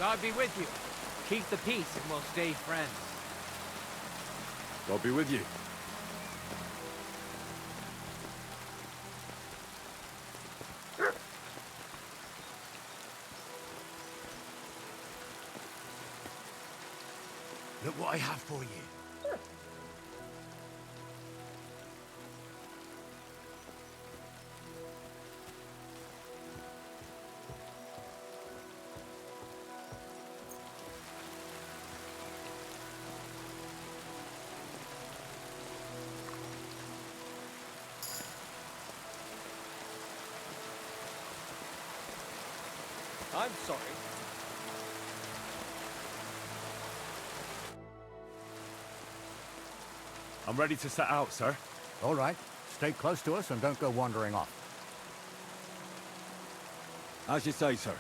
God be with you. Keep the peace and we'll stay friends. God be with you. Look what I have for you. I'm sorry. I'm ready to set out, sir. All right. Stay close to us and don't go wandering off. As you say, sir.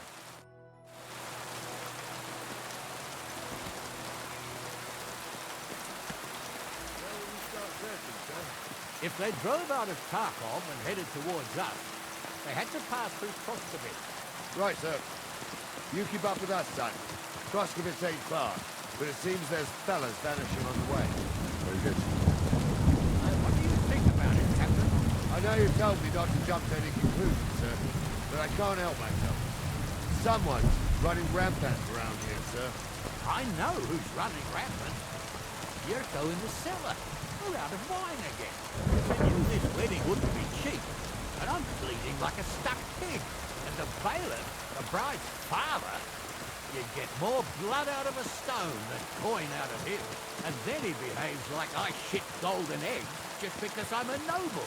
If they drove out of Tarkov and headed towards us, they had to pass through Proskovitz. Right, sir. You keep up with us, son. Proskovitz ain't far, but it seems there's fellas vanishing on the way. Very good. What do you think about it, Captain? I know you told me not to jump to any conclusions, sir, but I can't help myself. Someone's running rampant around here, sir. I know who's running rampant. Yurko in the cellar. We're out of wine again. I knew this wedding wouldn't be cheap, and I'm bleeding like a stuck pig. And the bailiff, the bride's father, you'd get more blood out of a stone than coin out of him. And then he behaves like I shit golden eggs just because I'm a noble.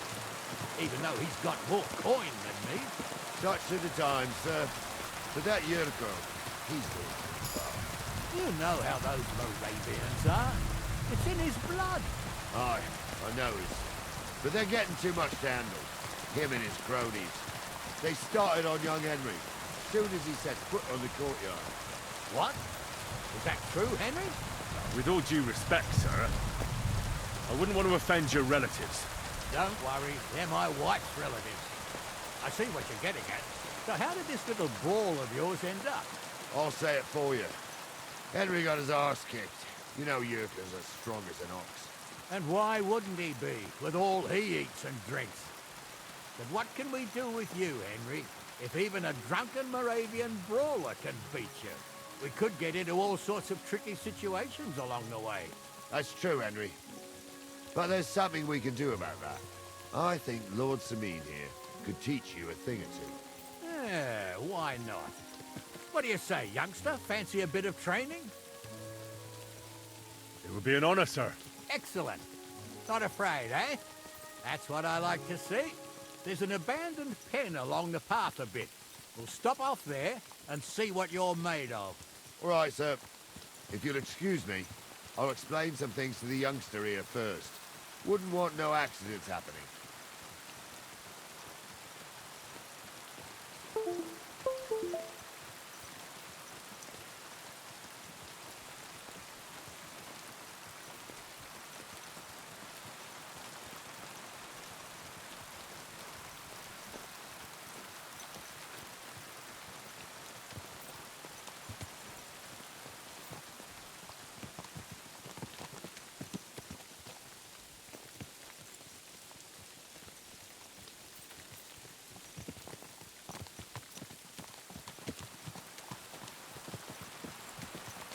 Even though he's got more coin than me. Touch of the time, sir. But that Yurko, he's doing pretty well. You know how those Moravians are. It's in his blood. Aye, I know he's... But they're getting too much to handle. Him and his cronies. They started on young Henry, as soon as he set foot on the courtyard. What? Is that true, Henry? With all due respect, sir, I wouldn't want to offend your relatives. Don't worry, they're my wife's relatives. I see what you're getting at. So how did this little brawl of yours end up? I'll say it for you. Henry got his arse kicked. You know Yurko's as strong as an ox. And why wouldn't he be, with all he eats and drinks? But what can we do with you, Henry, if even a drunken Moravian brawler can beat you? We could get into all sorts of tricky situations along the way. That's true, Henry. But there's something we can do about that. I think Lord Sameen here could teach you a thing or two. Yeah, why not? What do you say, youngster? Fancy a bit of training? It would be an honor, sir. Excellent. Not afraid, eh? That's what I like to see. There's an abandoned pen along the path a bit. We'll stop off there and see what you're made of. All right, sir. If you'll excuse me, I'll explain some things to the youngster here first. Wouldn't want no accidents happening.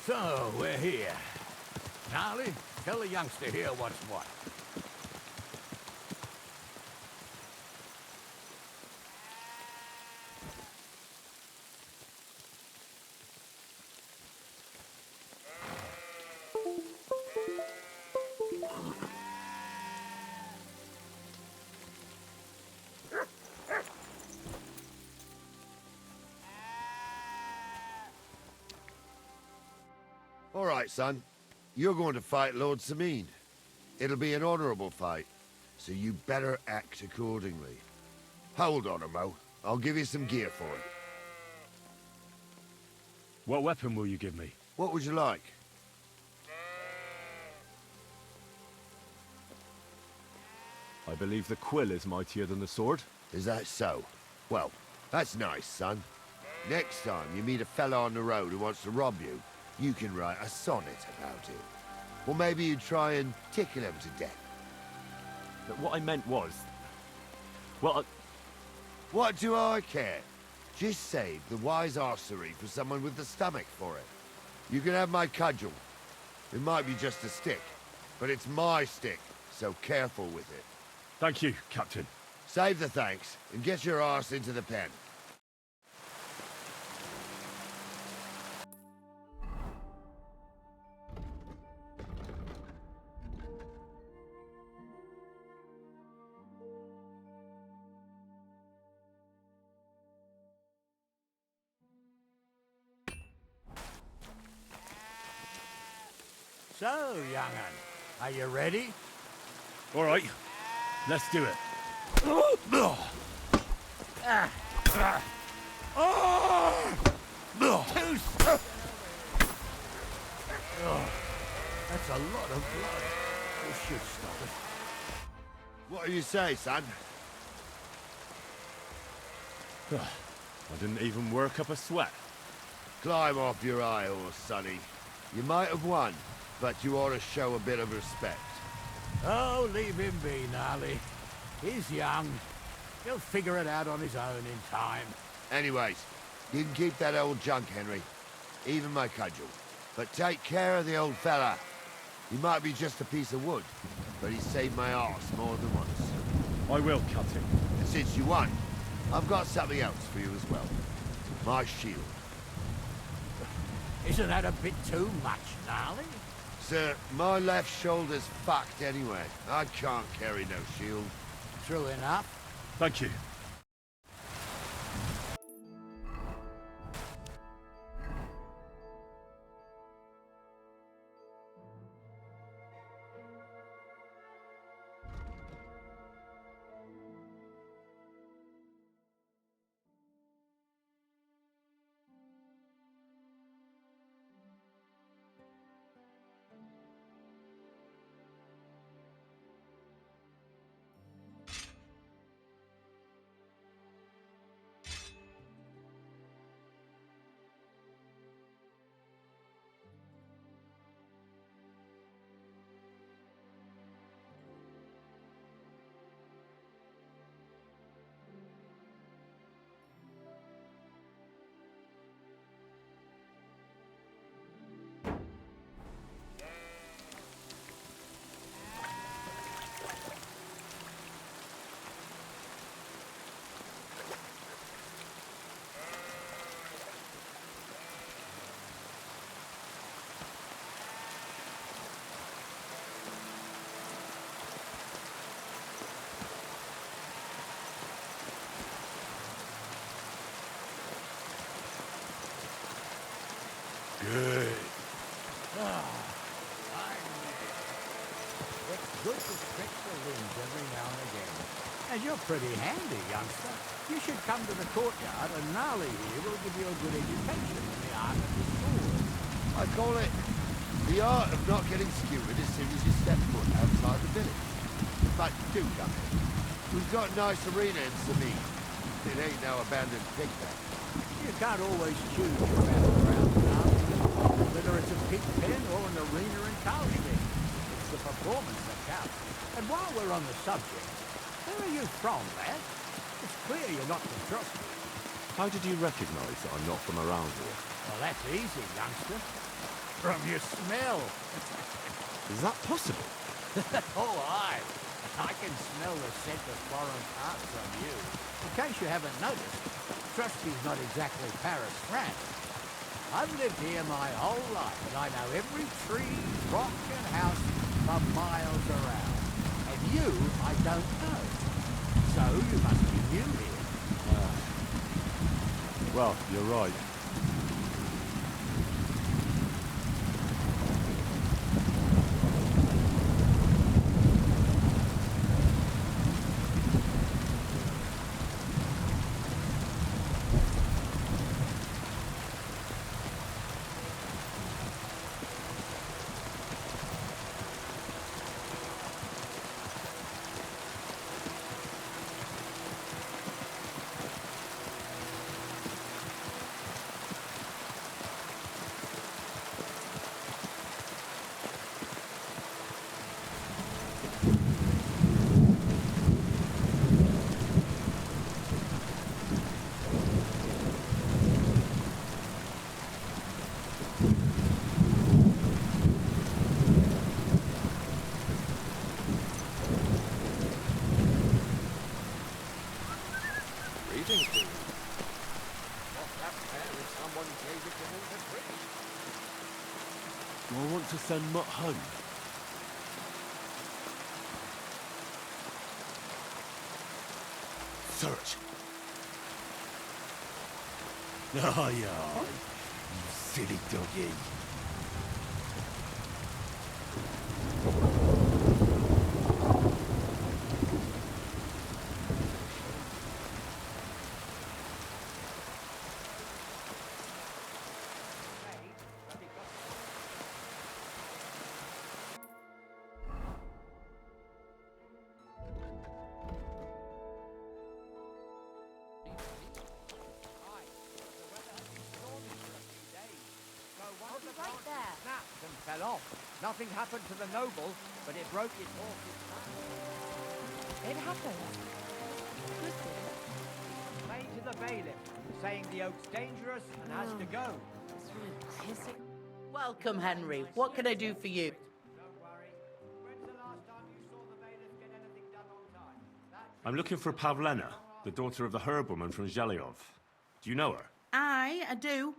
So, we're here. Gnarly, tell the youngster here what's what. All right, son. You're going to fight Lord Sameen. It'll be an honorable fight, so you better act accordingly. Hold on, Mo. I'll give you some gear for it. What weapon will you give me? What would you like? I believe the quill is mightier than the sword. Is that so? Well, that's nice, son. Next time you meet a fella on the road who wants to rob you, you can write a sonnet about it. Or maybe you try and tickle him to death. But what I meant was... Well, What do I care? Just save the wise arsery for someone with the stomach for it. You can have my cudgel. It might be just a stick, but it's my stick, so careful with it. thank you, Captain. Save the thanks, and get your arse into the pen. So, young'un, are you ready? All right, let's do it. That's a lot of blood. This should stop it. What do you say, son? I didn't even work up a sweat. Climb off your high horse, sonny. You might have won, but you ought to show a bit of respect. Oh, leave him be, Gnarly. He's young. He'll figure it out on his own in time. Anyways, you can keep that old junk, Henry. Even my cudgel. But take care of the old fella. He might be just a piece of wood, but he saved my arse more than once. I will, Captain. And since you won, I've got something else for you as well. My shield. Isn't that a bit too much, Gnarly? Sir, my left shoulder's fucked anyway. I can't carry no shield. True enough. Thank you. Good. It's good to stretch the limbs every now and again. And you're pretty handy, youngster. You should come to the courtyard, and Gnarly here will give you a good education in the art of the sword. I call it the art of not getting skewered as soon as you step foot outside the village. But do come in. We've got a nice arena in Sameen. It ain't no abandoned pig pen. You can't always choose your battleground, Gnarly. Whether it's a pig pen or an arena in Karlstein, it's the performance that counts. And while we're on the subject, where are you from, lad? It's clear you're not from Trusty. How did you recognize that I'm not from around here? Well, that's easy, youngster. From your smell. Is that possible? Oh, aye. I can smell the scent of foreign parts on you. In case you haven't noticed, Trusty's not exactly Paris, France. I've lived here my whole life, and I know every tree, rock, and house for miles around. And you, I don't know. So you must be new here. Well, you're right. mutt home? Search. Oh, yeah. You silly doggy. Right there. Snapped and fell off. Nothing happened to the noble, but it broke his horse's back. It happens. Complained to the bailiff, saying the oak's dangerous and has to go. Welcome, Henry. What can I do for you? Don't worry. When's the last time you saw the bailiff get anything done on time? I'm looking for Pavlena, the daughter of the herbwoman from Zhelyov. Do you know her? I do.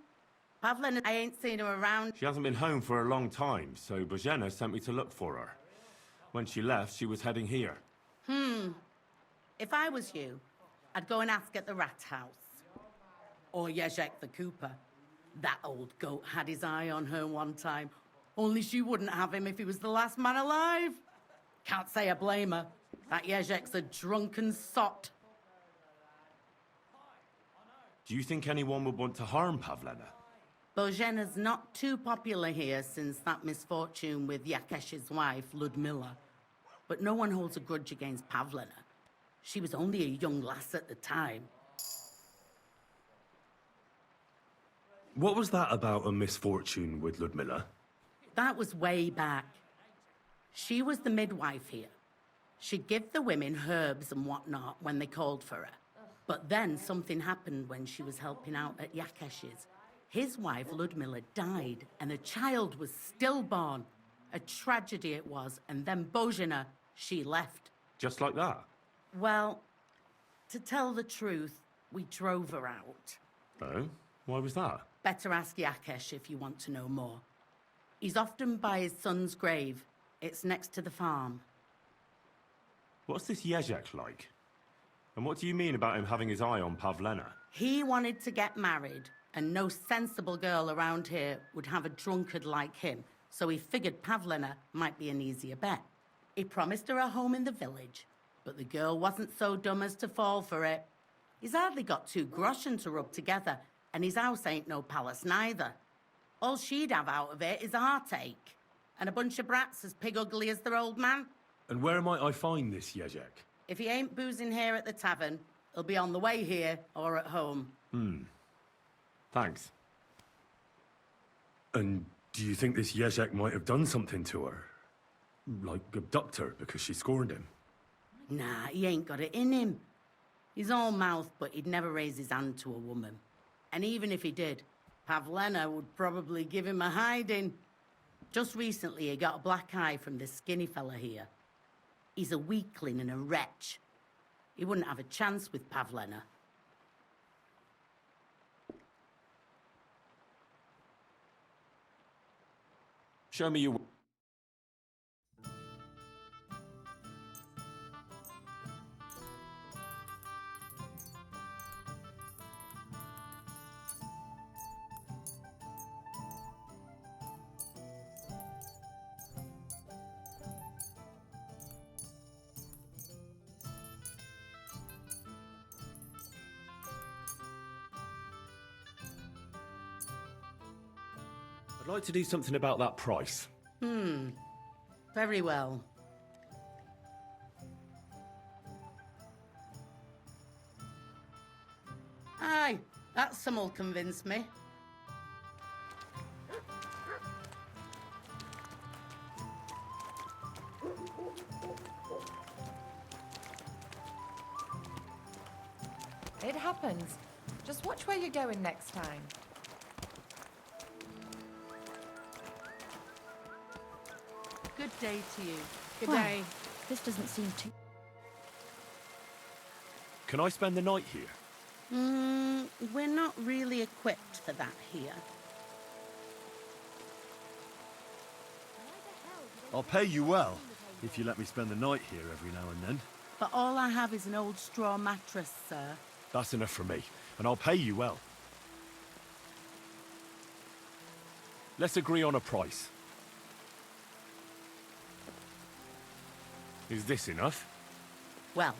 Pavlina, I ain't seen her around. She hasn't been home for a long time, so Bozhena sent me to look for her. When she left, she was heading here. If I was you, I'd go and ask at the rat house. Or Yezhek the cooper. That old goat had his eye on her one time. Only she wouldn't have him if he was the last man alive. Can't say I blame her. That Yezhek's a drunken sot. Do you think anyone would want to harm Pavlena? Bozhena's not too popular here since that misfortune with Yakesh's wife, Ludmilla. But no one holds a grudge against Pavlena. She was only a young lass at the time. What was that about a misfortune with Ludmilla? That was way back. She was the midwife here. She'd give the women herbs and whatnot when they called for her. But then something happened when she was helping out at Yakesh's. His wife, Ludmilla, died, and a child was stillborn. A tragedy it was, and then Bozhena, she left. Just like that? Well, to tell the truth, we drove her out. Oh? Why was that? Better ask Yakesh if you want to know more. He's often by his son's grave. It's next to the farm. What's this Yezhek like? And what do you mean about him having his eye on Pavlena? He wanted to get married, and no sensible girl around here would have a drunkard like him, so he figured Pavlena might be an easier bet. He promised her a home in the village, but the girl wasn't so dumb as to fall for it. He's hardly got 2 groschen to rub together, and his house ain't no palace neither. All she'd have out of it is a heartache, and a bunch of brats as pig ugly as their old man. And where might I find this Yezhek? If he ain't boozing here at the tavern, he'll be on the way here or at home. Thanks. And do you think this Yezhek might have done something to her? Like abduct her because she scorned him? Nah, he ain't got it in him. He's all mouth, but he'd never raise his hand to a woman. And even if he did, Pavlena would probably give him a hiding. Just recently, he got a black eye from this skinny fella here. He's a weakling and a wretch. He wouldn't have a chance with Pavlena. Show me your... I'd like to do something about that price. Very well. Aye, that some'll convince me. It happens. Just watch where you're going next time. Good day to you. Good Well, day. This doesn't seem too... Can I spend the night here? We're not really equipped for that here. I'll pay you well, if you let me spend the night here every now and then. But all I have is an old straw mattress, sir. That's enough for me, and I'll pay you well. Let's agree on a price. Is this enough? Well,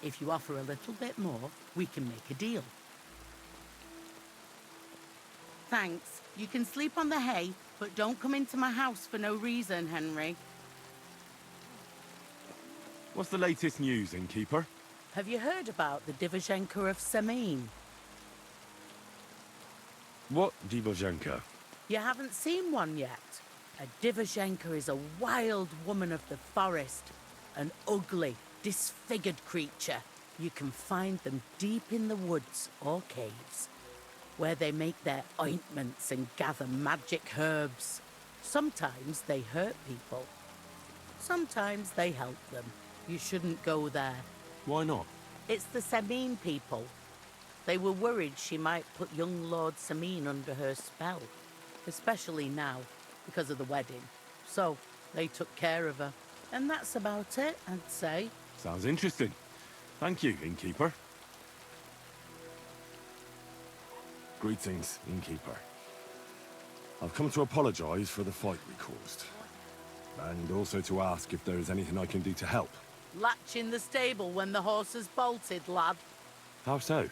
if you offer a little bit more, we can make a deal. Thanks. You can sleep on the hay, but don't come into my house for no reason, Henry. What's the latest news, innkeeper? Have you heard about the Divizhenka of Samin? What Divozhenka? You haven't seen one yet. A Divizhenka is a wild woman of the forest. An ugly, disfigured creature. You can find them deep in the woods or caves, where they make their ointments and gather magic herbs. Sometimes they hurt people. Sometimes they help them. You shouldn't go there. Why not? It's the Samin people. They were worried she might put young Lord Samin under her spell, especially now, because of the wedding. So, they took care of her. And that's about it, I'd say. Sounds interesting. Thank you, innkeeper. Greetings, innkeeper. I've come to apologize for the fight we caused. And also to ask if there is anything I can do to help. Latch in the stable when the horses bolted, lad. How so?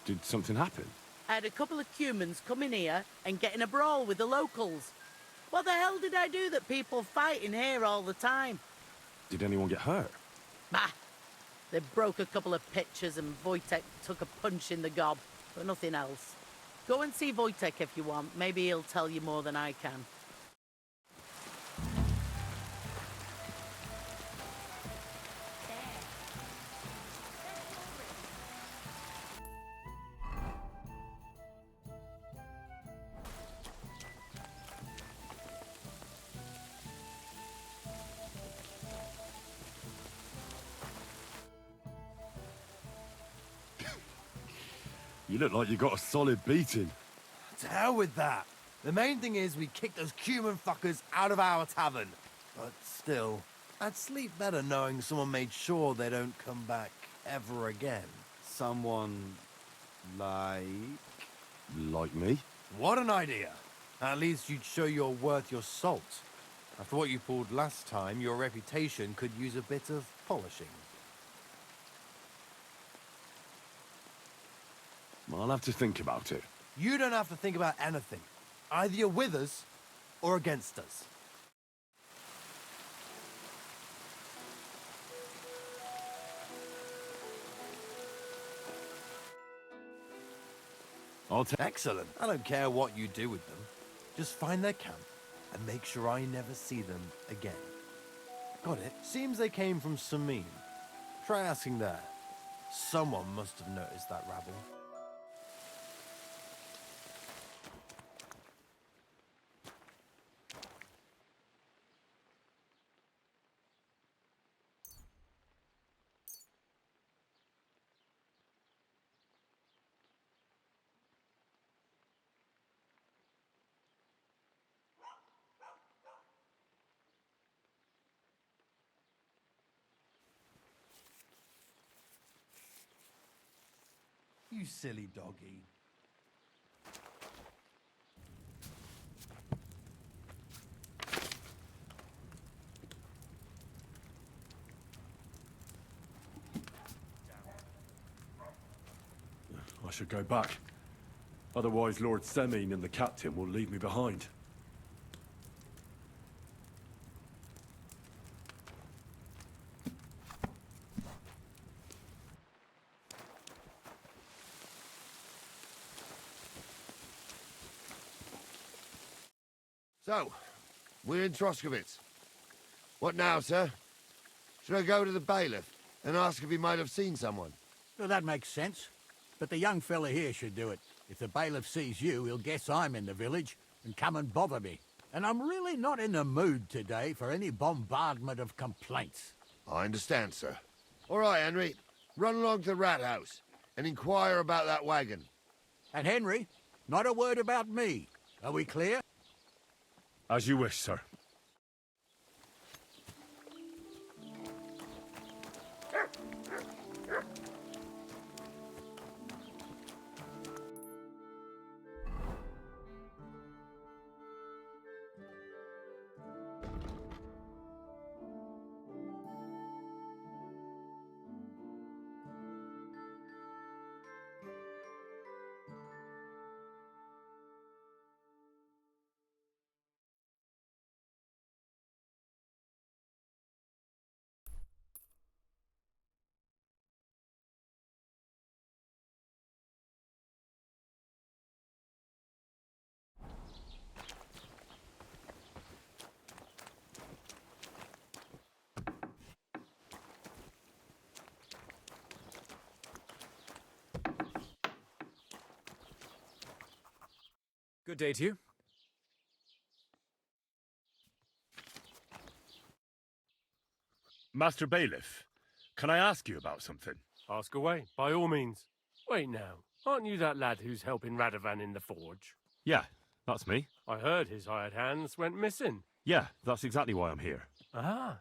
Did something happen? I had a couple of humans come in here and get in a brawl with the locals. What the hell did I do that people fight in here all the time? Did anyone get hurt? Bah! They broke a couple of pitchers and Wojtek took a punch in the gob, but nothing else. Go and see Wojtek if you want. Maybe he'll tell you more than I can. You look like you got a solid beating. To hell with that. The main thing is we kicked those human fuckers out of our tavern. But still, I'd sleep better knowing someone made sure they don't come back ever again. Someone... like... Like me? What an idea. At least you'd show you're worth your salt. After what you pulled last time, your reputation could use a bit of polishing. I'll have to think about it. You don't have to think about anything. Either you're with us or against us. I'll take... Excellent. I don't care what you do with them. Just find their camp and make sure I never see them again. Got it? Seems they came from Samin. Try asking there. Someone must have noticed that rabble. You silly doggy. I should go back. Otherwise, Lord Semin and the captain will leave me behind. So, we're in Troskowitz. What now, sir? Should I go to the bailiff and ask if he might have seen someone? Well, that makes sense. But the young fella here should do it. If the bailiff sees you, he'll guess I'm in the village and come and bother me. And I'm really not in the mood today for any bombardment of complaints. I understand, sir. All right, Henry. Run along to the rat house and inquire about that wagon. And Henry, not a word about me. Are we clear? As you wish, sir. Good day to you. Master Bailiff, can I ask you about something? Ask away, by all means. Wait now, aren't you that lad who's helping Radovan in the forge? Yeah, that's me. I heard his hired hands went missing. Yeah, that's exactly why I'm here. Ah,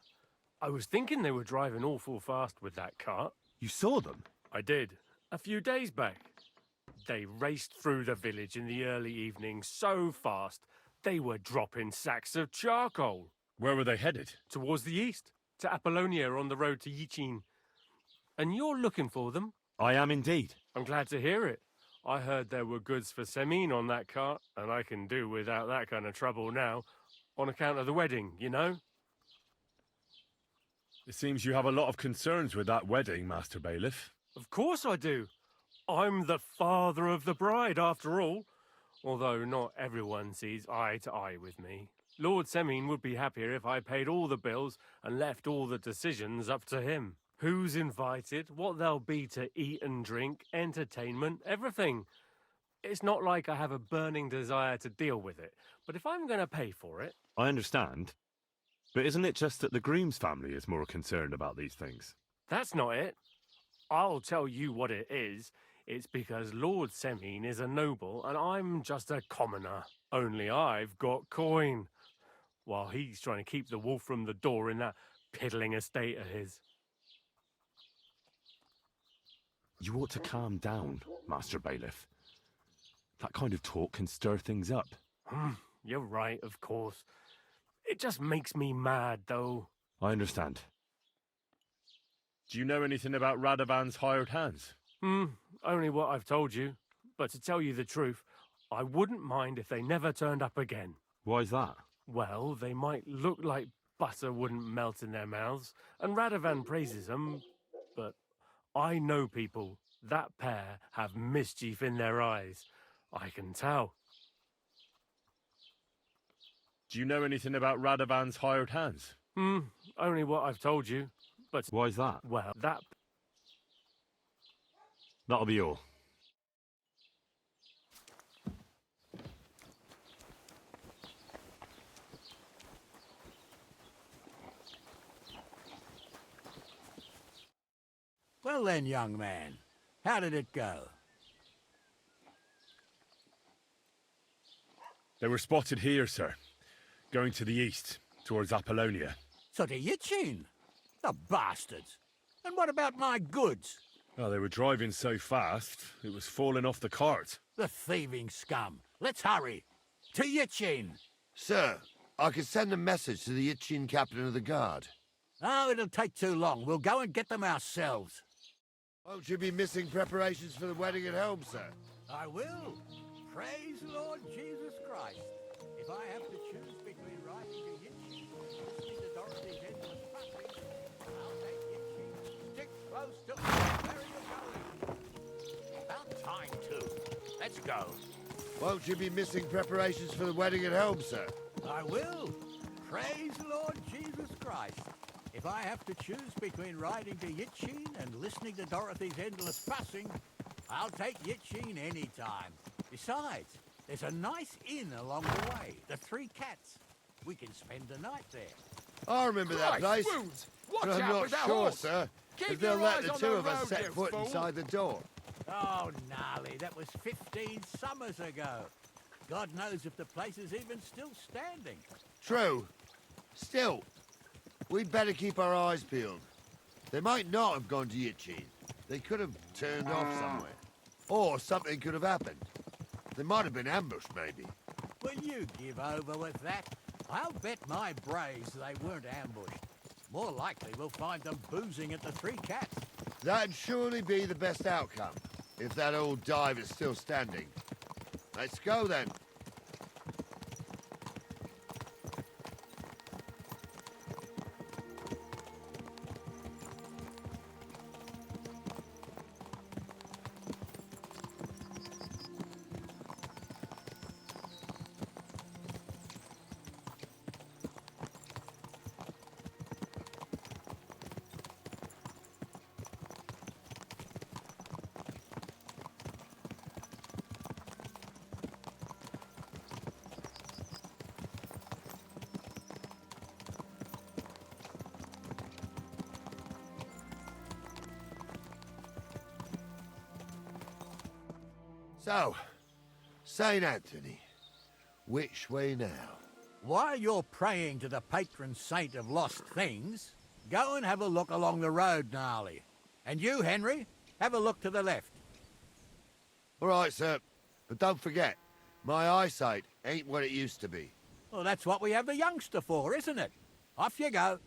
I was thinking they were driving awful fast with that cart. You saw them? I did, a few days back. They raced through the village in the early evening so fast, they were dropping sacks of charcoal. Where were they headed? Towards the east, to Apollonia on the road to Yichin. And you're looking for them? I am indeed. I'm glad to hear it. I heard there were goods for Semine on that cart, and I can do without that kind of trouble now, on account of the wedding, you know? It seems you have a lot of concerns with that wedding, Master Bailiff. Of course I do. I'm the father of the bride, after all. Although not everyone sees eye to eye with me. Lord Semine would be happier if I paid all the bills and left all the decisions up to him. Who's invited, what there'll be to eat and drink, entertainment, everything. It's not like I have a burning desire to deal with it, but if I'm going to pay for it... I understand. But isn't it just that the groom's family is more concerned about these things? That's not it. I'll tell you what it is. It's because Lord Semine is a noble and I'm just a commoner. Only I've got coin. While he's trying to keep the wolf from the door in that piddling estate of his. You ought to calm down, Master Bailiff. That kind of talk can stir things up. You're right, of course. It just makes me mad, though. I understand. Do you know anything about Radovan's hired hands? Only what I've told you. But to tell you the truth, I wouldn't mind if they never turned up again. Why's that? Well, they might look like butter wouldn't melt in their mouths, and Radovan praises them, but I know people. That pair have mischief in their eyes. I can tell. Do you know anything about Radovan's hired hands? Only what I've told you. But why's that? Well, That'll be all. Well then, young man, how did it go? They were spotted here, sir. Going to the east, towards Apollonia. So to Yichin? The bastards! And what about my goods? Oh, they were driving so fast, it was falling off the cart. The thieving scum. Let's hurry. To Yichin! Sir, I could send a message to the Yichin captain of the guard. Oh, it'll take too long. We'll go and get them ourselves. Won't you be missing preparations for the wedding at home, sir? I will. Praise Lord Jesus Christ. If I have to choose between riding to Yichin or listening to Dorothy's endless passing, I'll take Yichin. Stick close to where you're going. About time, too. Let's go. Won't you be missing preparations for the wedding at home, sir? I will. Praise Lord Jesus Christ. If I have to choose between riding to Yichin and listening to Dorothy's endless fussing, I'll take Yichin any time. Besides, there's a nice inn along the way, the Three Cats. We can spend the night there. I remember that place. Wounds! Watch But I'm out not with that sure, horse. sir, Keep if they'll your let eyes the on two the of us road, set you foot fool. inside the door. Oh, gnarly, that was 15 summers ago. God knows if the place is even still standing. True. Still, we'd better keep our eyes peeled. They might not have gone to Yichin. They could have turned off somewhere. Or something could have happened. They might have been ambushed, maybe. Will you give over with that? I'll bet my braves they weren't ambushed. More likely we'll find them boozing at the Three Cats. That'd surely be the best outcome, if that old dive is still standing. Let's go, then. So, St. Anthony, which way now? While you're praying to the patron saint of lost things, go and have a look along the road, Gnarly. And you, Henry, have a look to the left. All right, sir. But don't forget, my eyesight ain't what it used to be. Well, that's what we have the youngster for, isn't it? Off you go.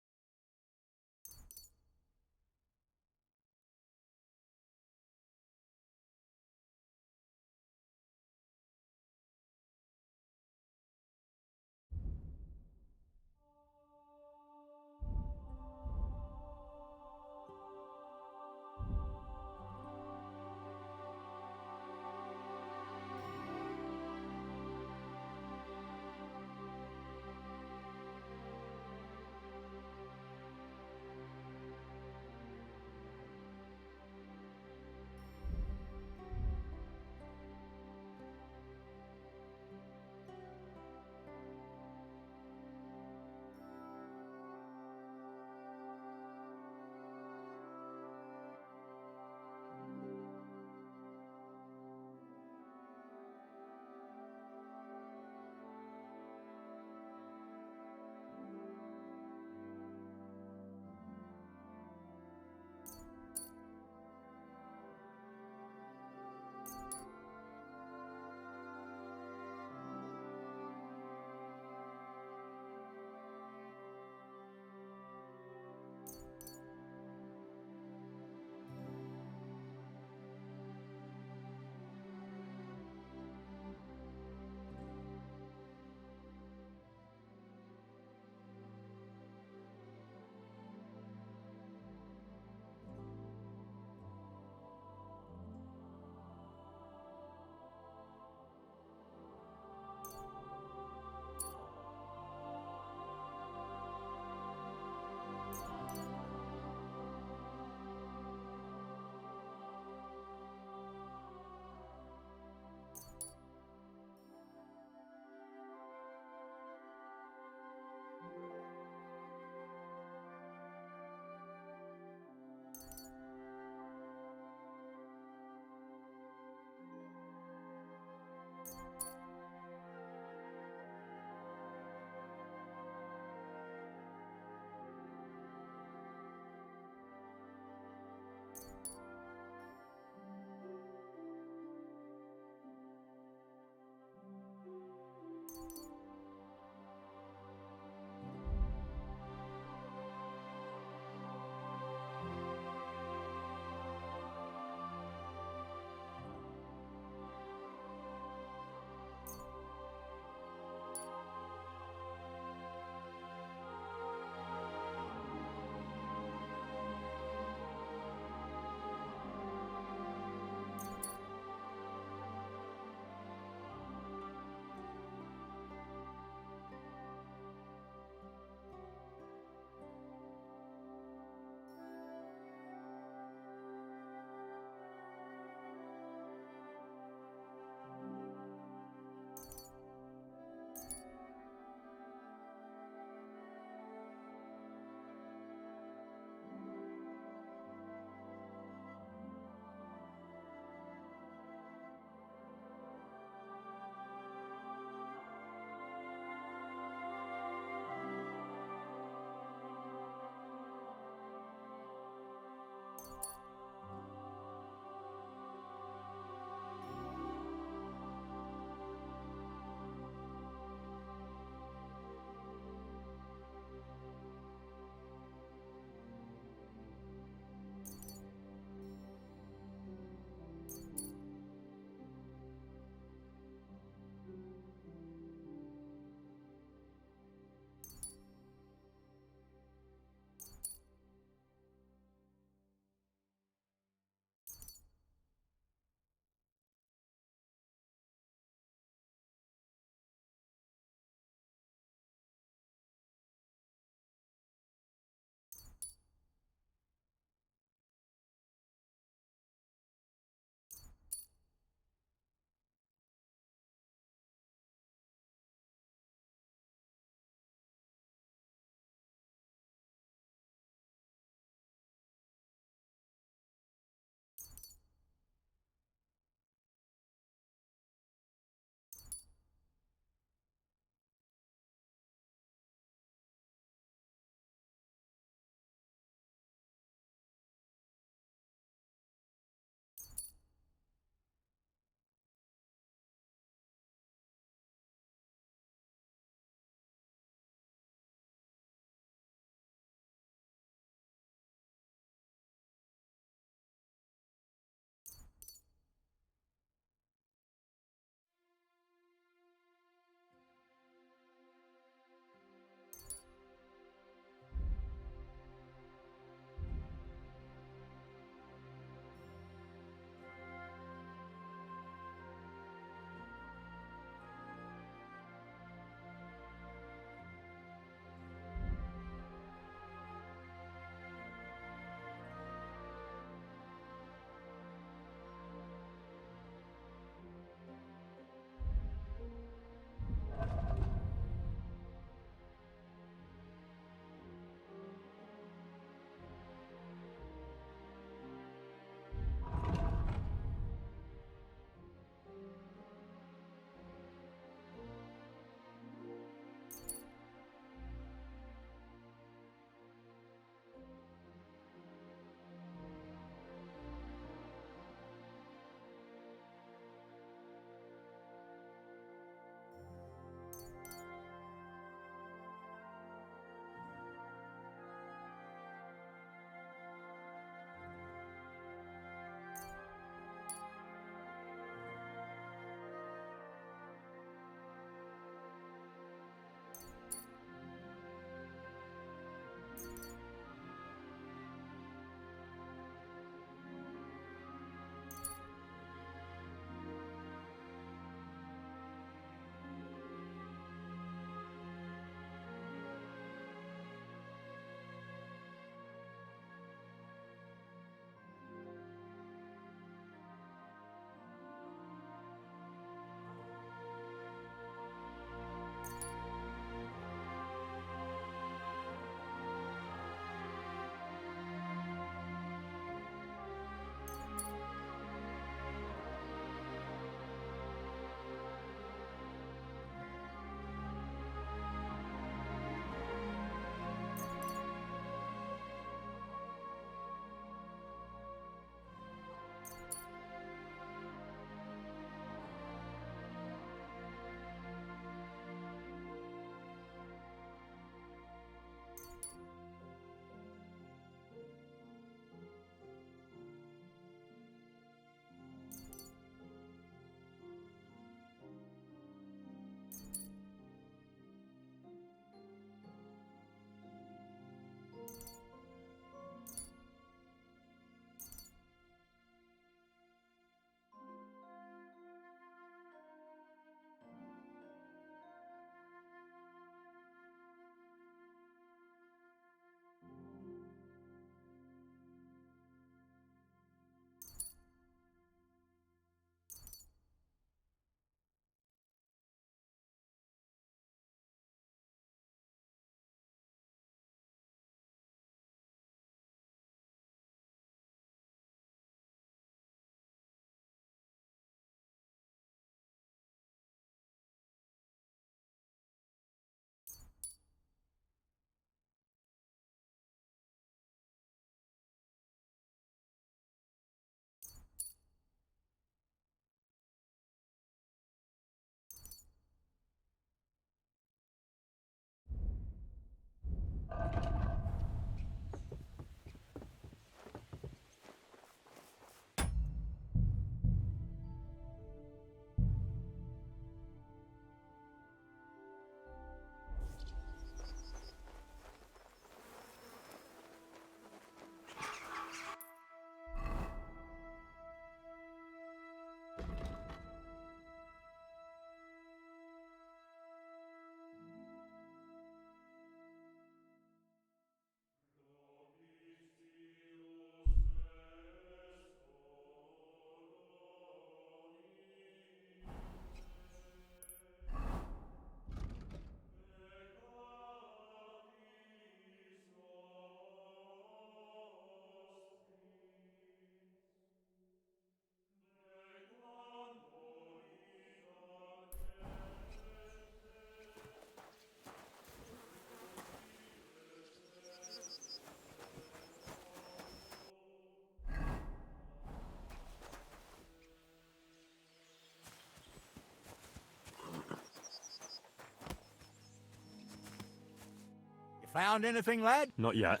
Found anything, lad? Not yet.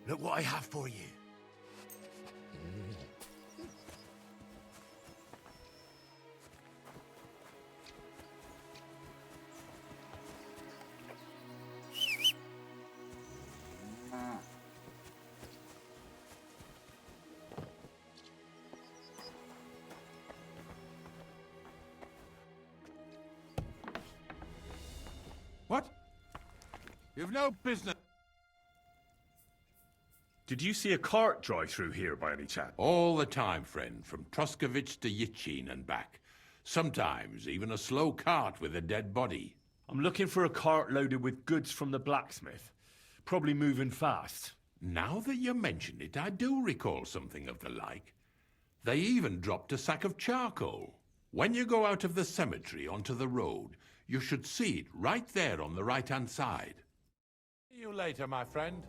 Look what I have for you. What? You've no business. Did you see a cart drive through here by any chance? All the time, friend, from Troskovich to Yitchin and back. Sometimes even a slow cart with a dead body. I'm looking for a cart loaded with goods from the blacksmith. Probably moving fast. Now that you mention it, I do recall something of the like. They even dropped a sack of charcoal. When you go out of the cemetery onto the road, you should see it right there on the right-hand side. See you later, my friend.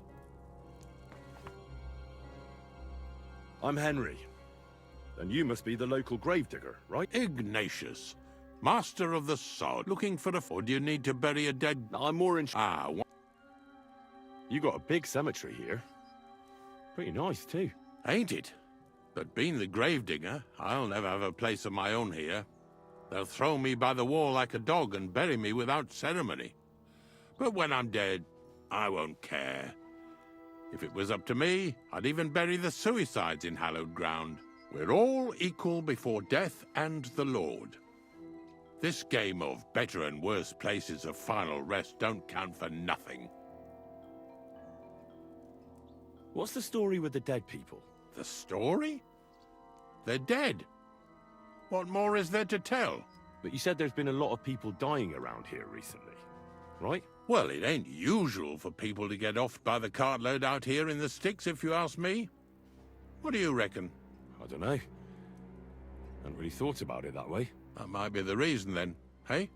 I'm Henry. And you must be the local gravedigger, right? Ignatius, master of the sod, looking for a... Or do you need to bury a dead... I'm more in... Ah, You got a big cemetery here. Pretty nice, too. ain't it? But being the gravedigger, I'll never have a place of my own here. They'll throw me by the wall like a dog and bury me without ceremony. But when I'm dead, I won't care. If it was up to me, I'd even bury the suicides in hallowed ground. We're all equal before death and the Lord. This game of better and worse places of final rest don't count for nothing. What's the story with the dead people? The story? They're dead. What more is there to tell? But you said there's been a lot of people dying around here recently, right? Well, it ain't usual for people to get offed by the cartload out here in the sticks, if you ask me. What do you reckon? I don't know. Hadn't really thought about it that way. That might be the reason, then, hey?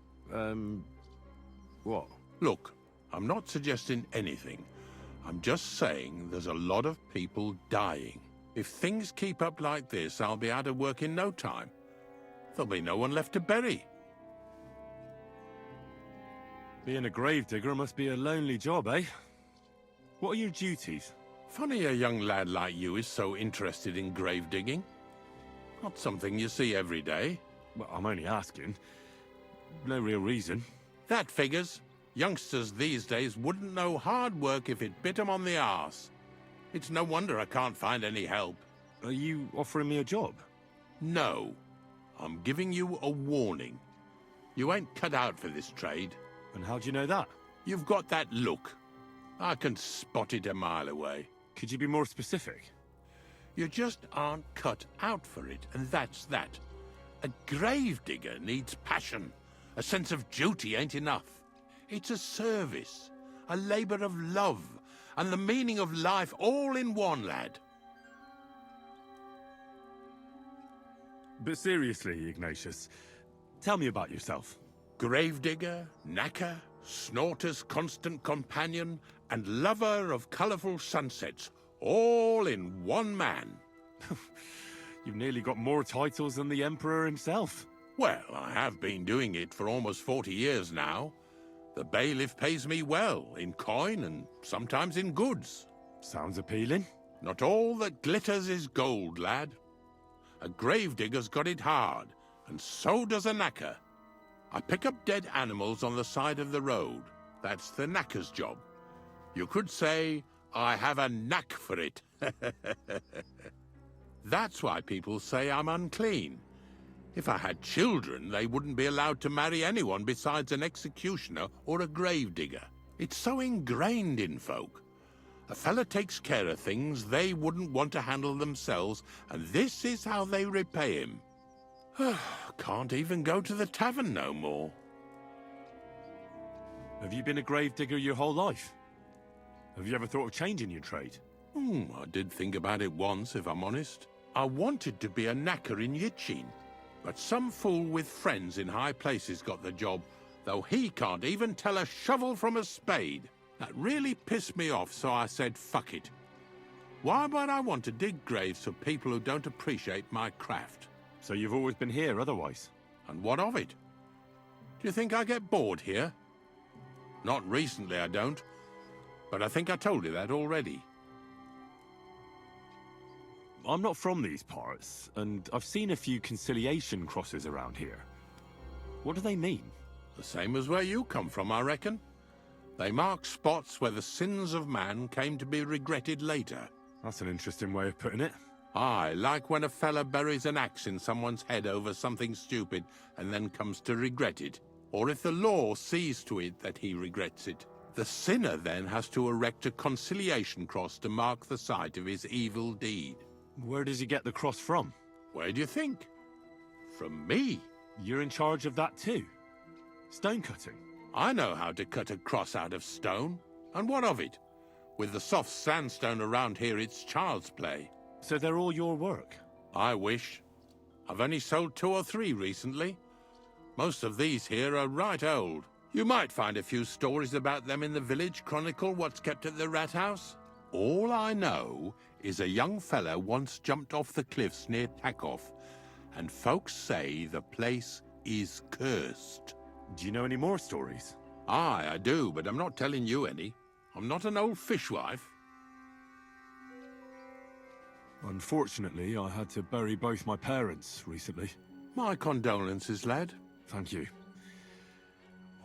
What? Look, I'm not suggesting anything. I'm just saying there's a lot of people dying. If things keep up like this, I'll be out of work in no time. There'll be no one left to bury. Being a gravedigger must be a lonely job, eh? What are your duties? Funny a young lad like you is so interested in grave digging. Not something you see every day. Well, I'm only asking. No real reason. That figures. Youngsters these days wouldn't know hard work if it bit 'em on the arse. It's no wonder I can't find any help. Are you offering me a job? No. I'm giving you a warning. You ain't cut out for this trade. And how do you know that? You've got that look. I can spot it a mile away. Could you be more specific? You just aren't cut out for it, and that's that. A gravedigger needs passion. A sense of duty ain't enough. It's a service, a labor of love, and the meaning of life all in one, lad. But seriously, Ignatius, tell me about yourself. Gravedigger, knacker, snorter's constant companion, and lover of colourful sunsets, all in one man. You've nearly got more titles than the Emperor himself. Well, I have been doing it for almost 40 years now. The bailiff pays me well, in coin and sometimes in goods. Sounds appealing. Not all that glitters is gold, lad. A gravedigger's got it hard, and so does a knacker. I pick up dead animals on the side of the road. That's the knacker's job. You could say, I have a knack for it. That's why people say I'm unclean. If I had children, they wouldn't be allowed to marry anyone besides an executioner or a gravedigger. It's so ingrained in folk. A fella takes care of things they wouldn't want to handle themselves, and this is how they repay him. Can't even go to the tavern no more. Have you been a gravedigger your whole life? Have you ever thought of changing your trade? I did think about it once, if I'm honest. I wanted to be a knacker in Yitchin, but some fool with friends in high places got the job, though he can't even tell a shovel from a spade. That really pissed me off, so I said, fuck it. Why would I want to dig graves for people who don't appreciate my craft? So you've always been here otherwise? And what of it? Do you think I get bored here? Not recently, I don't. But I think I told you that already. I'm not from these parts, and I've seen a few conciliation crosses around here. What do they mean? The same as where you come from, I reckon. They mark spots where the sins of man came to be regretted later. That's an interesting way of putting it. Aye, like when a fella buries an axe in someone's head over something stupid and then comes to regret it. Or if the law sees to it that he regrets it. The sinner then has to erect a conciliation cross to mark the site of his evil deed. Where does he get the cross from? Where do you think? From me. You're in charge of that too? Stone cutting? I know how to cut a cross out of stone. And what of it? With the soft sandstone around here, it's child's play. So they're all your work? I wish. I've only sold 2 or 3 recently. Most of these here are right old. You might find a few stories about them in the village chronicle what's kept at the rat house. All I know is a young fella once jumped off the cliffs near Takoff, and folks say the place is cursed. Do you know any more stories? Aye, I do, but I'm not telling you any. I'm not an old fishwife. Unfortunately, I had to bury both my parents recently. My condolences, lad. Thank you.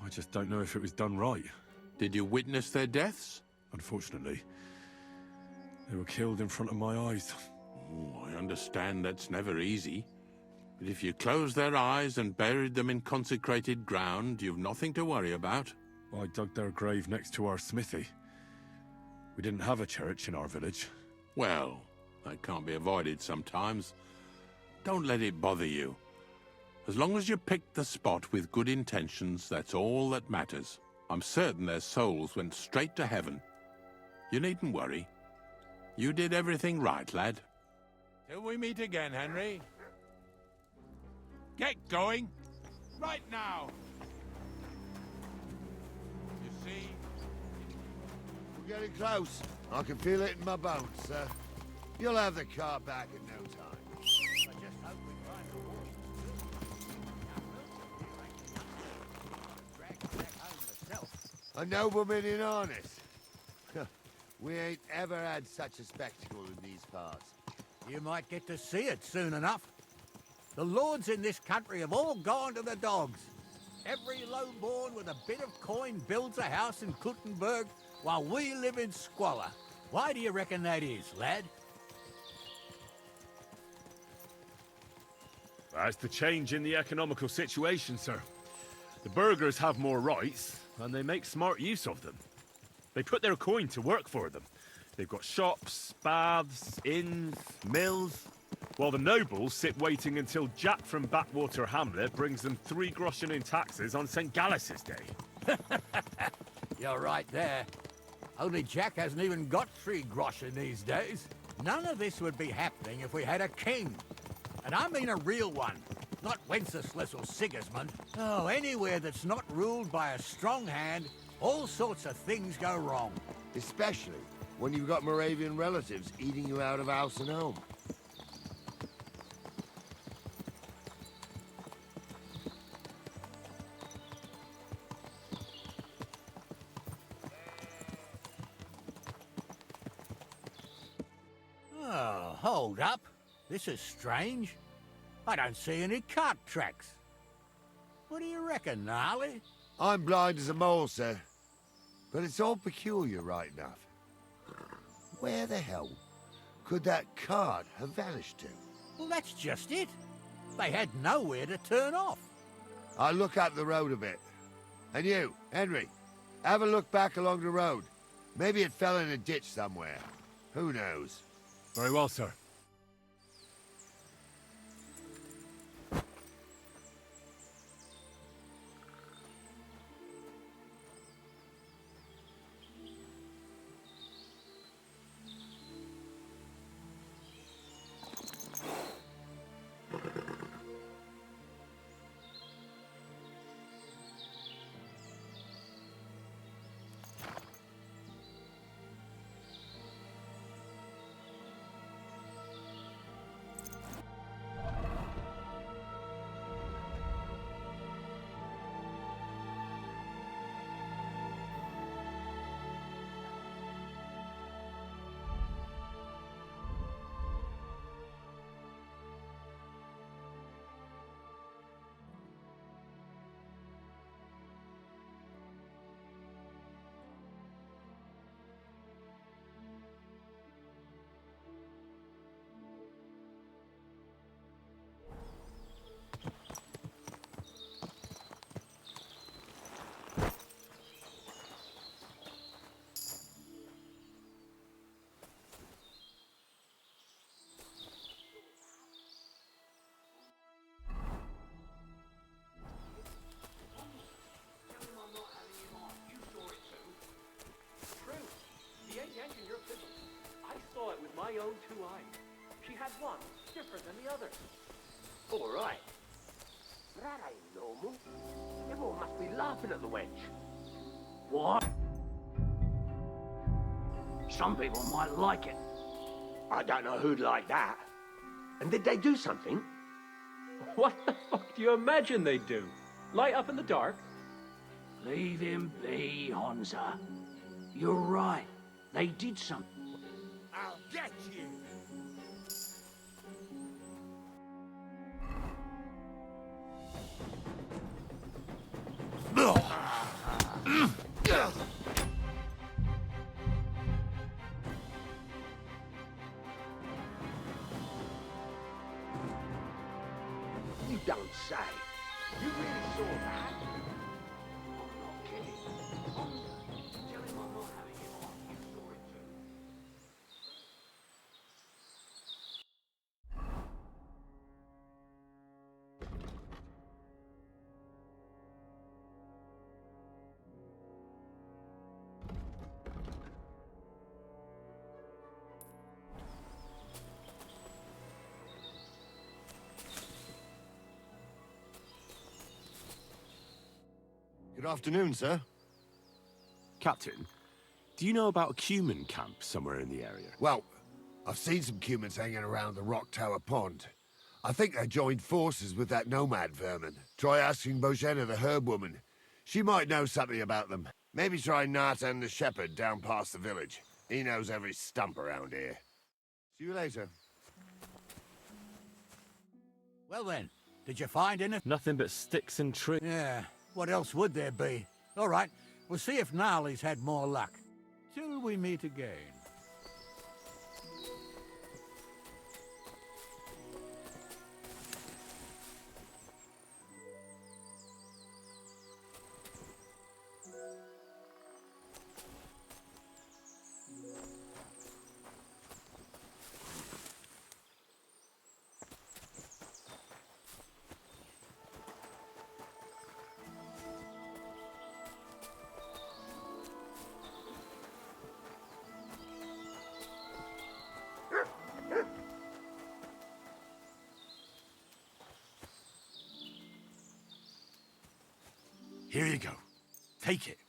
I just don't know if it was done right. Did you witness their deaths? Unfortunately. They were killed in front of my eyes. Oh, I understand that's never easy. But if you closed their eyes and buried them in consecrated ground, you've nothing to worry about. I dug their grave next to our smithy. We didn't have a church in our village. Well, that can't be avoided sometimes. Don't let it bother you. As long as you picked the spot with good intentions, that's all that matters. I'm certain their souls went straight to heaven. You needn't worry. You did everything right, lad. Till we meet again, Henry. Get going! Right now! You see? We're getting close. I can feel it in my bones, sir. You'll have the car back in no time. I just hope we find a drag back home myself. A nobleman in harness. We ain't ever had such a spectacle in these parts. You might get to see it soon enough. The lords in this country have all gone to the dogs. Every lowborn with a bit of coin builds a house in Kuttenberg while we live in squalor. Why do you reckon that is, lad? That's the change in the economical situation, sir. The burghers have more rights, and they make smart use of them. They put their coin to work for them. They've got shops, baths, inns, mills, while the nobles sit waiting until Jack from Backwater Hamlet brings them 3 groschen in taxes on St. Gallus's Day. You're right there. Only Jack hasn't even got 3 groschen these days. None of this would be happening if we had a king. And I mean a real one, not Wenceslas or Sigismund. Oh, anywhere that's not ruled by a strong hand, all sorts of things go wrong. Especially when you've got Moravian relatives eating you out of house and home. Oh, hold up. This is strange. I don't see any cart tracks. What do you reckon, Gnarly? I'm blind as a mole, sir. But it's all peculiar right enough. Where the hell could that cart have vanished to? Well, that's just it. They had nowhere to turn off. I'll look up the road a bit. And you, Henry, have a look back along the road. Maybe it fell in a ditch somewhere. Who knows? Very well, sir. two eyes. She had one different than the other. All right. That ain't normal. Everyone must be laughing at the wench. What? Some people might like it. I don't know who'd like that. And did they do something? What the fuck do you imagine they'd do? Light up in the dark? Leave him be, Honza. You're right. They did something. I'll get you! You don't say. You really saw that? I'm not kidding. Honza, tell him I'm not having it on. You saw it too. Good afternoon, sir. Captain, do you know about a Cuman camp somewhere in the area? Well, I've seen some Cumans hanging around the Rock Tower Pond. I think they joined forces with that nomad vermin. Try asking Bojena, the herb woman. She might know something about them. Maybe try Natan the shepherd down past the village. He knows every stump around here. See you later. Well then, did you find anything? Nothing but sticks and trees. Yeah, what else would there be? All right, we'll see if Gnarly's had more luck. Till we meet again. Here you go. Take it.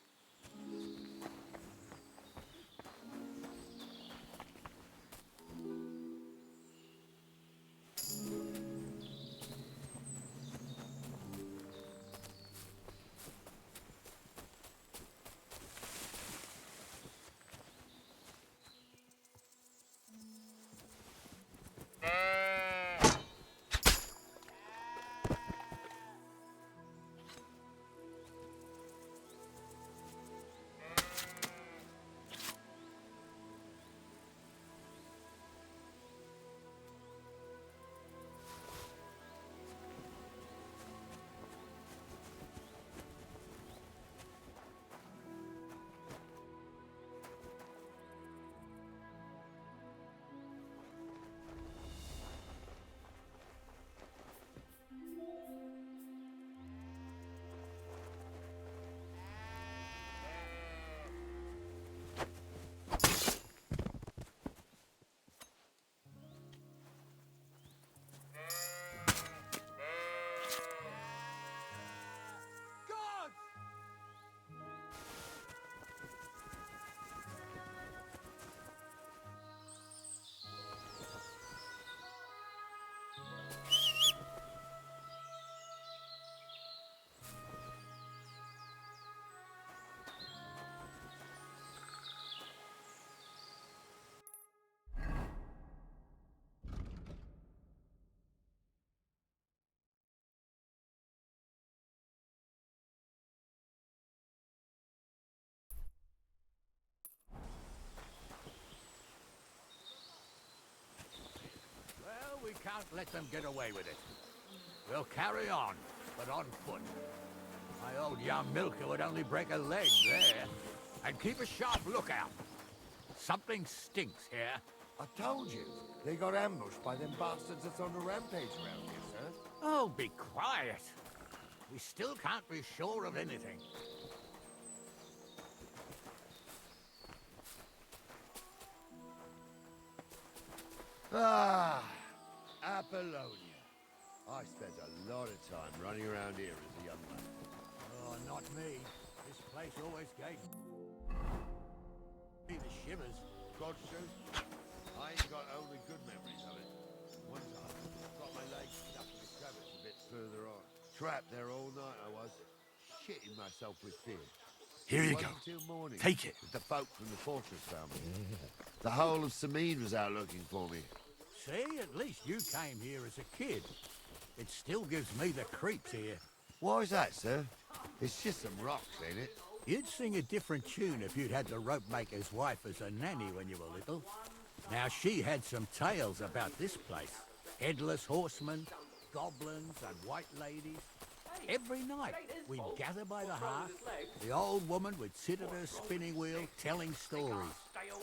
Well, we can't let them get away with it. We'll carry on, but on foot. My old young milker would only break a leg there. And keep a sharp lookout. Something stinks here. I told you, they got ambushed by them bastards that's on the rampage around here, sir. Oh, be quiet. We still can't be sure of anything. time running around here as a young lad? Oh, not me. This place always gave me the shivers. God's truth, I ain't got only good memories of it. One time, got my legs stuck in a crevice a bit further on. Trapped there all night I was, shitting myself with fear. Here you It go. wasn't till morning Take it. that the folk from the fortress found me. The whole of Sameen was out looking for me. See, at least you came here as a kid. It still gives me the creeps here. Why is that, sir? It's just some rocks, ain't it? You'd sing a different tune if you'd had the rope maker's wife as a nanny when you were little. Now, she had some tales about this place. Headless horsemen, goblins and white ladies. Every night, we'd gather by the hearth. The old woman would sit at her spinning wheel telling stories.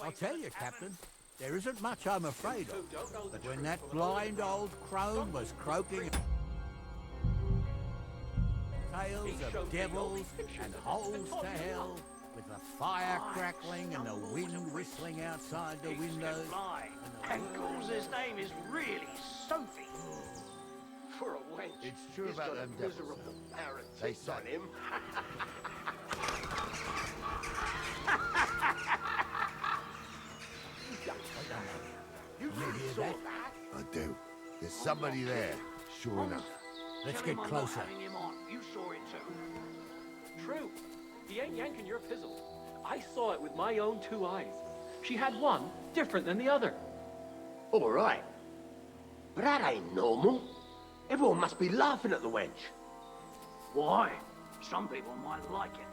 I'll tell you, Captain, there isn't much I'm afraid of. But when that blind old crone was croaking tales of devils and holes to hell, with the fire crackling and the wind whistling outside the windows. And Gauze's name is really Sophie. For a wench, It's true he's about got them a devils, miserable though. pair of They tits on say. him. You really hear saw that? that? I do. There's somebody there, sure enough. Let's Tell get him I'm not closer. having him on. You saw it too. True. He ain't yanking your pizzle. I saw it with my own 2 eyes. She had one different than the other. All right. But that ain't normal. Everyone must be laughing at the wench. Why? Some people might like it.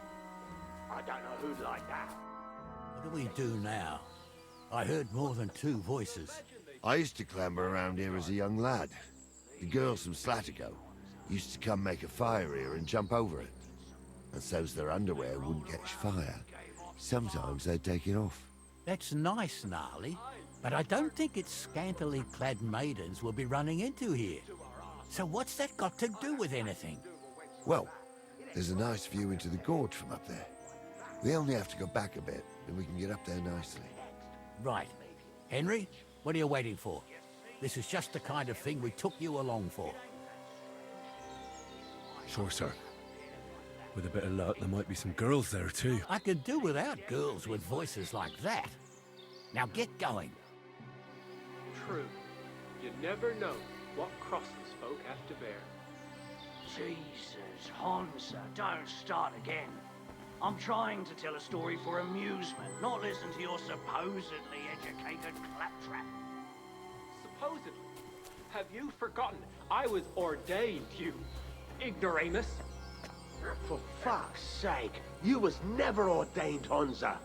I don't know who'd like that. What do we do now? I heard more than 2 voices. I used to clamber around here as a young lad. The girls from Slatigo used to come make a fire here and jump over it. And so's their underwear wouldn't catch fire. Sometimes they'd take it off. That's nice, Gnarly, but I don't think it's scantily clad maidens we'll be running into here. So what's that got to do with anything? Well, there's a nice view into the gorge from up there. We only have to go back a bit, and we can get up there nicely. Right. Henry, what are you waiting for? This is just the kind of thing we took you along for. Sure, sir. With a bit of luck, there might be some girls there too. I could do without girls with voices like that. Now get going. True. You never know what crosses folk have to bear. Jesus, Hansa, don't start again. I'm trying to tell a story for amusement, not listen to your supposedly educated claptrap. Supposedly. Have you forgotten I was ordained, you ignoramus? For fuck's sake, you was never ordained, Hansa.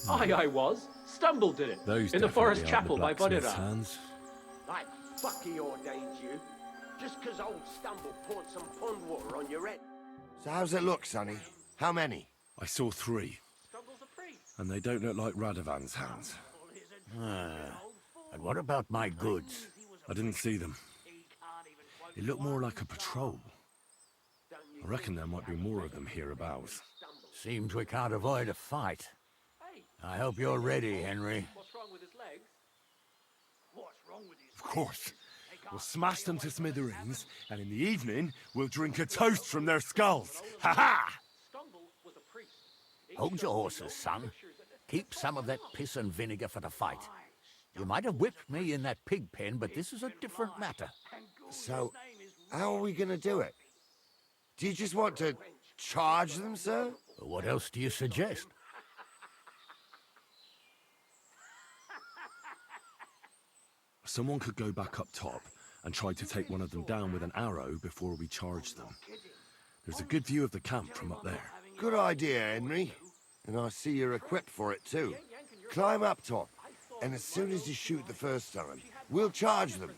I was. Stumble did it. Those in the forest definitely chapel by aren't the blacksmith's Bodera. hands. Like fuck he ordained you. Just 'cause old Stumble poured some pond water on your head. So how's it look, Sonny? How many? I saw 3, Stumble's a priest. and they don't look like Radovan's hands. And what about my goods? I didn't see them. It looked more like a patrol. I reckon there might be more of them hereabouts. Seems we can't avoid a fight. Hey, I hope you're ready, Henry. what's wrong with his legs? What's wrong with his Of course. We'll smash them to smithereens, and in the evening, we'll drink a toast from their skulls. Ha-ha! Stumble was a priest. Hold your horses, son. Keep some of that piss and vinegar for the fight. You might have whipped me in that pig pen, but this is a different matter. So, how are we gonna do it? Do you just want to charge them, sir? What else do you suggest? Someone could go back up top and try to take one of them down with an arrow before we charge them. There's a good view of the camp from up there. Good idea, Henry. And I see you're equipped for it, too. Climb up top, and as soon as you shoot the first time, we'll charge them.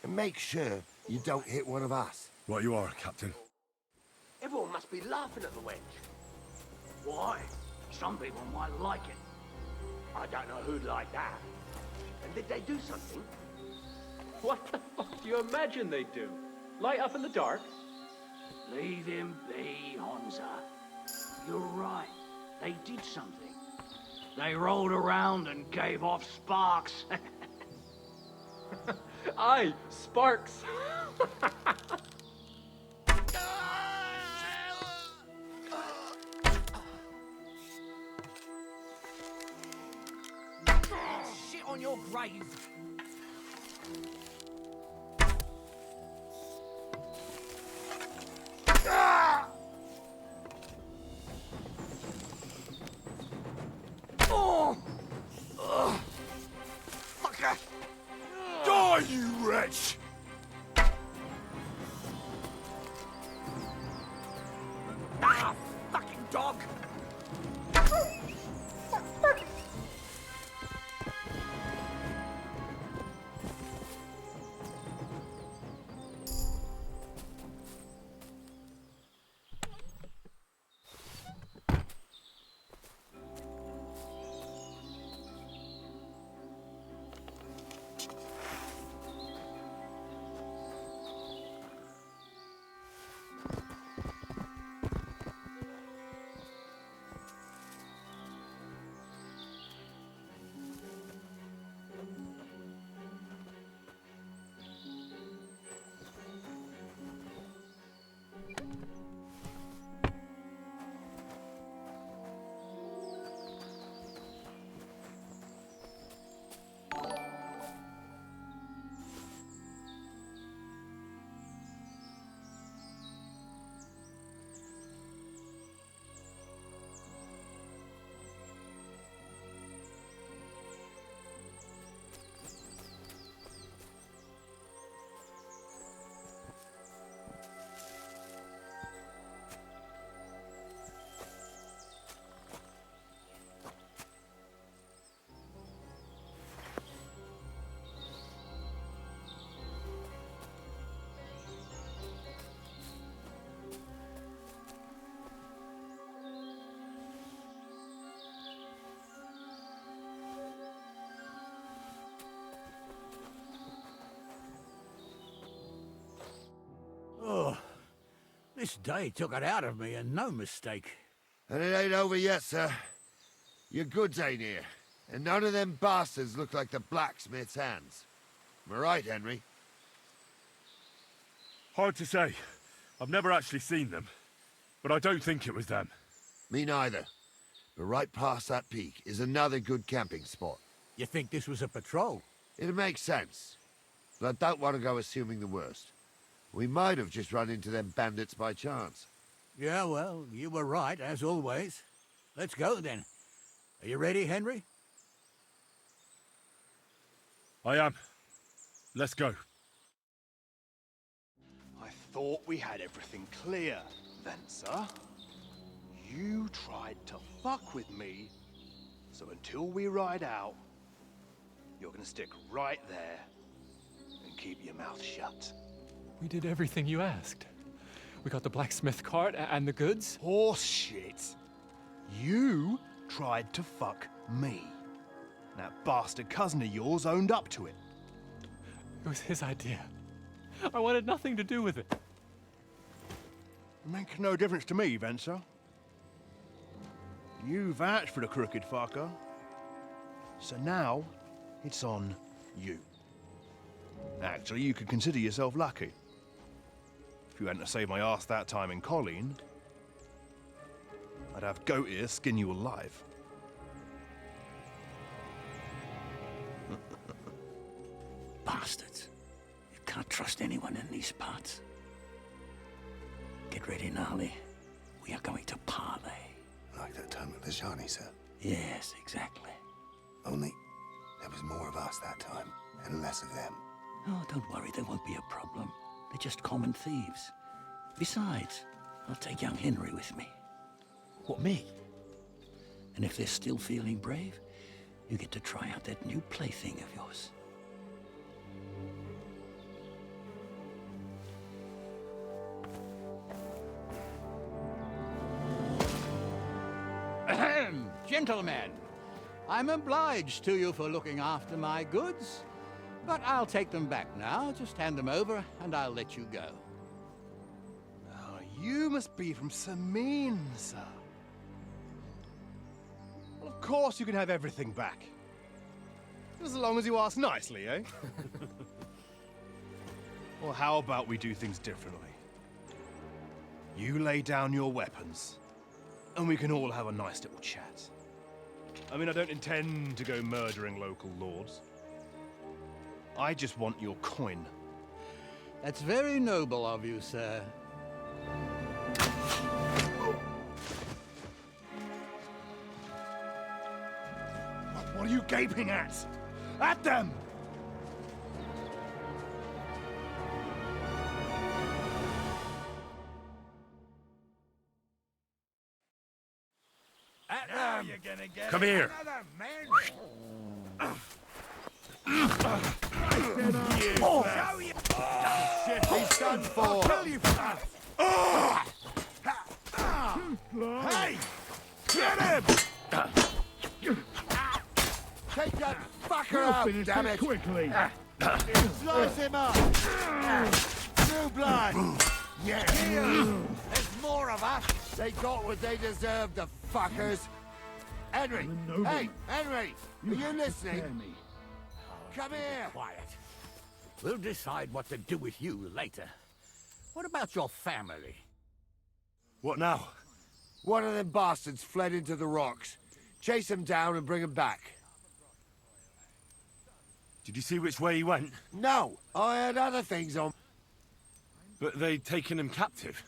And make sure you don't hit one of us. Right you are, Captain. Everyone must be laughing at the wench. Why? Some people might like it. I don't know who'd like that. And did they do something? What the fuck do you imagine they'd do? Light up in the dark? Leave him be, Hansa. You're right. They did something. They rolled around and gave off sparks. Aye, sparks. on your grave. Fucker! Die, you wretch! Ah, fucking dog! Oh, this day took it out of me, and no mistake. And it ain't over yet, sir. Your goods ain't here, and none of them bastards look like the blacksmith's hands. Am I right, Henry? Hard to say. I've never actually seen them. But I don't think it was them. Me neither. But right past that peak is another good camping spot. You think this was a patrol? It makes sense. But I don't want to go assuming the worst. We might have just run into them bandits by chance. Yeah, well, you were right, as always. Let's go, then. Are you ready, Henry? I am. Let's go. I thought we had everything clear, Venser. You tried to fuck with me, so until we ride out, you're gonna stick right there and keep your mouth shut. We did everything you asked. We got the blacksmith cart and the goods. Horse shit. You tried to fuck me. That bastard cousin of yours owned up to it. It was his idea. I wanted nothing to do with it. Make no difference to me, Venser. You vouched for the crooked fucker. So now, it's on you. Actually, you could consider yourself lucky. If you hadn't saved my ass that time in Colleen, I'd have goat ear skin you alive. Bastards. You can't trust anyone in these parts. Get ready, Gnarly. We are going to parley. Like that time at the Shani, sir? Yes, exactly. Only there was more of us that time, and less of them. Oh, don't worry, there won't be a problem. They're just common thieves. Besides, I'll take young Henry with me. What, me? And if they're still feeling brave, you get to try out that new plaything of yours. Ahem, gentlemen, I'm obliged to you for looking after my goods, but I'll take them back now. Just hand them over, and I'll let you go. Oh, you must be from Samin, sir. Well, of course you can have everything back. As long as you ask nicely, eh? Well, how about we do things differently? You lay down your weapons, and we can all have a nice little chat. I mean, I don't intend to go murdering local lords. I just want your coin. That's very noble of you, sir. What are you gaping at? At them! Now you're gonna get Come here. another man. Show you! Shit, he's done for. I'll kill you for that! Hey! Get him! Take that fucker out, damn it! Quickly! Slice him up! New blood! Yeah! There's more of us! They got what they deserved, the fuckers! Henry! Hey, Henry! Are you listening? Come here! Quiet. We'll decide what to do with you later. What about your family? What now? One of them bastards fled into the rocks. Chase him down and bring him back. Did you see which way he went? No, I had other things on. But they'd taken him captive.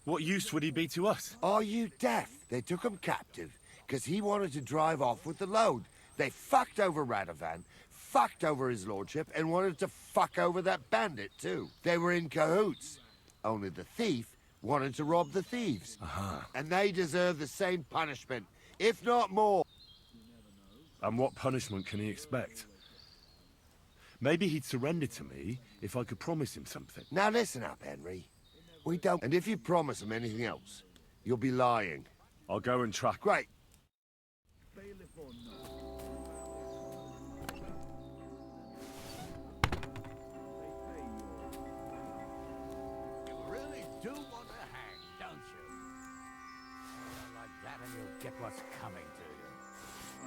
What use would he be to us? Are you deaf? They took him captive because he wanted to drive off with the load. They fucked over Radovan, fucked over his lordship, and wanted to fuck over that bandit too. They were in cahoots. Only the thief wanted to rob the thieves. And they deserve the same punishment, if not more. And what punishment can he expect? Maybe he'd surrender to me if I could promise him something. Now listen up, Henry. We don't... And if you promise him anything else, you'll be lying. I'll go and track... Great. You really do want to hang, don't you? Like that and you'll get what's coming to you.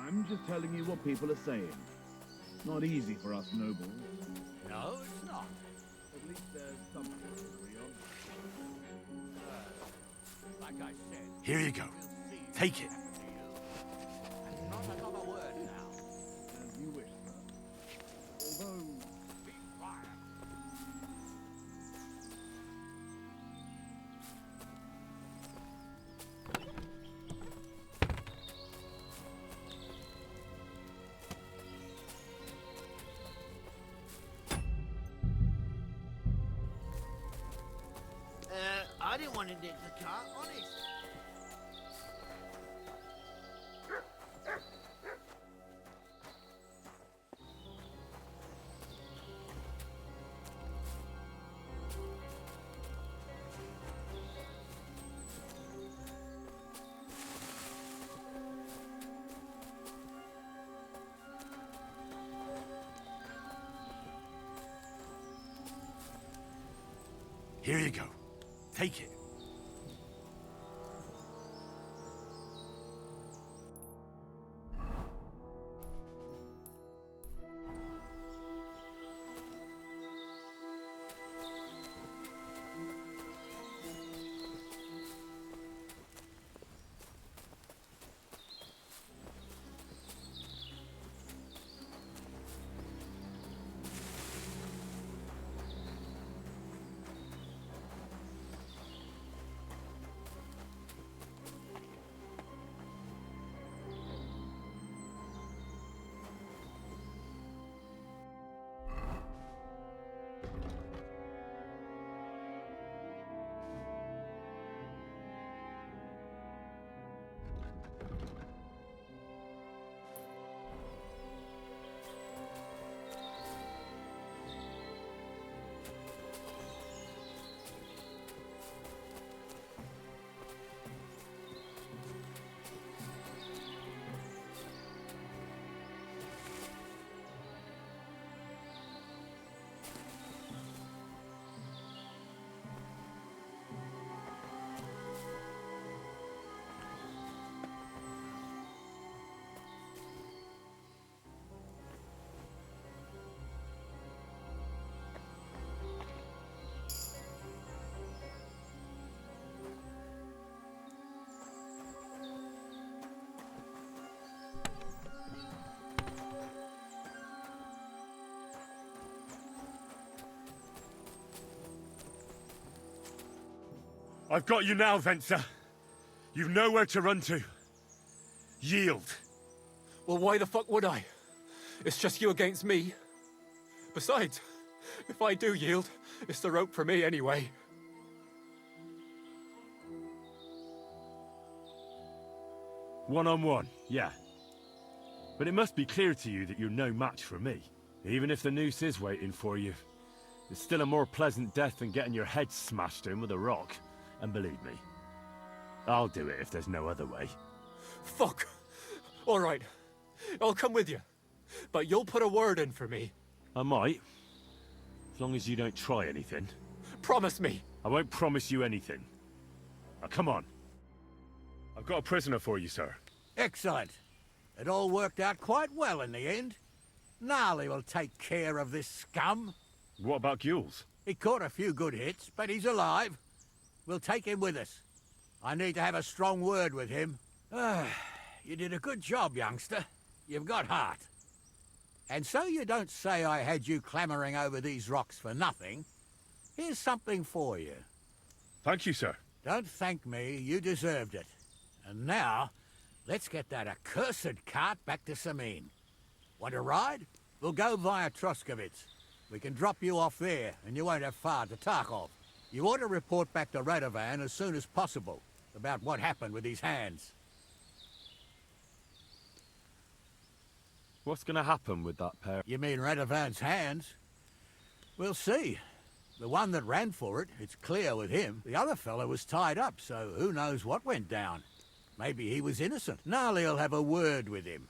I'm just telling you what people are saying. It's not easy for us nobles. No, it's not. At least there's something to agree on. Like I said... Here you go. Take it. And not another word now. As you wish, sir. Although... Be quiet. I didn't want to dig the car, honest. Here you go. Take it. I've got you now, Venser. You've nowhere to run to. Yield. Well, why the fuck would I? It's just you against me. Besides, if I do yield, it's the rope for me anyway. One-on-one, yeah. But it must be clear to you that you're no match for me. Even if the noose is waiting for you, it's still a more pleasant death than getting your head smashed in with a rock. And believe me, I'll do it if there's no other way. Fuck! All right, I'll come with you. But you'll put a word in for me. I might. As long as you don't try anything. Promise me. I won't promise you anything. Now, come on. I've got a prisoner for you, sir. Excellent. It all worked out quite well in the end. Gnarly will take care of this scum. What about Gules? He caught a few good hits, but he's alive. We'll take him with us. I need to have a strong word with him. You did a good job, youngster. You've got heart. And so you don't say I had you clambering over these rocks for nothing. Here's something for you. Thank you, sir. Don't thank me, you deserved it. And now, let's get that accursed cart back to Sameen. Want to ride? We'll go via Troskovitz. We can drop you off there, and you won't have far to Tarkov. You ought to report back to Radovan as soon as possible about what happened with these hands. What's going to happen with that pair? You mean Radovan's hands? We'll see. The one that ran for it, it's clear with him. The other fellow was tied up, so who knows what went down. Maybe he was innocent. Gnarly'll have a word with him,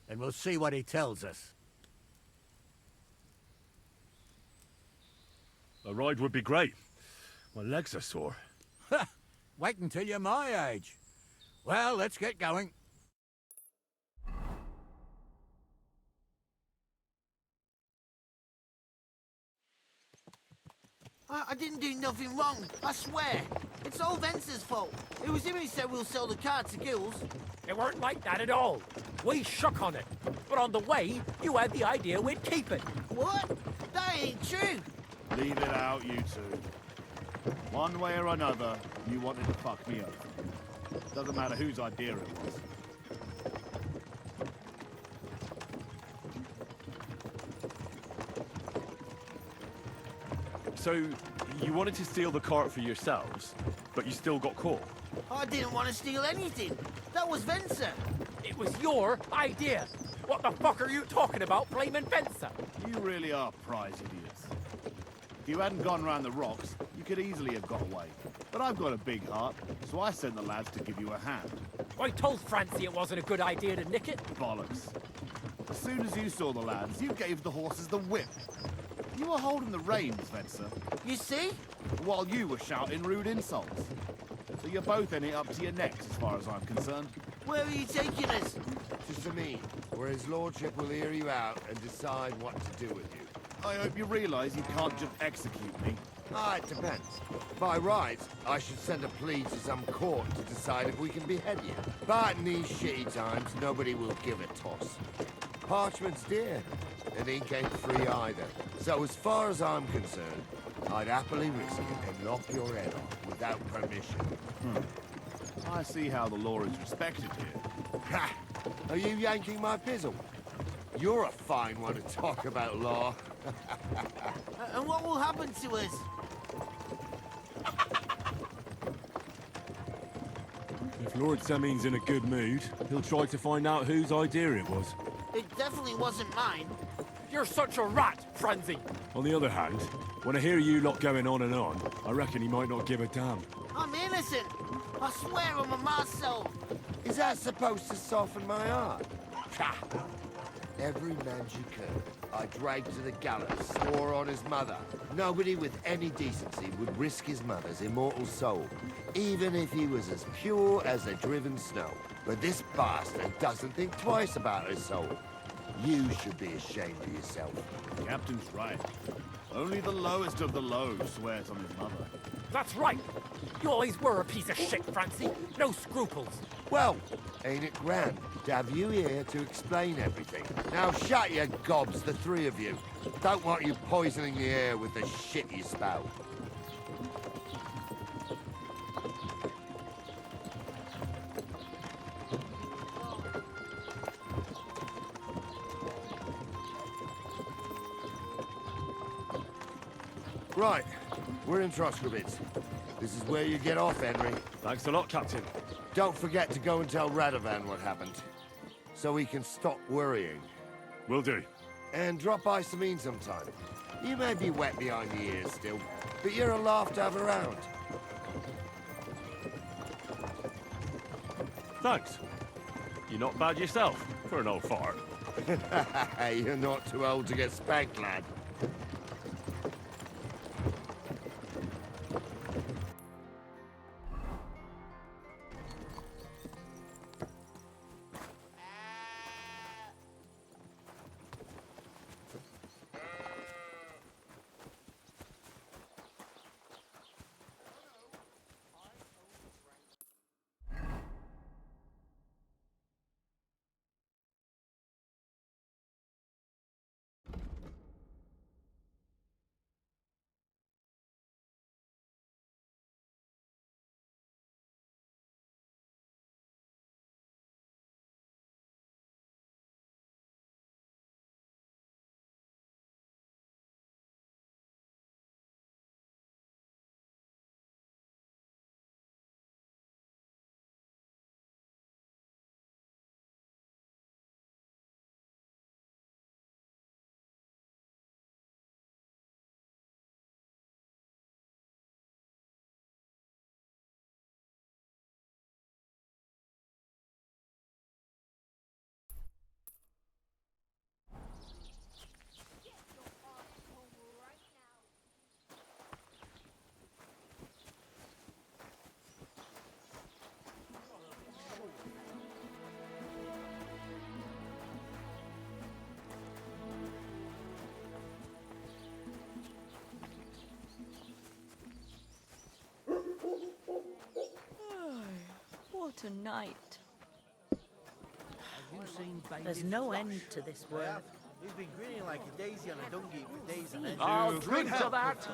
and we'll see what he tells us. A ride would be great. My legs are sore. Wait until you're my age. Well, let's get going. I didn't do nothing wrong, I swear. It's all Venser's fault. It was him who said we'll sell the car to Gills. It weren't like that at all. We shook on it. But on the way, you had the idea we'd keep it. What? That ain't true. Leave it out, you two. One way or another, you wanted to fuck me over. Doesn't matter whose idea it was. So, you wanted to steal the cart for yourselves, but you still got caught? I didn't want to steal anything. That was Venser. It was your idea. What the fuck are you talking about, blaming Venser? You really are prize idiots. If you hadn't gone round the rocks, you could easily have got away. But I've got a big heart, so I sent the lads to give you a hand. I told Francie it wasn't a good idea to nick it. Bollocks. As soon as you saw the lads, you gave the horses the whip. You were holding the reins, Venser. You see? While you were shouting rude insults. So you're both in it up to your necks, as far as I'm concerned. Where are you taking us? To Sameen, where his lordship will hear you out and decide what to do with you. I hope you realise you can't just execute me. It depends. By rights, I should send a plea to some court to decide if we can behead you. But in these shitty times, nobody will give a toss. Parchment's dear, and ink ain't free either. So as far as I'm concerned, I'd happily risk it and knock your head off without permission. I see how the law is respected here. Ha! Are you yanking my pizzle? You're a fine one to talk about law. And what will happen to us? If Lord Seming's in a good mood, he'll try to find out whose idea it was. It definitely wasn't mine. You're such a rat, Francie. On the other hand, when I hear you lot going on and on, I reckon he might not give a damn. I'm innocent. I swear on my ma's soul. Is that supposed to soften my heart? Ha! Every man she could, I dragged to the gallows, swore on his mother. Nobody with any decency would risk his mother's immortal soul, even if he was as pure as the driven snow. But this bastard doesn't think twice about his soul. You should be ashamed of yourself. The captain's right. Only the lowest of the low swears on his mother. That's right. You always were a piece of shit, Francie. No scruples. Well, ain't it grand to have you here to explain everything? Now shut your gobs, the three of you. Don't want you poisoning the air with the shit you spout. Right, we're in Troskovitz. This is where you get off, Henry. Thanks a lot, Captain. Don't forget to go and tell Radovan what happened, so he can stop worrying. Will do. And drop by Sameen sometime. You may be wet behind the ears still, but you're a laugh to have around. Thanks. You're not bad yourself, for an old fart. You're not too old to get spanked, lad. What a night. There's no end to this work. He's been grinning like a daisy on a dung heap for days and I'll drink to that.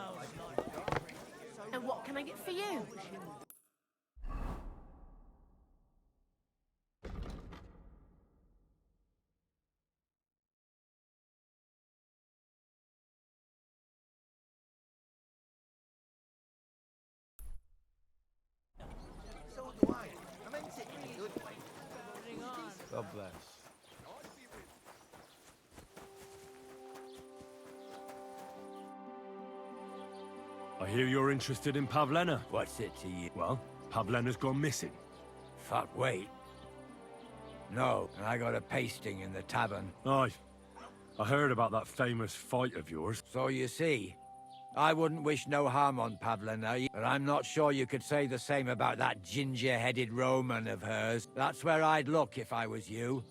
And what can I get for you? So do I. I meant it in a good way. God bless. I hear you're interested in Pavlena. What's it to you? Well, Pavlena's gone missing. Fuck, wait. No, and I got a pasting in the tavern. Aye. I heard about that famous fight of yours. So you see, I wouldn't wish no harm on Pavlena, but I'm not sure you could say the same about that ginger-headed Roman of hers. That's where I'd look if I was you.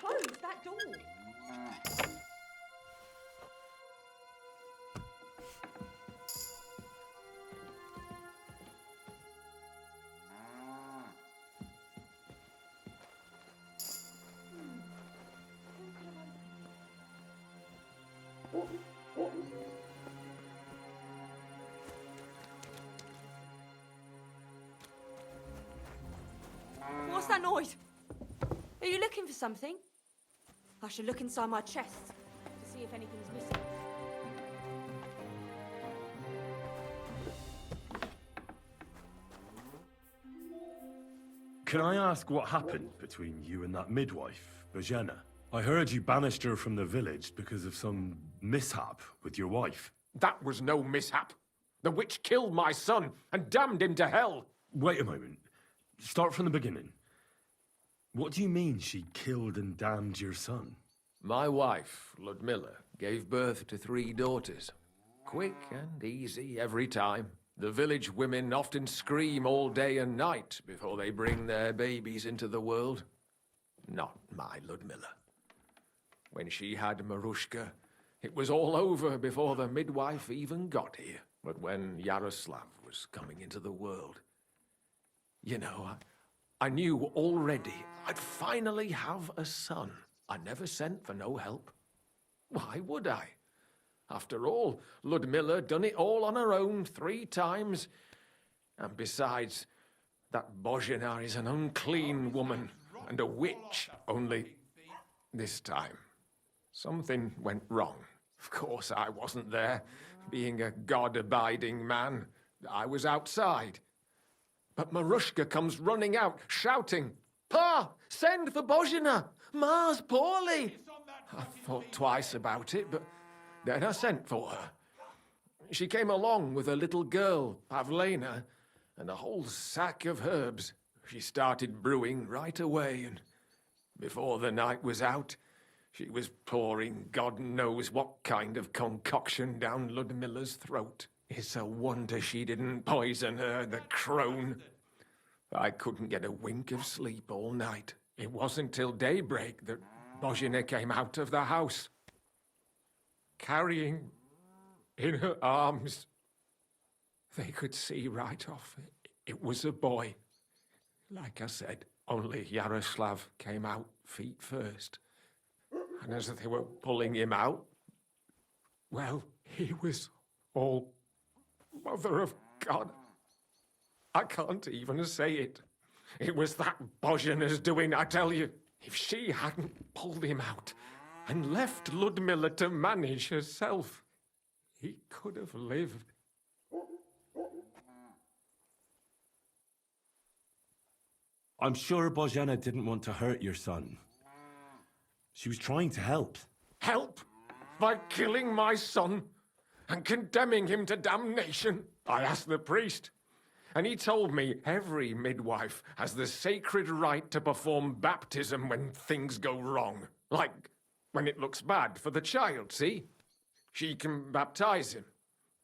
closed that door. What's that noise? Are you looking for something? I should look inside my chest to see if anything's missing. Can I ask what happened between you and that midwife, Bojana? I heard you banished her from the village because of some mishap with your wife. That was no mishap. The witch killed my son and damned him to hell. Wait a moment. Start from the beginning. What do you mean she killed and damned your son? My wife, Ludmilla, gave birth to 3 daughters. Quick and easy every time. The village women often scream all day and night before they bring their babies into the world. Not my Ludmilla. When she had Marushka, it was all over before the midwife even got here. But when Yaroslav was coming into the world, you know, I knew already I'd finally have a son. I never sent for no help. Why would I? After all, Ludmilla done it all on her own 3 times. And besides, that Bozhina is an unclean woman and a witch, only this time something went wrong. Of course, I wasn't there. Being a God-abiding man, I was outside. But Marushka comes running out, shouting, "Pa, send for Bozhina! Ma's poorly!" I thought twice about it, but then I sent for her. She came along with a little girl, Pavlena, and a whole sack of herbs. She started brewing right away, and before the night was out, she was pouring God knows what kind of concoction down Ludmilla's throat. It's a wonder she didn't poison her, the crone. I couldn't get a wink of sleep all night. It wasn't till daybreak that Bozhina came out of the house, carrying in her arms. They could see right off it was a boy. Like I said, only Yaroslav came out feet first. And as they were pulling him out, well, he was all Mother of God. I can't even say it. It was that Bozhina's doing, I tell you. If she hadn't pulled him out and left Ludmilla to manage herself, he could have lived. I'm sure Bozhena didn't want to hurt your son. She was trying to help. Help? By killing my son and condemning him to damnation? I asked the priest, and he told me every midwife has the sacred right to perform baptism when things go wrong. Like when it looks bad for the child, see? She can baptize him,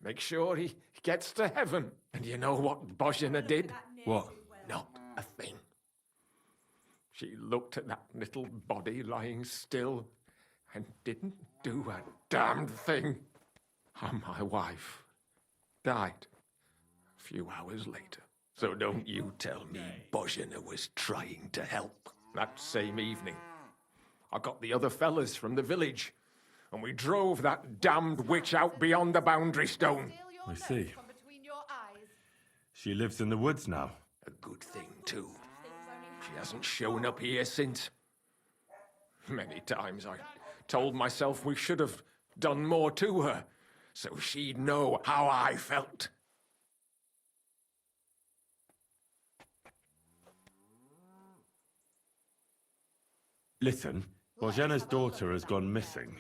make sure he gets to heaven. And you know what Bozhina did? What? Not a thing. She looked at that little body lying still and didn't do a damned thing. And my wife died a few hours later. So don't you tell me Bozhina was trying to help. That same evening, I got the other fellas from the village, and we drove that damned witch out beyond the boundary stone. I see. She lives in the woods now. A good thing, too. She hasn't shown up here since. Many times I told myself we should have done more to her, so she'd know how I felt. Listen, Bozhena's daughter has gone missing.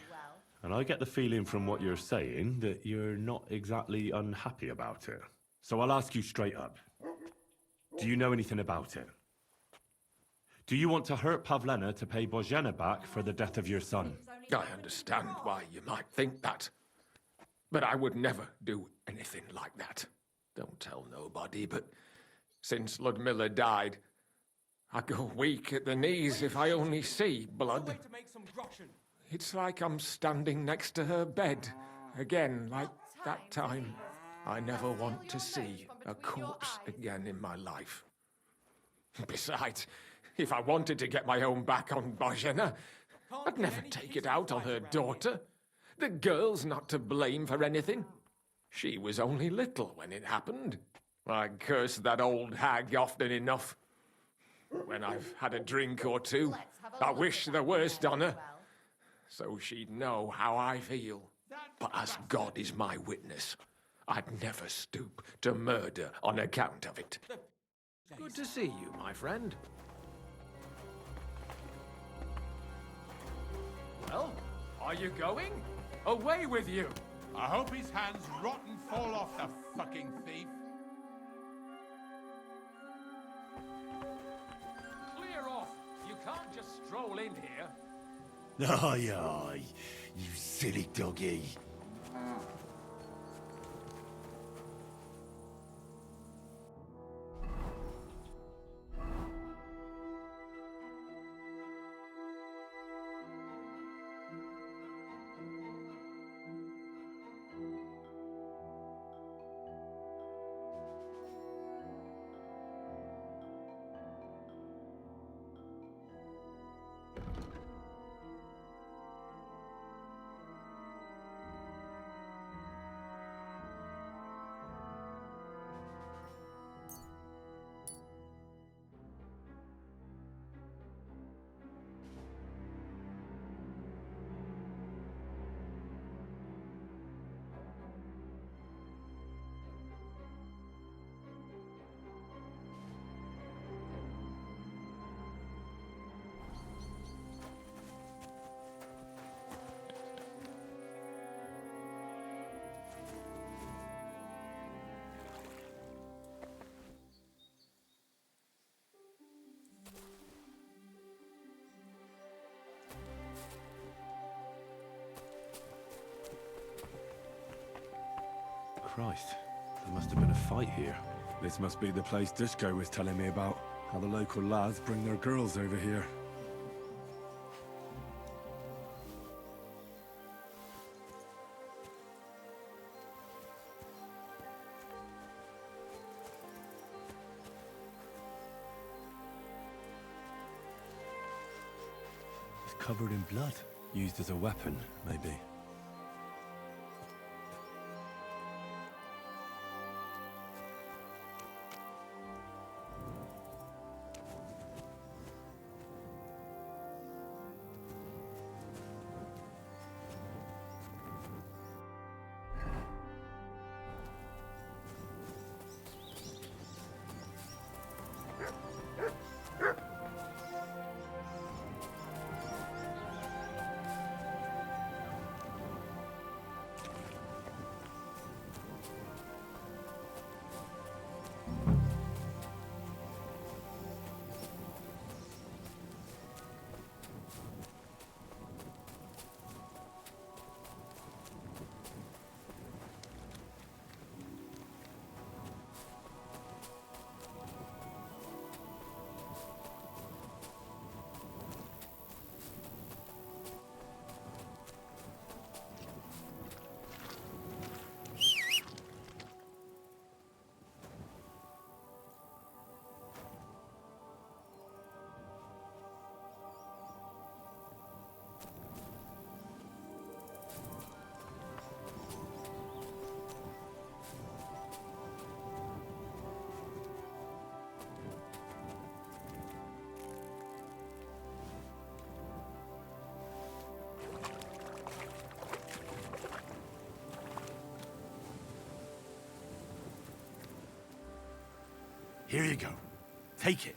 And I get the feeling from what you're saying that you're not exactly unhappy about it. So I'll ask you straight up. Do you know anything about it? Do you want to hurt Pavlena to pay Bozhena back for the death of your son? I understand why you might think that. But I would never do anything like that. Don't tell nobody, but since Ludmilla died, I go weak at the knees if I only see blood. It's like I'm standing next to her bed. Again, like that time. I never want to see a corpse again in my life. Besides, if I wanted to get my own back on Bojana, I'd never take it out on her daughter. The girl's not to blame for anything. She was only little when it happened. I curse that old hag often enough. When I've had a drink or two, I wish the worst on her, so she'd know how I feel. But as God is my witness, I'd never stoop to murder on account of it. Good to see you, my friend. Well, are you going? Away with you! I hope his hands rot and fall off, the fucking thief. Clear off! You can't just stroll in here. Aye, aye, you silly doggy. Christ, there must have been a fight here. This must be the place Dushko was telling me about. How the local lads bring their girls over here. It's covered in blood. Used as a weapon, maybe. Here you go. Take it.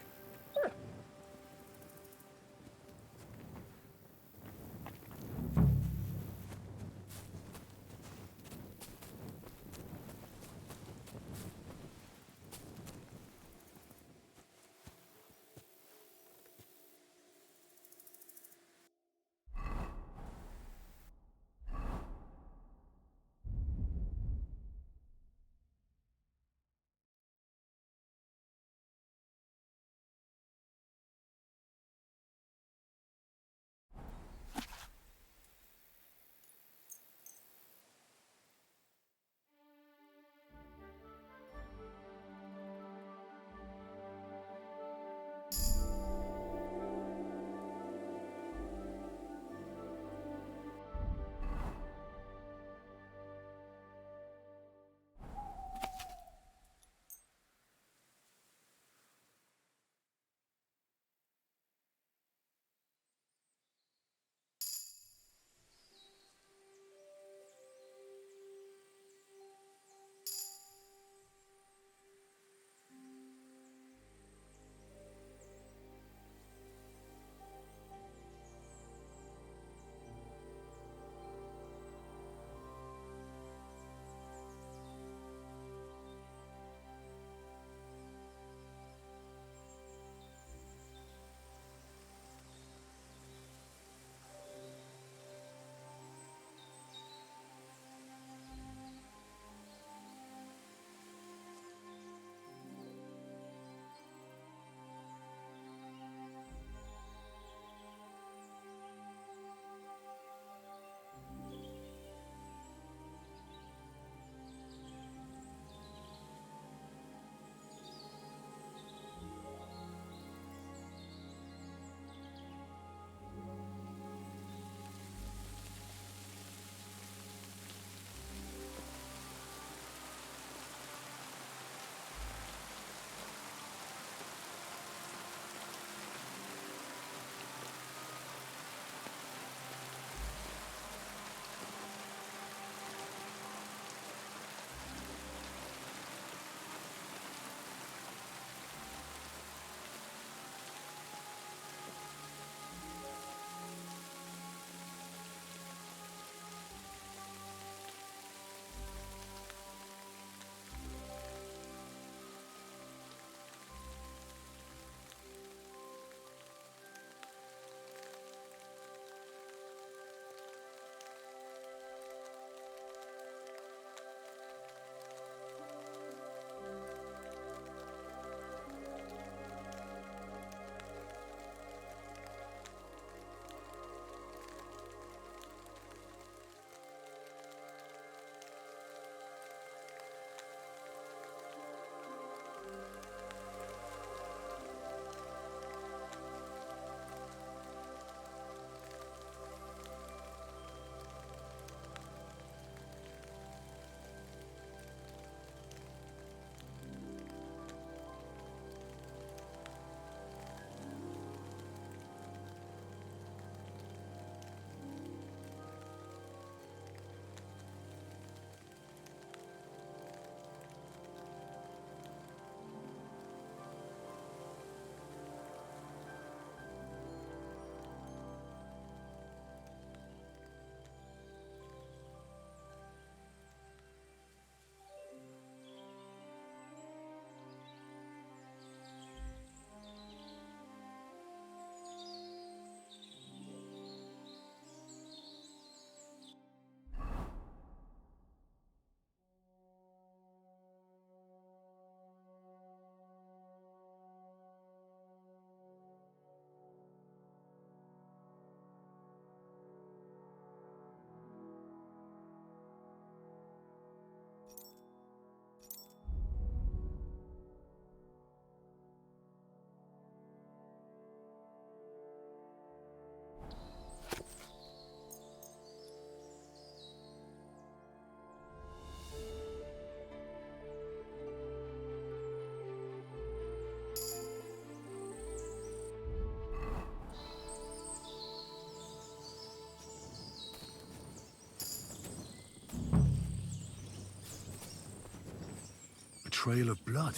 trail of blood.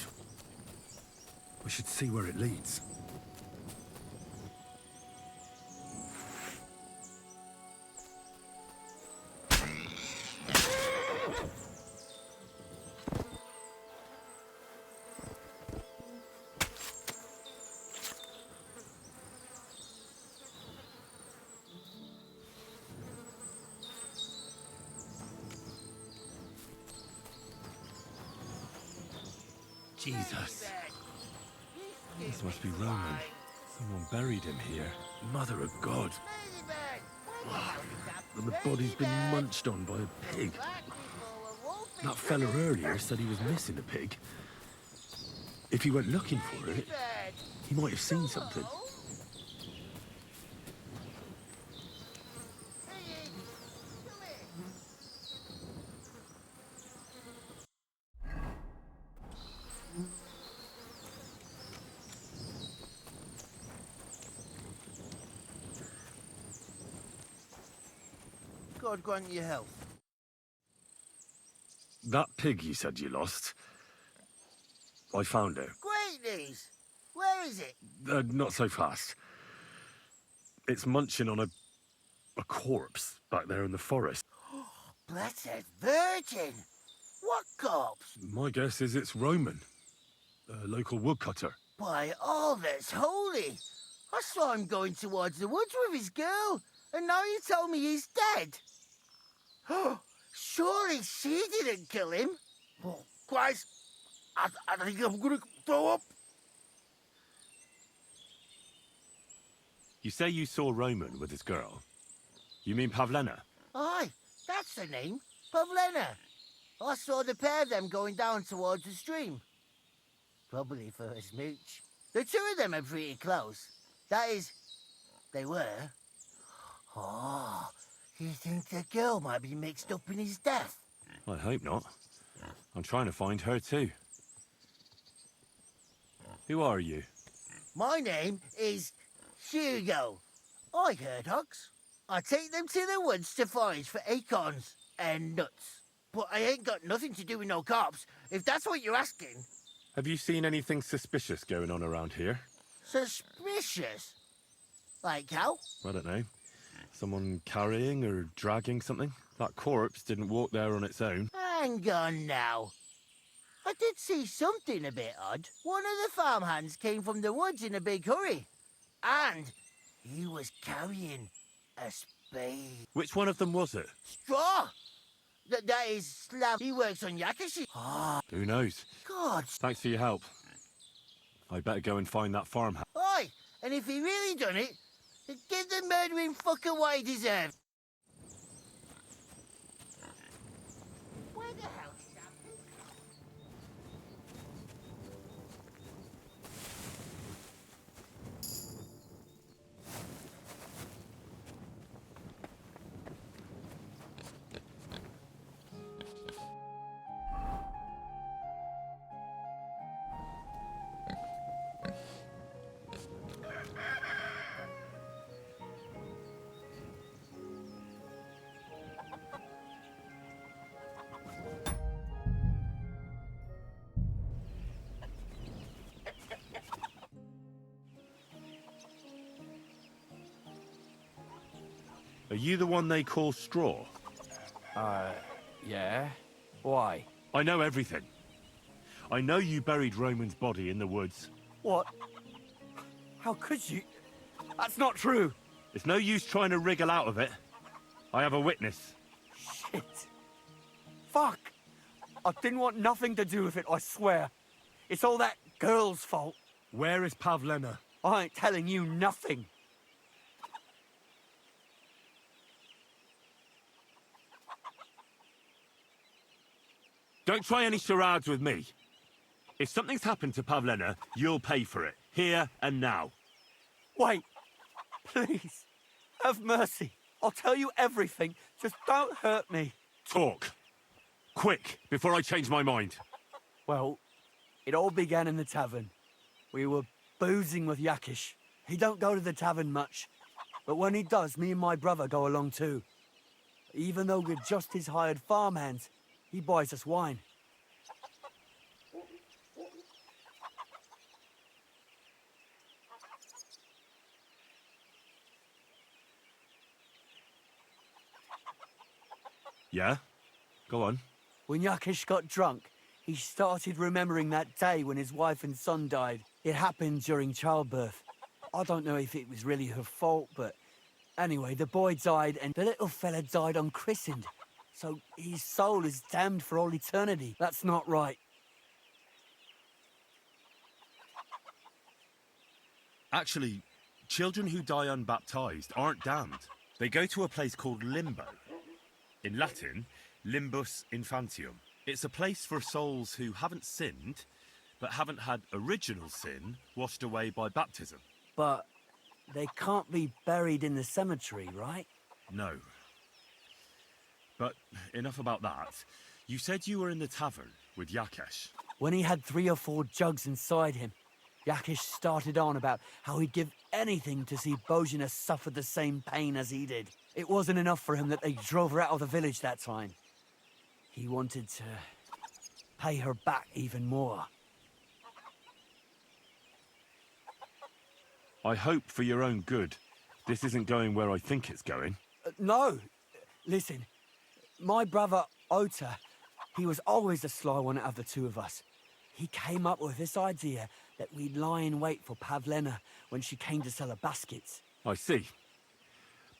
We should see where it leads. Jesus. This must be Roman. Someone buried him here. Mother of God. And the body's been munched on by a pig. That fella earlier said he was missing a pig. If he went looking for it, he might have seen something. God grant you health. That pig you said you lost, I found it. Great news! Where is it? Not so fast. It's munching on a corpse back there in the forest. Blessed Virgin! What corpse? My guess is it's Roman, a local woodcutter. By all that's holy! I saw him going towards the woods with his girl, and now you tell me he's dead. Surely she didn't kill him. Oh, Christ, I think I'm gonna throw up. You say you saw Roman with his girl. You mean Pavlena? Aye, that's the name, Pavlena. I saw the pair of them going down towards the stream. Probably for a smooch. The two of them are pretty close. That is, they were. Oh, you think the girl might be mixed up in his death? I hope not. I'm trying to find her too. Who are you? My name is Hugo. I herd hogs. I take them to the woods to forage for acorns and nuts. But I ain't got nothing to do with no cops, if that's what you're asking. Have you seen anything suspicious going on around here? Suspicious? Like how? I don't know. Someone carrying or dragging something? That corpse didn't walk there on its own. Hang on now. I did see something a bit odd. One of the farmhands came from the woods in a big hurry. And he was carrying a spade. Which one of them was it? Straw! That is Slav. He works on Yakushi. Who knows? God. Thanks for your help. I better go and find that farmhouse. Oi! And if he really done it, give the murdering fucker what he deserved. Where the hell is that? Are you the one they call Straw? Yeah? Why? I know everything. I know you buried Roman's body in the woods. What? How could you? That's not true. It's no use trying to wriggle out of it. I have a witness. Shit. Fuck. I didn't want nothing to do with it, I swear. It's all that girl's fault. Where is Pavlena? I ain't telling you nothing. Don't try any charades with me. If something's happened to Pavlena, you'll pay for it. Here and now. Wait. Please. Have mercy. I'll tell you everything. Just don't hurt me. Talk. Quick, before I change my mind. Well, it all began in the tavern. We were boozing with Yakish. He don't go to the tavern much. But when he does, me and my brother go along too. Even though we're just his hired farmhands, he buys us wine. Yeah? Go on. When Yakish got drunk, he started remembering that day when his wife and son died. It happened during childbirth. I don't know if it was really her fault, but anyway, the boy died and the little fella died unchristened. So his soul is damned for all eternity. That's not right. Actually, children who die unbaptized aren't damned. They go to a place called Limbo. In Latin, limbus infantium. It's a place for souls who haven't sinned, but haven't had original sin washed away by baptism. But they can't be buried in the cemetery, right? No. But enough about that. You said you were in the tavern with Yakesh. When he had 3 or 4 jugs inside him, Yakish started on about how he'd give anything to see Bojina suffer the same pain as he did. It wasn't enough for him that they drove her out of the village that time. He wanted to pay her back even more. I hope for your own good this isn't going where I think it's going. No. Listen, my brother Ota, he was always the sly one out of the two of us. He came up with this idea that we'd lie in wait for Pavlena when she came to sell her baskets. I see.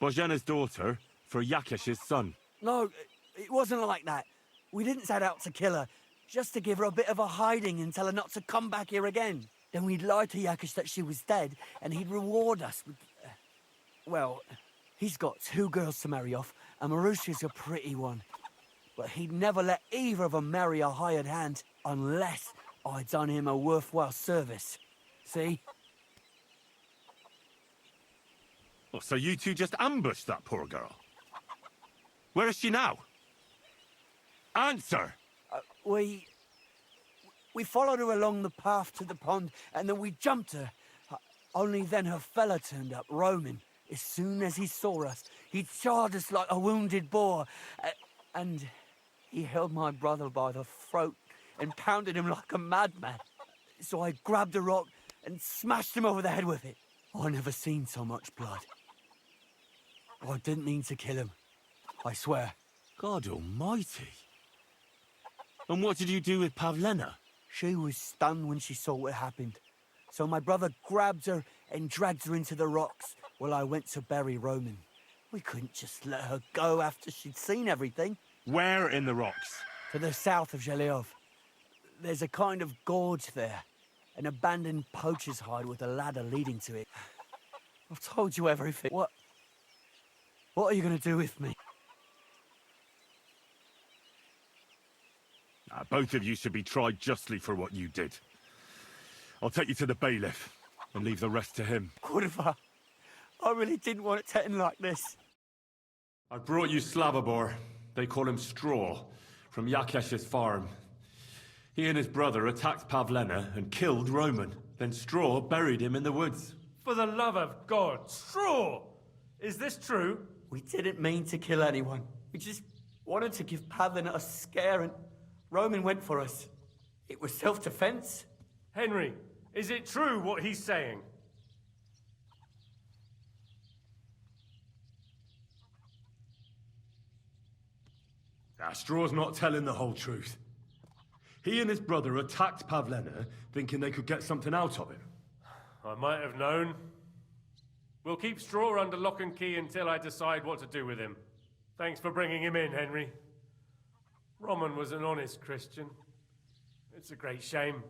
Bojena's daughter for Yakesh's son. No, it wasn't like that. We didn't set out to kill her, just to give her a bit of a hiding and tell her not to come back here again. Then we'd lie to Yakesh that she was dead, and he'd reward us with... well, he's got 2 girls to marry off, and Marusha's a pretty one. But he'd never let either of them marry a hired hand, unless I'd done him a worthwhile service. See? Oh, so you two just ambushed that poor girl? Where is she now? Answer! We followed her along the path to the pond, and then we jumped her. Only then her fella turned up, Roman. As soon as he saw us, he charged us like a wounded boar. And he held my brother by the throat and pounded him like a madman. So I grabbed a rock and smashed him over the head with it. I never seen so much blood. I didn't mean to kill him, I swear. God almighty. And what did you do with Pavlena? She was stunned when she saw what happened. So my brother grabbed her and dragged her into the rocks while I went to bury Roman. We couldn't just let her go after she'd seen everything. Where in the rocks? To the south of Zheleov. There's a kind of gorge there. An abandoned poacher's hide with a ladder leading to it. I've told you everything. What are you going to do with me? Both of you should be tried justly for what you did. I'll take you to the bailiff and leave the rest to him. Kurva, I really didn't want it to end like this. I brought you Slavobor. They call him Straw, from Yakesh's farm. He and his brother attacked Pavlena and killed Roman. Then Straw buried him in the woods. For the love of God, Straw! Is this true? We didn't mean to kill anyone. We just wanted to give Pavlena a scare, and Roman went for us. It was self-defense. Henry, is it true what he's saying? Straw's not telling the whole truth. He and his brother attacked Pavlena, thinking they could get something out of him. I might have known. We'll keep Straw under lock and key until I decide what to do with him. Thanks for bringing him in, Henry. Roman was an honest Christian. It's a great shame.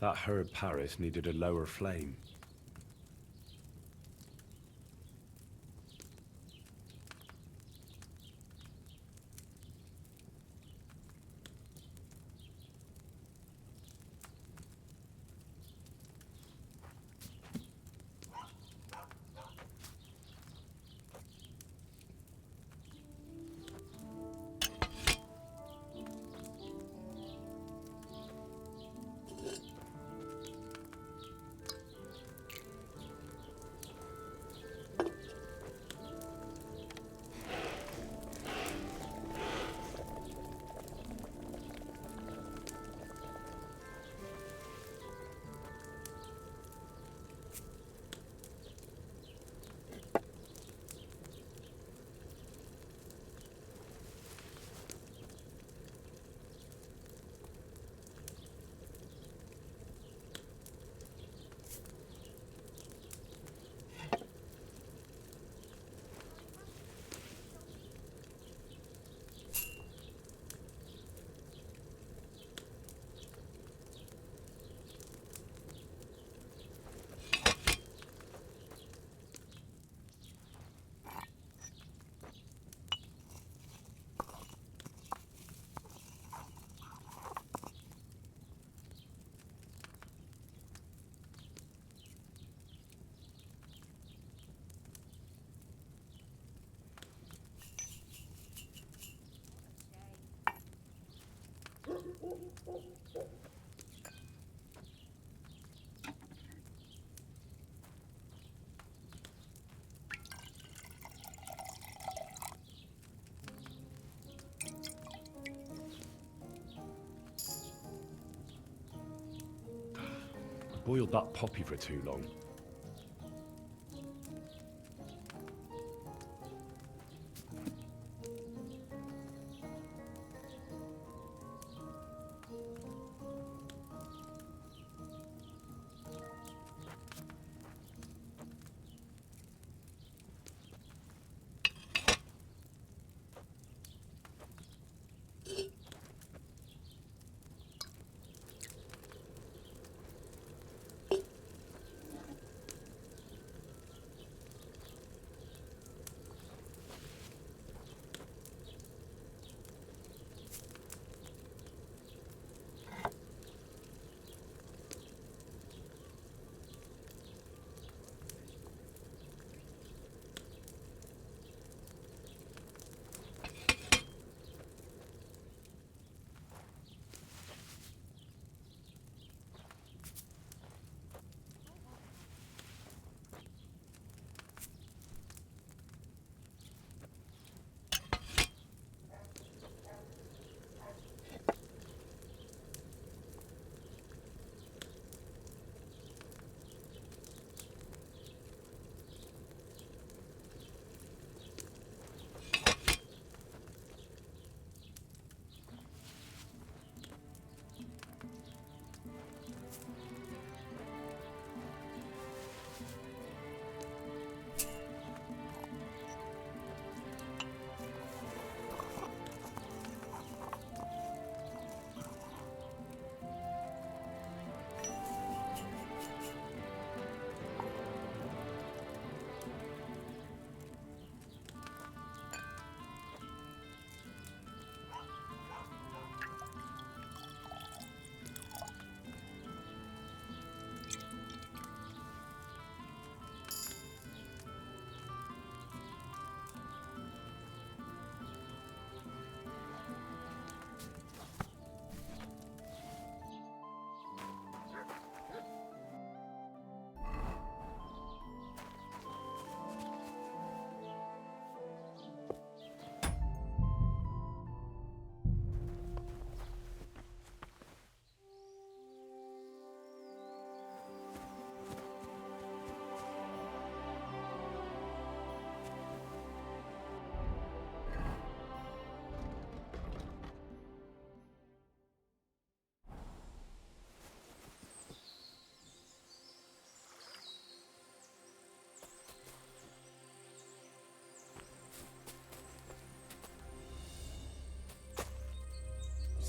That herb Paris needed a lower flame. Boiled that poppy for too long.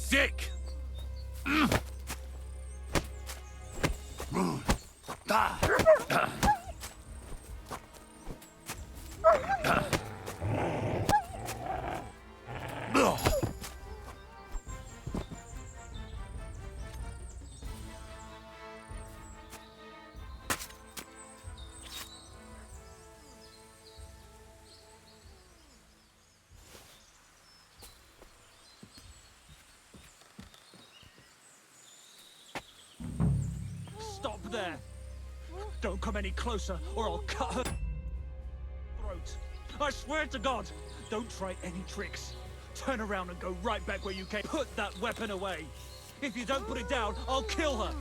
Sick! Stop there! Don't come any closer, or I'll cut her throat. I swear to God, don't try any tricks. Turn around and go right back where you came. Put that weapon away. If you don't put it down, I'll kill her.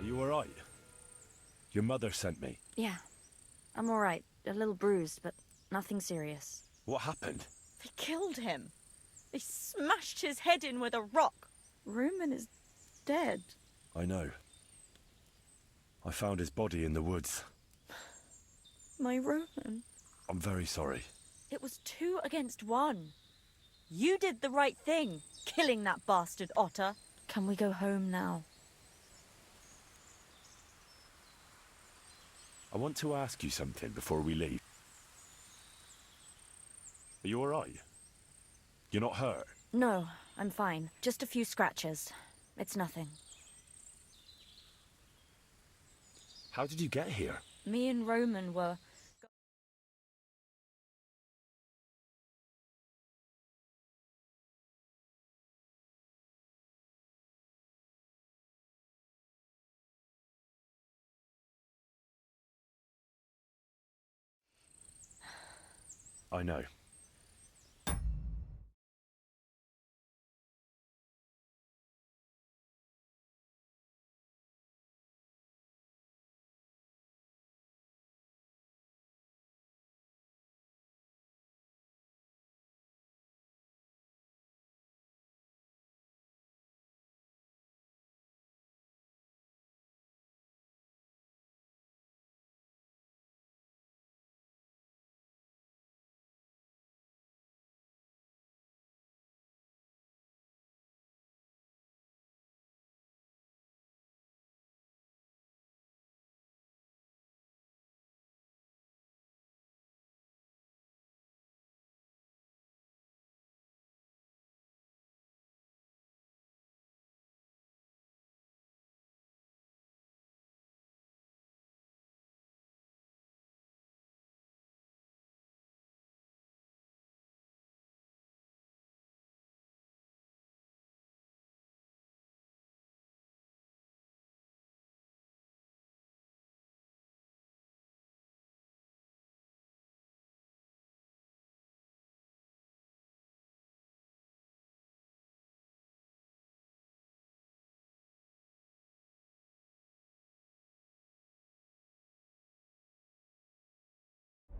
Are you all right? Your mother sent me. Yeah, I'm all right. A little bruised, but nothing serious. What happened? They killed him. They smashed his head in with a rock. Rumen is dead. I know. I found his body in the woods. My Rumen. I'm very sorry. It was 2 against 1. You did the right thing, killing that bastard otter. Can we go home now? I want to ask you something before we leave. Are you all right? You're not hurt? No, I'm fine. Just a few scratches. It's nothing. How did you get here? Me and Roman were... I know.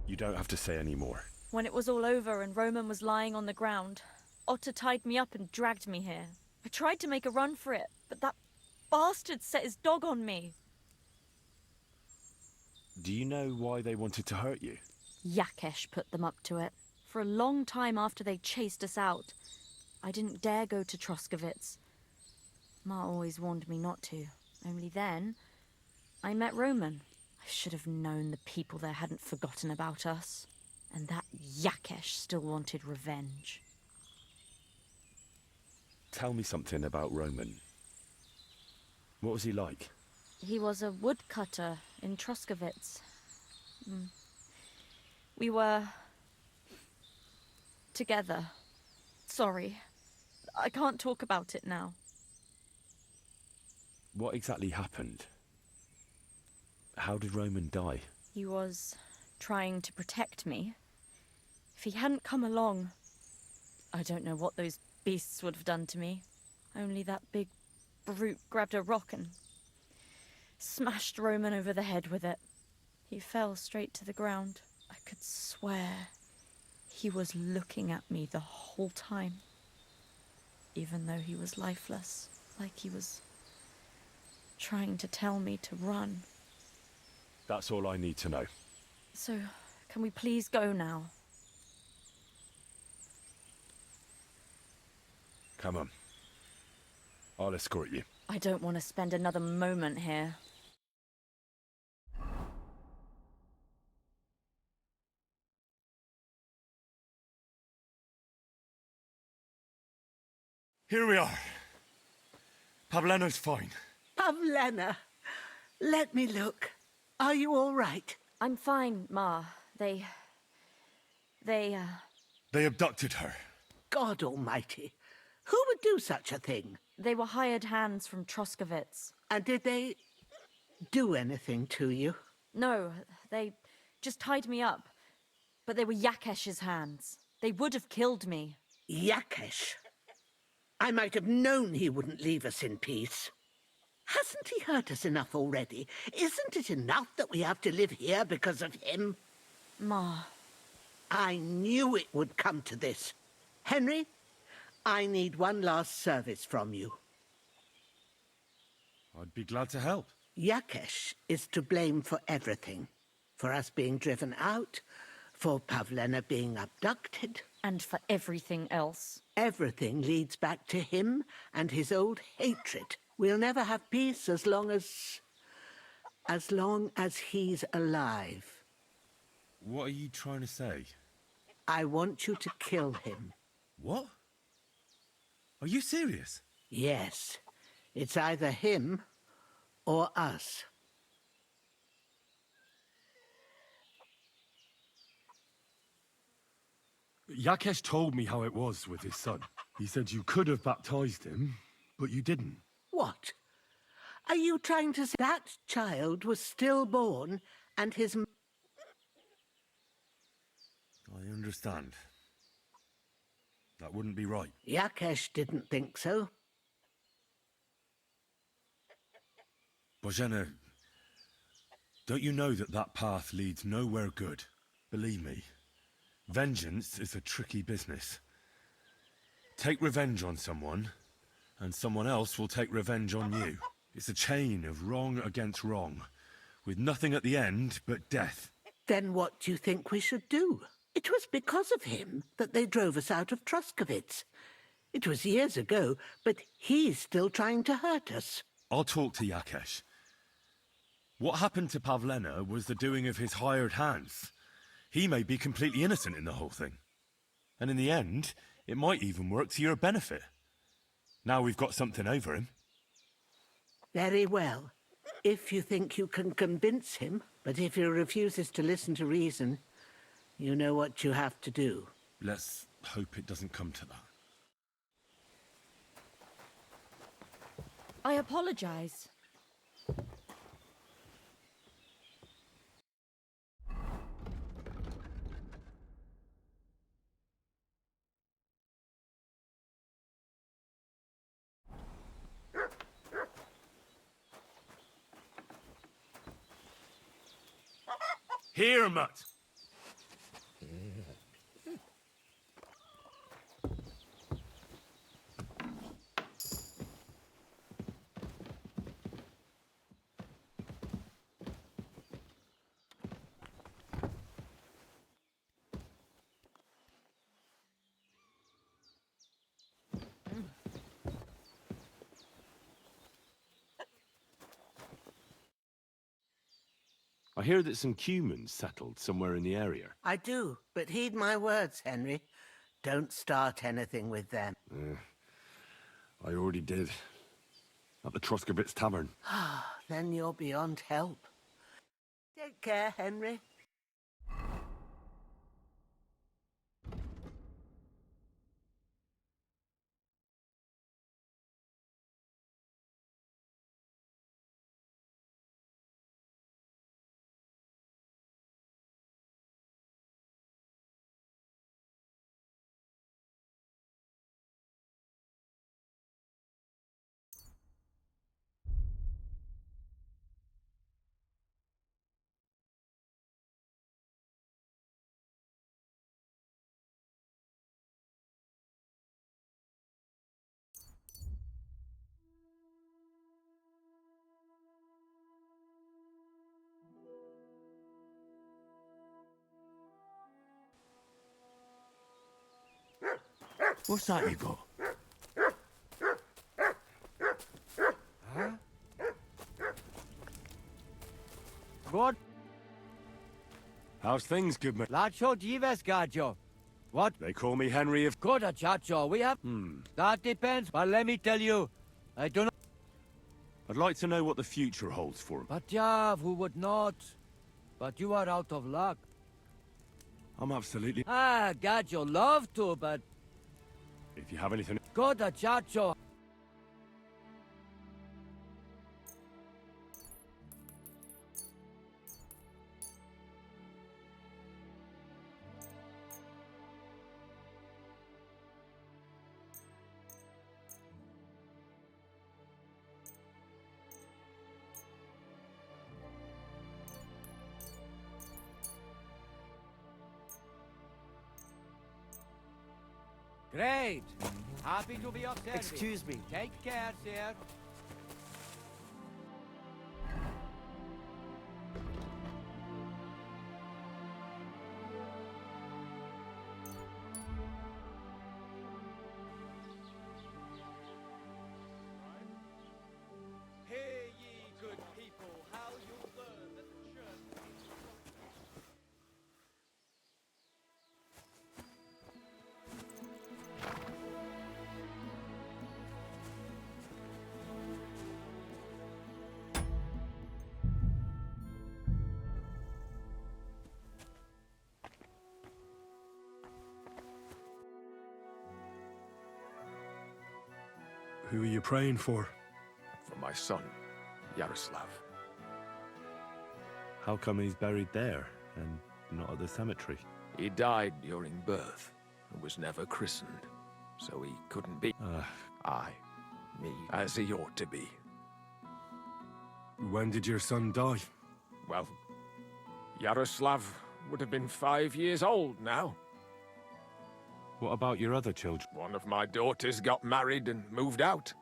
You don't have to say any more. When it was all over and Roman was lying on the ground, Otter tied me up and dragged me here. I tried to make a run for it, but that bastard set his dog on me. Do you know why they wanted to hurt you? Yakesh put them up to it. For a long time after they chased us out, I didn't dare go to Troskovitz. Ma always warned me not to. Only then, I met Roman. I should have known the people there hadn't forgotten about us. And that Yakesh still wanted revenge. Tell me something about Roman. What was he like? He was a woodcutter in Troskovitz. We were... together. Sorry. I can't talk about it now. What exactly happened? How did Roman die? He was trying to protect me. If he hadn't come along, I don't know what those beasts would have done to me. Only that big brute grabbed a rock and smashed Roman over the head with it. He fell straight to the ground. I could swear he was looking at me the whole time, even though he was lifeless, like he was trying to tell me to run. That's all I need to know. So, Can we please go now? Come on. I'll escort you. I don't want to spend another moment here. Here we are. Pavlena's fine. Pavlena, let me look. Are you all right? I'm fine, Ma. They abducted her. God almighty. Who would do such a thing? They were hired hands from Troskovitz. And did they do anything to you? No, they just tied me up. But they were Yakesh's hands. They would have killed me. Yakesh? I might have known he wouldn't leave us in peace. Hasn't he hurt us enough already? Isn't it enough that we have to live here because of him? Ma. I knew it would come to this. Henry, I need one last service from you. I'd be glad to help. Yakesh is to blame for everything. For us being driven out, for Pavlena being abducted. And for everything else. Everything leads back to him and his old hatred. We'll never have peace as long as he's alive. What are you trying to say? I want you to kill him. What? Are you serious? Yes. It's either him or us. Yakesh told me how it was with his son. He said you could have baptized him, but you didn't. What? Are you trying to say that child was stillborn and his... I understand. That wouldn't be right. Yakesh didn't think so. Bozhena, don't you know that that path leads nowhere good? Believe me. Vengeance is a tricky business. Take revenge on someone, and someone else will take revenge on you. It's a chain of wrong against wrong, with nothing at the end but death. Then what do you think we should do? It was because of him that they drove us out of Troskovitz. It was years ago, but he's still trying to hurt us. I'll talk to Yakesh. What happened to Pavlena was the doing of his hired hands. He may be completely innocent in the whole thing. And in the end, it might even work to your benefit. Now we've got something over him. Very well. If you think you can convince him, but if he refuses to listen to reason, you know what you have to do. Let's hope it doesn't come to that. I apologize. Here, Mutt. I hear that some humans settled somewhere in the area. I do, but heed my words, Henry. Don't start anything with them. I already did. At the Troskovitz Tavern. Then you're beyond help. Take care, Henry. What's that you got? Huh? What? How's things, good man? Lacho Dives, Gajo. What? They call me Henry of... Good, Chacho. We have... That depends, but let me tell you, I don't know... I'd like to know what the future holds for him. But Jav, who would not? But you are out of luck. I'm absolutely... Ah, Gajo, love to, but... If you have anything... Good, Chacho. Great. Happy to be of service. Excuse me. Take care, sir. Hear ye, good people, how you learn that the church is... Who are you praying for? For my son, Yaroslav. How come he's buried there and not at the cemetery? He died during birth and was never christened, so he couldn't be me, as he ought to be. When did your son die? Well, Yaroslav would have been 5 years old now. What about your other children? One of my daughters got married and moved out.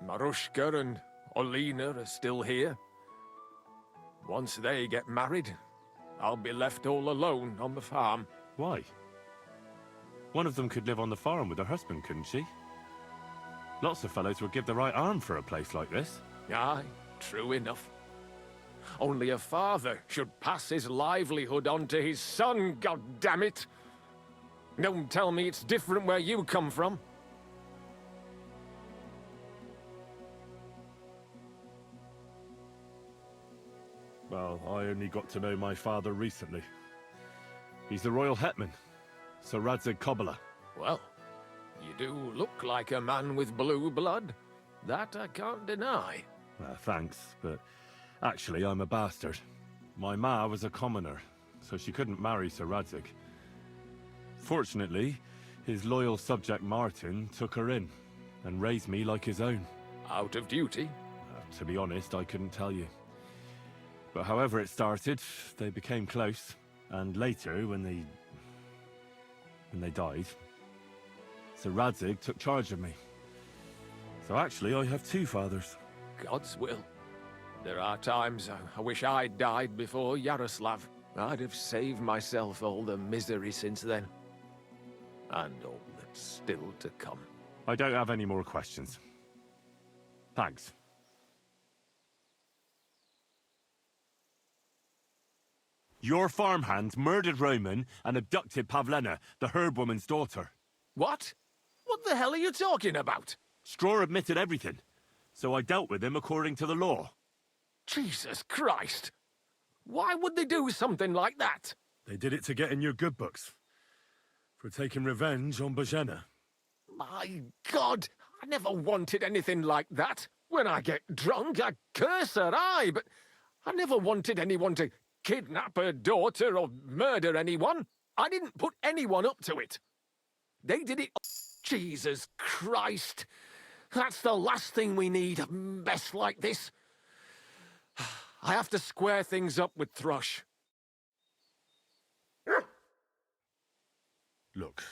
Marushka and Olina are still here. Once they get married, I'll be left all alone on the farm. Why? One of them could live on the farm with her husband, couldn't she? Lots of fellows would give the right arm for a place like this. Aye, true enough. Only a father should pass his livelihood on to his son, goddammit! Don't tell me it's different where you come from. Well, I only got to know my father recently. He's the royal hetman, Sir Radzig Kobyla. Well, you do look like a man with blue blood. That I can't deny. Thanks, but actually I'm a bastard. My ma was a commoner, so she couldn't marry Sir Radzig. Fortunately, his loyal subject Martin took her in and raised me like his own. Out of duty? To be honest, I couldn't tell you. But however it started, they became close, and later, when they died, Sir Radzig took charge of me. So actually, I have two fathers. God's will. There are times I wish I'd died before Yaroslav. I'd have saved myself all the misery since then. And all that's still to come. I don't have any more questions. Thanks. Your farmhands murdered Roman and abducted Pavlena, the herb-woman's daughter. What? What the hell are you talking about? Straw admitted everything, so I dealt with him according to the law. Jesus Christ! Why would they do something like that? They did it to get in your good books. For taking revenge on Bozhena. My God! I never wanted anything like that. When I get drunk, I curse her, aye, but I never wanted anyone to kidnap her daughter or murder anyone. I didn't put anyone up to it. They did it... Jesus Christ! That's the last thing we need, a mess like this. I have to square things up with Thrush. Look,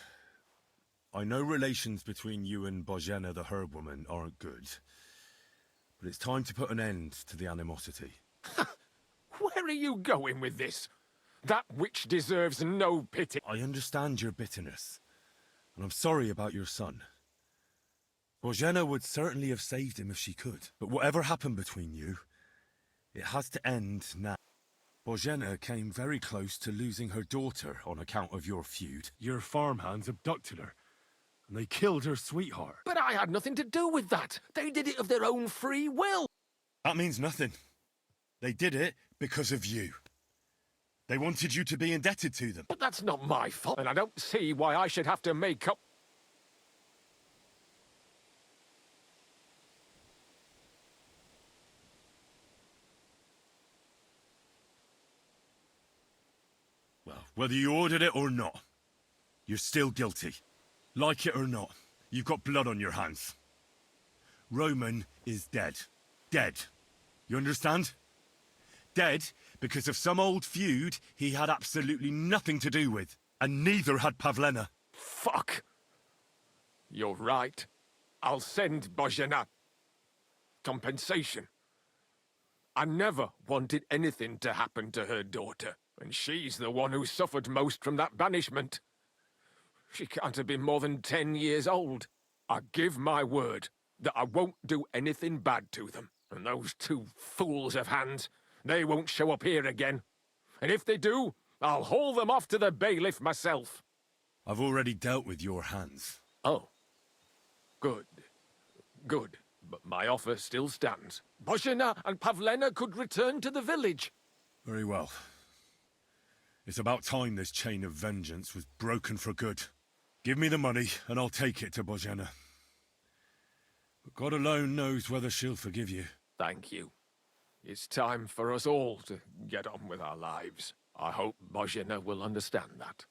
I know relations between you and Bozhena the herb woman aren't good, but it's time to put an end to the animosity. Where are you going with this? That witch deserves no pity. I understand your bitterness, And I'm sorry about your son. Bozhena would certainly have saved him if she could. But whatever happened between you, it has to end now. Bozhena came very close to losing her daughter on account of your feud. Your farmhands abducted her, and they killed her sweetheart. But I had nothing to do with that. They did it of their own free will. That means nothing. They did it because of you. They wanted you to be indebted to them. But that's not my fault, and I don't see why I should have to make up. Well, whether you ordered it or not, you're still guilty. Like it or not, you've got blood on your hands. Roman is dead. Dead. You understand? Dead because of some old feud he had absolutely nothing to do with. And neither had Pavlena. Fuck. You're right. I'll send Bozhena compensation. I never wanted anything to happen to her daughter, and she's the one who suffered most from that banishment. She can't have been more than 10 years old. I give my word that I won't do anything bad to them. And those two fools of hands, they won't show up here again. And if they do, I'll haul them off to the bailiff myself. I've already dealt with your hands. Oh. Good. Good. But my offer still stands. Bozhena and Pavlena could return to the village. Very well. It's about time this chain of vengeance was broken for good. Give me the money, and I'll take it to Bozhena. But God alone knows whether she'll forgive you. Thank you. It's time for us all to get on with our lives. I hope Bozhena will understand that.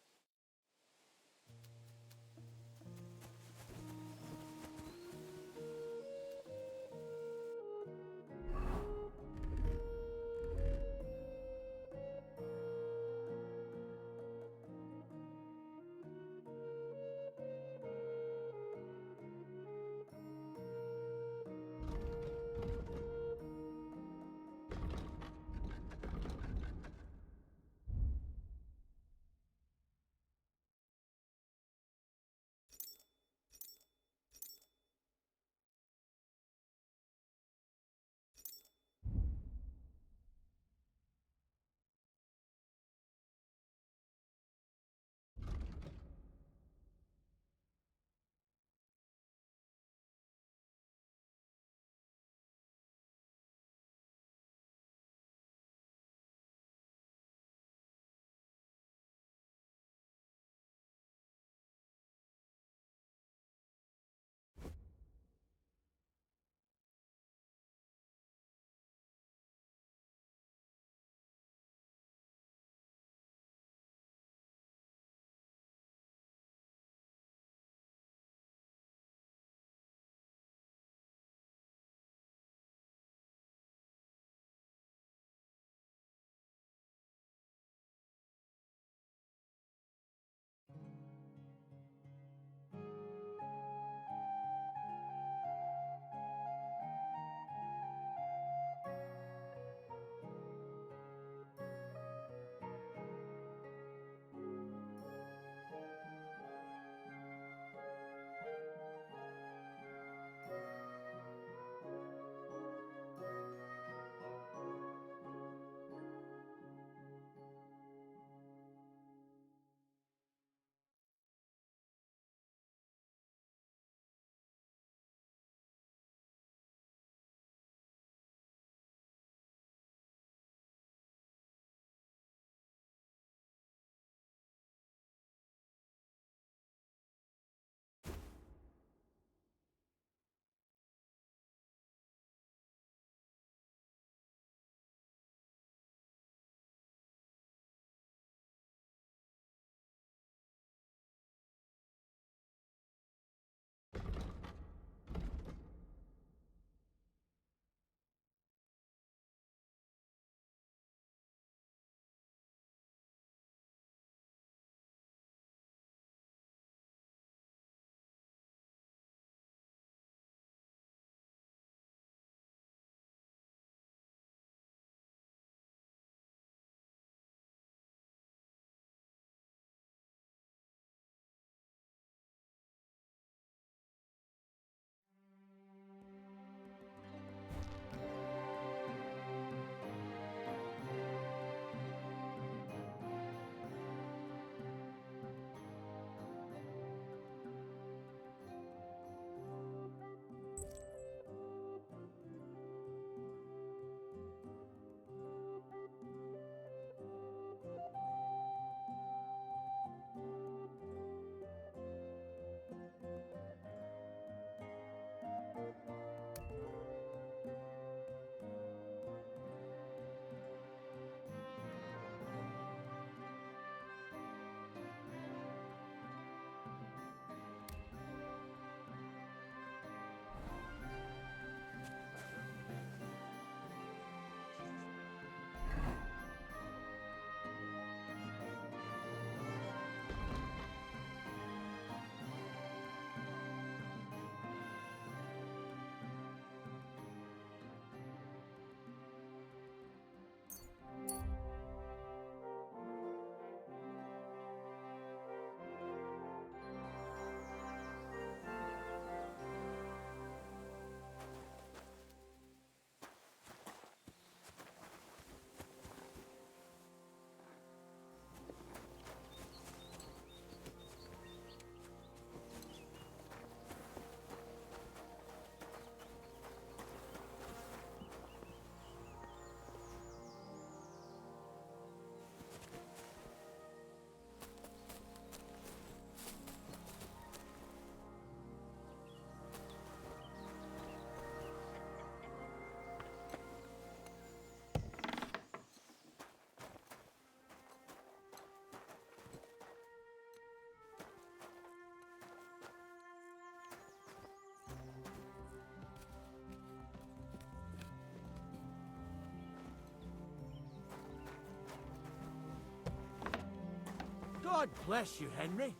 God bless you, Henry.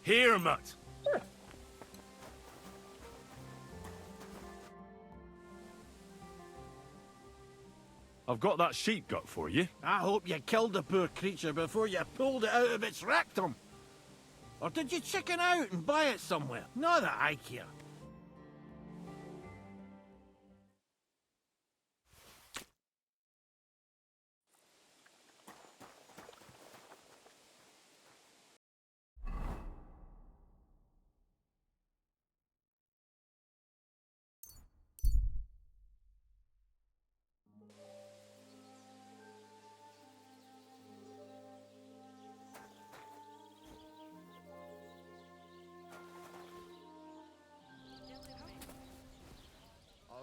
Here, Mutt. I've got that sheep gut for you. I hope you killed the poor creature before you pulled it out of its rectum. Or did you chicken out and buy it somewhere? Not that I care.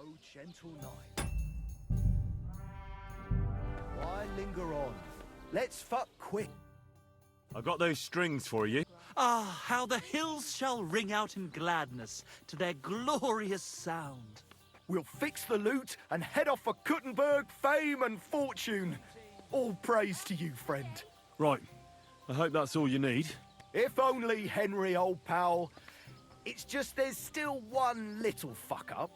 Oh, gentle night. Why linger on? Let's fuck quick. I got those strings for you. Ah, how the hills shall ring out in gladness to their glorious sound. We'll fix the loot and head off for Kuttenberg, fame and fortune. All praise to you, friend. Right. I hope that's all you need. If only, Henry, old pal. It's just there's still one little fuck-up.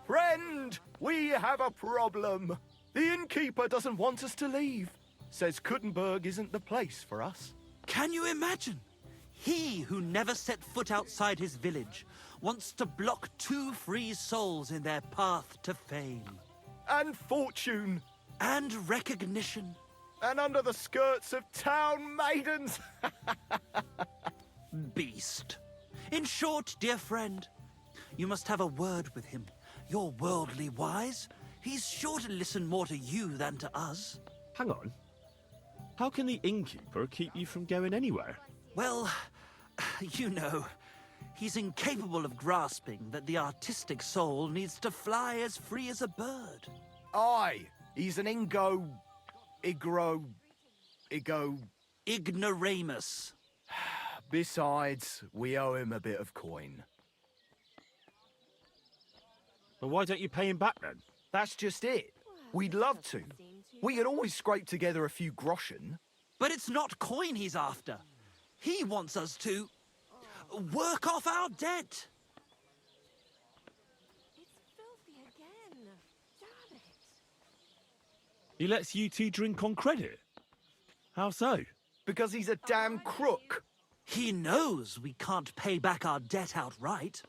Friend, we have a problem. The innkeeper doesn't want us to leave. Says Kuttenberg isn't the place for us. Can you imagine? He who never set foot outside his village wants to block 2 free souls in their path to fame. And fortune. And recognition. And under the skirts of town maidens. Beast. In short, dear friend, you must have a word with him. You're worldly wise. He's sure to listen more to you than to us. Hang on. How can the innkeeper keep you from going anywhere? Well, you know, he's incapable of grasping that the artistic soul needs to fly as free as a bird. Aye, he's an Ignoramus. Besides, we owe him a bit of coin. Well, why don't you pay him back then? That's just it. We'd love to. We could always scrape together a few groschen. But it's not coin he's after. He wants us to work off our debt. It's filthy again. Damn it. He lets you two drink on credit? How so? Because he's a damn crook. He knows we can't pay back our debt outright,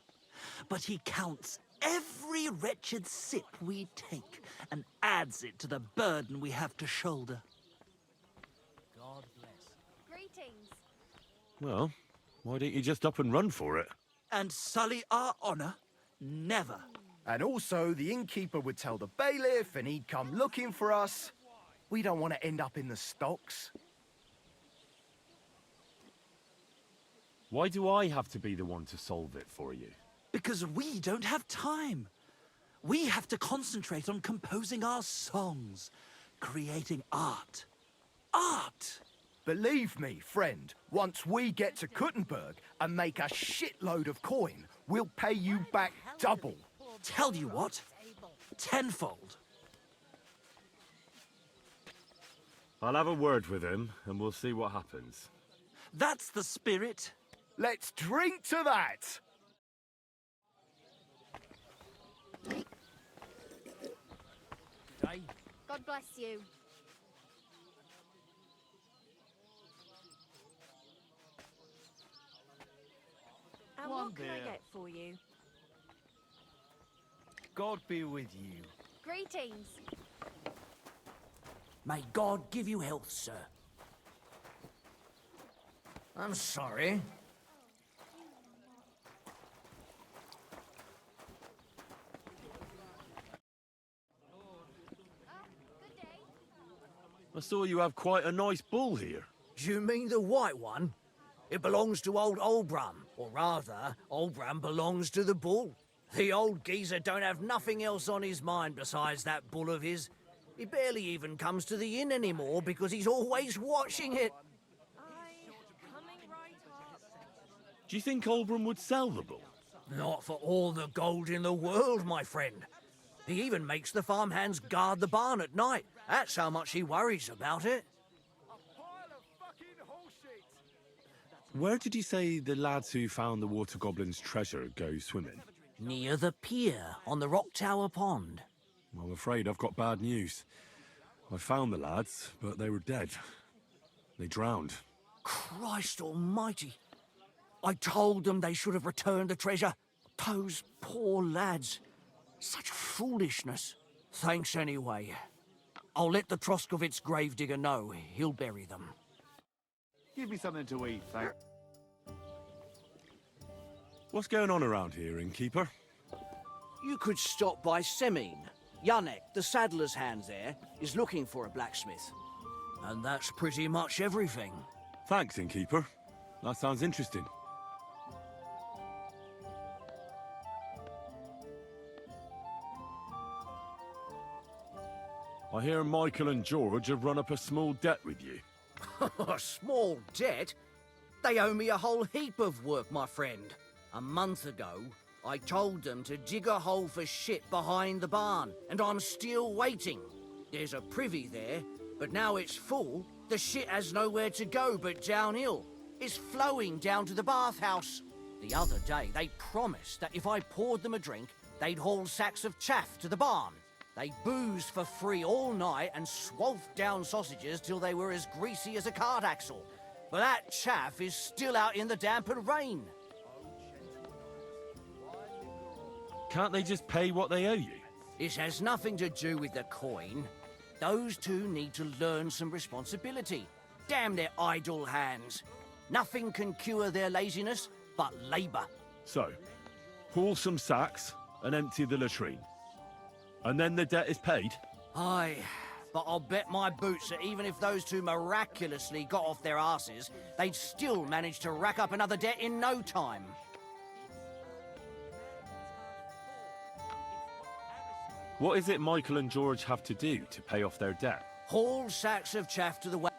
but he counts every wretched sip we take and adds it to the burden we have to shoulder. God bless. Greetings. Well, why don't you just up and run for it? And sully our honor? Never. And also, the innkeeper would tell the bailiff and he'd come looking for us. We don't want to end up in the stocks. Why do I have to be the one to solve it for you? Because we don't have time. We have to concentrate on composing our songs, creating art. Art! Believe me, friend, once we get to Kuttenberg and make a shitload of coin, we'll pay you back double. Tell you what, tenfold. I'll have a word with him, and we'll see what happens. That's the spirit. Let's drink to that! God bless you. And what can I get for you? God be with you. Greetings. May God give you health, sir. I'm sorry. I saw you have quite a nice bull here. Do you mean the white one? It belongs to old Olbram, or rather, Olbram belongs to the bull. The old geezer don't have nothing else on his mind besides that bull of his. He barely even comes to the inn anymore because he's always watching it. Do you think Oldham would sell the bull? Not for all the gold in the world, my friend. He even makes the farmhands guard the barn at night. That's how much he worries about it. Where did you say the lads who found the water goblin's treasure go swimming? Near the pier on the Rock Tower Pond. I'm afraid I've got bad news. I found the lads, but they were dead. They drowned. Christ almighty. I told them they should have returned the treasure. Those poor lads. Such foolishness. Thanks anyway. I'll let the Troskovitz gravedigger know. He'll bury them. Give me something to eat, thanks. What's going on around here, innkeeper? You could stop by Semin. Janek, the saddler's hand there, is looking for a blacksmith. And that's pretty much everything. Thanks, innkeeper. That sounds interesting. I hear Michael and George have run up a small debt with you. A small debt? They owe me a whole heap of work, my friend. A month ago, I told them to dig a hole for shit behind the barn, and I'm still waiting. There's a privy there, but now it's full. The shit has nowhere to go but downhill. It's flowing down to the bathhouse. The other day, they promised that if I poured them a drink, they'd haul sacks of chaff to the barn. They boozed for free all night and swathed down sausages till they were as greasy as a cart axle. But that chaff is still out in the damp and rain. Can't they just pay what they owe you? It has nothing to do with the coin. Those two need to learn some responsibility. Damn their idle hands. Nothing can cure their laziness but labour. So, haul some sacks and empty the latrine. And then the debt is paid? Aye, but I'll bet my boots that even if those two miraculously got off their asses, they'd still manage to rack up another debt in no time. What is it Michael and George have to do to pay off their debt? Haul sacks of chaff to the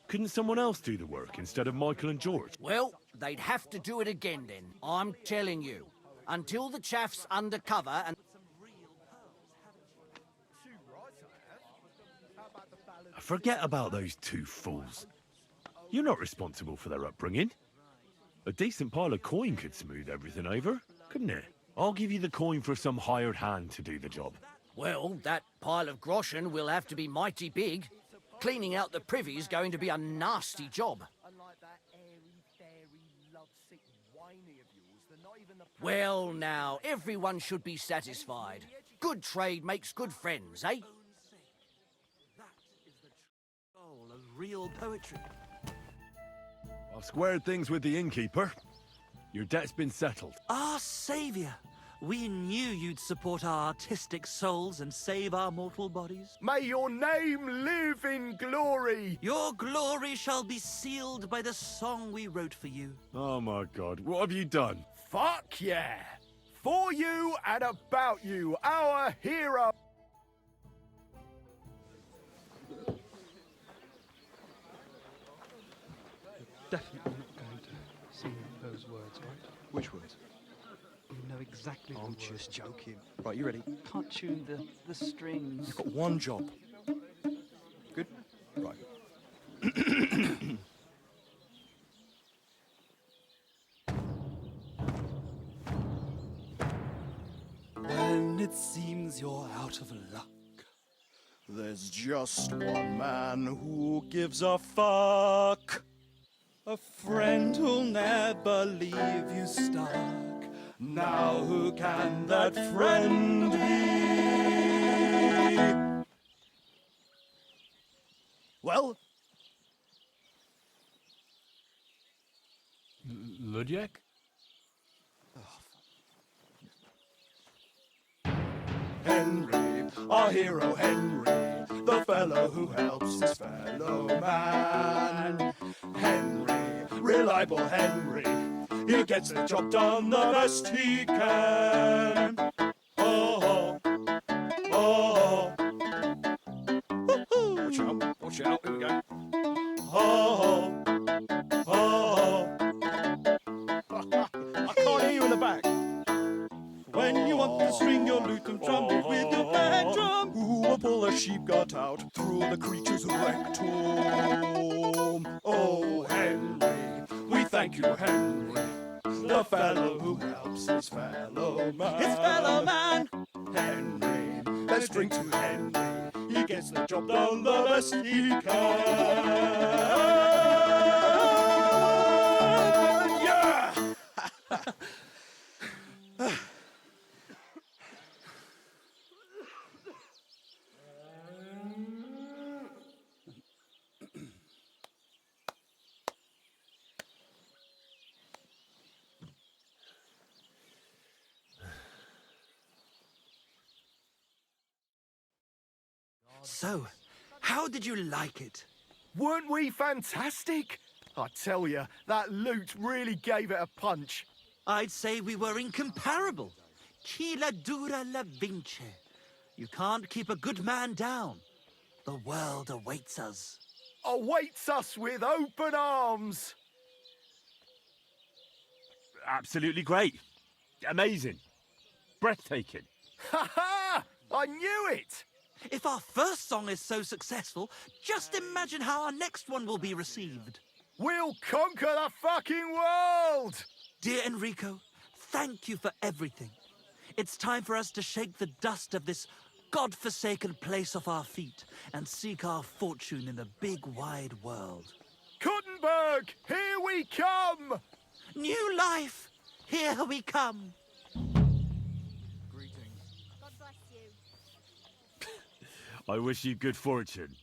Couldn't someone else do the work instead of Michael and George? Well, they'd have to do it again then. I'm telling you. Until the chaff's undercover and... Forget about those two fools. You're not responsible for their upbringing. A decent pile of coin could smooth everything over, couldn't it? I'll give you the coin for some hired hand to do the job. Well, that pile of groschen will have to be mighty big. Cleaning out the privy's going to be a nasty job. Well now, everyone should be satisfied. Good trade makes good friends, eh? Of real poetry. I've squared things with the innkeeper. Your debt's been settled. Our saviour! We knew you'd support our artistic souls and save our mortal bodies. May your name live in glory! Your glory shall be sealed by the song we wrote for you. Oh my God, what have you done? Fuck yeah! For you and about you, our hero! Definitely not going to sing those words, right? Which words? You know exactly I'm the just joking. Right, you ready? Can't tune the strings. You've got one job. Good? Right. When it seems you're out of luck, there's just one man who gives a fuck. A friend who'll never leave you stuck. Now who can that friend be? Well? Ludiak? Henry, our hero Henry, the fellow who helps his fellow man. Henry, reliable Henry, He gets the job done the best he can. Oh, oh, Watch out, watch out, here we go. oh, oh. I can't hear you in the back. When you want to string your lute and drum it with your bad drum, who will pull a sheep gut out through the creature's rectum? Oh, Henry, we thank you, Henry, the fellow who helps his fellow man. His fellow man, Henry, let's drink to Henry. He gets the job done the best he can. Yeah! So, how did you like it? Weren't we fantastic? I tell you, that loot really gave it a punch. I'd say we were incomparable. Chi la dura la vince. You can't keep a good man down. The world awaits us. Awaits us with open arms. Absolutely great. Amazing. Breathtaking. Ha ha! I knew it! If our first song is so successful, just imagine how our next one will be received. We'll conquer the fucking world! Dear Enrico, thank you for everything. It's time for us to shake the dust of this God-forsaken place off our feet and seek our fortune in the big wide world. Kuttenberg, here we come! New life, here we come. I wish you good fortune.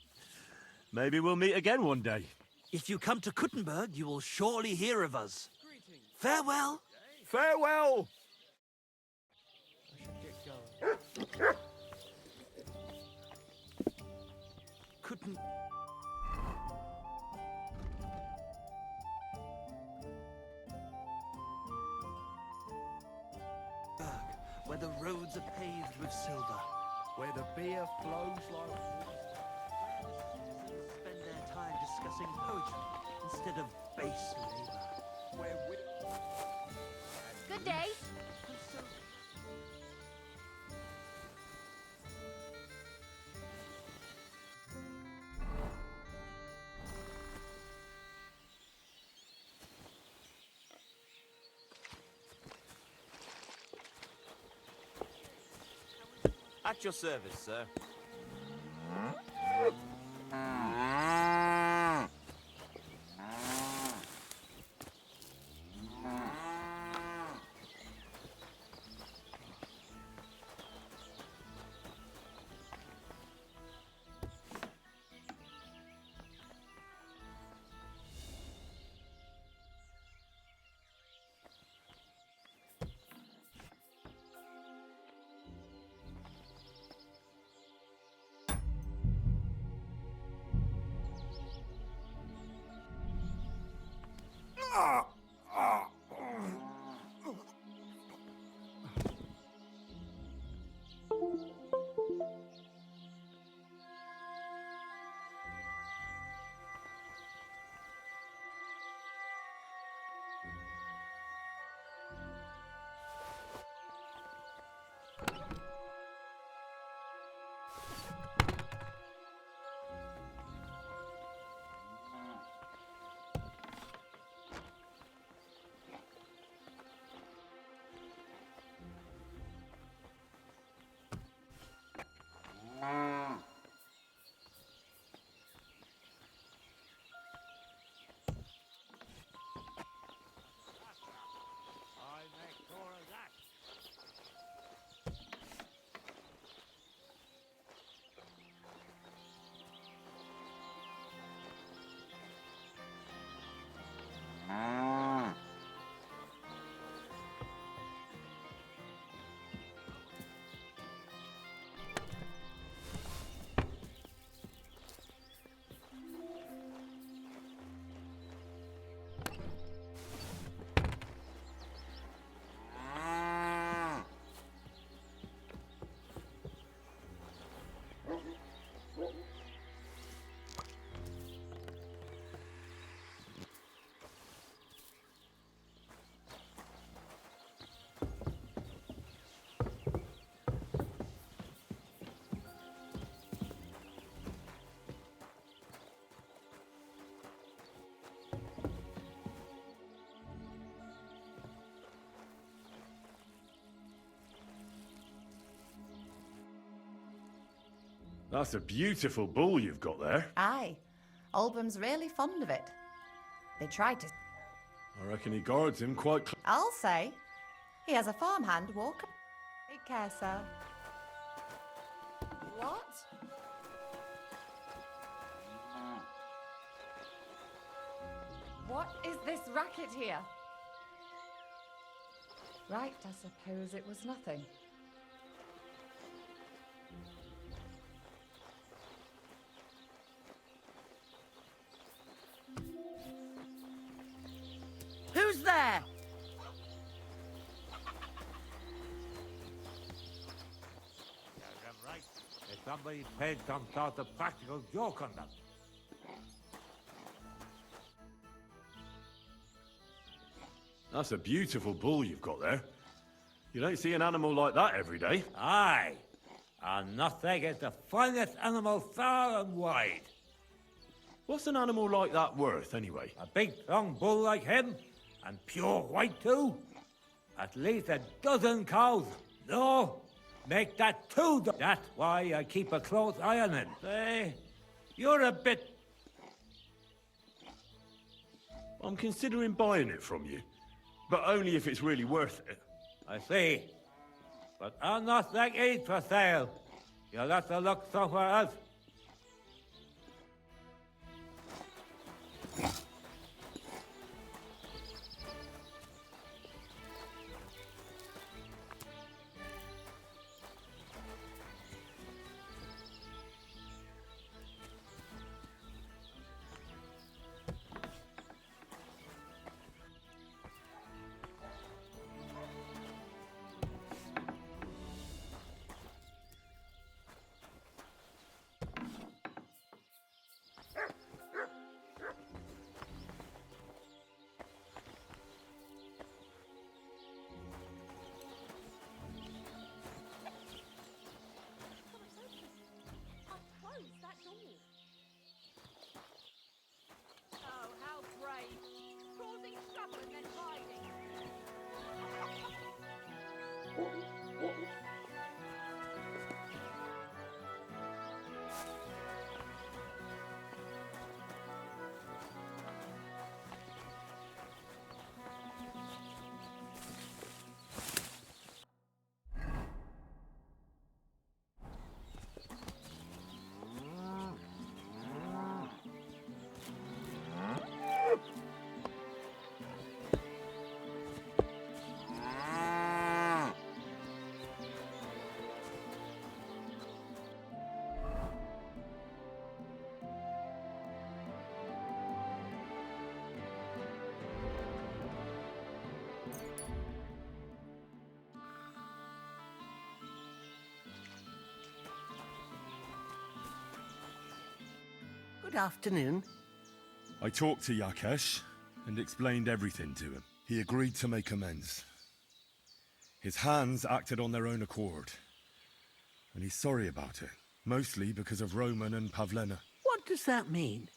Maybe we'll meet again one day. If you come to Kuttenberg, you will surely hear of us. Farewell. Farewell. Couldn't. Where the roads are paved with silver. Where the beer flows like water. Spend their time discussing poetry instead of base labor. Where we... Good day. At your service, sir. That's a beautiful bull you've got there. Aye. Oldham's really fond of it. They tried to... I reckon he guards him quite I'll say. He has a farmhand walk... Take care, sir. What? What is this racket here? Right, I suppose it was nothing. Who's there? Right. If somebody played some sort of practical joke on them. That's a beautiful bull you've got there. You don't see an animal like that every day. Aye. And nothing is the finest animal far and wide. What's an animal like that worth, anyway? A big, strong bull like him, and pure white too. At least a dozen cows. No, make that 2. That's why I keep a close eye on him. Say, you're a bit... I'm considering buying it from you, but only if it's really worth it. I see. But I'm not like it for sale. You'll have to look somewhere else. Oh, how brave. Causing trouble and then hiding. Good afternoon. I talked to Yakesh and explained everything to him. He agreed to make amends. His hands acted on their own accord, and he's sorry about it, mostly because of Roman and Pavlena. What does that mean?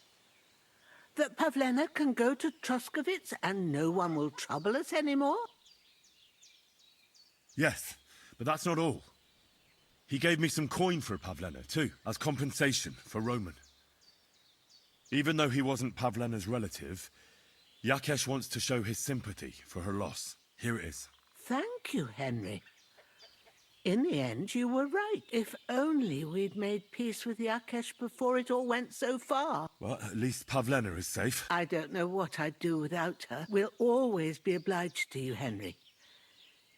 That Pavlena can go to Truskovitz and no one will trouble us anymore? Yes, but that's not all. He gave me some coin for Pavlena, too, as compensation for Roman. Even though he wasn't Pavlena's relative, Yakesh wants to show his sympathy for her loss. Here it is. Thank you, Henry. In the end, you were right. If only we'd made peace with Yakesh before it all went so far. Well, at least Pavlena is safe. I don't know what I'd do without her. We'll always be obliged to you, Henry.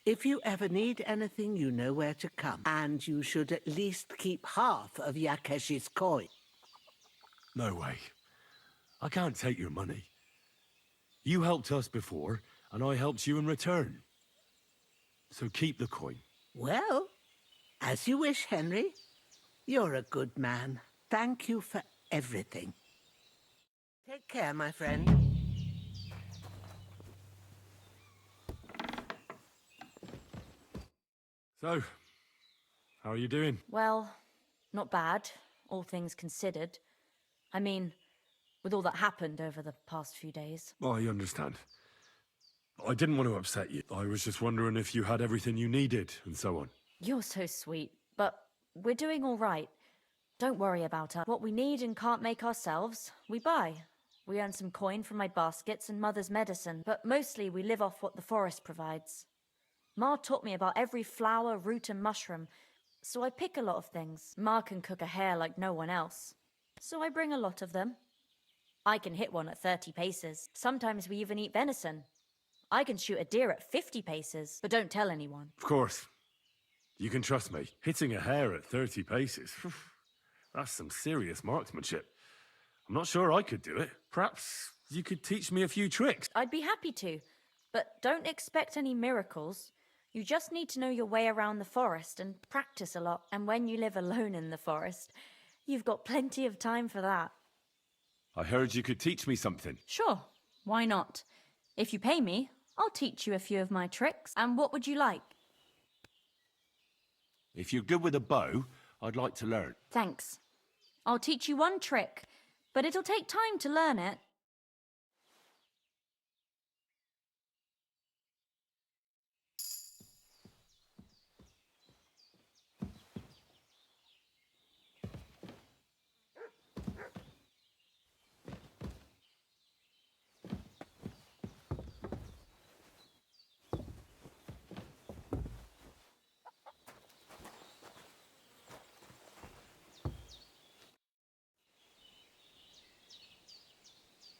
If you ever need anything, you know where to come. And you should at least keep half of Yakesh's coin. No way. I can't take your money. You helped us before, and I helped you in return. So keep the coin. Well, as you wish, Henry. You're a good man. Thank you for everything. Take care, my friend. So, how are you doing? Well, not bad, all things considered. I mean, with all that happened over the past few days. I understand. I didn't want to upset you. I was just wondering if you had everything you needed, and so on. You're so sweet, but we're doing all right. Don't worry about her. What we need and can't make ourselves, we buy. We earn some coin from my baskets and Mother's medicine, but mostly we live off what the forest provides. Ma taught me about every flower, root and mushroom, so I pick a lot of things. Ma can cook a hare like no one else, so I bring a lot of them. I can hit one at 30 paces. Sometimes we even eat venison. I can shoot a deer at 50 paces, but don't tell anyone. Of course. You can trust me. Hitting a hare at 30 paces. That's some serious marksmanship. I'm not sure I could do it. Perhaps you could teach me a few tricks. I'd be happy to, but don't expect any miracles. You just need to know your way around the forest and practice a lot. And when you live alone in the forest, you've got plenty of time for that. I heard you could teach me something. Sure, why not? If you pay me, I'll teach you a few of my tricks. And what would you like? If you're good with a bow, I'd like to learn. Thanks. I'll teach you one trick, but it'll take time to learn it.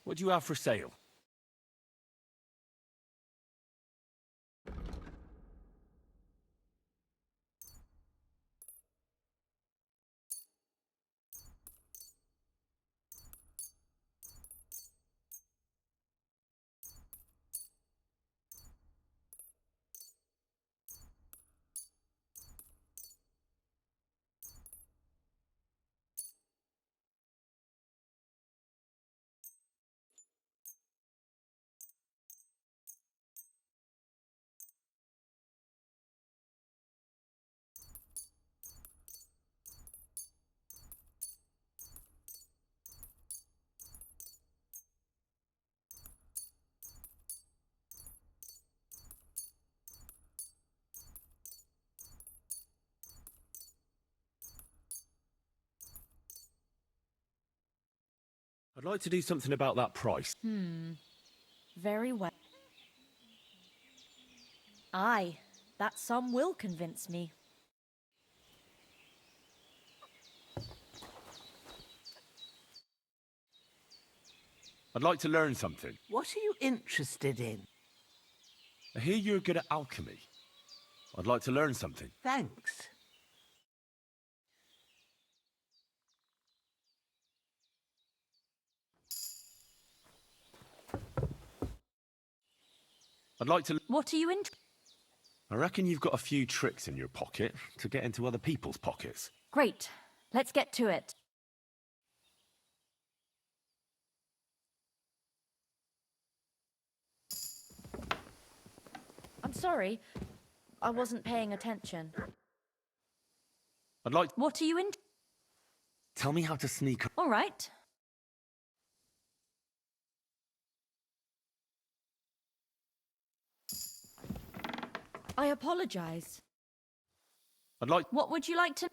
What do you have for sale? I'd like to do something about that price. Very well. Aye, that sum will convince me. I'd like to learn something. What are you interested in? I hear you're good at alchemy. I'd like to learn something. Thanks. I'd like to... What are you in? I reckon you've got a few tricks in your pocket to get into other people's pockets. Great. Let's get to it. I'm sorry. I wasn't paying attention. I'd like... What are you in? Tell me how to sneak... All right. I apologize. I'd like... What would you like to...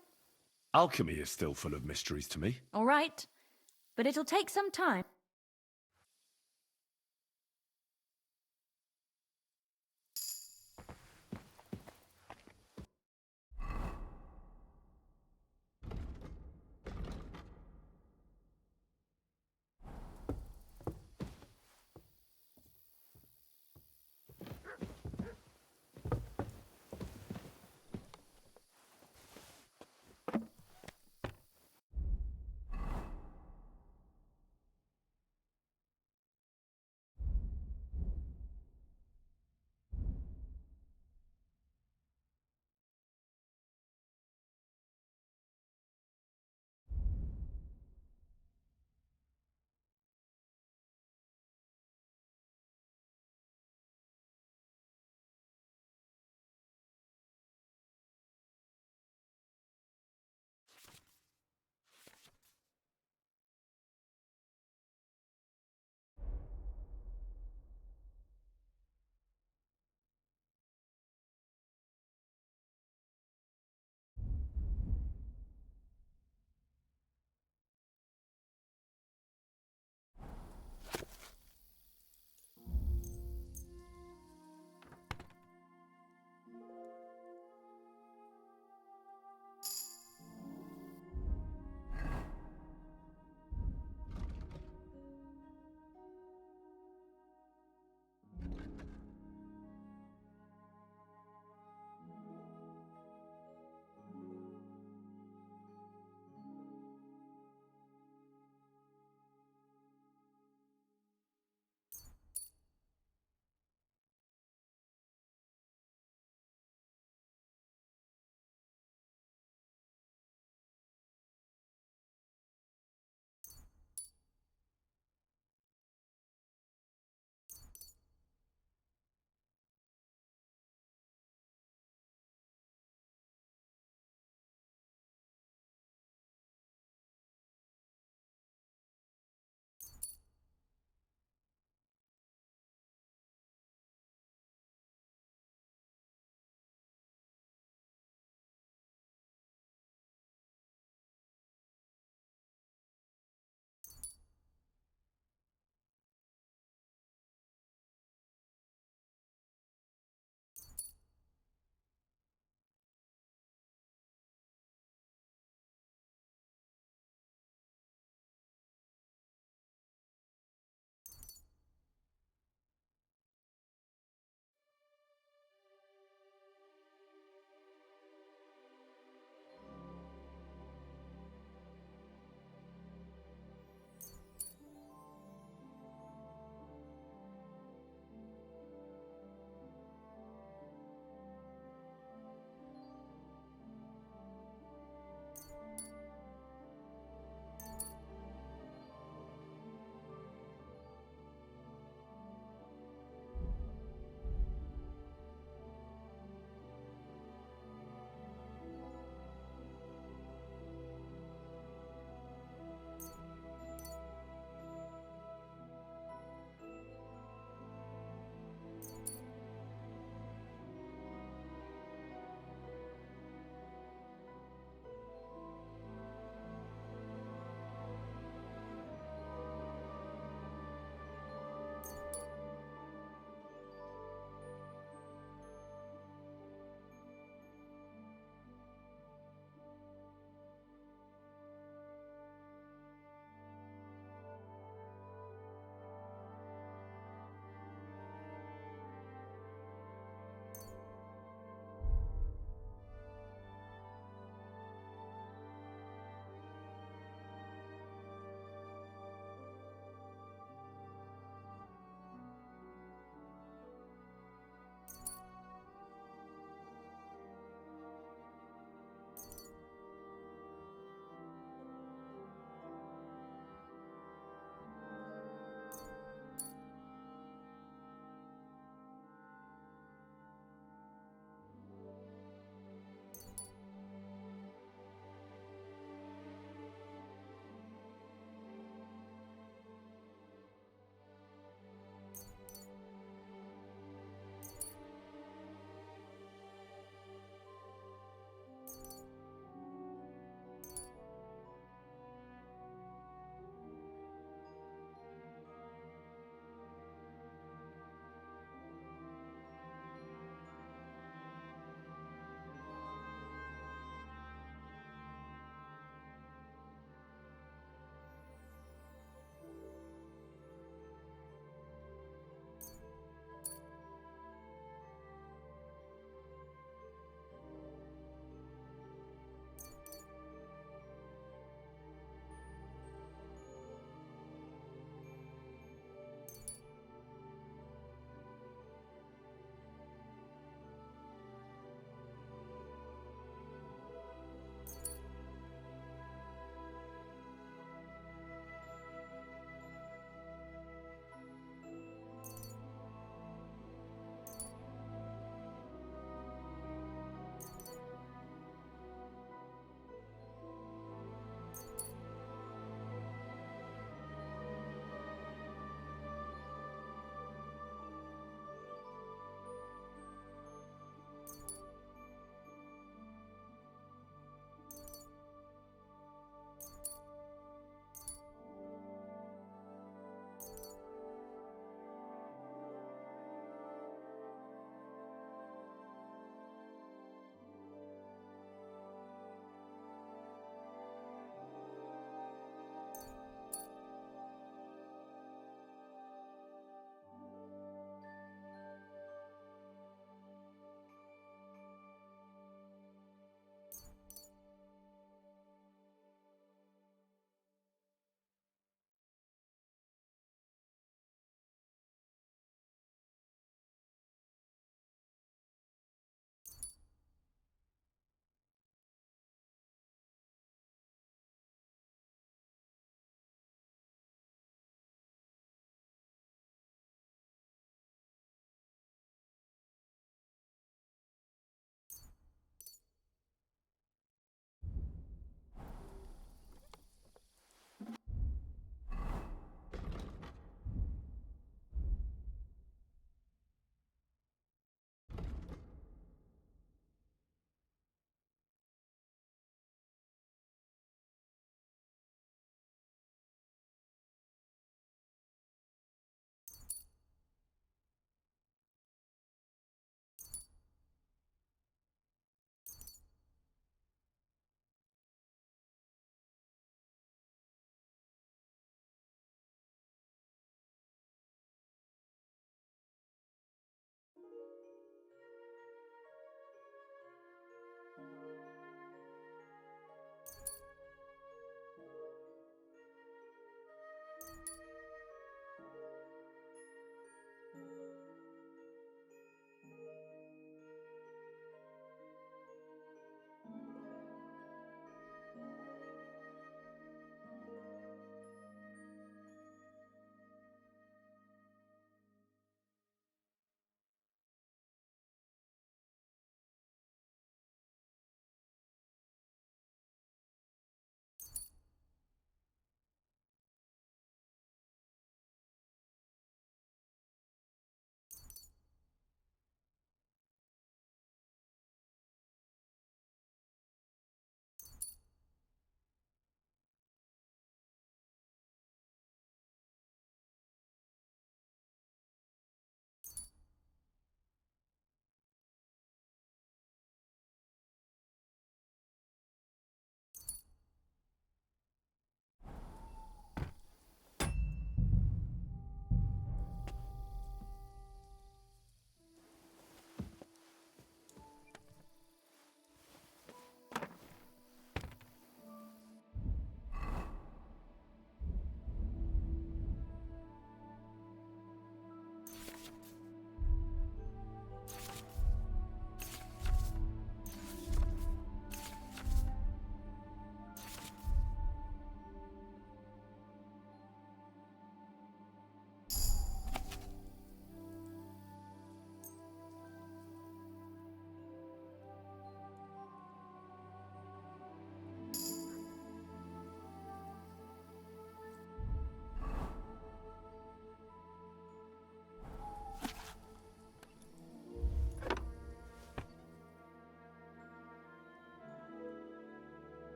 Alchemy is still full of mysteries to me. All right. But it'll take some time.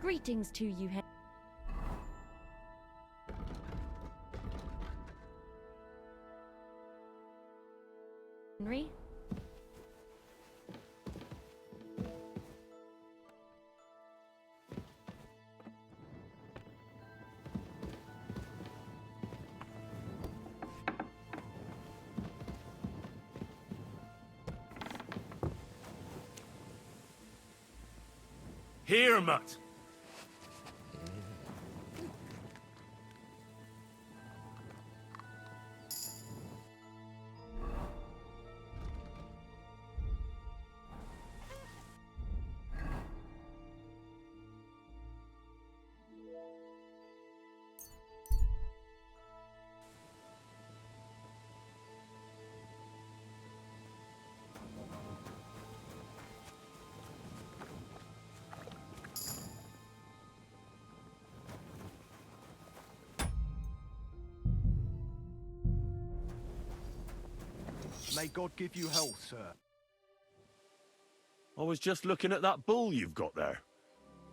Greetings to you, Henry. Here, Mutt. May God give you health, sir. I was just looking at that bull you've got there.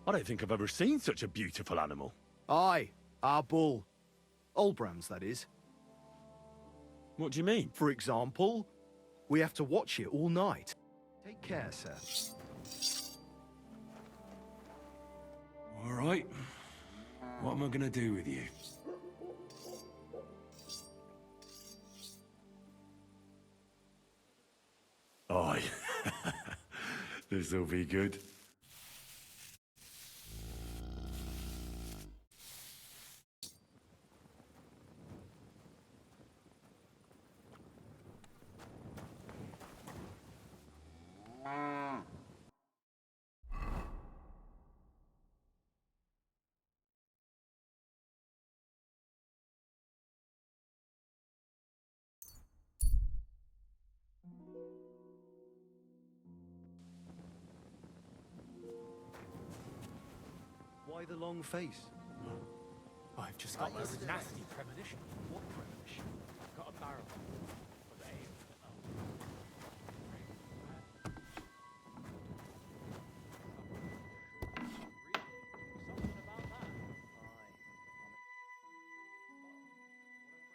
I don't think I've ever seen such a beautiful animal. Aye, our bull. Olbram's, that is. What do you mean? For example, we have to watch it all night. Take care, sir. All right. What am I going to do with you? Aye. This'll be good. Why the long face? I've just got this nasty premonition. What premonition? Got a barrel. But they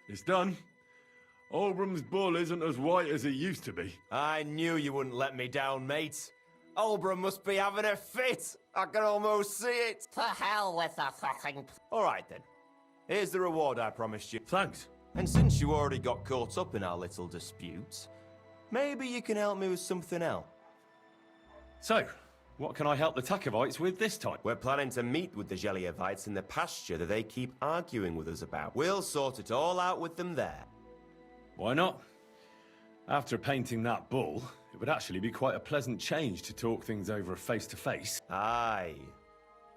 It's done. Olbram's bull isn't as white as it used to be. I knew you wouldn't let me down, mate. Olbram must be having a fit. I can almost see it. To hell with the fucking... All right, then. Here's the reward I promised you. Thanks. And since you already got caught up in our little dispute, maybe you can help me with something else. So, what can I help the Takovites with this time? We're planning to meet with the Geliovites in the pasture that they keep arguing with us about. We'll sort it all out with them there. Why not? After painting that bull, it would actually be quite a pleasant change to talk things over face-to-face. Aye.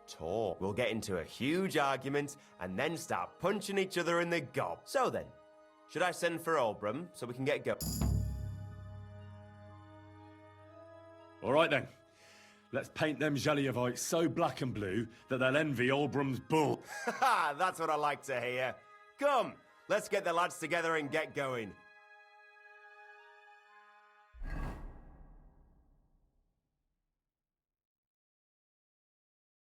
Talk. We'll get into a huge argument and then start punching each other in the gob. So then, should I send for Olbram so we can get going? All right then. Let's paint them Geliovites so black and blue that they'll envy Olbram's bull. Ha! That's what I like to hear. Come, let's get the lads together and get going.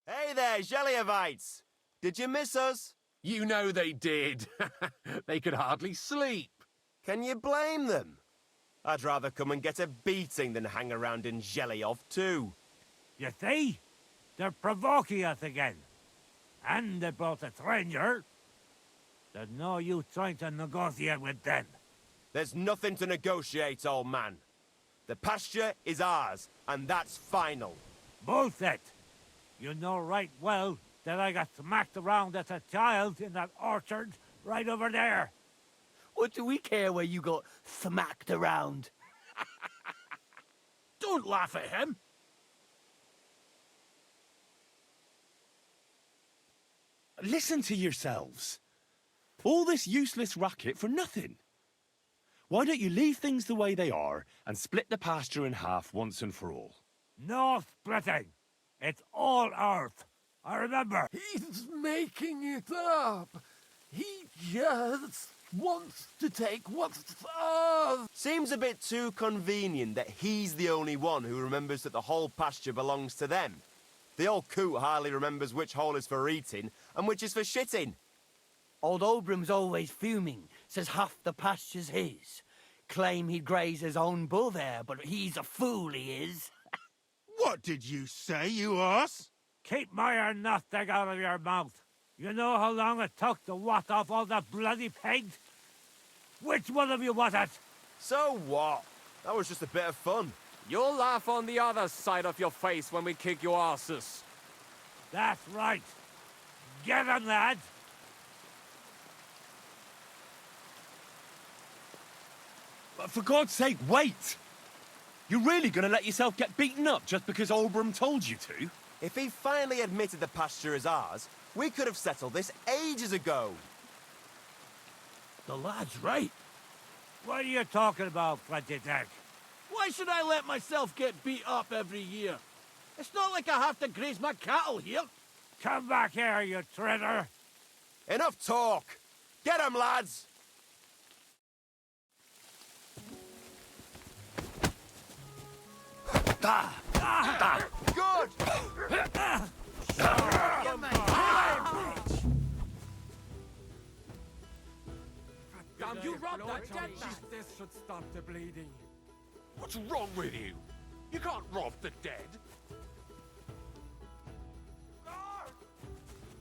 Hey there, Geliovites! Did you miss us? You know they did. They could hardly sleep. Can you blame them? I'd rather come and get a beating than hang around in Geliov too. You see? They're provoking us again. And they brought a stranger. There's no use trying to negotiate with them. There's nothing to negotiate, old man. The pasture is ours, and that's final. Bullshit! You know right well that I got smacked around as a child in that orchard right over there. What do we care where you got smacked around? Don't laugh at him. Listen to yourselves. All this useless racket for nothing. Why don't you leave things the way they are and split the pasture in half once and for all? No splitting. It's all ours. I remember. He's making it up. He just wants to take what's ours. Seems a bit too convenient that he's the only one who remembers that the whole pasture belongs to them. The old coot hardly remembers which hole is for eating and which is for shitting. Old Oldbram's always fuming, says half the pasture's his. Claim he'd graze his own bull there, but he's a fool, he is. What did you say, you arse? Keep my nothing out of your mouth. You know how long it took to wash off all that bloody paint? Which one of you was it? So what? That was just a bit of fun. You'll laugh on the other side of your face when we kick your asses. That's right. Get 'em, lad. But for God's sake, wait! You're really gonna let yourself get beaten up just because Oldbram told you to? If he finally admitted the pasture is ours, we could have settled this ages ago. The lad's right. What are you talking about, Freddy Dick? Why should I let myself get beat up every year? It's not like I have to graze my cattle here. Come back here, you traitor. Enough talk. Get 'em, lads. Good. You robbed that dead man. This should stop the bleeding. What's wrong with you? You can't rob the dead.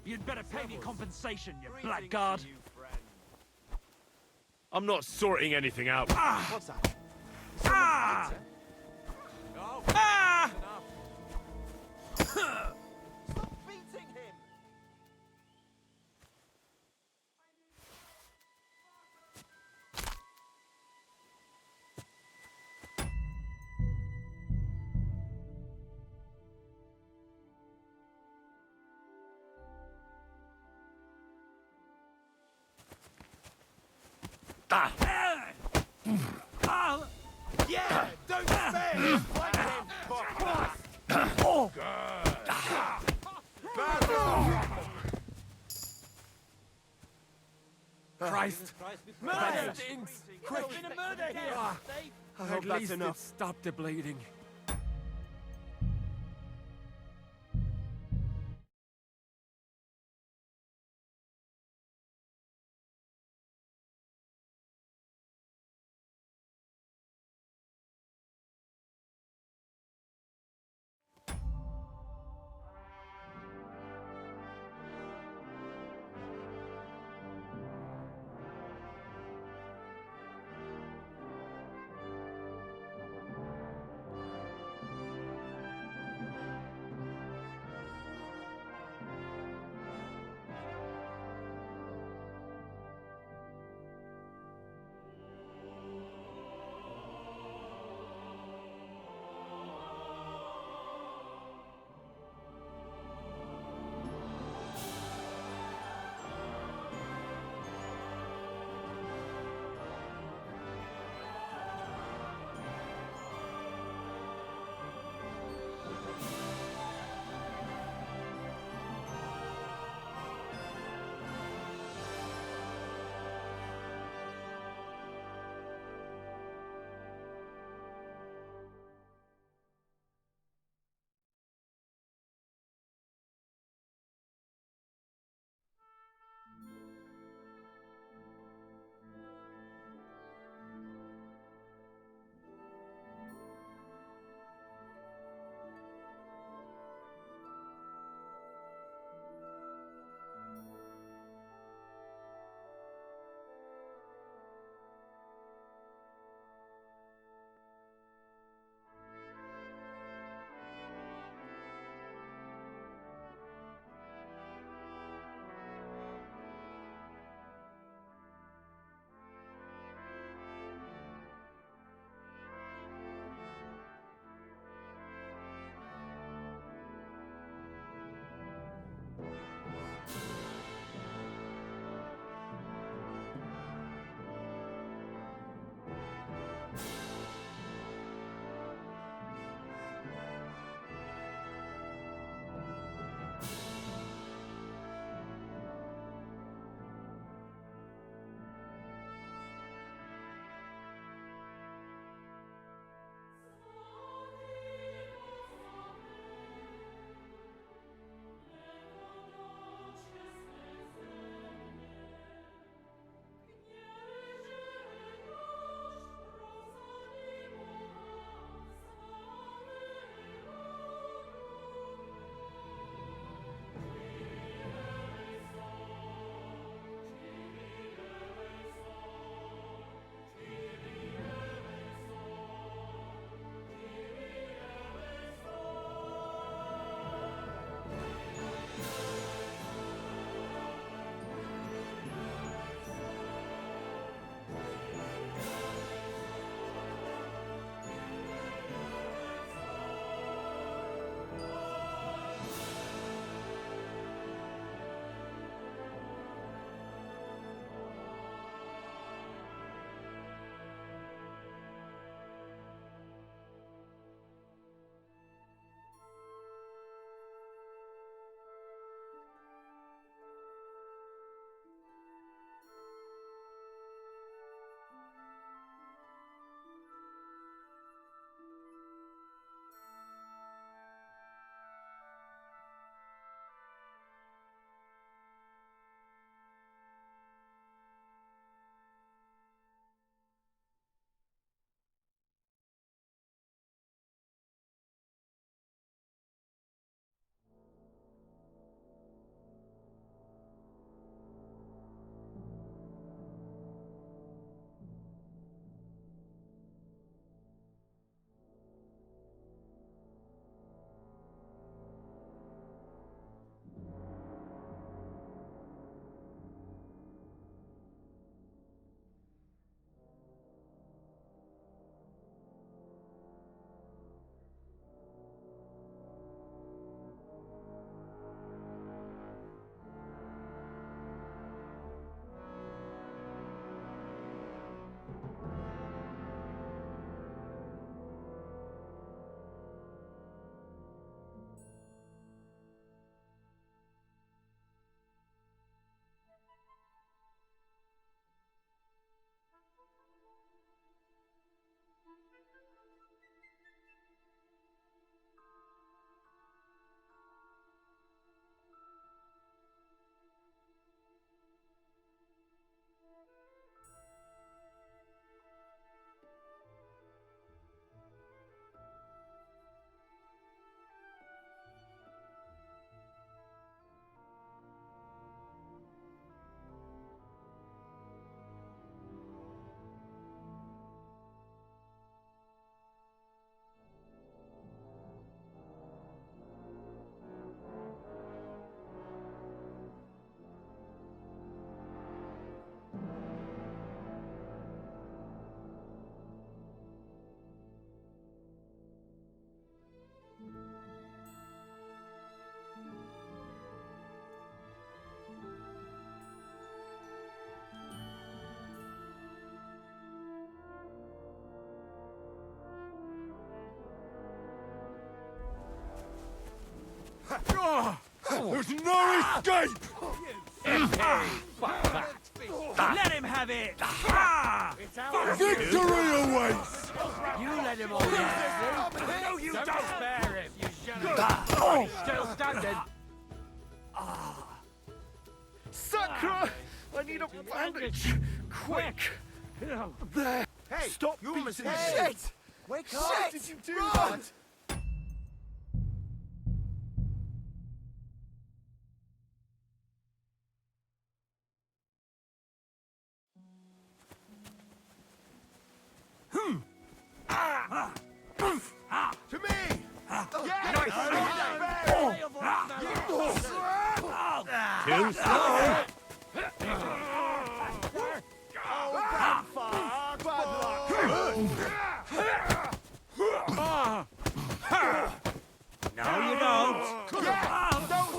You'd better pay me compensation, you blackguard. I'm not sorting anything out. What's that? Ah! No. Ah! Stop beating him. Yeah, don't fail. Fight him. Oh. Christ. Murder stinks. Quick. There's been a murder here. I hope At that's least enough. it stopped the bleeding. There's no escape! Let him have it! Victory awaits! You let him on there. No, you don't spare him, you Still standing. Sakra! I need a bandage! Quick! There! Hey, Stop you beating mistake. me! Shit! Wake Shit! up! How did you do Run! that? To me! Two. No, you don't.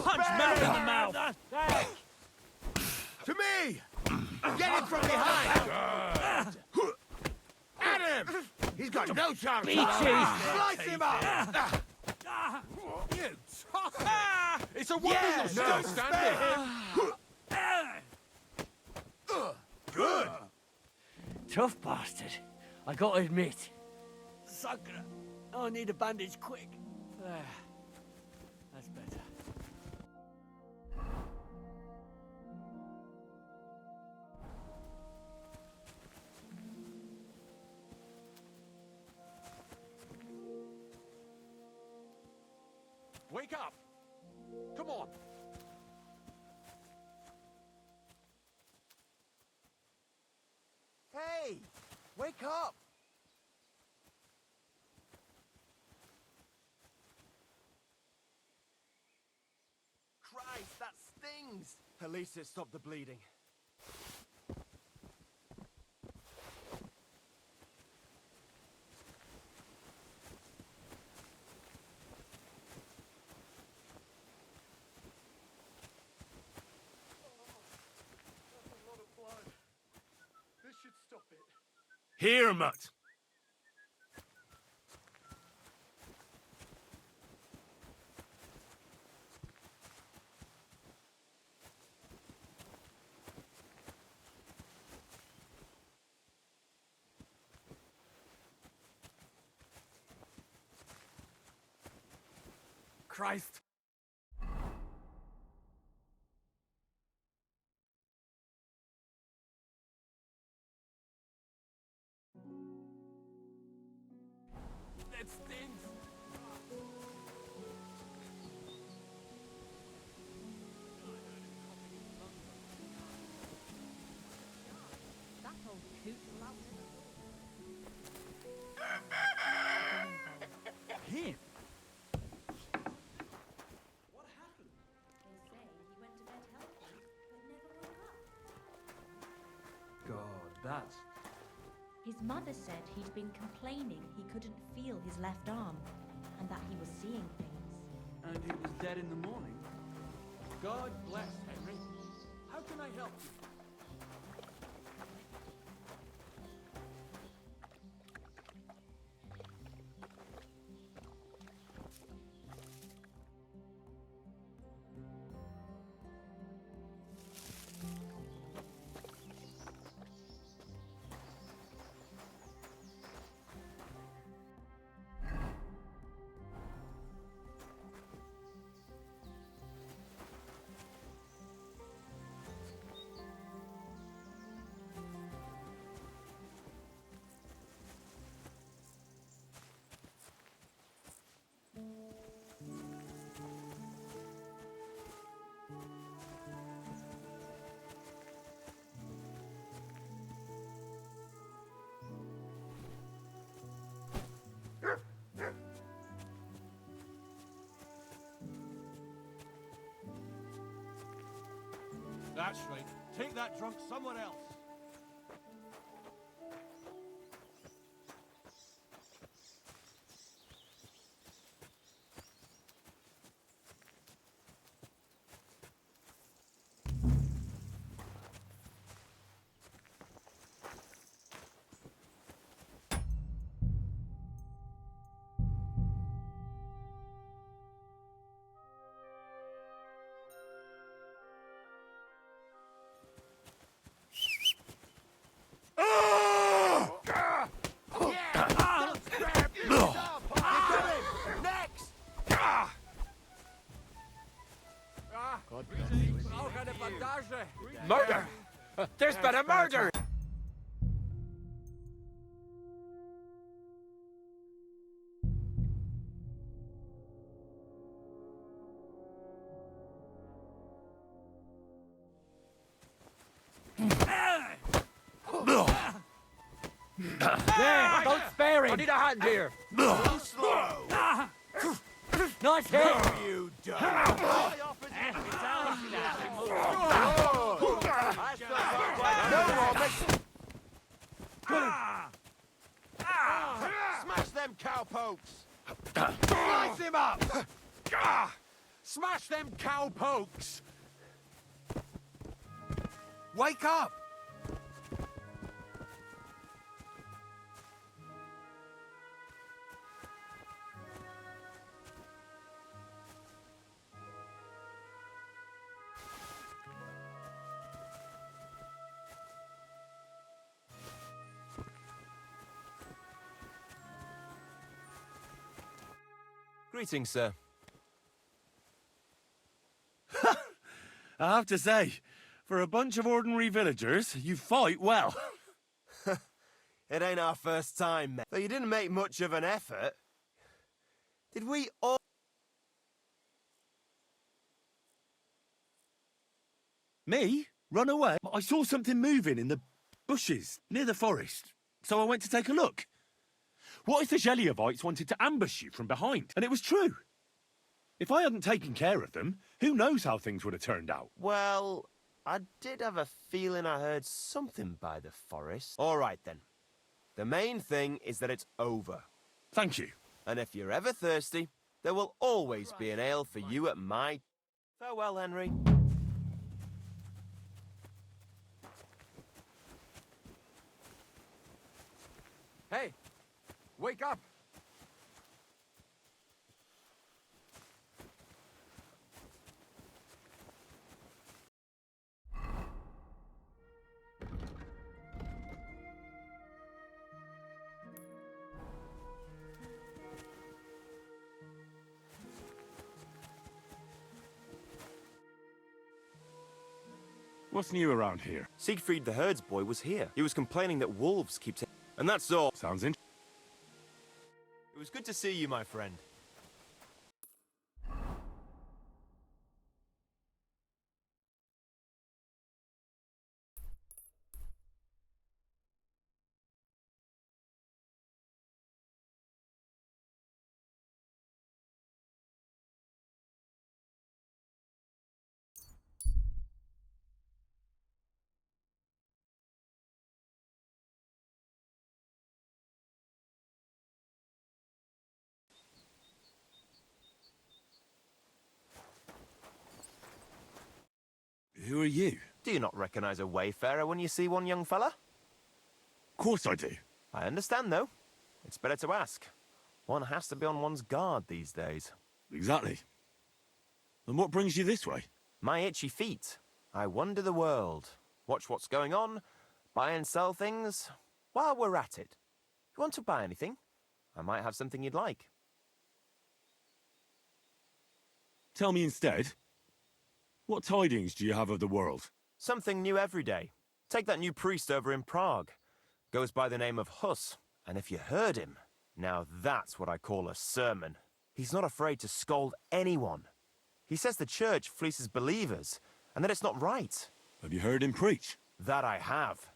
Punch Mel in the mouth. To me! Get him from behind! At him! He's got no chance! Slice him up! You tosser! It's a wonder Yeah, you're still no, standing! Good! Tough bastard. I gotta admit. Sakura, I need a bandage quick. There. That's better. Wake up! Come on! Hey! Wake up! Christ, that stings! At least it stopped the bleeding. This should stop it. Here, Mutt. Christ! That stings! That old coot will out. Him? What happened? They say he went to bed healthy, but never woke up. God, that's... His mother said he'd been complaining he couldn't feel his left arm, and that he was seeing things. And he was dead in the morning? God bless, Henry. How can I help you? That's right. Take that drunk somewhere else. Murder! There's been a murder! Yeah, don't spare him. I need a hand here. Slow. Nice hit. You don't. Smash them cowpokes! Slice him up! Smash them cowpokes! Wake up! Greetings, sir. I have to say, for a bunch of ordinary villagers, you fight well. It ain't our first time, mate. Though you didn't make much of an effort. Did we all... Me? Run away? I saw something moving in the bushes near the forest, so I went to take a look. What if the Geliovites wanted to ambush you from behind? And it was true. If I hadn't taken care of them, who knows how things would have turned out? Well, I did have a feeling I heard something by the forest. All right, then. The main thing is that it's over. Thank you. And if you're ever thirsty, there will always be an ale for you at my... Farewell, Henry. Hey, wake up! What's new around here? Siegfried the herdsboy was here. He was complaining that wolves keep... And that's all. Sounds interesting. It was good to see you, my friend. Who are you? Do you not recognize a wayfarer when you see one, young fella? Of course I do. I understand, though. It's better to ask. One has to be on one's guard these days. Exactly. And what brings you this way? My itchy feet. I wander the world, watch what's going on, buy and sell things. While we're at it, you want to buy anything? I might have something you'd like. Tell me instead, what tidings do you have of the world? Something new every day. Take that new priest over in Prague. Goes by the name of Huss, and if you heard him, now that's what I call a sermon. He's not afraid to scold anyone. He says the church fleeces believers, and that it's not right. Have you heard him preach? That I have.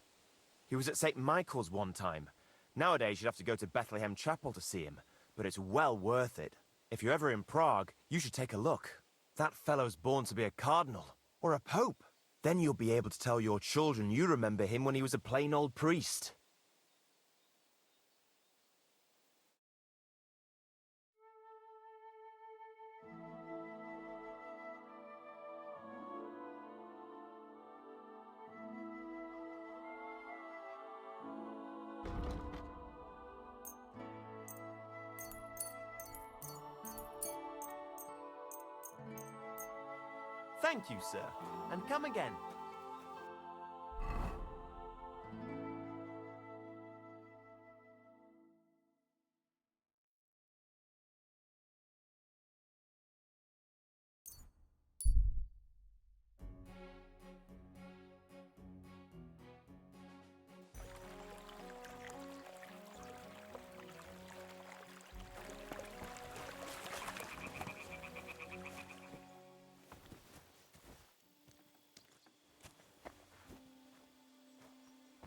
He was at St. Michael's one time. Nowadays you'd have to go to Bethlehem Chapel to see him, but it's well worth it. If you're ever in Prague, you should take a look. That fellow's born to be a cardinal, or a pope. Then you'll be able to tell your children you remember him when he was a plain old priest. Thank you, sir, and come again.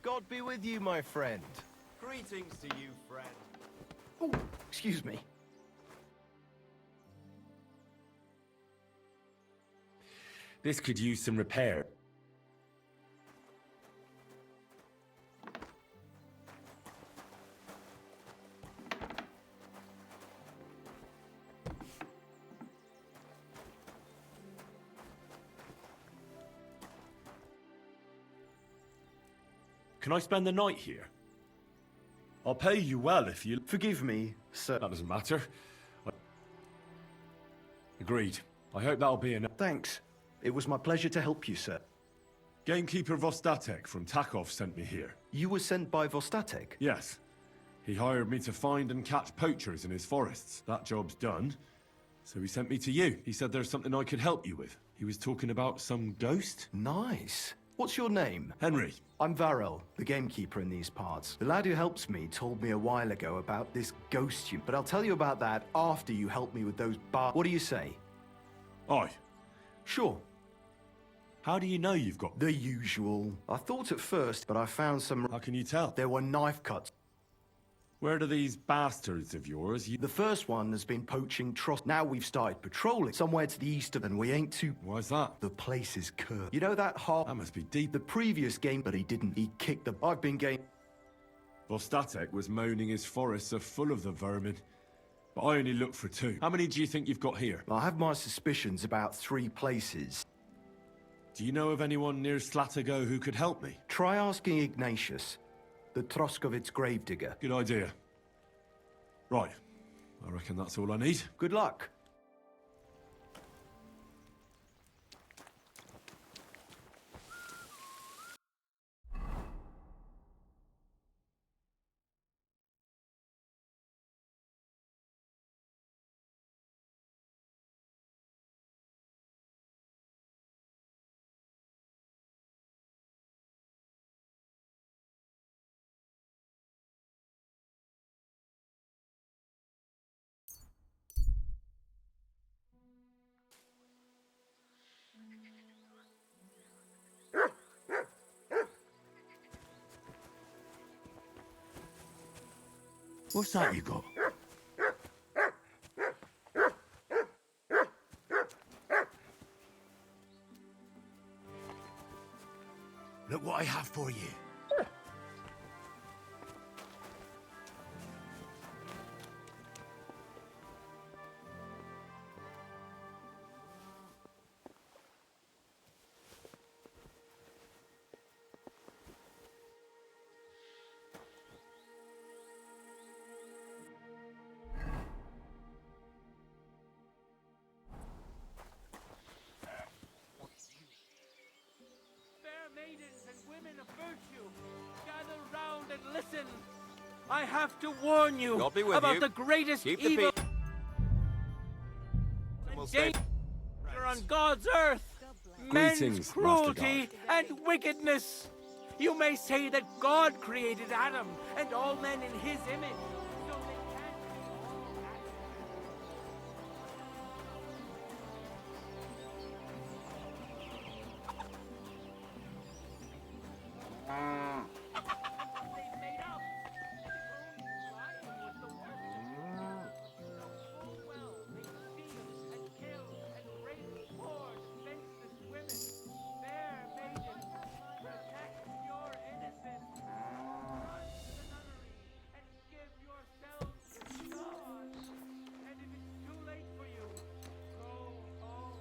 God be with you, my friend. Greetings to you, friend. Oh, excuse me. This could use some repair. Can I spend the night here? I'll pay you well if you... Forgive me, sir. That doesn't matter. Agreed. I hope that'll be enough. Thanks. It was my pleasure to help you, sir. Gamekeeper Vostatek from Takov sent me here. You were sent by Vostatek? Yes. He hired me to find and catch poachers in his forests. That job's done. So he sent me to you. He said there's something I could help you with. He was talking about some ghost? Nice. What's your name? Henry. I'm Varel, the gamekeeper in these parts. The lad who helps me told me a while ago about this ghost you... But I'll tell you about that after you help me with those What do you say? Aye. Sure. How do you know you've got... The usual. I thought at first, but I found some... How can you tell? There were knife cuts. Where do these bastards of yours... The first one has been poaching Tross. Now we've started patrolling somewhere to the east of... And we ain't too... Why's that? The place is cursed. You know that half... That must be deep. The previous game, but he didn't. He kicked the... I've been game... Vostatek was moaning his forests are full of the vermin. But I only looked for 2. How many do you think you've got here? I have my suspicions about 3 places. Do you know of anyone near Slatigo who could help me? Try asking Ignatius, the Troskovitz gravedigger. Good idea. Right. I reckon that's all I need. Good luck. What's that you got? Look what I have for you. Maidens and women of virtue, gather round and listen. I have to warn you God be with about you. the greatest Keep evil the and danger on God's earth. Men's Greetings, cruelty and wickedness. You may say that God created Adam and all men in his image. So they can't be all they've made up. Lying was the worst. Know full well they steal and kill and rape poor defenseless women. Fair maidens, protect your innocence. Run to the nunnery and give yourselves to God. And if it's too late for you, go home.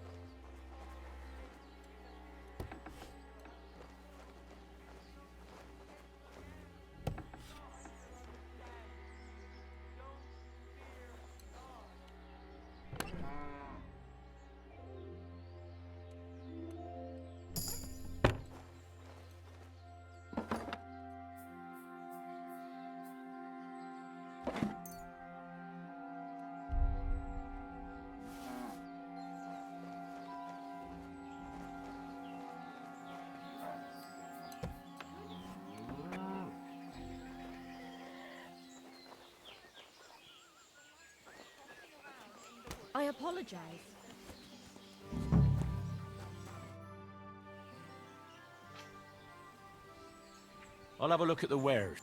I apologize. I'll have a look at the wares.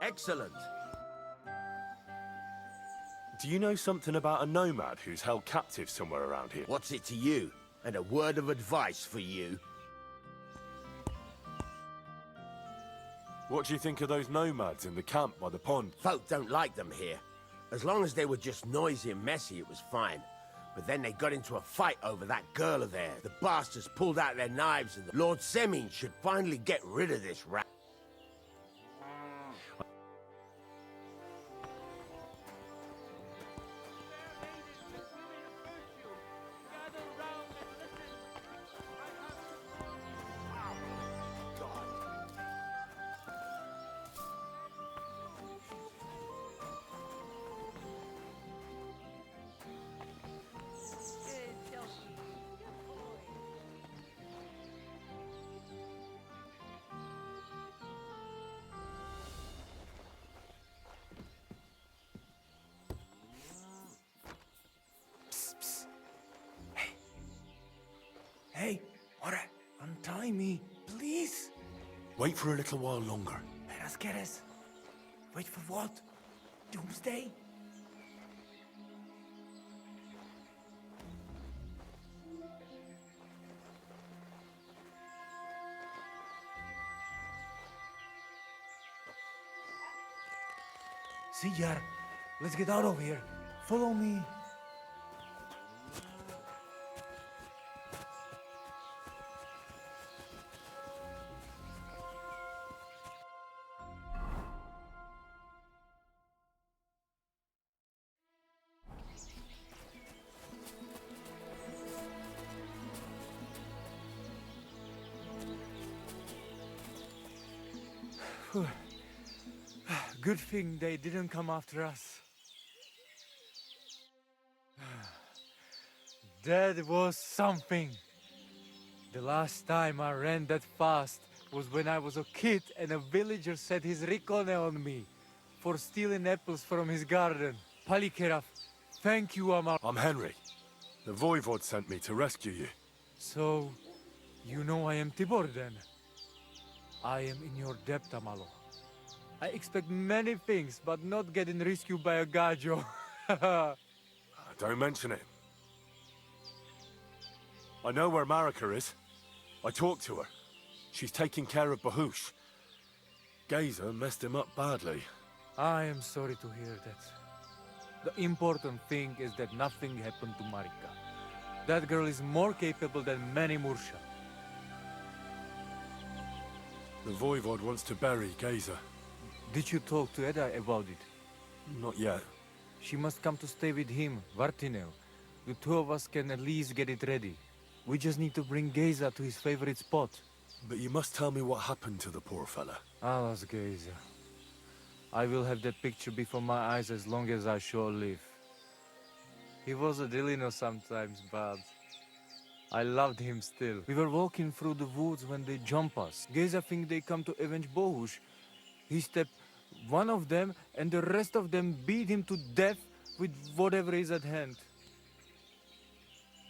Excellent. Do you know something about a nomad who's held captive somewhere around here? What's it to you? And a word of advice for you. What do you think of those nomads in the camp by the pond? Folk don't like them here. As long as they were just noisy and messy, it was fine. But then they got into a fight over that girl of theirs. The bastards pulled out their knives, and Lord Semin should finally get rid of this rat. Hey, Ora, untie me, please. Wait for a little while longer. Let us get us. Wait for what? Doomsday? See, Yar, let's get out of here. Follow me. Good thing they didn't come after us. That was something. The last time I ran that fast was when I was a kid and a villager set his ricone on me for stealing apples from his garden. Palikeraf, thank you, Amal. I'm Henry. The Voivod sent me to rescue you. So, you know I am Tibor then? I am in your debt, Amalo. I expect many things, but not getting rescued by a gajo. Don't mention it. I know where Marika is. I talked to her. She's taking care of Bahush. Gazer messed him up badly. I am sorry to hear that. The important thing is that nothing happened to Marika. That girl is more capable than many Mursha. The Voivod wants to bury Gazer. Did you talk to Edda about it? Not yet. She must come to stay with him, Vartinel. The two of us can at least get it ready. We just need to bring Geza to his favorite spot. But you must tell me what happened to the poor fella. Alas, Geza. I will have that picture before my eyes as long as I shall live. He was a Delino sometimes, but I loved him still. We were walking through the woods when they jump us. Geza think they come to avenge Bohush. He stepped one of them, and the rest of them beat him to death with whatever is at hand.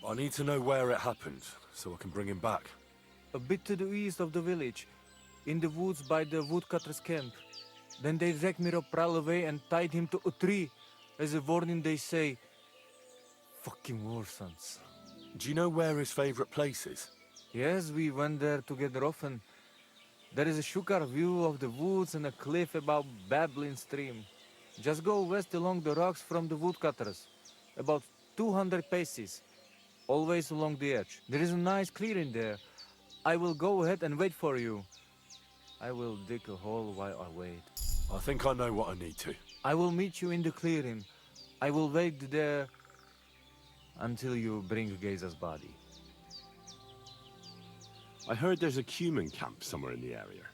I need to know where it happened, so I can bring him back. A bit to the east of the village, in the woods by the woodcutter's camp. Then they dragged Miropral away and tied him to a tree. As a warning, they say, fucking war sons. Do you know where his favorite place is? Yes, we went there together often. There is a shukar view of the woods and a cliff above babbling stream. Just go west along the rocks from the woodcutters. About 200 paces. Always along the edge. There is a nice clearing there. I will go ahead and wait for you. I will dig a hole while I wait. I think I know what I need to. I will meet you in the clearing. I will wait there until you bring Geza's body. I heard there's a Cuman camp somewhere in the area.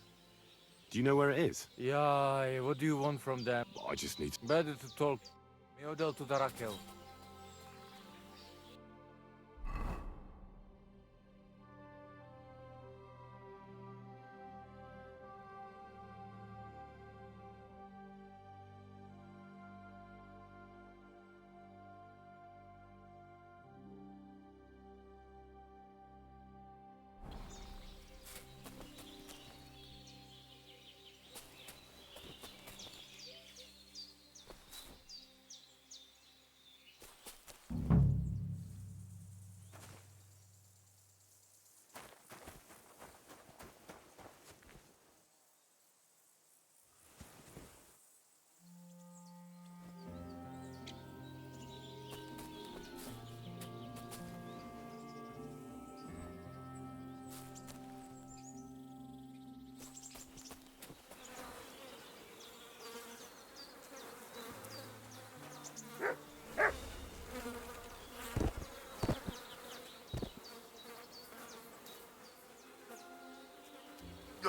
Do you know where it is? Yeah, what do you want from them? I just need... Better to talk. Miodel to Darakel.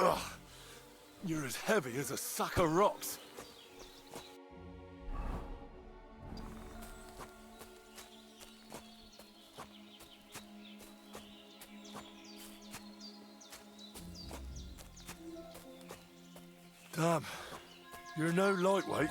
Ugh. You're as heavy as a sack of rocks. Damn, you're no lightweight.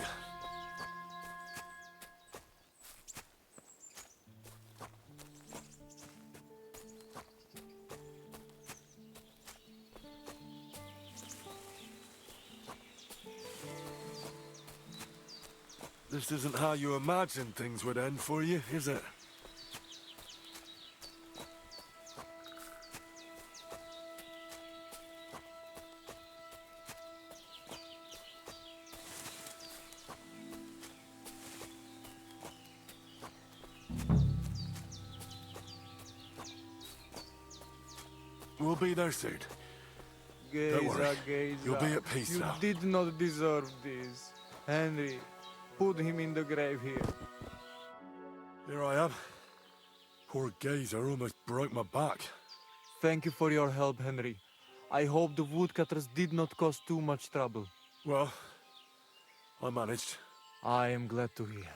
This isn't how you imagined things would end for you, is it? We'll be there soon. Don't worry. You'll be at peace now. You did not deserve this. Henry, put him in the grave here. Here I am. Poor Gazer almost broke my back. Thank you for your help, Henry. I hope the woodcutters did not cause too much trouble. Well, I managed. I am glad to hear.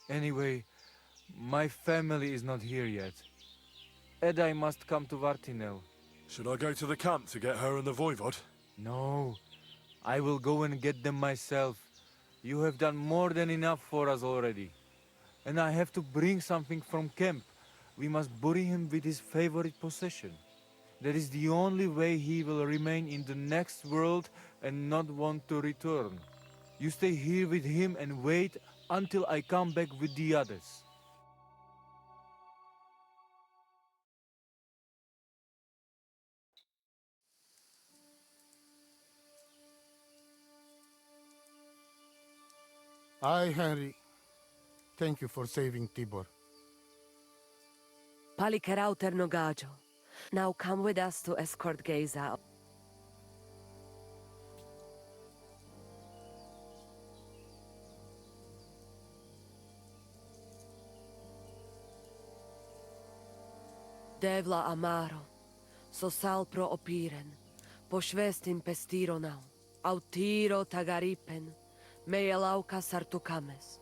Anyway, my family is not here yet. Edai must come to Vartinel. Should I go to the camp to get her and the Voivod? No, I will go and get them myself. You have done more than enough for us already. And I have to bring something from camp. We must bury him with his favorite possession. That is the only way he will remain in the next world and not want to return. You stay here with him and wait until I come back with the others. Hi, Henry. Thank you for saving Tibor. Palikerauter Nogajo. Now come with us to escort Gaze out. Devla amaro, sosal pro opiren, pošvestim pestironau, autiro tagaripen, mejelauka sartukames,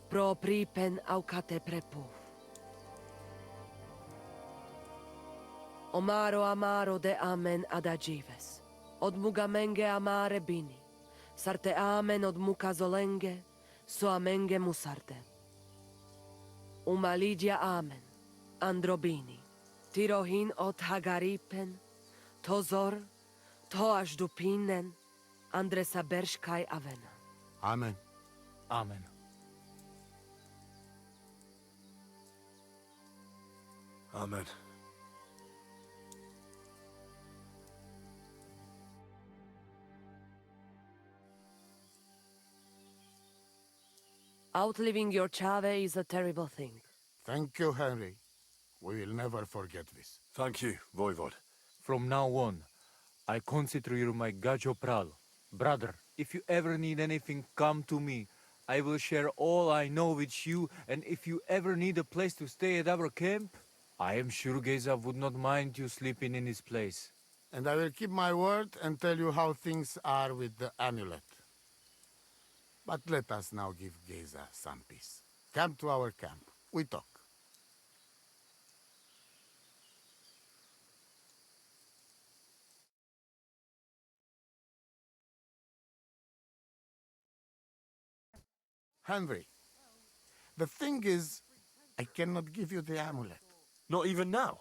pro pripen aukate prepuf. Omaro amaro de amen adagives, od mugamenge amare bini, sarte amen od muka zolenge, so amenge musarte. Umalidia amen, androbini, tirohin od hagaripen, tozor, to až dupinen, andresa berškaj avena. Amen. Amen. Amen. Outliving your chave is a terrible thing. Thank you, Henry. We will never forget this. Thank you, Voivod. From now on, I consider you my Gajo Pral. Brother, if you ever need anything, come to me. I will share all I know with you, and if you ever need a place to stay at our camp, I am sure Geza would not mind you sleeping in his place. And I will keep my word and tell you how things are with the amulet. But let us now give Geza some peace. Come to our camp. We talk. Henry, the thing is, I cannot give you the amulet. Not even now?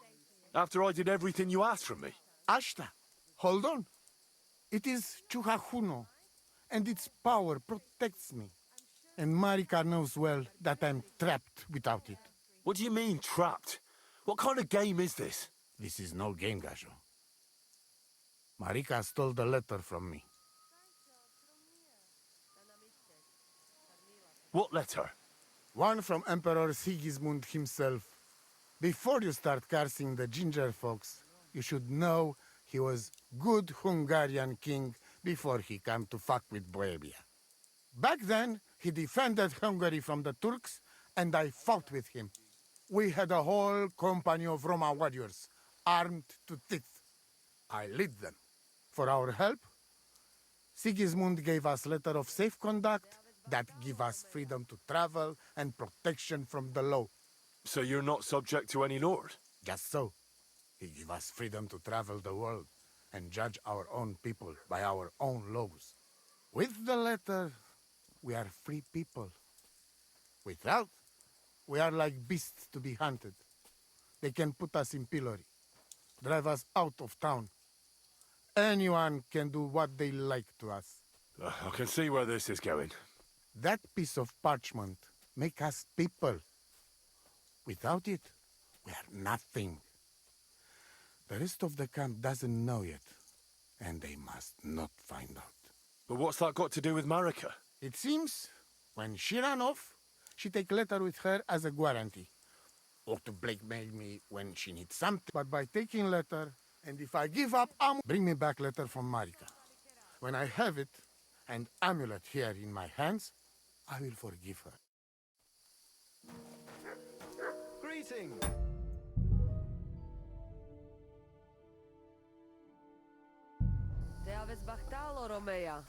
After I did everything you asked from me? Ashta, hold on. It is Chuhajuno, and its power protects me. And Marika knows well that I'm trapped without it. What do you mean, trapped? What kind of game is this? This is no game, Gajo. Marika stole the letter from me. What letter? One from Emperor Sigismund himself. Before you start cursing the ginger folks, you should know he was good Hungarian king before he came to fuck with Bohemia. Back then, he defended Hungary from the Turks, and I fought with him. We had a whole company of Roma warriors, armed to teeth. I lead them. For our help, Sigismund gave us letter of safe conduct that give us freedom to travel and protection from the law. So you're not subject to any lord? Just so. He give us freedom to travel the world and judge our own people by our own laws. With the letter, we are free people. Without, we are like beasts to be hunted. They can put us in pillory, drive us out of town. Anyone can do what they like to us. I can see where this is going. That piece of parchment make us people. Without it, we are nothing. The rest of the camp doesn't know yet, and they must not find out. But what's that got to do with Marika? It seems, when she ran off, she take letter with her as a guarantee. Or to blackmail me when she needs something. But by taking letter, and if I give up, bring me back letter from Marika. When I have it, and amulet here in my hands, I will forgive her. Greetings. Te aveți bahtalo, Romea.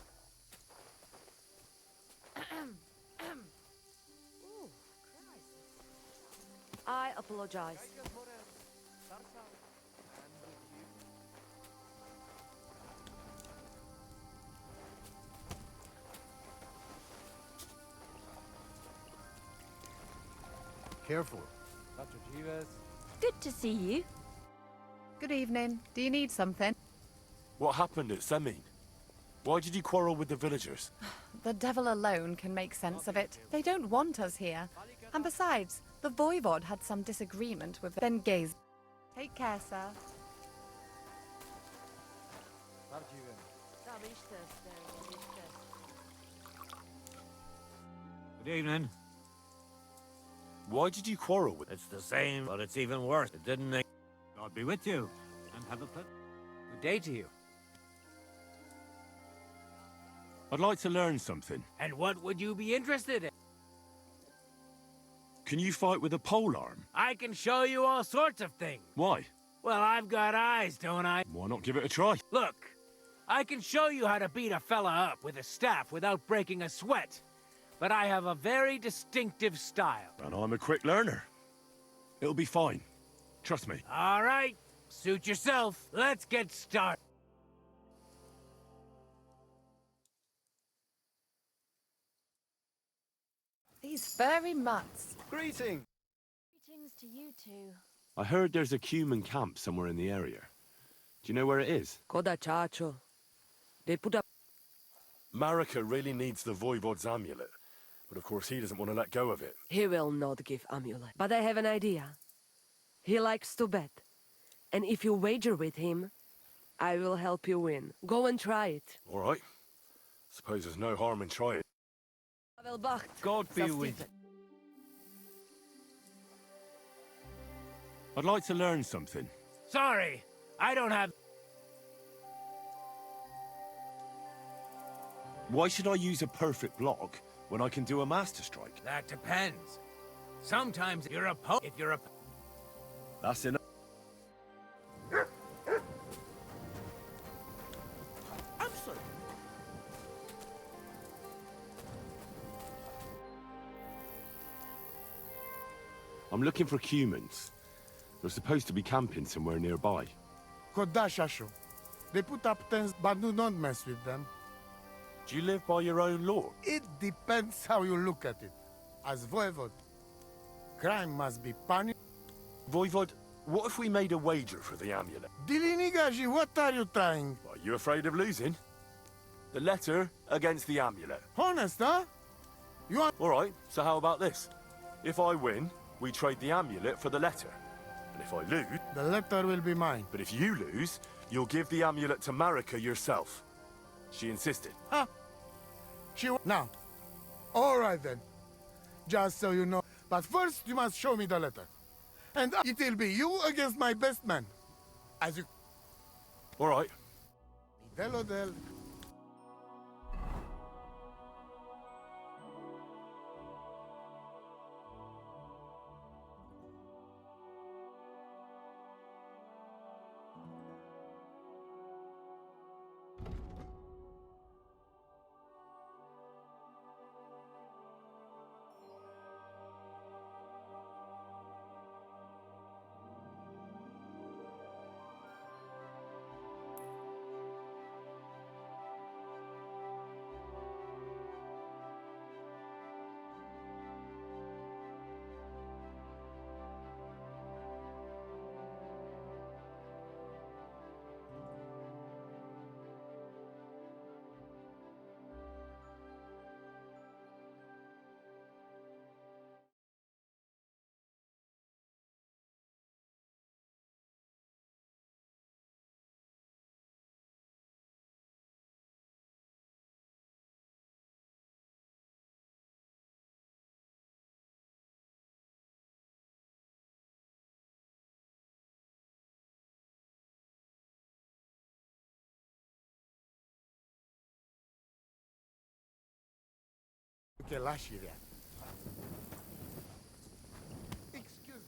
I apologize. Careful. Dr. Chores. Good to see you. Good evening. Do you need something? What happened at Semin? Why did you quarrel with the villagers? The devil alone can make sense of it. They don't want us here. And besides, the voivod had some disagreement with Ben Gaze. Take care, sir. Good evening. Why did you quarrel with... It's the same, but it's even worse. It didn't make... God be with you, and have a good day to you. I'd like to learn something. And what would you be interested in? Can you fight with a polearm? I can show you all sorts of things. Why? Well, I've got eyes, don't I? Why not give it a try? Look, I can show you how to beat a fella up with a staff without breaking a sweat. But I have a very distinctive style. And I'm a quick learner. It'll be fine. Trust me. All right, suit yourself. Let's get started. These furry mutts. Greetings. Greetings to you two. I heard there's a Cuman camp somewhere in the area. Do you know where it is? Koda chacho. They put up... Marika really needs the Voivod's amulet. But of course he doesn't want to let go of it. He will not give amulet. But I have an idea. He likes to bet. And if you wager with him, I will help you win. Go and try it. All right. Suppose there's no harm in trying. God be with you. I'd like to learn something. Sorry, I don't have... Why should I use a perfect block when I can do a master strike? That depends. Sometimes you're a if you're a... That's enough. I'm looking for humans. They're supposed to be camping somewhere nearby. Kodashasho. They put up tents, but do not mess with them. Do you live by your own law? It depends how you look at it. As Voivod, crime must be punished. Voivod, what if we made a wager for the amulet? Dilinigaji, what are you trying? Are you afraid of losing? The letter against the amulet. Honest, huh? You are... All right, so how about this? If I win, we trade the amulet for the letter. And if I lose... The letter will be mine. But if you lose, you'll give the amulet to Marika yourself. She insisted. Huh? Now. All right, then. Just so you know. But first, you must show me the letter. And it will be you against my best man. As you... All right. Del. Okay, lasci via. Excuse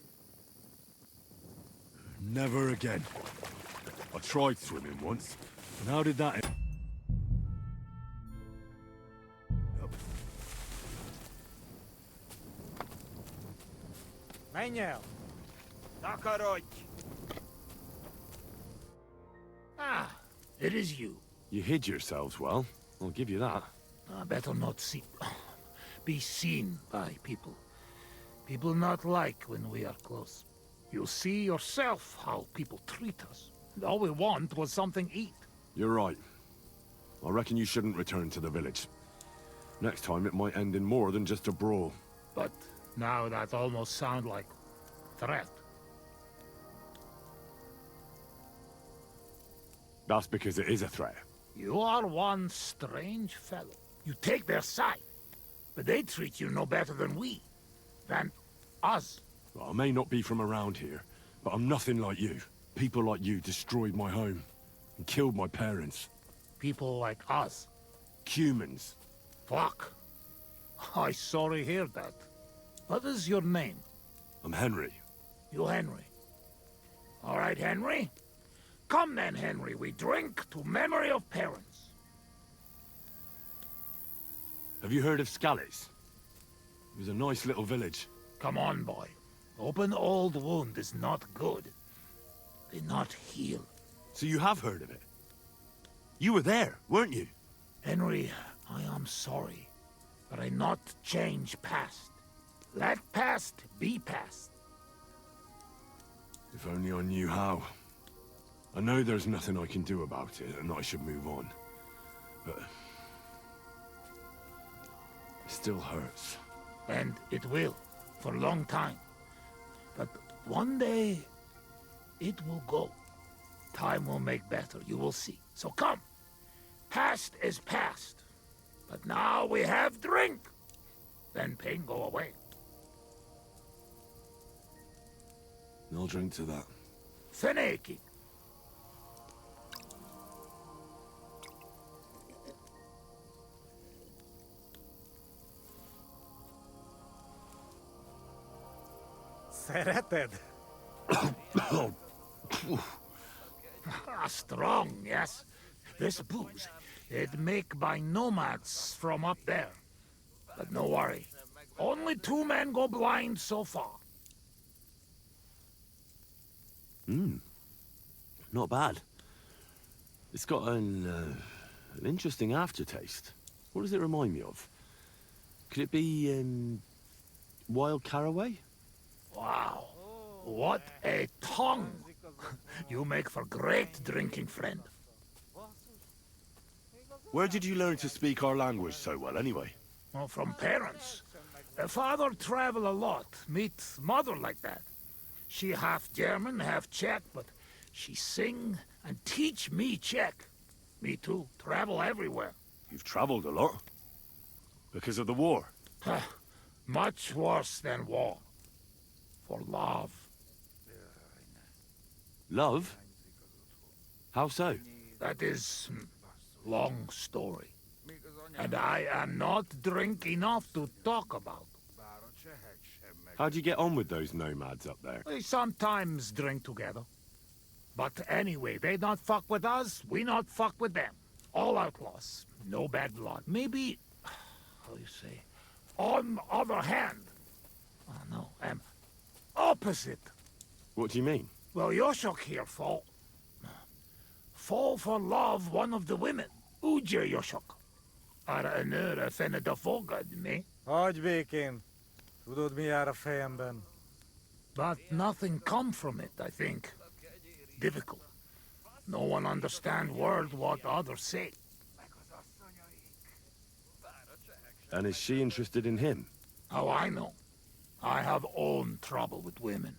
me. Never again. I tried swimming once, and how did that end? Manuel. Takarot. Ah, it is you. You hid yourselves well. I'll give you that. Better not be seen by people. People not like when we are close. You see yourself how people treat us. All we want was something to eat. You're right. I reckon you shouldn't return to the village. Next time it might end in more than just a brawl. But now that almost sounds like threat. That's because it is a threat. You are one strange fellow. You take their side, but they treat you no better than us. Well, I may not be from around here, but I'm nothing like you. People like you destroyed my home and killed my parents. People like us? Humans. Fuck. I sorry hear that. What is your name? I'm Henry. You Henry. All right, Henry. Come then, Henry, we drink to memory of parents. Have you heard of Scallis? It was a nice little village. Come on, boy. Open old wound is not good. They not heal. So you have heard of it? You were there, weren't you? Henry, I am sorry, but I not change past. Let past be past. If only I knew how. I know there's nothing I can do about it, and I should move on. But... it still hurts. And it will, for a long time. But one day, it will go. Time will make better, you will see. So come. Past is past. But now we have drink. Then pain go away. I'll drink to that. Feneki. Sereted. Strong, yes. This booze, it make by nomads from up there. But no worry. Only 2 men go blind so far. Not bad. It's got an interesting aftertaste. What does it remind me of? Could it be, wild caraway? Wow, what a tongue! You make for great drinking friend. Where did you learn to speak our language so well, anyway? Well, from parents. Father travel a lot, meet mother like that. She half German, half Czech, but she sing and teach me Czech. Me too, travel everywhere. You've traveled a lot. Because of the war. Much worse than war. For love. Love? How so? That is long story. And I am not drink enough to talk about. How'd you get on with those nomads up there? We sometimes drink together. But anyway, they not fuck with us, we not fuck with them. All outlaws, no bad blood. Maybe, how you say, on other hand. Oh no, opposite. What do you mean? Well, Yoshok here fall for love one of the women. Ugye Yoshok. Arra a nőre fened a fogad, mi? Hagyj békén. Tudod, mi jár a fejemben? But nothing come from it, I think. Difficult. No one understand word what others say. And is she interested in him? How I know? I have own trouble with women.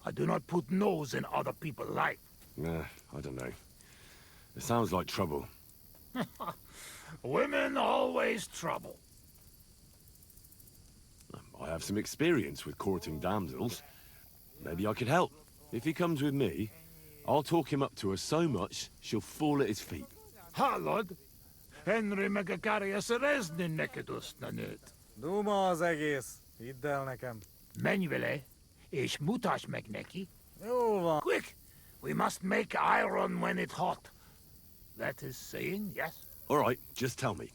I do not put nose in other people's life. I don't know. It sounds like trouble. Women always trouble. I have some experience with courting damsels. Maybe I could help. If he comes with me, I'll talk him up to her so much, she'll fall at his feet. Hallod? Henry meg akarja szerezni neked azt a nőt. Duma az egész. Hidd el nekem. Menj vele, és mutasd meg neki. Jól van. Quick! We must make iron when it's hot. That is saying, yes? All right, just tell me.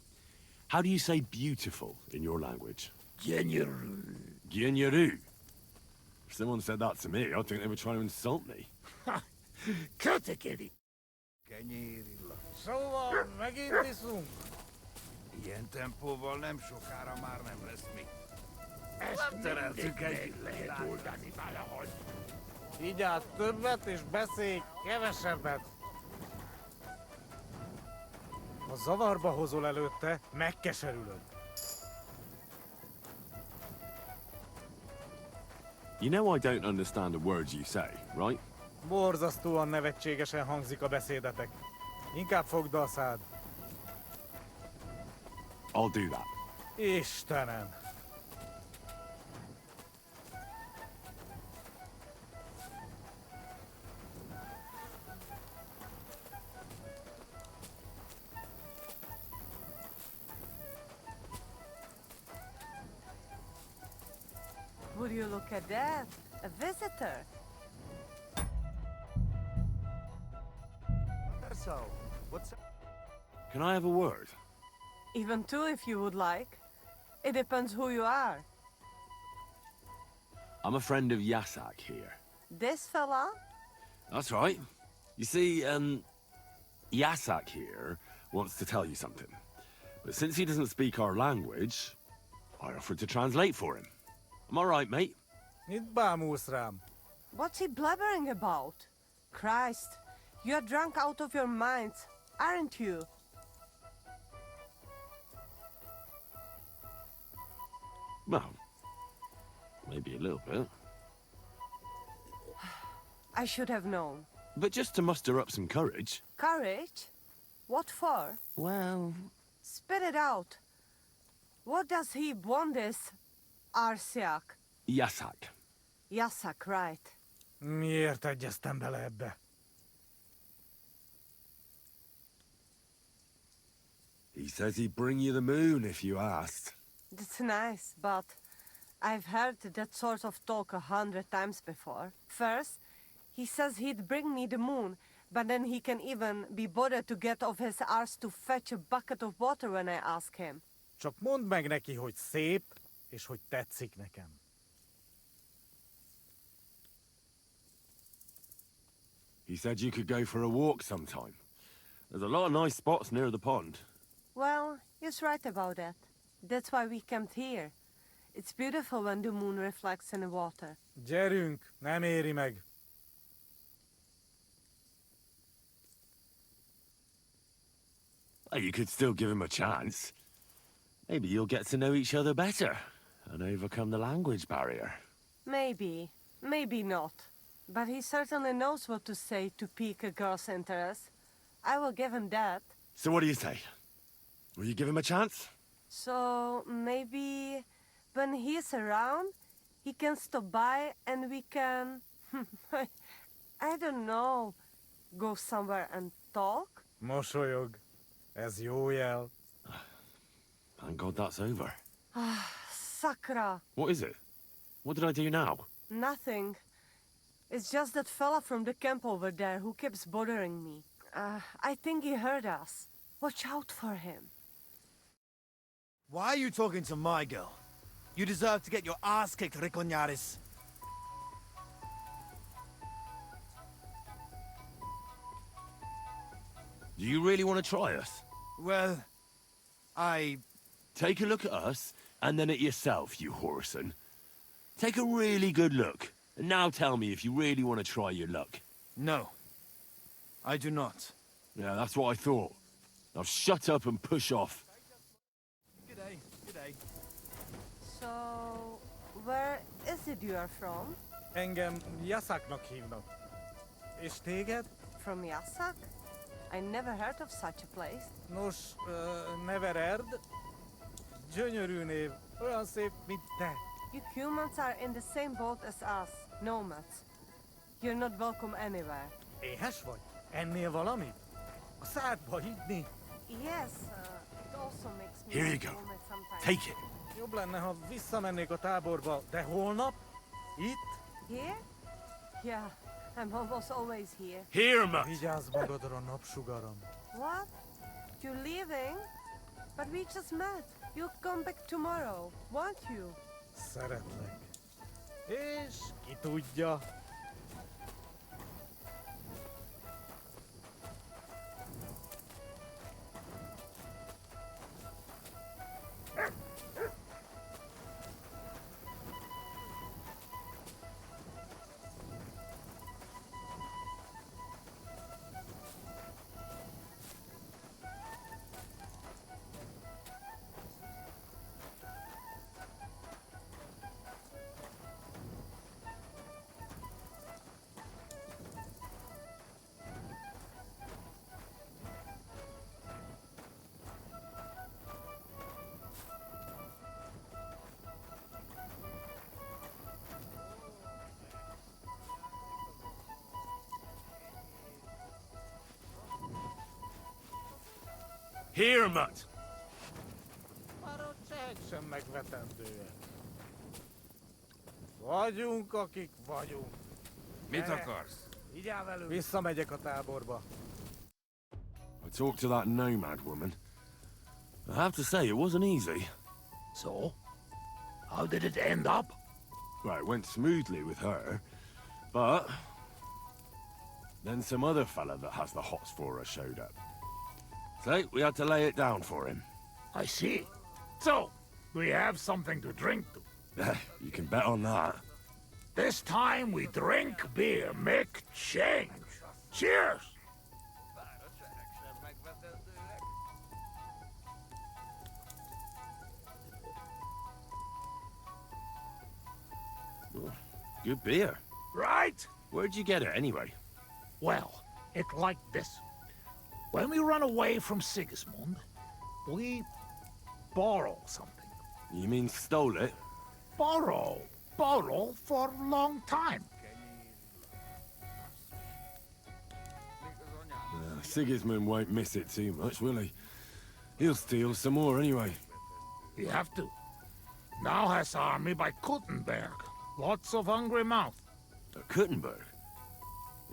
How do you say beautiful in your language? Gyenyeru. Gyenyeru. If someone said that to me, I'd think they were trying to insult me. Kötekedi. Szóval, megint iszunk. Ilyen tempóval nem sokára már nem lesz mi. Ezt tereltük együtt lehet oldani valahogy. Igyál többet és beszélj kevesebbet. Ha zavarba hozol előtte, megkeserülöd. You know I don't understand the words you say, right? Borzasztóan nevetségesen hangzik a beszédetek. Inkább fogd a szád. I'll do that. Istenem! Would you look at that? A visitor. So, what's... Can I have a word? Even two if you would like. It depends who you are. I'm a friend of Yasak here. This fella? That's right. You see, Yasak here wants to tell you something. But since he doesn't speak our language, I offered to translate for him. Am I right, mate? Mit bámulsz rám? What's he blabbering about? Christ, you're drunk out of your minds, aren't you? Well, maybe a little bit. I should have known. But just to muster up some courage. Courage? What for? Well... Spit it out. What does he want this Arsiak? Yasak. Yasak, right. Miért egyeztem bele ebbe? He says he'd bring you the moon if you asked. That's nice, but I've heard that sort of talk 100 times before. First, he says he'd bring me the moon, but then he can even be bothered to get off his arse to fetch a bucket of water when I ask him. Csak mondd meg neki, hogy szép, és hogy tetszik nekem. He said you could go for a walk sometime. There's a lot of nice spots near the pond. Well, he's right about that. That's why we camped here. It's beautiful when the moon reflects in the water. Gyerünk, nem éri meg. Well, you could still give him a chance. Maybe you'll get to know each other better and overcome the language barrier. Maybe. Maybe not. But he certainly knows what to say to pique a girl's interest. I will give him that. So what do you say? Will you give him a chance? So maybe when he's around, he can stop by and we can... I don't know. Go somewhere and talk? Mosolyog. Ez jó jel. Thank God that's over. Ah, Sakra. What is it? What did I do now? Nothing. It's just that fella from the camp over there who keeps bothering me. I think he heard us. Watch out for him. Why are you talking to my girl? You deserve to get your ass kicked, Riconyaris. Do you really want to try us? Well, Take a look at us, and then at yourself, you Horson. Take a really good look, and now tell me if you really want to try your luck. No. I do not. Yeah, that's what I thought. Now shut up and push off. G'day, g'day. So, where is it you are from? Engem Yaszaknak hívnak. És téged? From Yaszak? I never heard of such a place. Nos, Nevererd. Gyönyörű név. Olyan szép, mint te. You humans are in the same boat as us, nomads. You're not welcome anywhere. Éhes vagy? Ennél valamit? A szádba higni? Yes, it also makes me Here you go. vomit sometimes. Take it. Jobb lenne, ha visszamennék a táborba, de holnap? Itt? Here? Yeah, I'm almost always here. Here, Mutt. Vigyázz magadra, napsugaram. What? You're leaving? But we just met. You'll come back tomorrow, won't you? Szeretlek. És ki tudja? Here, Mutt. Már a cseh sem megvetendőek. Vagyunk, akik vagyunk. Mit akarsz? Vigyál velünk. Visszamegyek a táborba. I talked to that nomad woman. I have to say, it wasn't easy. So? How did it end up? Well, it went smoothly with her, but then some other fella that has the hots for her showed up. So we had to lay it down for him. I see. So, we have something to drink to. You can bet on that. This time we drink beer, make change. Cheers! Oh, good beer. Right? Where'd you get it anyway? Well, it's like this. When we run away from Sigismund, we borrow something. You mean stole it? Borrow for a long time. Sigismund won't miss it too much, will he? He'll steal some more anyway. We have to. Now has army by Kuttenberg. Lots of hungry mouth. At Kuttenberg?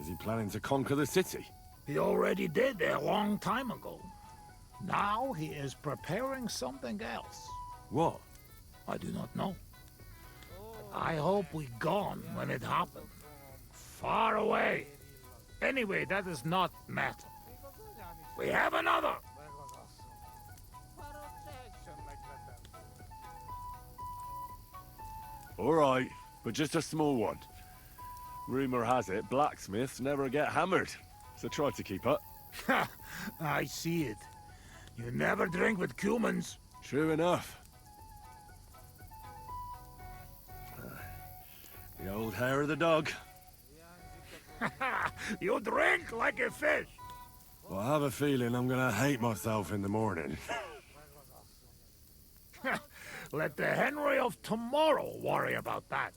Is he planning to conquer the city? He already did a long time ago. Now he is preparing something else. What? I do not know. I hope we gone when it happened. Far away. Anyway, that does not matter. We have another! All right, but just a small one. Rumor has it blacksmiths never get hammered, so try to keep up. Ha! I see it. You never drink with humans. True enough. The old hair of the dog. You drink like a fish. Well, I have a feeling I'm gonna hate myself in the morning. Let the Henry of tomorrow worry about that.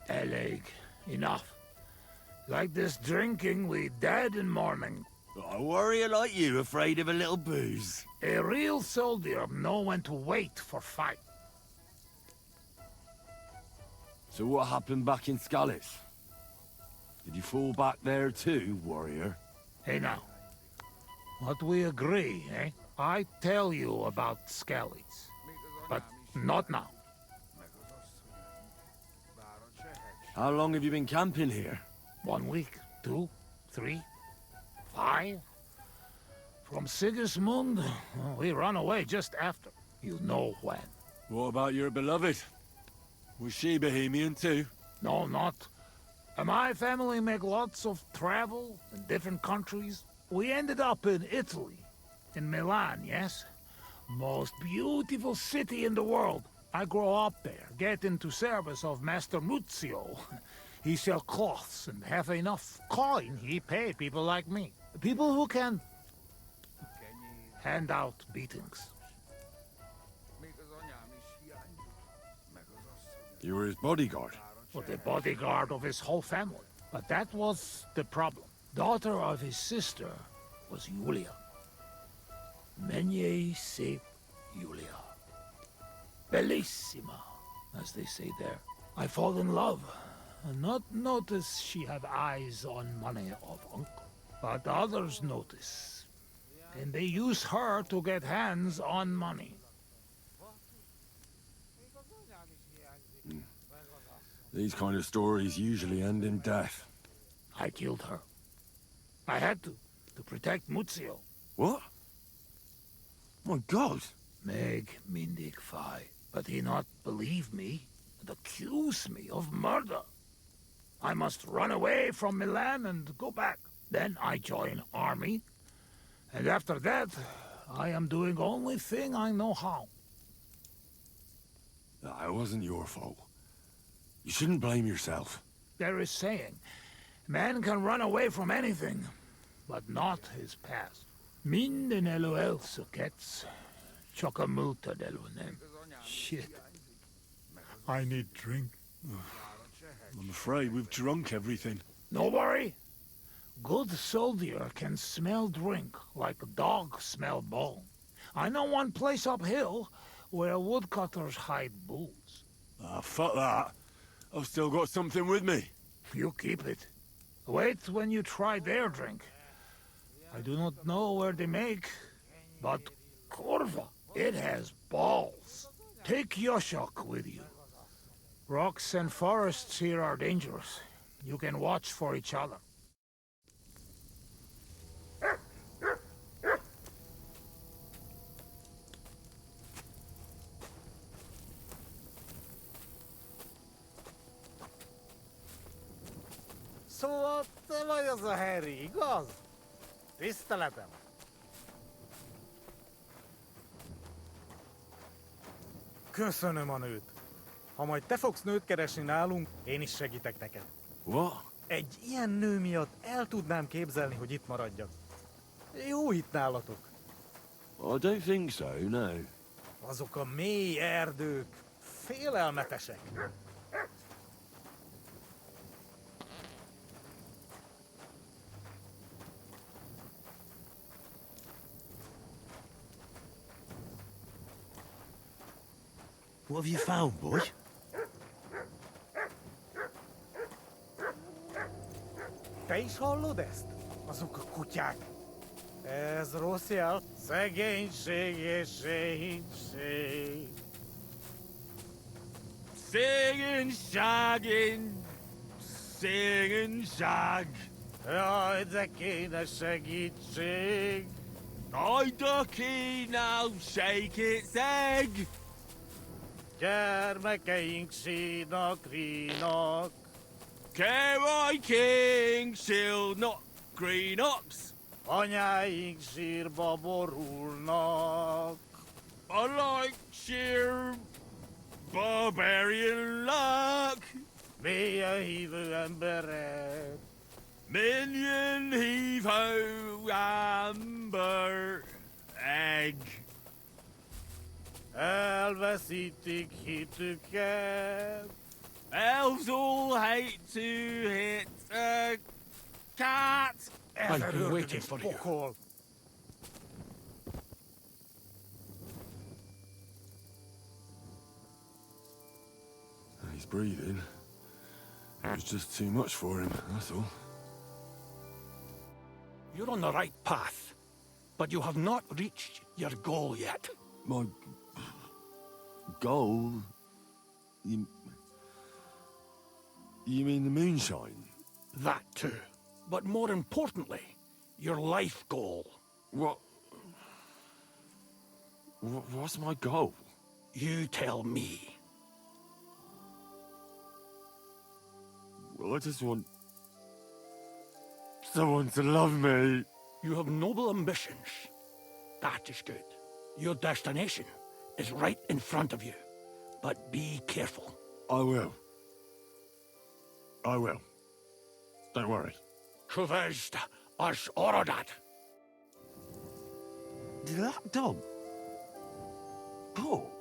Eleg, enough. Like this drinking, we dead in morning. A warrior like you afraid of a little booze? A real soldier know when to wait for fight. So what happened back in Scalis? Did you fall back there too, warrior? Hey now, what we agree, eh? I tell you about Skellies, but not now. How long have you been camping here? 1 week, 2, 3, 5. From Sigismund, we run away just after. You know when. What about your beloved? Was she Bohemian too? No, not. My family make lots of travel in different countries. We ended up in Italy. In Milan, yes? Most beautiful city in the world. I grow up there, get into service of Master Muzio. He sell cloths and have enough coin he pay people like me. People who can hand out beatings. You were his bodyguard? Well, the bodyguard of his whole family. But that was the problem. Daughter of his sister was Julia. Menie se Julia. Bellissima, as they say there. I fall in love, and not notice she have eyes on money of uncle. But others notice, and they use her to get hands on money. These kind of stories usually end in death. I killed her. I had to protect Muzio. What? My God! Meg Mindig Fi. But he not believe me and accuse me of murder. I must run away from Milan and go back. Then I join army. And after that, I am doing only thing I know how. It wasn't your fault. You shouldn't blame yourself. There is saying, man can run away from anything, but not his past. Minden eloel sukets, chokamulta delunem. Shit. I need drink. I'm afraid we've drunk everything. No worry. Good soldier can smell drink like a dog smell bone. I know one place uphill where woodcutters hide booze. Ah, fuck that. I've still got something with me. You keep it. Wait when you try their drink. I do not know where they make, but Corva, it has balls. Take Yoshok with you. Rocks and forests here are dangerous. You can watch for each other. Szóval te vagy az a Harry, igaz? Tiszteletem. Köszönöm a nőt. Ha majd te fogsz nőt keresni nálunk, én is segítek neked. What? Egy ilyen nő miatt el tudnám képzelni, hogy itt maradjak. Jó itt nálatok. I don't think so, no. Azok a mély erdők félelmetesek. What have you found, boy? Te is hallod ezt? Azok a kutyák. Ez Rusia, szegénység és szegénység. Singing, shagging, singing, shag. Jaj, de kéne segítség. I ducky now, shake its egg. Gyermekeink sínak, rínak. Carry King, shield not green ops. Anyáink sírba borulnak. I like sheer barbarian luck. Mélyen hívő emberek. Minion heave-ho amber egg. Elveszítik hitüket. Elves all hate to hit a cat. I've been waiting for you. Pokol. He's breathing. It was just too much for him, that's all. You're on the right path, but you have not reached your goal yet. My goal? You mean the moonshine? That too. But more importantly, your life goal. What's my goal? You tell me. Well, I just want someone to love me. You have noble ambitions. That is good. Your destination is right in front of you. But be careful. I will. I will. Don't worry. Chores as Orodat. Did that dog bark?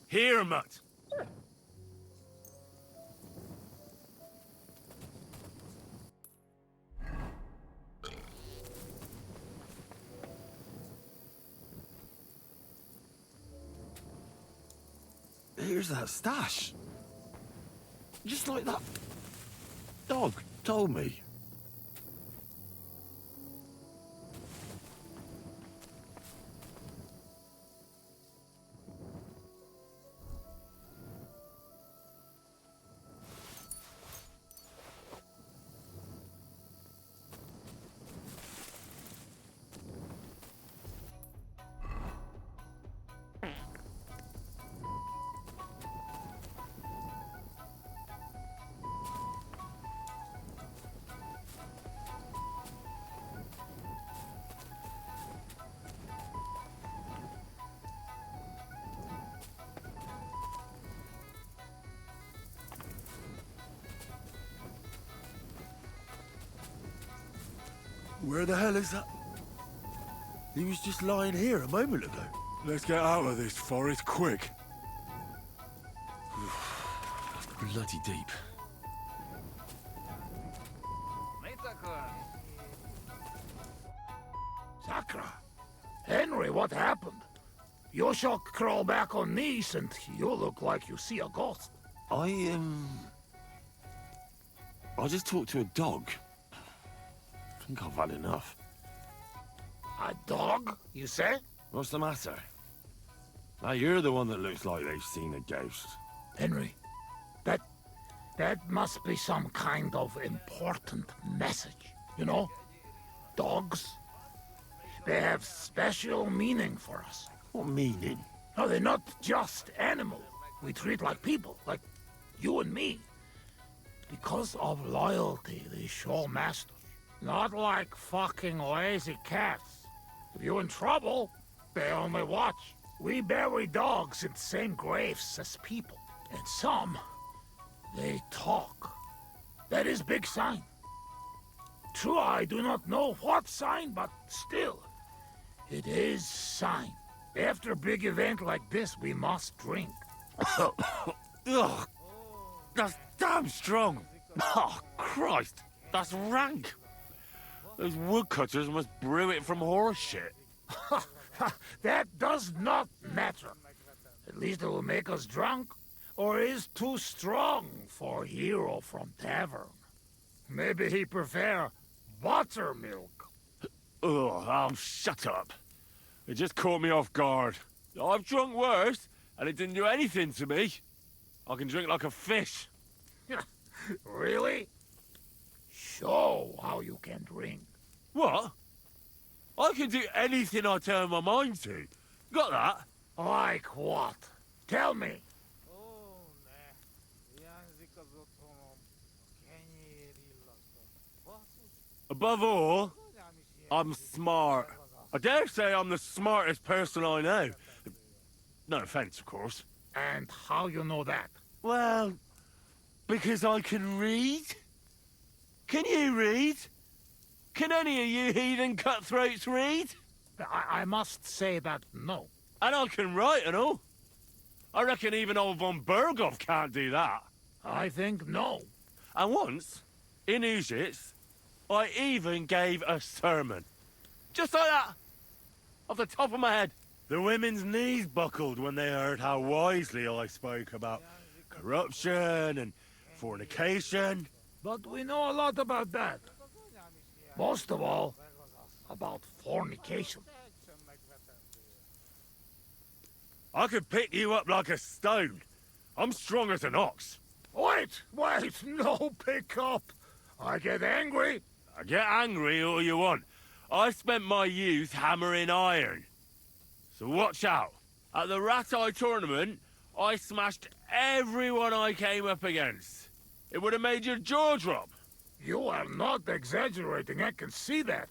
Here, mutt. Here's that stash. Just like that dog told me. Where the hell is that? He was just lying here a moment ago. Let's get out of this forest quick. Bloody deep. Sakra. Henry, what happened? You shall crawl back on knees and you look like you see a ghost. I just talked to a dog. I think I've had enough. A dog, you say? What's the matter? Now you're the one that looks like they've seen a ghost. Henry, that must be some kind of important message. You know, dogs, they have special meaning for us. What meaning? No, they're not just animals. We treat like people, like you and me. Because of loyalty, they show masters. Not like fucking lazy cats. If you're in trouble, they only watch. We bury dogs in the same graves as people. And some, they talk. That is big sign. True, I do not know what sign, but still, it is sign. After a big event like this, we must drink. Ugh, that's damn strong. Oh, Christ. That's rank. Those woodcutters must brew it from horse shit. That does not matter. At least it will make us drunk, or is too strong for hero from tavern. Maybe he prefer buttermilk. Oh, shut up. It just caught me off guard. I've drunk worse, and it didn't do anything to me. I can drink like a fish. Really? Show how you can drink. What? I can do anything I turn my mind to. Got that? Like what? Tell me. Above all, I'm smart. I dare say I'm the smartest person I know. No offense, of course. And how you know that? Well, because I can read. Can you read? Can any of you heathen cutthroats read? I must say that no. And I can write and all. I reckon even old von Berghoff can't do that. I think no. And once, in Ujits, I even gave a sermon. Just like that. Off the top of my head. The women's knees buckled when they heard how wisely I spoke about corruption and fornication. But we know a lot about that. Most of all, about fornication. I could pick you up like a stone. I'm strong as an ox. Wait, no pick up. I get angry. I get angry all you want. I spent my youth hammering iron. So watch out. At the Rat Eye tournament, I smashed everyone I came up against. It would have made your jaw drop. You are not exaggerating, I can see that.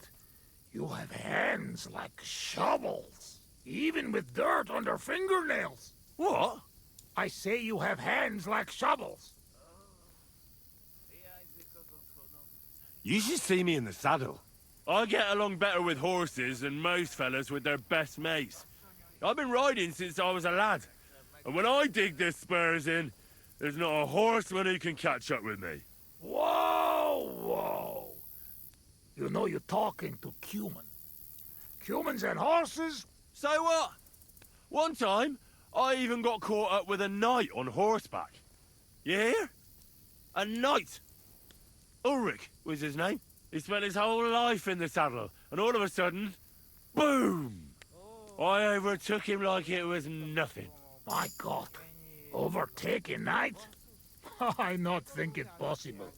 You have hands like shovels, even with dirt under fingernails. What? I say you have hands like shovels. You should see me in the saddle. I get along better with horses than most fellas with their best mates. I've been riding since I was a lad. And when I dig the spurs in, there's not a horseman who can catch up with me. Whoa! You know you're talking to Cuman. Humans and horses? So what? One time, I even got caught up with a knight on horseback. You hear? A knight. Ulrich was his name. He spent his whole life in the saddle, and all of a sudden, boom! I overtook him like it was nothing. My God, overtaking knight? I not think it possible.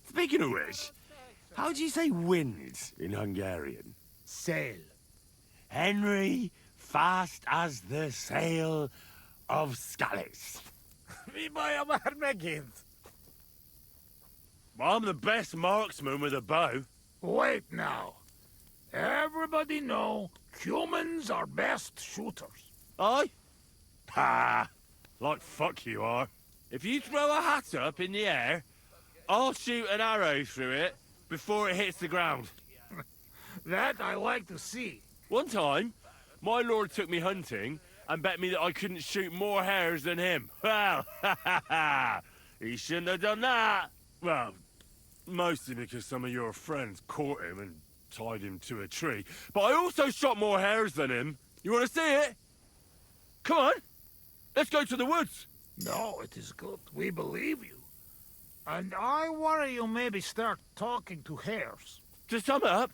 Speaking of which, how do you say wind in Hungarian? Sail. Henry, fast as the sail of Scallis. I'm the best marksman with a bow. Wait now. Everybody know humans are best shooters. Aye? Ha! Like fuck you are. If you throw a hat up in the air, I'll shoot an arrow through it before it hits the ground. That I like to see. One time, my lord took me hunting and bet me that I couldn't shoot more hares than him. Well, he shouldn't have done that. Well, mostly because some of your friends caught him and tied him to a tree. But I also shot more hares than him. You want to see it? Come on, let's go to the woods. No, it is good. We believe you. And I worry you maybe start talking to hares. To sum up,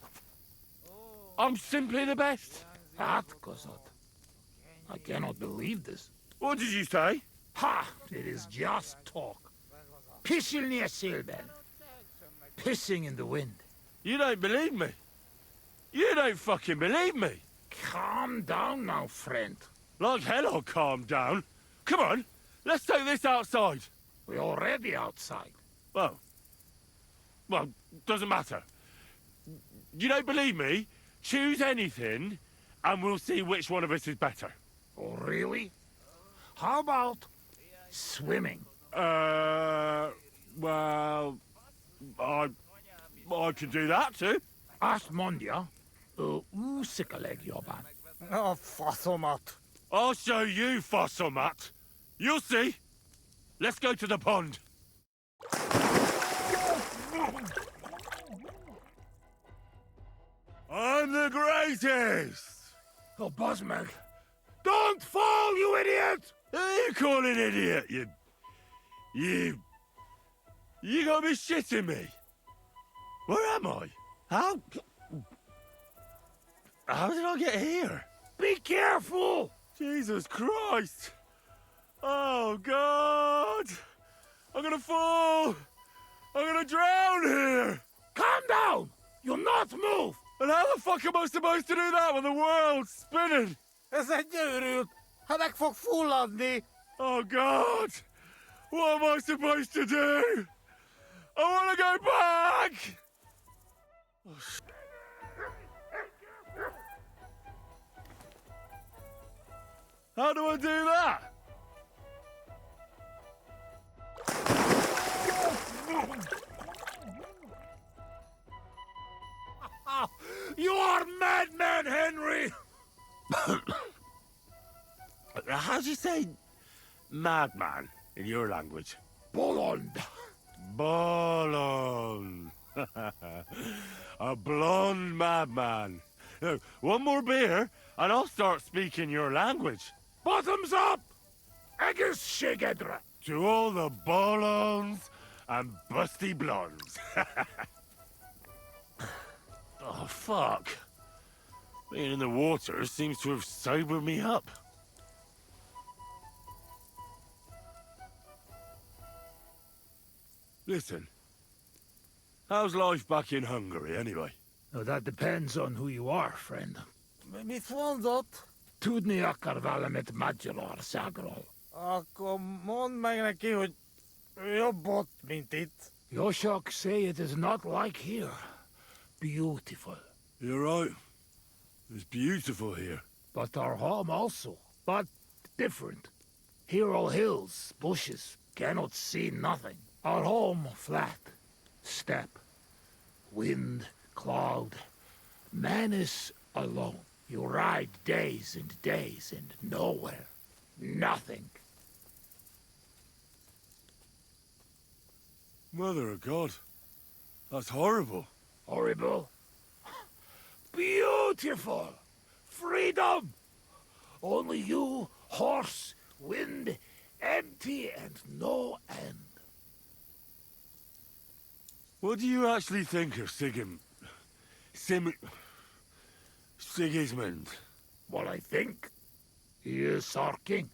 I'm simply the best. That, Kozot. I cannot believe this. What did you say? Ha! It is just talk. Pisilnia silben. Pissing in the wind. You don't believe me. You don't fucking believe me. Calm down now, friend. Like hell I'll calm down. Come on, let's take this outside. We're already outside. Well, doesn't matter. You don't believe me? Choose anything, and we'll see which one of us is better. Oh, really? How about swimming? Well, I could do that too. Asmondia, usikaleg joban. Oh, Fossomat. I'll show you, Fossomat. You'll see. Let's go to the pond. I'm the greatest! Oh, Buzzmeg. Don't fall, you idiot! Who you calling idiot, You gotta be shitting me! Where am I? How did I get here? Be careful! Jesus Christ! Oh, God! I'm gonna fall! I'm gonna drown here! Calm down! You'll not move! And how the fuck am I supposed to do that when the world's spinning? Ez egy őrült! Ha meg fog fulladni! Oh, God! What am I supposed to do? I wanna go back! Oh, how do I do that? You are madman, Henry! How do you say madman in your language? Bolond. Bolond. A blonde madman. Now, one more beer, and I'll start speaking your language. Bottoms up! Agus Shigedra. To all the bolons and busty blondes. Oh, fuck. Being in the water seems to have sobered me up. Listen, how's life back in Hungary, anyway? Now, that depends on who you are, friend. Mit mondott? Tudni akar valamit Magyarországról. Akkor mondd meg neki, hogy jobb ott, mint itt. Yoshok say it is not like here. Beautiful. You're right. It's beautiful here. But our home also. But different. Here all hills, bushes, cannot see nothing. Our home flat. Steppe. Wind, cloud. Man is alone. You ride days and days and nowhere. Nothing. Mother of God. That's horrible. Horrible? Beautiful! Freedom! Only you, horse, wind, empty and no end. What do you actually think of Sigismund? What I think? He is our king.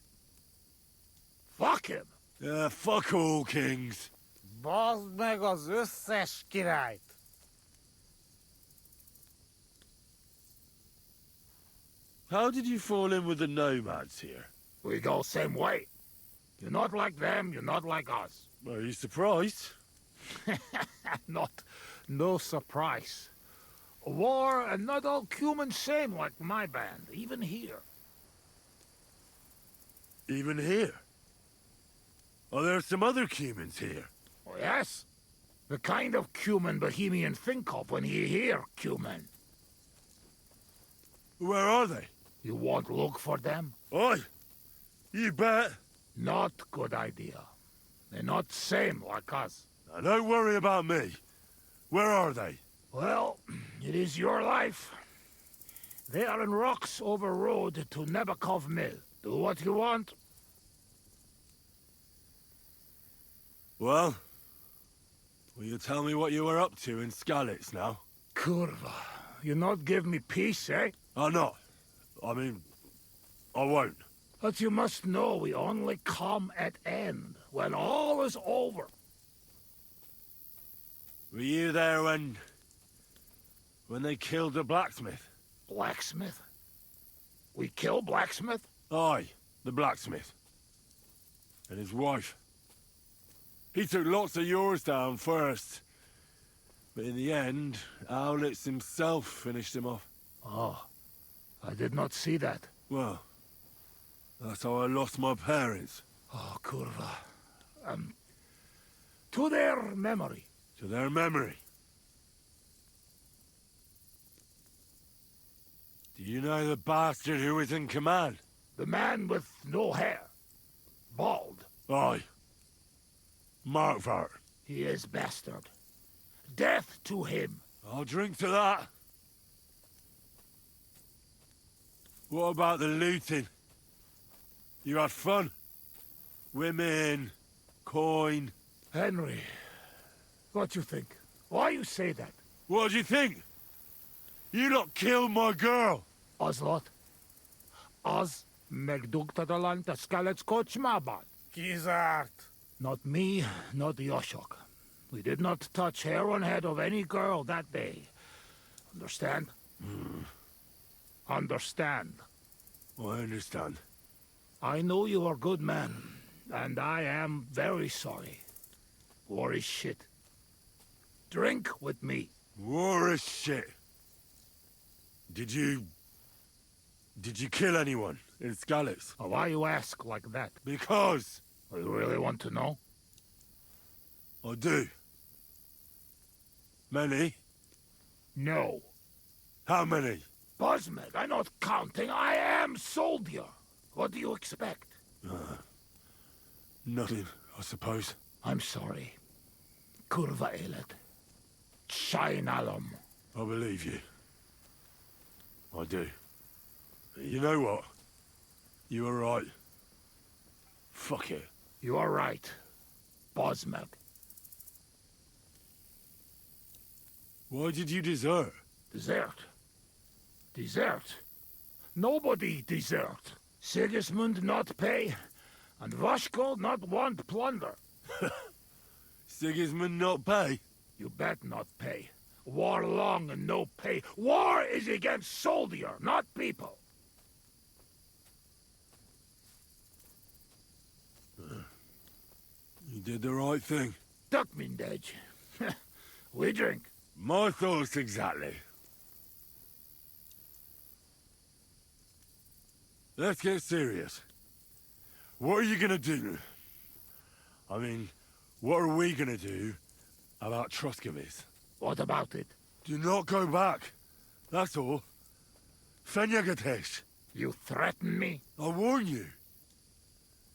Fuck him! Fuck all kings. Bazd meg az összes királyt! How did you fall in with the nomads here? We go same way. You're not like them, you're not like us. Are you surprised? No surprise. War and not all humans same like my band, even here. Even here? Are there some other humans here? Oh, yes? The kind of human Bohemian think of when he hear human. Where are they? You won't look for them? Oi! You bet! Not good idea. They're not same like us. Now, don't worry about me. Where are they? Well, it is your life. They are in rocks over road to Nebakov Mill. Do what you want. Well, will you tell me what you were up to in Skalitz now? Kurva, you not give me peace, eh? I'm not. I mean, I won't. But you must know we only come at end, when all is over. Were you there when they killed the blacksmith? Blacksmith? We kill blacksmith? Aye, the blacksmith. And his wife. He took lots of yours down first. But in the end, Aulitz himself finished him off. Oh, I did not see that. Well, that's how I lost my parents. Oh, Kurva. To their memory. To their memory. Do you know the bastard who was in command? The man with no hair. Bald. Aye. Markvart. He is bastard. Death to him. I'll drink to that. What about the looting? You had fun? Women, coin. Henry, what you think? Why you say that? What do you think? You lot killed my girl. Oslot. Az megdugtad a Skelet's kocsmában. Kizárt. Not me, not Yoshok. We did not touch hair on head of any girl that day. Understand? Understand. I understand. I know you are a good man, and I am very sorry. War is shit. Drink with me. War is shit. Did you kill anyone in Skalitz? Why you ask like that? Because. You really want to know? I do. Many? No. How many? Bosmed, I'm not counting. I am soldier. What do you expect? Nothing, I suppose. I'm sorry. Kurva elet. Shainalom. I believe you. I do. You know what? You were right. Fuck it. You are right. Bosmed. Why did you desert? Desert? Desert? Nobody desert. Sigismund not pay, and Vashko not want plunder. Sigismund not pay? You bet not pay. War long and no pay. War is against soldier, not people. You did the right thing. Duck mindej. We drink. My thoughts exactly. Let's get serious. What are you gonna do? I mean, what are we gonna do about Troskovic? What about it? Do not go back. That's all. Fenyagatesh. You threaten me? I warn you.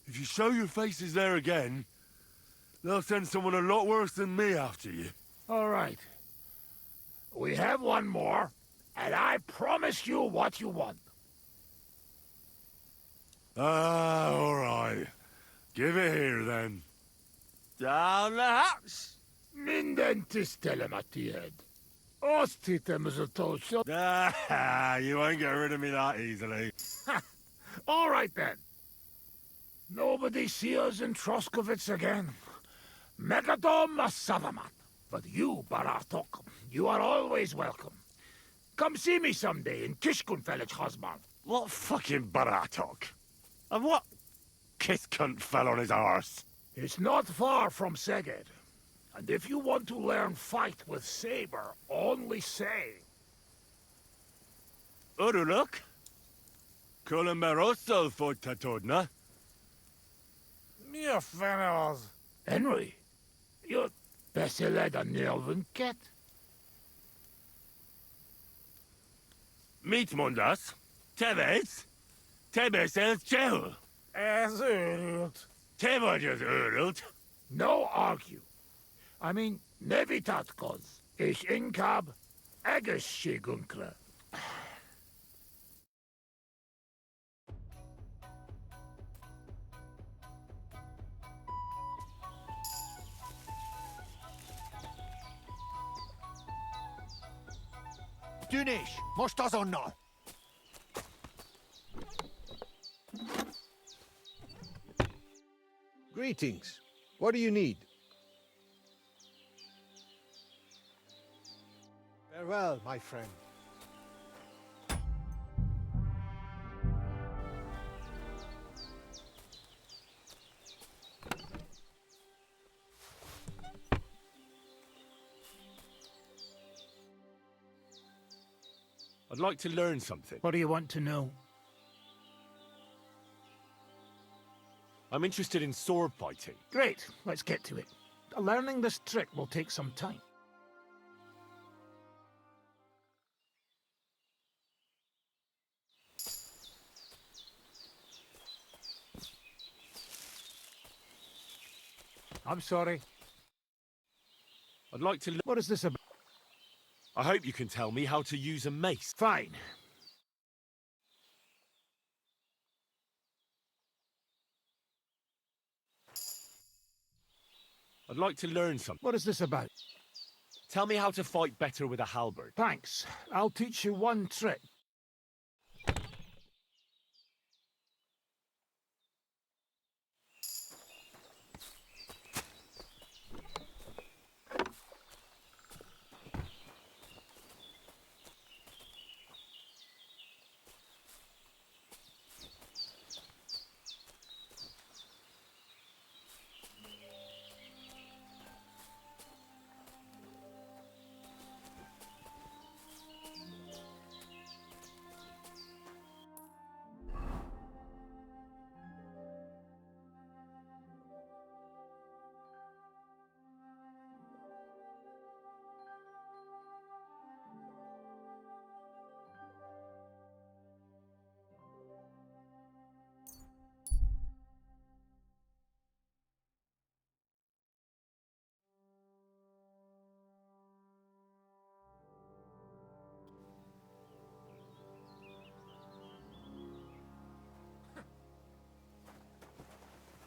If you show your faces there again, they'll send someone a lot worse than me after you. All right. We have one more, and I promise you what you want. All right. Give it here, then. Down the hatch! Minden tisztelem a tiéd. Azt hittem ez a tocsot. You won't get rid of me that easily. All right, then. Nobody see us in Troskovic again. Megadom Savamat. But you, Baratok, you are always welcome. Come see me someday in Kishkunfelich Hosman. What fucking Baratok? And what kiss cunt fell on his arse? It's not far from Szeged. And if you want to learn fight with saber, only say. Uruluk? Kulimberosso for Tatodna. Mi a fene az? Henry, you beszéled a nyelvünket? Mit mondasz? Te vesz? Te beszélsz csehül? Ez őrült. Te vagy az őrült. No argue. I mean, ne vitatkozz, és inkább egészségünkre. Tűnés! Most azonnal! Greetings. What do you need? Farewell, my friend. I'd like to learn something. What do you want to know? I'm interested in sword fighting. Great, let's get to it. Learning this trick will take some time. I'm sorry. I'd I'd like to... What is this about? I hope you can tell me how to use a mace. Fine. I'd like to learn something. What is this about? Tell me how to fight better with a halberd. Thanks. I'll teach you one trick.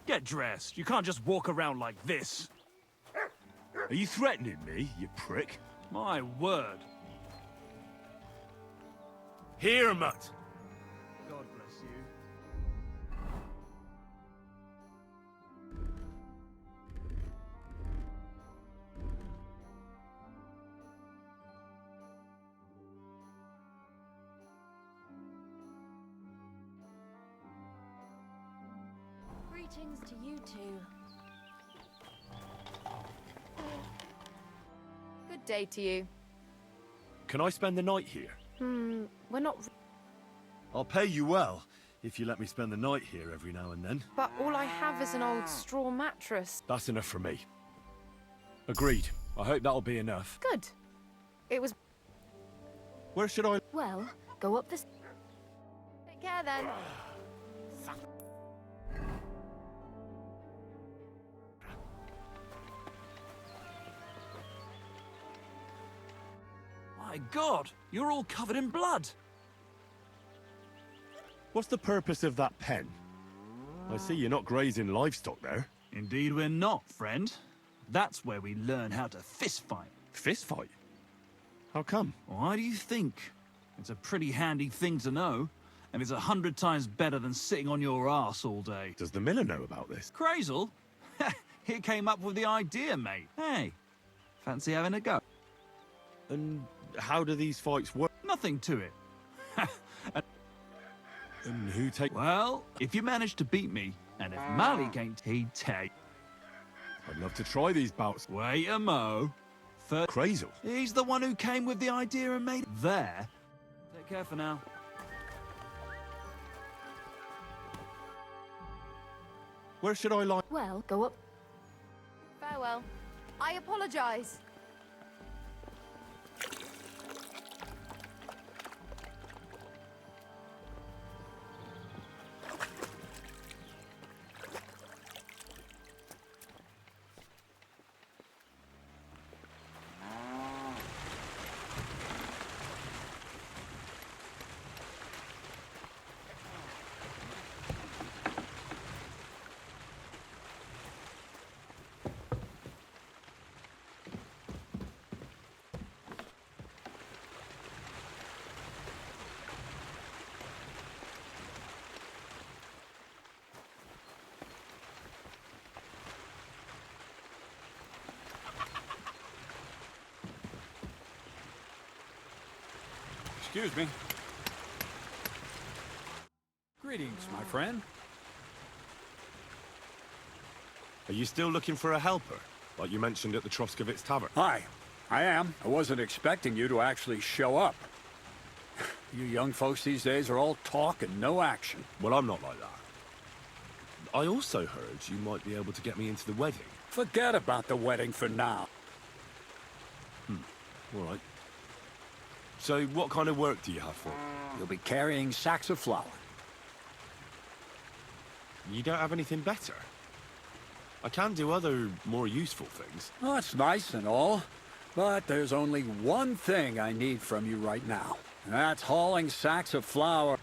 Get dressed. You can't just walk around like this. Are you threatening me, you prick? My word. Here, mutt. God bless you. Greetings to you two. Good day to you. Can I spend the night here? We're not... I'll pay you well, if you let me spend the night here every now and then. But all I have is an old straw mattress. That's enough for me. Agreed. I hope that'll be enough. Good. It was... Where should I... Well, go up this... Take care then. My God, you're all covered in blood. What's the purpose of that pen? I see you're not grazing livestock there. Indeed we're not, friend. That's where we learn how to fist fight. Fist fight? How come? Why do you think? It's a pretty handy thing to know, and it's 100 times better than sitting on your arse all day. Does the miller know about this? Crazel? He came up with the idea, mate. Hey, fancy having a go? And how do these fights work? Nothing to it. And who take... Well, if you manage to beat me, and if Malik ain't, he'd take... I'd love to try these bouts. Wait a mo. First... Crazel? He's the one who came with the idea and made it there. Take care for now. Where should I lie? Well, go up. Farewell. I apologize. Excuse me. Greetings, my friend. Are you still looking for a helper, like you mentioned at the Troskovitz Tavern? Hi, I am. I wasn't expecting you to actually show up. You young folks these days are all talk and no action. Well, I'm not like that. I also heard you might be able to get me into the wedding. Forget about the wedding for now. All right. So, what kind of work do you have for it? You'll be carrying sacks of flour. You don't have anything better? I can do other, more useful things. Oh, that's nice and all. But there's only one thing I need from you right now. That's hauling sacks of flour.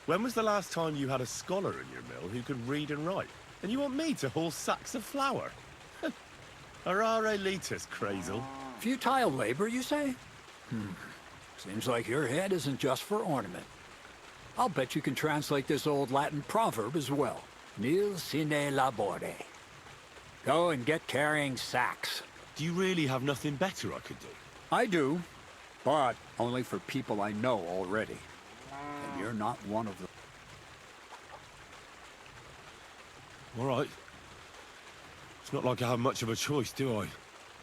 When was the last time you had a scholar in your mill who could read and write? And you want me to haul sacks of flour? Arare litus, Crazel. Futile labor, you say? Seems like your head isn't just for ornament. I'll bet you can translate this old Latin proverb as well. Nil sine labore. Go and get carrying sacks. Do you really have nothing better I could do? I do, but only for people I know already. And you're not one of them. All right. It's not like I have much of a choice, do I?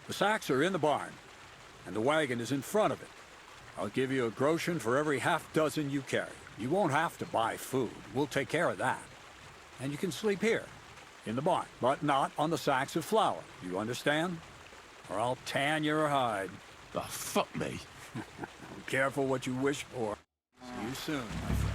The sacks are in the barn, and the wagon is in front of it. I'll give you a groschen for every half dozen you carry. You won't have to buy food. We'll take care of that. And you can sleep here, in the barn, but not on the sacks of flour. You understand? Or I'll tan your hide. Oh, fuck me. Be careful what you wish for. See you soon, my friend.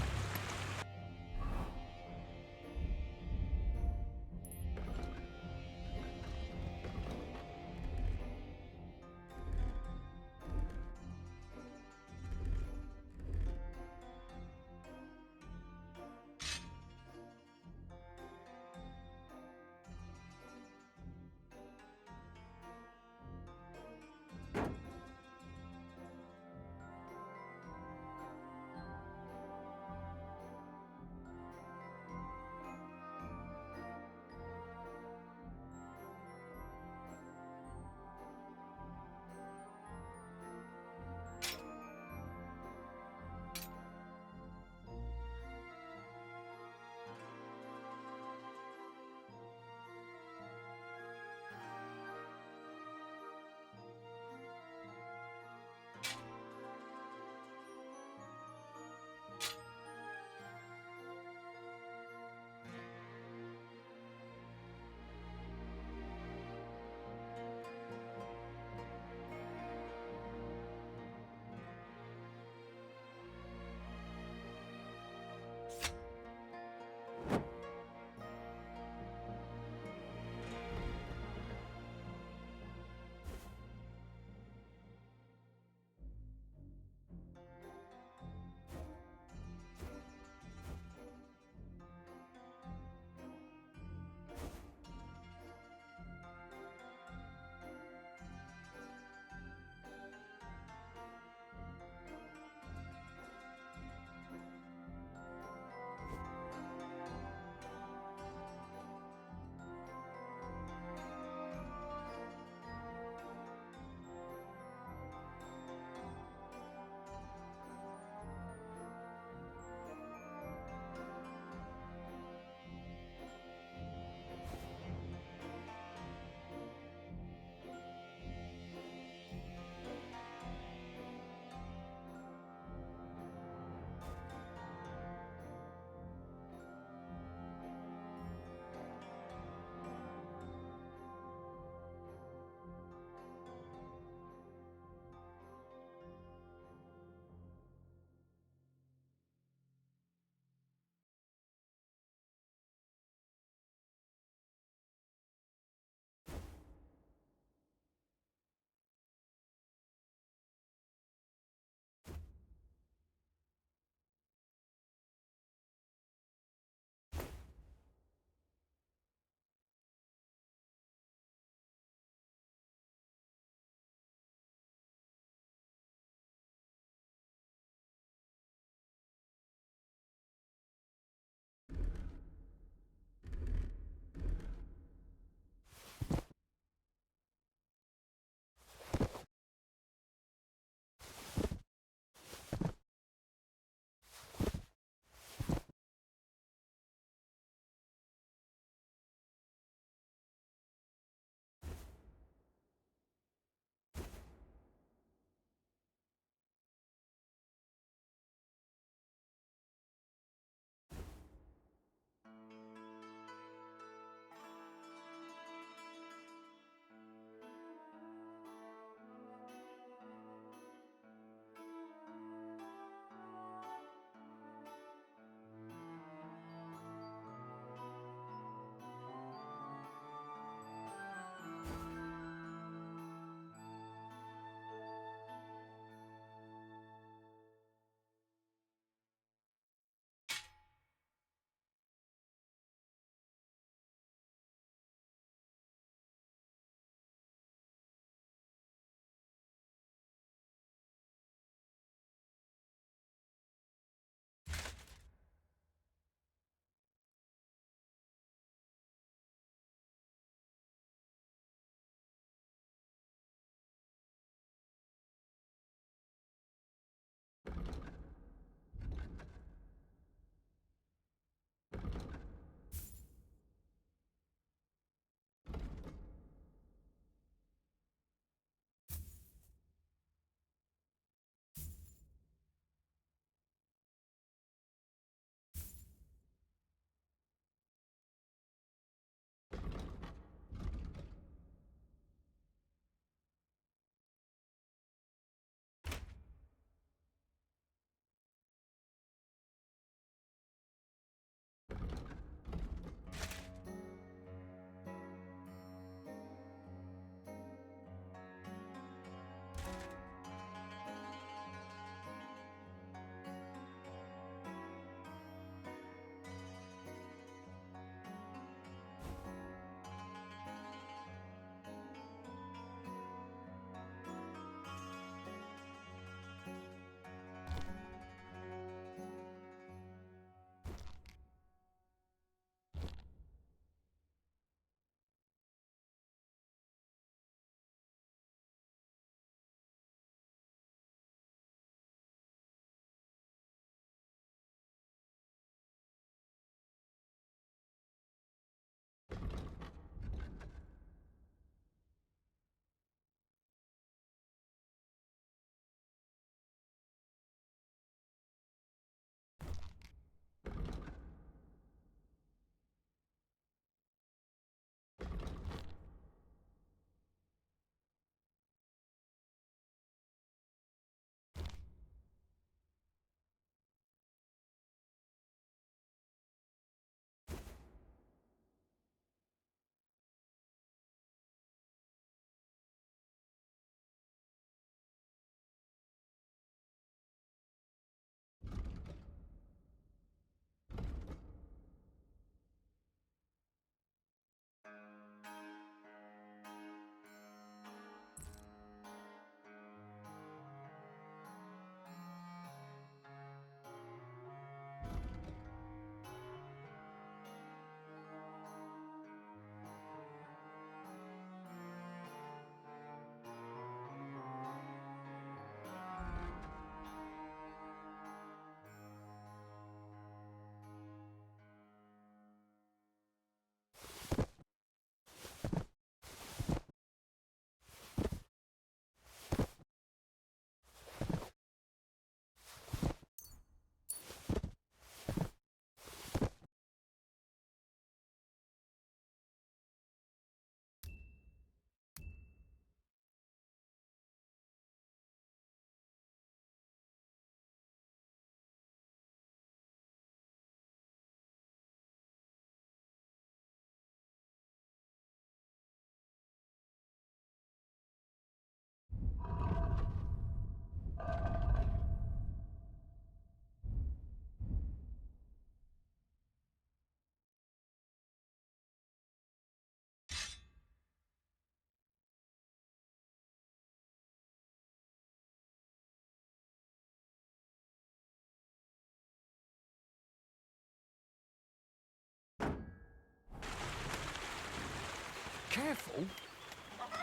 Careful.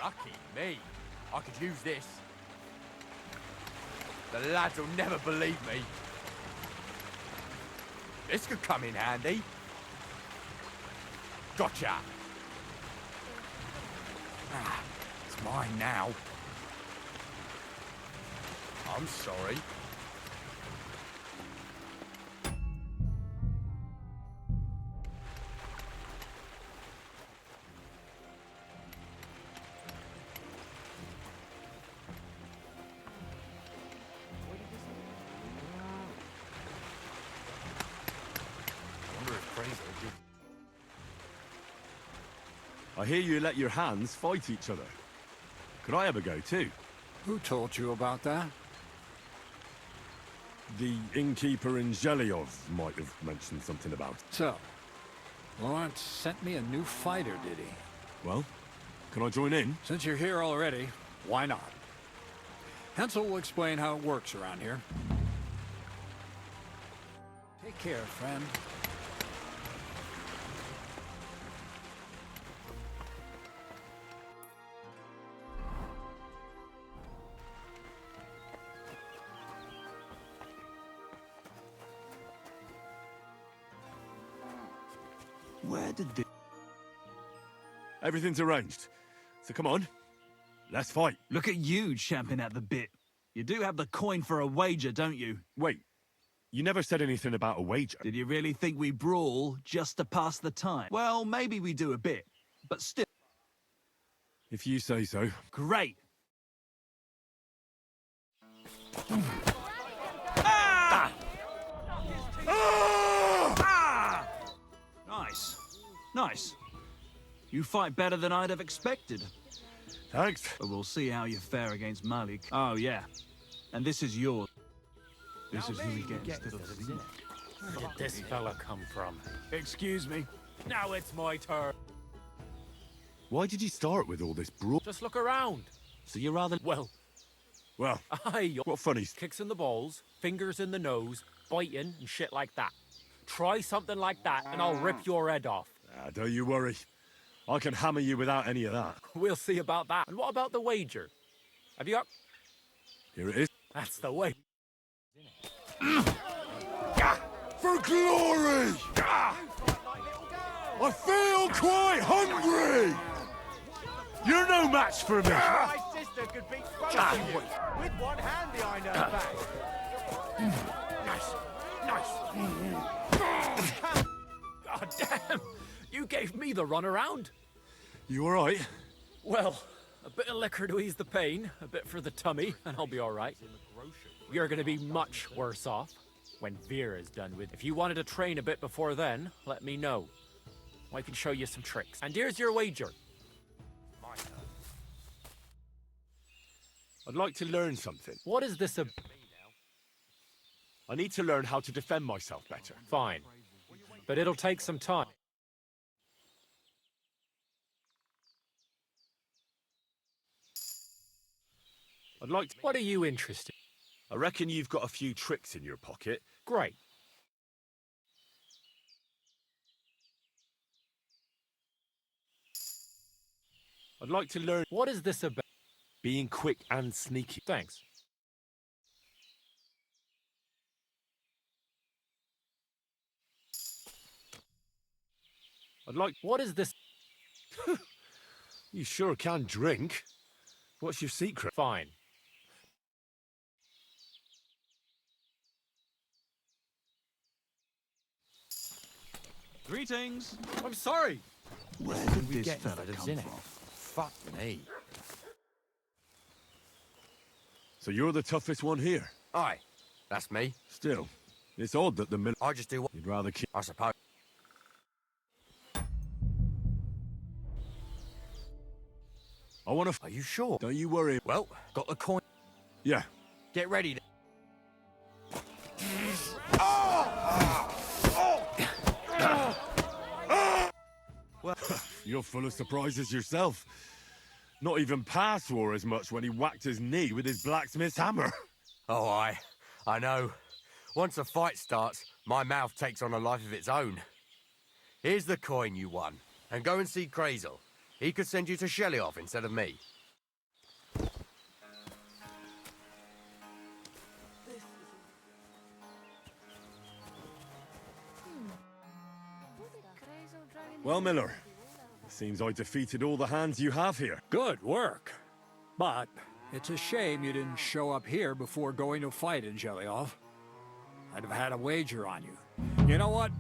Lucky me. I could use this. The lads will never believe me. This could come in handy. Gotcha. Ah, it's mine now. I'm sorry. I hear you let your hands fight each other. Could I have a go too? Who told you about that? The innkeeper in Zhelyov might have mentioned something about it. So, Lawrence sent me a new fighter, did he? Well, can I join in? Since you're here already, why not? Hansel will explain how it works around here. Take care, friend. Where did the... Everything's arranged. So come on, let's fight. Look at you champing at the bit. You do have the coin for a wager, don't you? Wait, you never said anything about a wager. Did you really think we brawl just to pass the time? Well, maybe we do a bit, but still. If you say so. Great. Nice. Nice. You fight better than I'd have expected. Thanks. But we'll see how you fare against Malik. Oh, yeah. And this is yours. This is who we get instead of Zina. Where did this fella come from? Excuse me. Now it's my turn. Why did you start with all this brawl? Just look around. So you're rather... Well, Well, what funnies? Kicks in the balls, fingers in the nose, biting and shit like that. Try something like that and I'll rip your head off. Don't you worry. I can hammer you without any of that. We'll see about that. And what about the wager? Have you got... Here it is. That's the way. For glory! I feel quite hungry! You're no match for me! My sister could beat both of you with one hand behind her back. Nice. God damn! You gave me the runaround. You alright? Well, a bit of liquor to ease the pain, a bit for the tummy, and I'll be alright. You're gonna be much worse off when Vera's done with. If you wanted to train a bit before then, let me know. I can show you some tricks. And here's your wager. I'd like to learn something. What is this about? I need to learn how to defend myself better. Fine. But it'll take some time. I'd like to... What are you interested in? I reckon you've got a few tricks in your pocket. Great. I'd like to learn... What is this about? Being quick and sneaky. Thanks. I'd like... What is this? You sure can drink. What's your secret? Fine. Greetings. I'm sorry. Where did this fella come from? Fuck me. So you're the toughest one here? Aye, that's me. Still, it's odd that the I just do what you'd rather keep... I suppose. I want to... Are you sure? Don't you worry. Well, got the coin. Yeah. Get ready. Well, you're full of surprises yourself. Not even Pa swore as much when he whacked his knee with his blacksmith's hammer. Oh, I know. Once a fight starts, my mouth takes on a life of its own. Here's the coin you won, and go and see Crazel. He could send you to Shelioff instead of me. Well, Miller, seems I defeated all the hands you have here. Good work. But it's a shame you didn't show up here before going to fight in Shelioff. I'd have had a wager on you. You know what?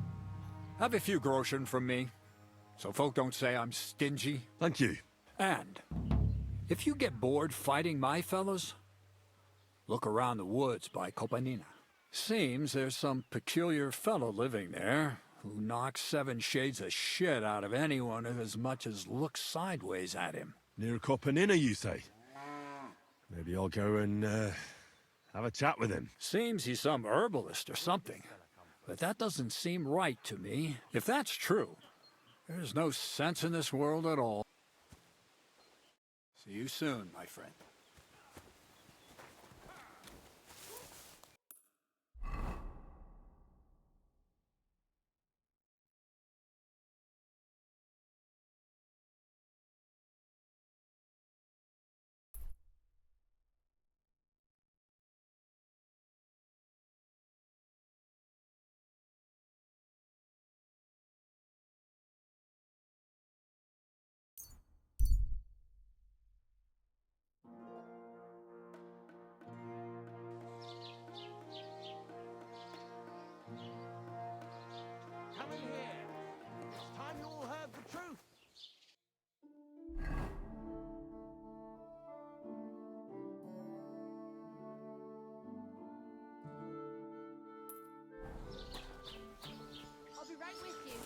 Have a few groschen from me, so folk don't say I'm stingy. Thank you. And if you get bored fighting my fellows, look around the woods by Kopanina. Seems there's some peculiar fellow living there who knocks 7 shades of shit out of anyone who as much as looks sideways at him. Near Kopanina, you say? Maybe I'll go and have a chat with him. Seems he's some herbalist or something, but that doesn't seem right to me. If that's true, there's no sense in this world at all. See you soon, my friend. Come in here. It's time you all heard the truth. I'll be right with you.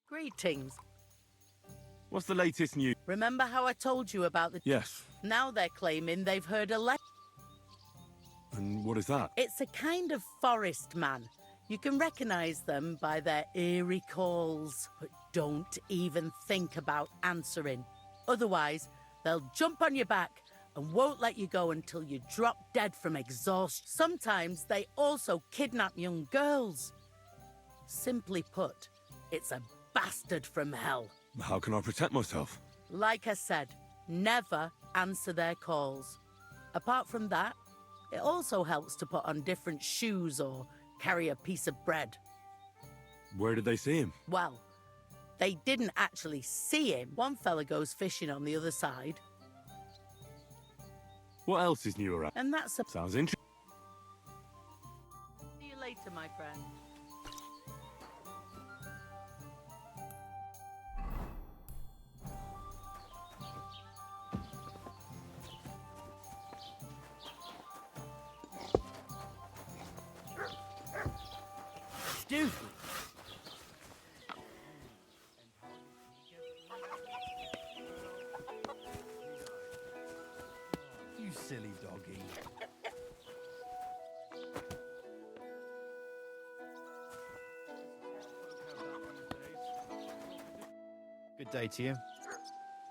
Greetings. What's the latest news? Remember how I told you about the... Yes. Now they're claiming they've heard a letter. And what is that? It's a kind of forest man. You can recognize them by their eerie calls, but don't even think about answering. Otherwise, they'll jump on your back and won't let you go until you drop dead from exhaustion. Sometimes they also kidnap young girls. Simply put, it's a bastard from hell. How can I protect myself? Like I said, never answer their calls. Apart from that, it also helps to put on different shoes or carry a piece of bread. Where did they see him? Well, they didn't actually see him. One fella goes fishing on the other side. What else is new around? And that's a... Sounds interesting. See you later, my friend. Excuse me. You silly doggy. Good day to you.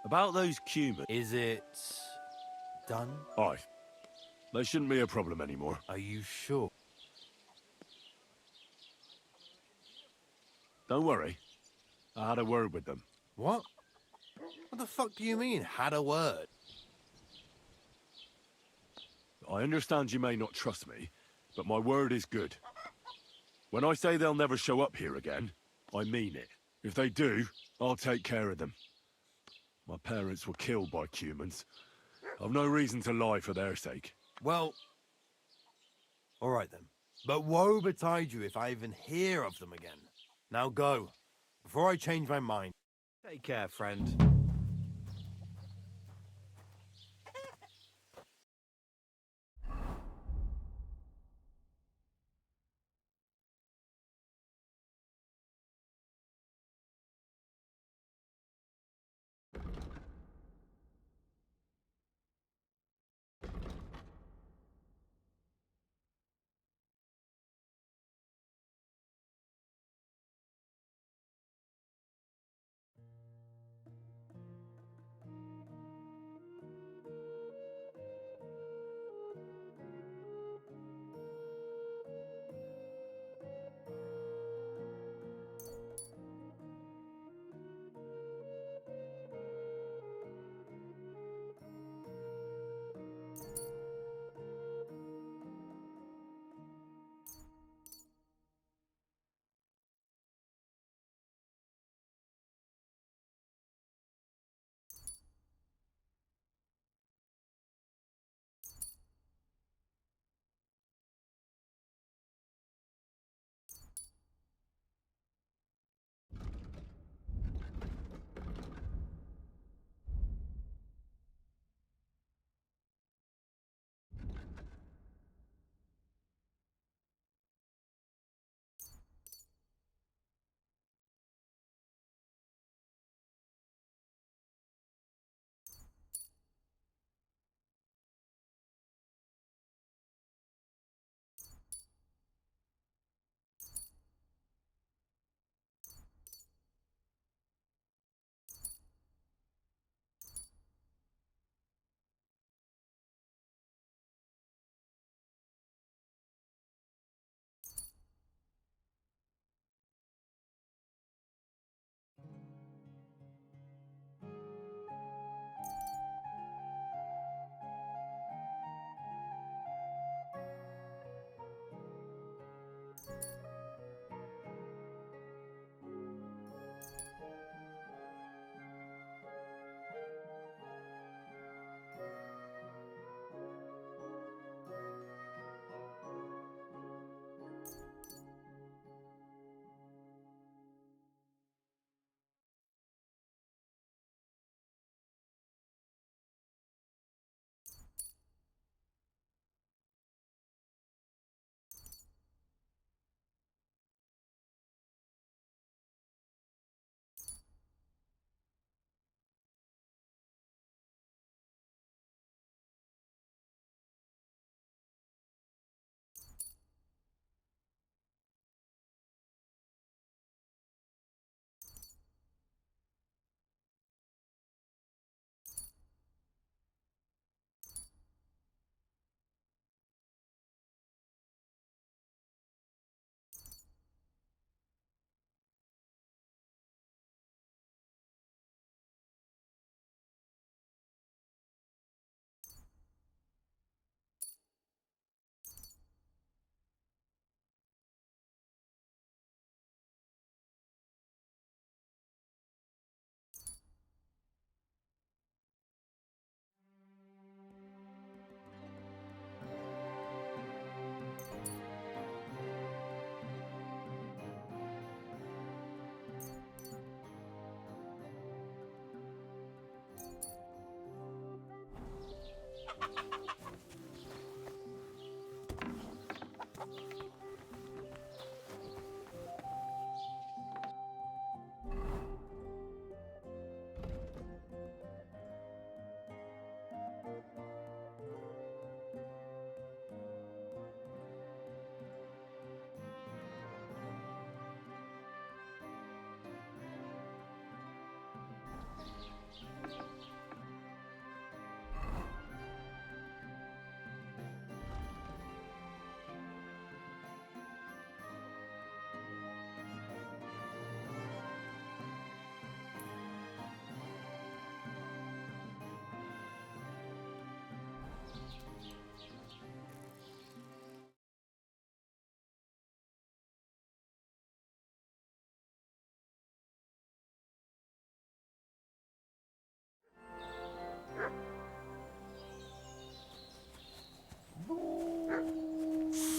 About those Cumans. Is it done? Aye. They shouldn't be a problem anymore. Are you sure? Don't worry. I had a word with them. What? What the fuck do you mean, had a word? I understand you may not trust me, but my word is good. When I say they'll never show up here again, I mean it. If they do, I'll take care of them. My parents were killed by Cumans. I've no reason to lie for their sake. Well, all right then. But woe betide you if I even hear of them again. Now go, before I change my mind. Take care, friend.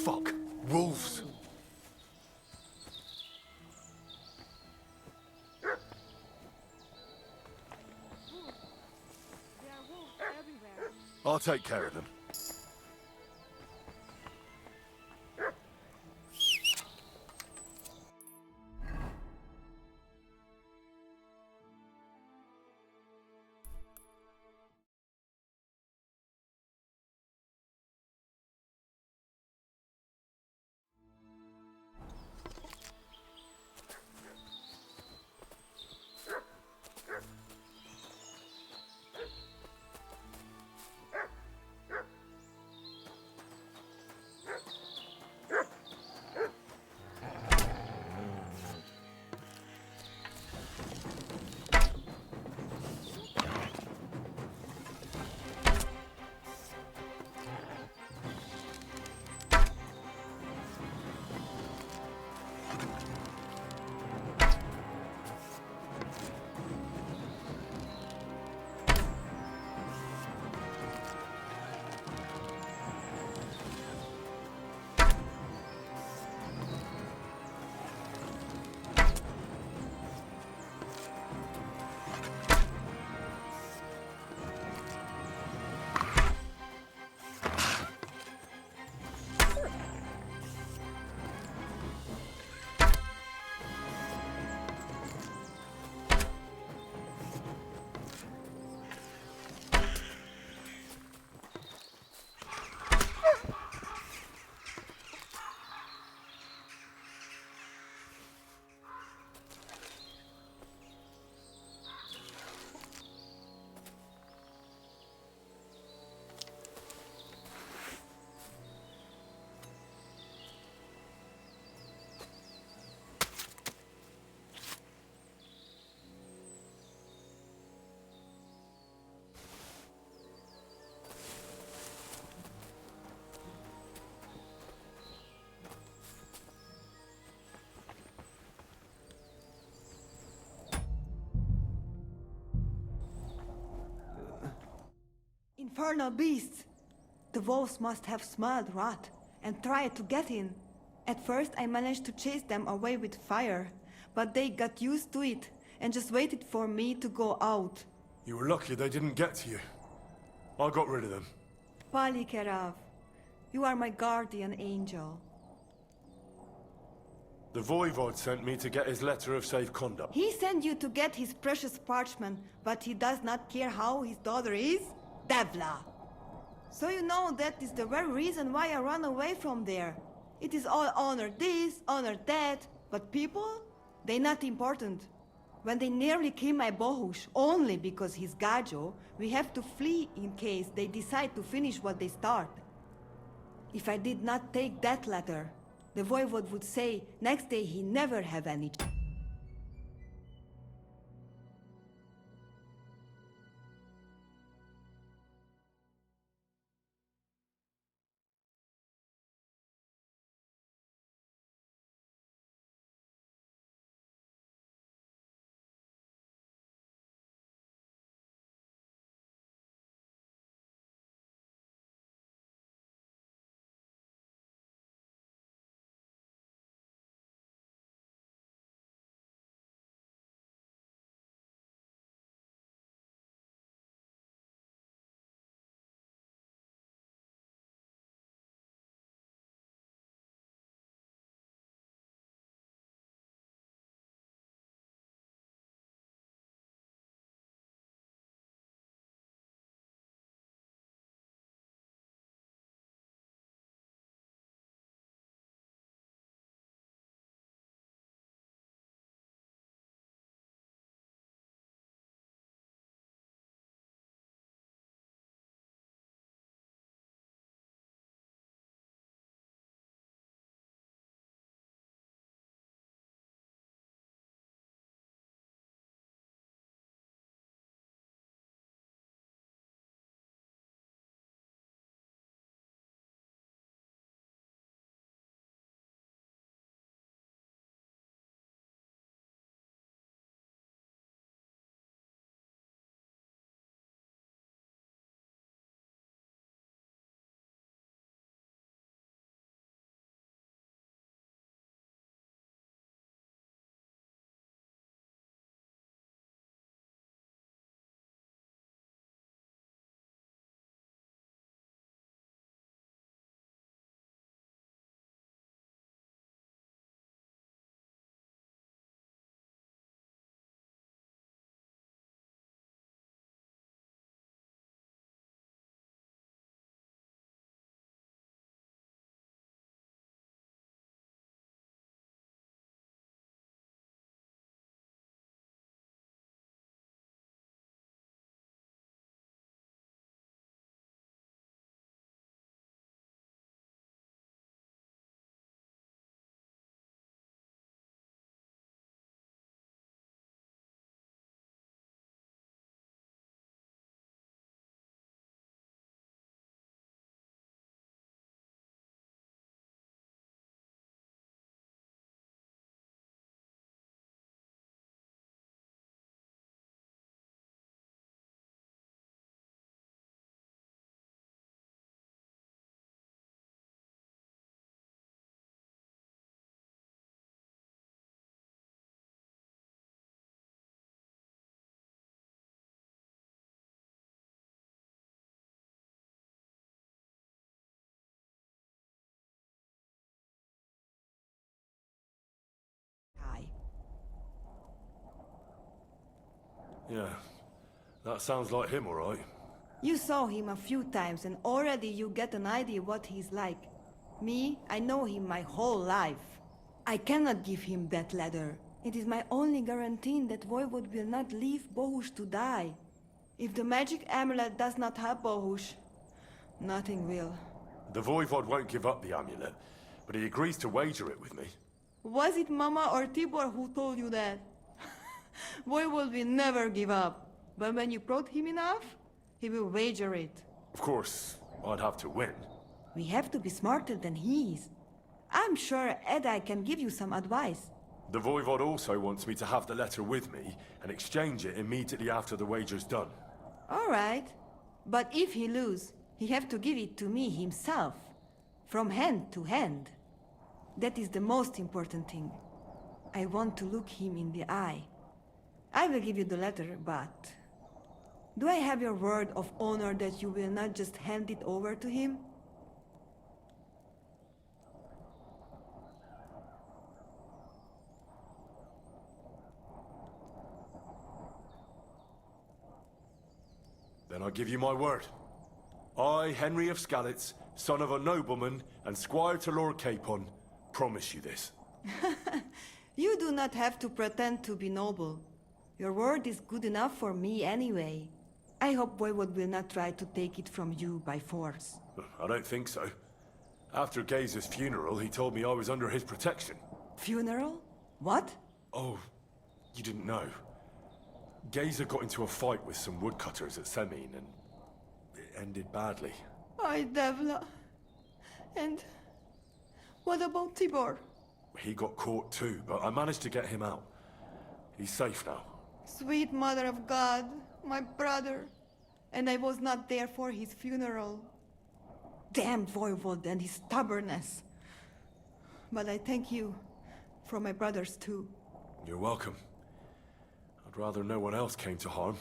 Fuck. Wolves. I'll take care of them. Infernal beasts! The wolves must have smelled rot and tried to get in. At first I managed to chase them away with fire, but they got used to it and just waited for me to go out. You were lucky they didn't get to you. I got rid of them. Palikerav, you are my guardian angel. The Voivod sent me to get his letter of safe conduct. He sent you to get his precious parchment, but he does not care how his daughter is? Devla! So you know that is the very reason why I run away from there. It is all honor this, honor that, but people? They not important. When they nearly kill my Bohush only because he's Gajo, we have to flee in case they decide to finish what they start. If I did not take that letter, the Voivod would say next day he never have any. Yeah, that sounds like him, all right. You saw him a few times and already you get an idea what he's like. Me, I know him my whole life. I cannot give him that letter. It is my only guarantee that Voivod will not leave Bohush to die. If the magic amulet does not help Bohush, nothing will. The Voivod won't give up the amulet, but he agrees to wager it with me. Was it Mama or Tibor who told you that? Voivod will never give up. But when you prod him enough, he will wager it. Of course, I'd have to win. We have to be smarter than he is. I'm sure Edai can give you some advice. The Voivod also wants me to have the letter with me and exchange it immediately after the wager's done. All right. But if he lose, he have to give it to me himself. From hand to hand. That is the most important thing. I want to look him in the eye. I will give you the letter, but... do I have your word of honor that you will not just hand it over to him? Then I give you my word. I, Henry of Skalitz, son of a nobleman and squire to Lord Capon, promise you this. You do not have to pretend to be noble. Your word is good enough for me anyway. I hope Voivod will not try to take it from you by force. I don't think so. After Gaze's funeral, he told me I was under his protection. Funeral? What? Oh, you didn't know. Gazer got into a fight with some woodcutters at Semin, and it ended badly. Ay, Devla. And what about Tibor? He got caught too, but I managed to get him out. He's safe now. Sweet Mother of God, my brother. And I was not there for his funeral. Damn Voivod and his stubbornness. But I thank you for my brothers too. You're welcome. I'd rather no one else came to harm,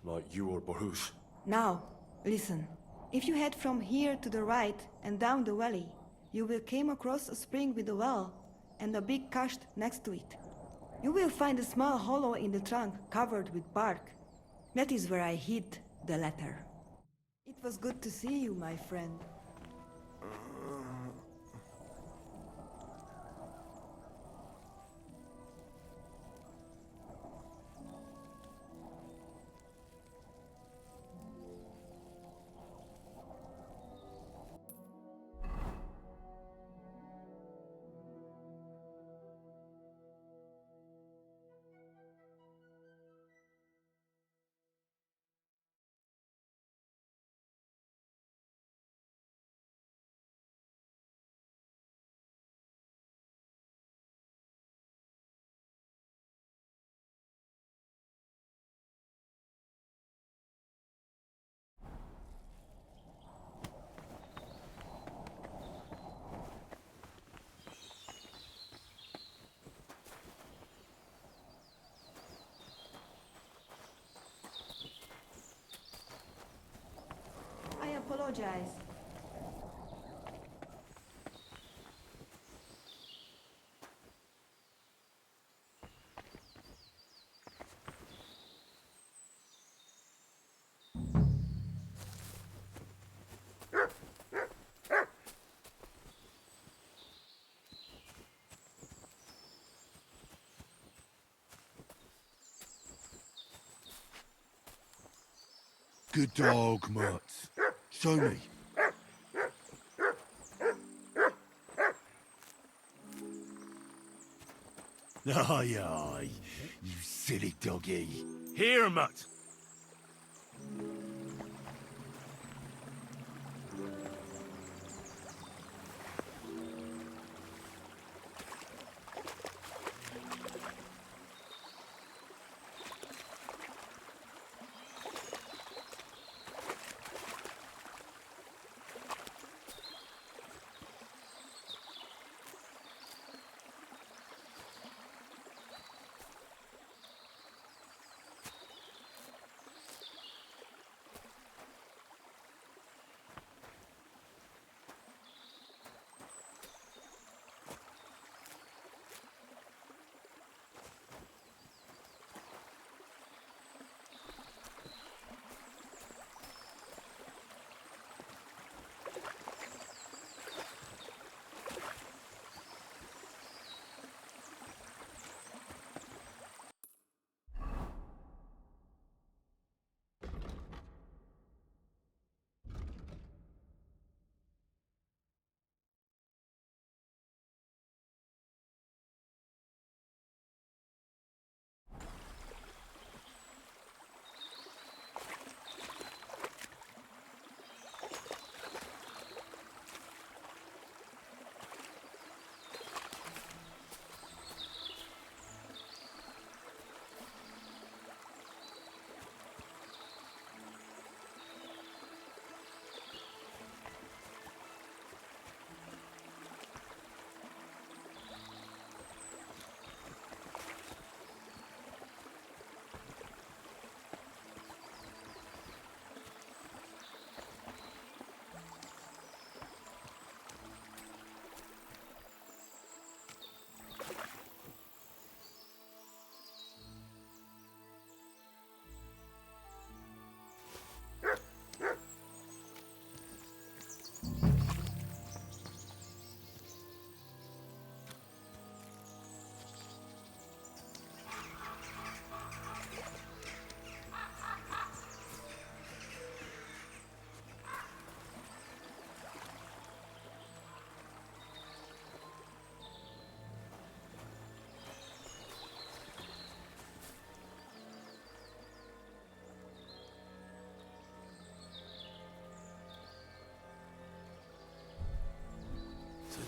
like you or Bohush. Now, listen. If you head from here to the right and down the valley, you will come across a spring with a well and a big kasht next to it. You will find a small hollow in the trunk covered with bark. That is where I hid the letter. It was good to see you, my friend. I apologize. Good dog, Mutt. Show me. Aye, aye, you silly doggy. Here, Mutt.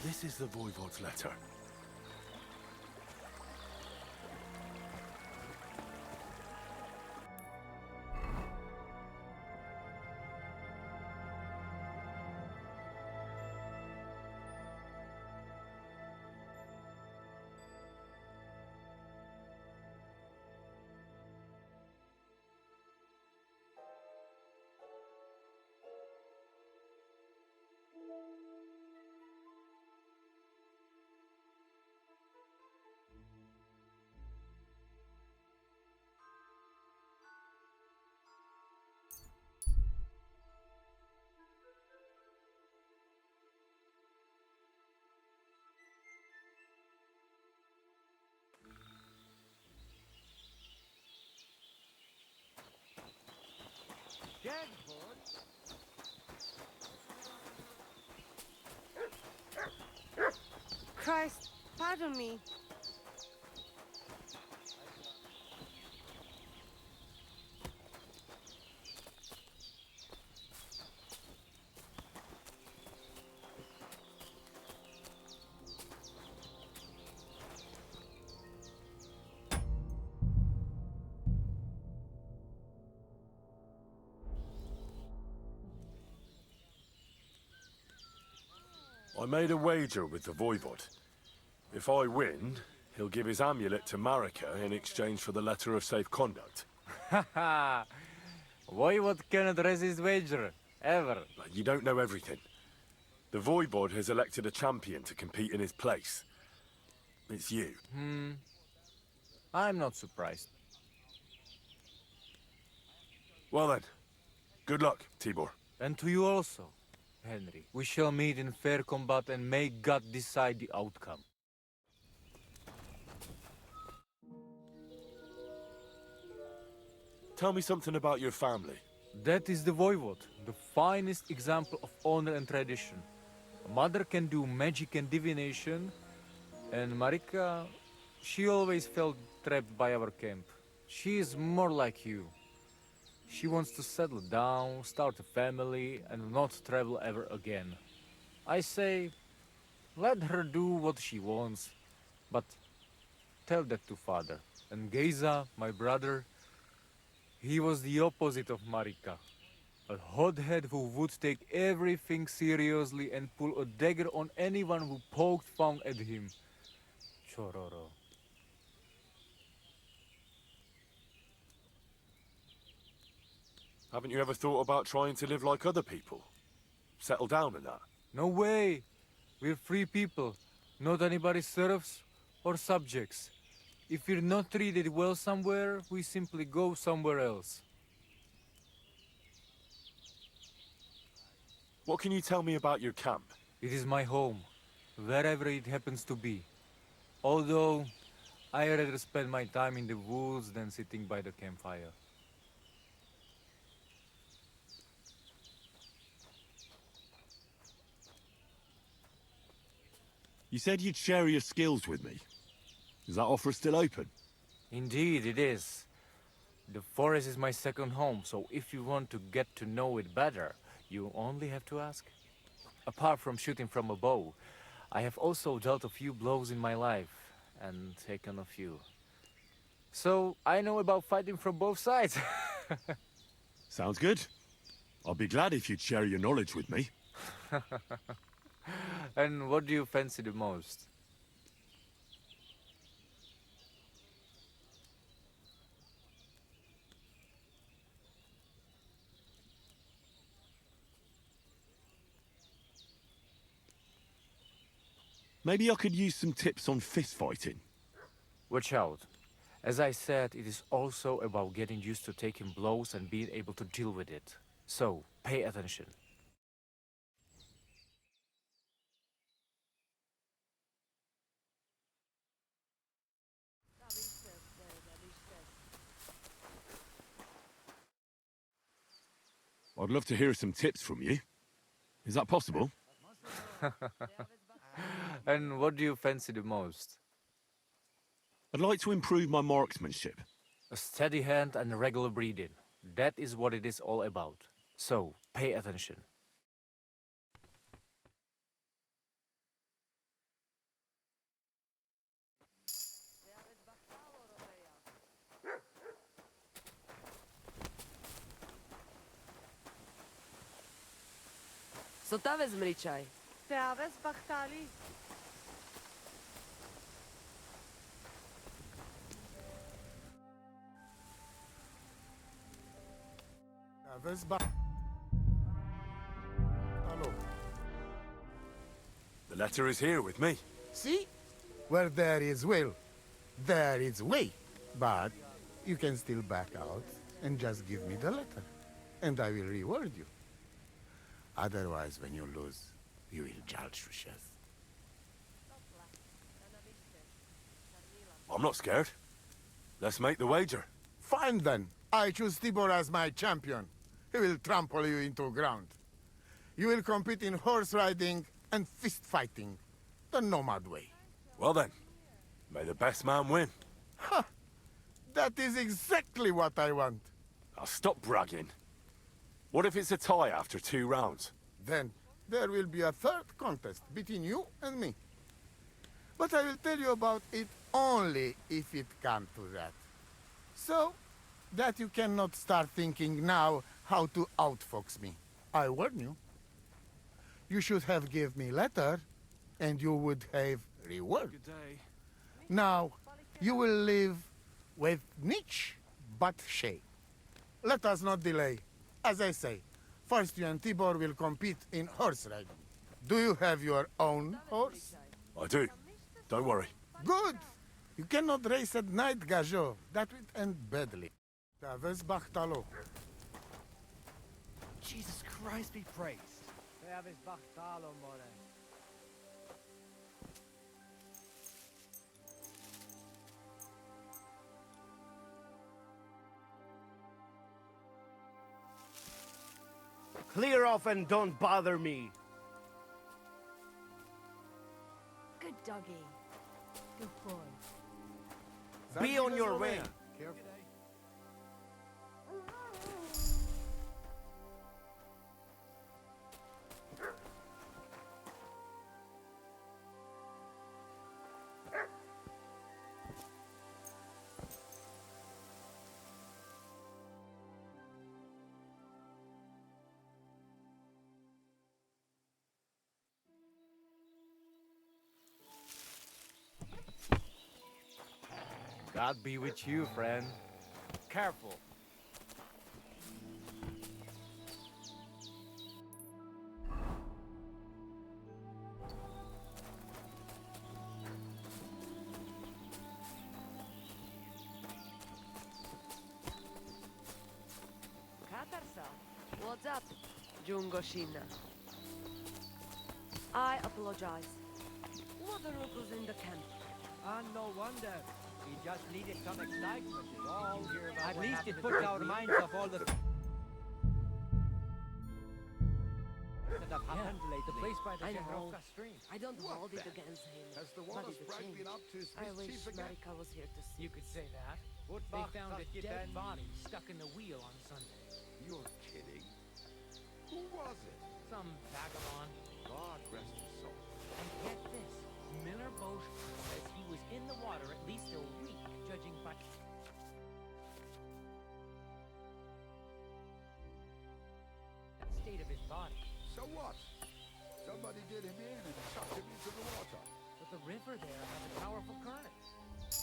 This is the Voivod's letter. Christ, pardon me. I made a wager with the Voivod. If I win, he'll give his amulet to Marika in exchange for the letter of safe conduct. Haha! Voivod cannot resist wager, ever. You don't know everything. The Voivod has elected a champion to compete in his place. It's you. I'm not surprised. Well then, good luck, Tibor. And to you also, Henry. We shall meet in fair combat and may God decide the outcome. Tell me something about your family. That is the Voivod, the finest example of honor and tradition. Mother can do magic and divination, and Marika, she always felt trapped by our camp. She is more like you. She wants to settle down, start a family, and not travel ever again. I say, let her do what she wants, but tell that to father. And Geza, my brother, he was the opposite of Marika. A hothead who would take everything seriously and pull a dagger on anyone who poked fun at him. Chororo. Haven't you ever thought about trying to live like other people? Settle down and that? No way! We're free people, not anybody's serfs or subjects. If we're not treated well somewhere, we simply go somewhere else. What can you tell me about your camp? It is my home, wherever it happens to be. Although, I rather spend my time in the woods than sitting by the campfire. You said you'd share your skills with me. Is that offer still open? Indeed, it is. The forest is my second home, so if you want to get to know it better, you only have to ask. Apart from shooting from a bow, I have also dealt a few blows in my life, and taken a few. So, I know about fighting from both sides. Sounds good. I'll be glad if you'd share your knowledge with me. And what do you fancy the most? Maybe I could use some tips on fist fighting. Watch out. As I said, it is also about getting used to taking blows and being able to deal with it. So, pay attention. I'd love to hear some tips from you. Is that possible? And what do you fancy the most? I'd like to improve my marksmanship. A steady hand and regular breathing. That is what it is all about. So, pay attention. Co ta vezmričaj? Teaves Bachtali. Hello. The letter is here with me. See? Where there is will, there is way. But you can still back out and just give me the letter, and I will reward you. Otherwise, when you lose, you will judge yourself. I'm not scared. Let's make the wager. Fine then. I choose Tibor as my champion. He will trample you into ground. You will compete in horse riding and fist fighting, the nomad way. Well then, may the best man win. Ha! That is exactly what I want. Now stop bragging. What if it's a tie after 2 rounds? Then there will be a third contest between you and me. But I will tell you about it only if it comes to that. So that you cannot start thinking now how to outfox me. I warn you. You should have give me letter, and you would have reward. Good day. Now, you will live with niche but shame. Let us not delay. As I say, first you and Tibor will compete in horse riding. Do you have your own horse? I do. Don't worry. Good. You cannot race at night, Gajo. That would end badly. Taves Bachtalo. Jesus Christ be praised. Teaves Bachtalo, more. Clear off and don't bother me. Good doggy. Good boy. Be on your way. Careful. God be with you, friend. Careful. Katarsa. What's up, Jungoshina? I apologize. What the rules in the camp? And no wonder. We just needed some excitement, is all. At what least it happened puts to our me. minds off all the... that have happened lately. The place by the I know. Jehrovka stream. I don't hold it against him. Has the But water it's a sprite shame. been up to his I wish mischief again? Marika was here to see. You could say that. They found a dead body stuck in the wheel on Sunday. You're kidding. Who was it? Some vagabond. God rest his soul. And get this, Miller Bosch says he was in the water at least a week, judging by... the state of his body. So what? Somebody did him in and chucked him into the water. But the river there has a powerful current.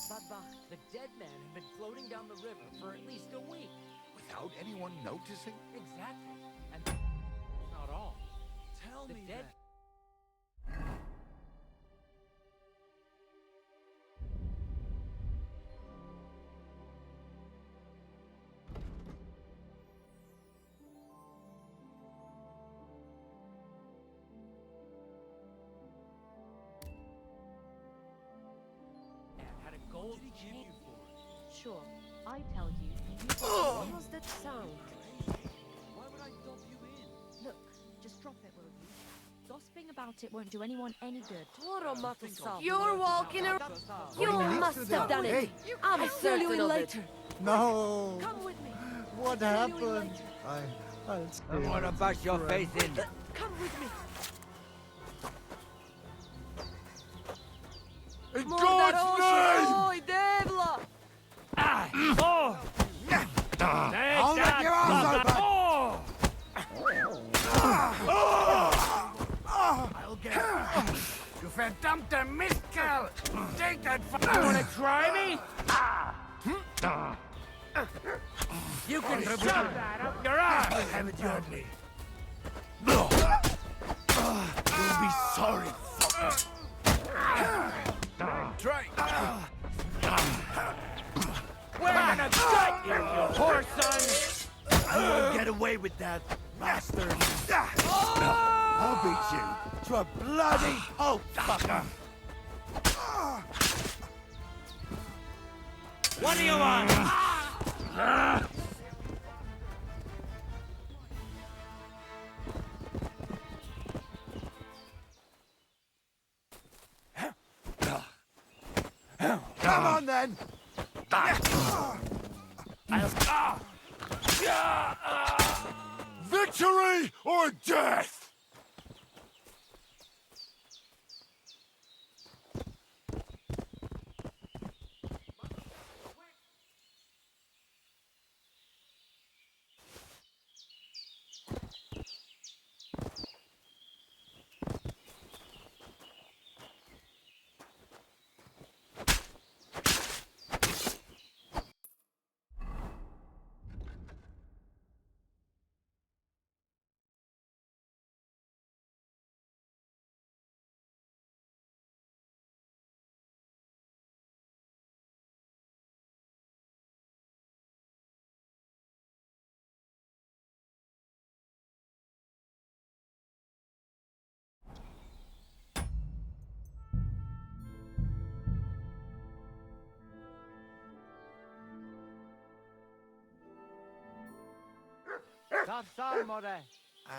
Baba, the dead man had been floating down the river for at least a week. Without anyone noticing? Exactly. And not all. Tell The me dead... then. had a gold chain. Sure, I tell you. What was that sound? Why would I dump you in? Look, just drop it, will you? Gossiping about it won't do anyone any good. You're walking around. You must have done it. Hey. I'm I'll fill you certain in of later. it. No. Come with me. What I'll fill you in happened? later. I'll stay. I want to bash your face in. Come with me. In God's name! Oj, devla! Oh! I'll make your arms open! Oh! You verdammte Mistkerl! Take that You wanna try me? You can shove that up your ass! I'll have it yardly. You'll be sorry, fucker. Try. We're gonna gut you, you poor son! I won't get away with that, bastard. I'll beat you to a bloody pulp, fucker. What do you want? Come on, then. Victory or death?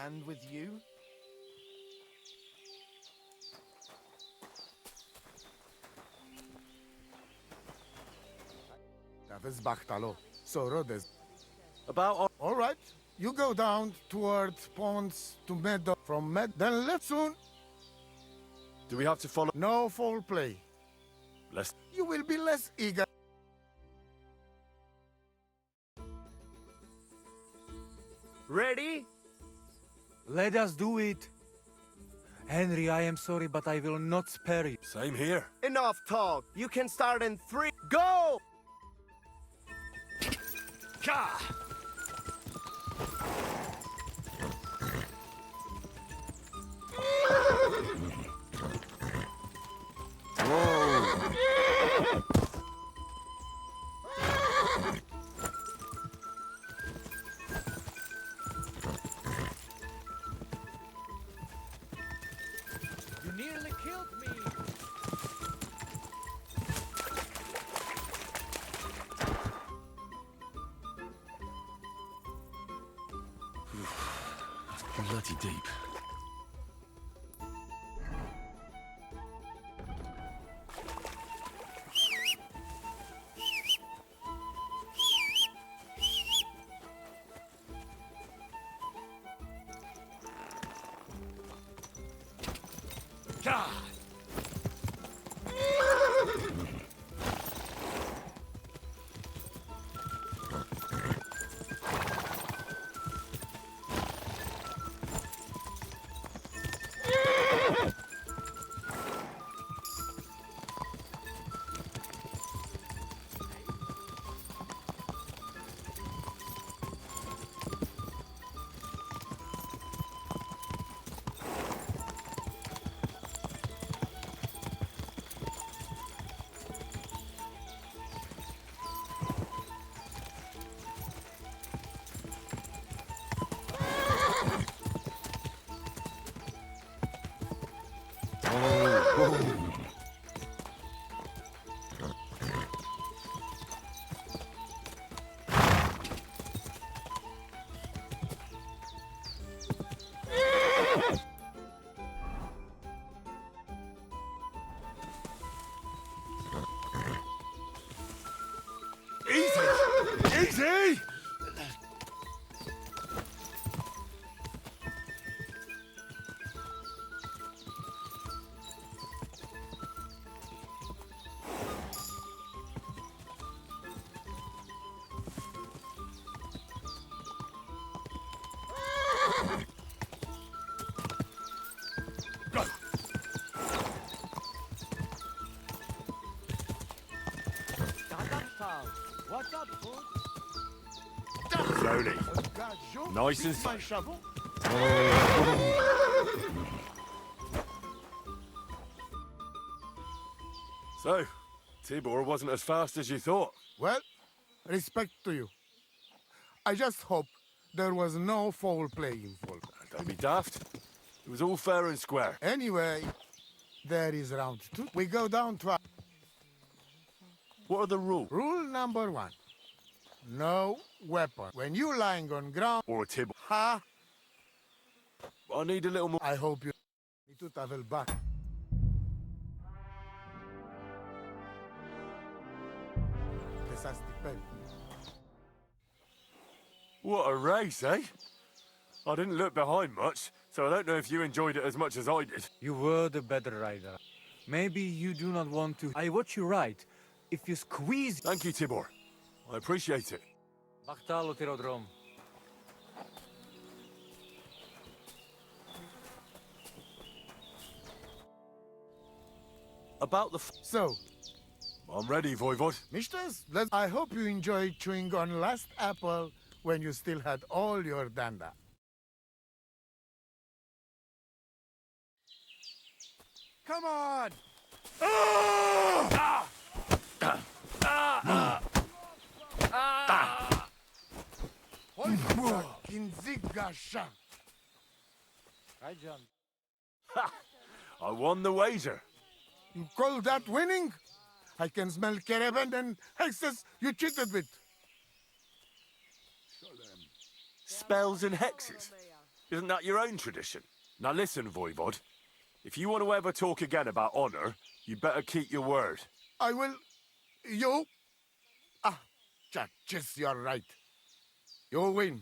And with you? About all right. You go down towards ponds to meadow. From then left soon. Do we have to follow? No foul play. Let's. You will be less eager. Ready? Let us do it. Henry, I am sorry, but I will not spare you. Same here. Enough talk. You can start in 3. Go! You nearly killed me. Bloody deep. Nice and My safe. shovel? So, Tibor wasn't as fast as you thought. Well, respect to you. I just hope there was no foul play involved. Don't be daft. It was all fair and square. Anyway, there is round 2. We go down to... What are the rules? Rule number 1. No weapon. When you lying on ground... Or a Tibor. Ha! I need a little more... I hope you... Tu tavel back. What a race, eh? I didn't look behind much, so I don't know if you enjoyed it as much as I did. You were the better rider. Maybe you do not want to... I watch you ride. If you squeeze... Thank you, Tibor. I appreciate it. Bachtalo Tyrodrom. About the... So... I'm ready, Voivod. Mistress, I hope you enjoyed chewing on last apple when you still had all your danda. Come on! Kinzigasha. Hi, John. I won the wager. You call that winning? I can smell caravan and hexes you cheated with. Spells and hexes. Isn't that your own tradition? Now listen, Voivod. If you want to ever talk again about honor, you better keep your word. I will... You? Ah, Chachis, you're right. You win,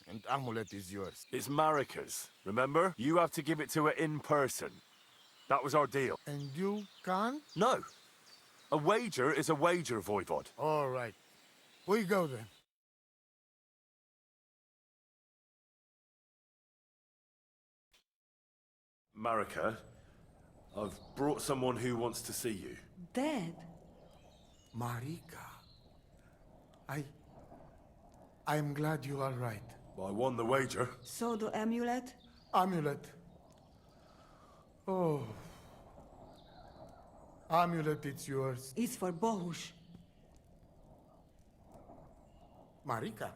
and amulet is yours. It's Marika's, remember? You have to give it to her in person. That was our deal. And you can't? No. A wager is a wager, Voivod. All right. We go then. Marika, I've brought someone who wants to see you. Dad? Marika. I'm glad you are right. I won the wager. So the amulet? Amulet. Oh. Amulet, it's yours. It's for Bohush. Marika,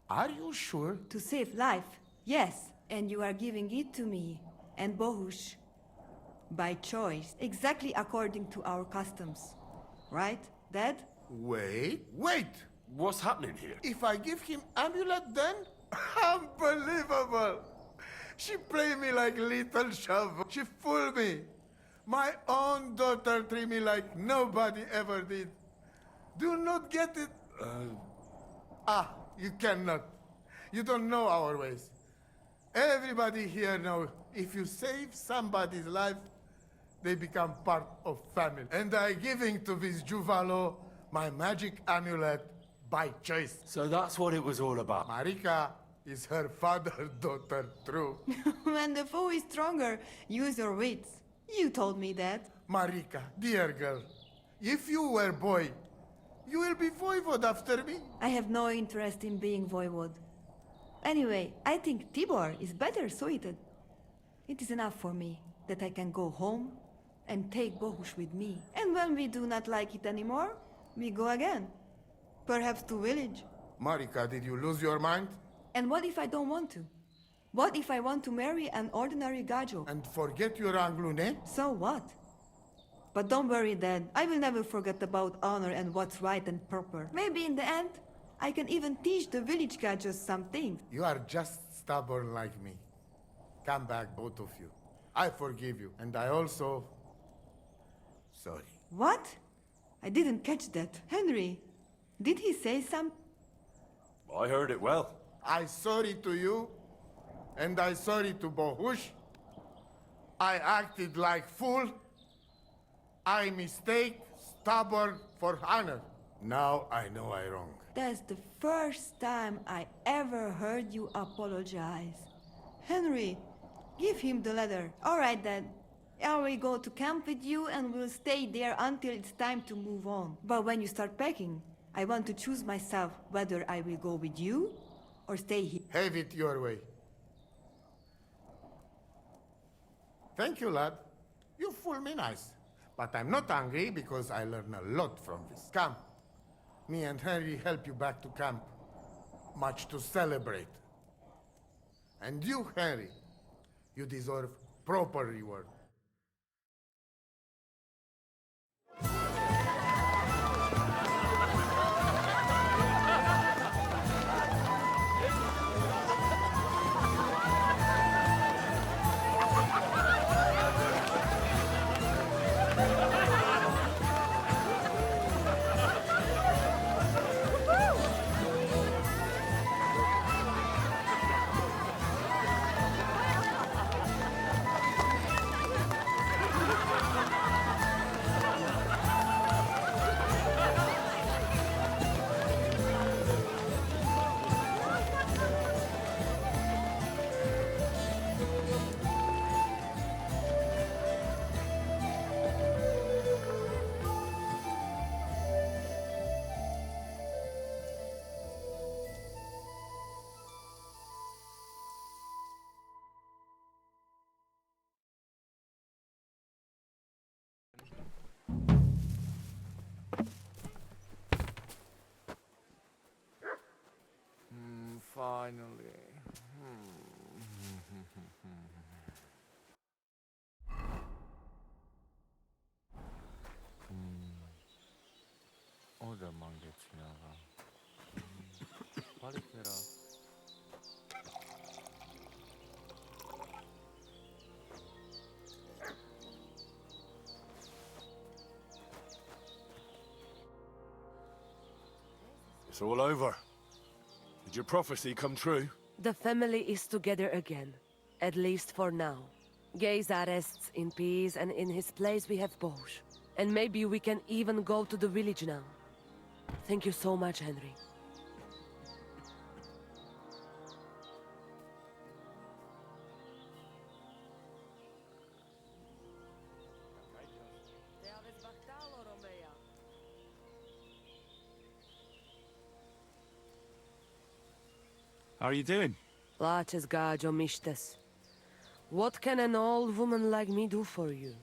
are you sure? To save life, yes. And you are giving it to me and Bohush. By choice, exactly according to our customs. Right, Dad? Wait! What's happening here? If I give him amulet then? Unbelievable! She play me like little shovel. She fool me. My own daughter treat me like nobody ever did. Do not get it? You cannot. You don't know our ways. Everybody here know if you save somebody's life, they become part of family. And I giving to this Juvalo my magic amulet by choice. So that's what it was all about. Marika is her father's daughter, true. When the foe is stronger, use your wits. You told me that. Marika, dear girl, if you were boy, you will be voivod after me. I have no interest in being voivod. Anyway, I think Tibor is better suited. It is enough for me that I can go home and take Bohush with me. And when we do not like it anymore, we go again. Perhaps to village. Marika, did you lose your mind? And what if I don't want to? What if I want to marry an ordinary gajo? And forget your Anglune? So what? But don't worry, Dad. I will never forget about honor and what's right and proper. Maybe in the end, I can even teach the village gajos some things. You are just stubborn like me. Come back, both of you. I forgive you. And I also... Sorry. What? I didn't catch that. Henry, did he say something? I heard it well. I sorry to you, and I sorry to Bohush. I acted like fool. I mistake, stubborn for honor. Now I know I wrong. That's the first time I ever heard you apologize. Henry, give him the letter. All right, then. I will go to camp with you and we'll stay there until it's time to move on. But when you start packing, I want to choose myself whether I will go with you or stay here. Have it your way. Thank you, lad. You fool me nice. But I'm not angry because I learn a lot from this. Come. Me and Henry help you back to camp. Much to celebrate. And you, Henry, you deserve proper reward. Finally. Oda mangetsunaga. Palikera. It's all over. Did your prophecy come true? The family is together again, at least for now. Gay's arrests in peace, and in his place we have Bosch. And maybe we can even go to the village now. Thank you so much, Henry. How are you doing? Laches gajo mishtes. What can an old woman like me do for you?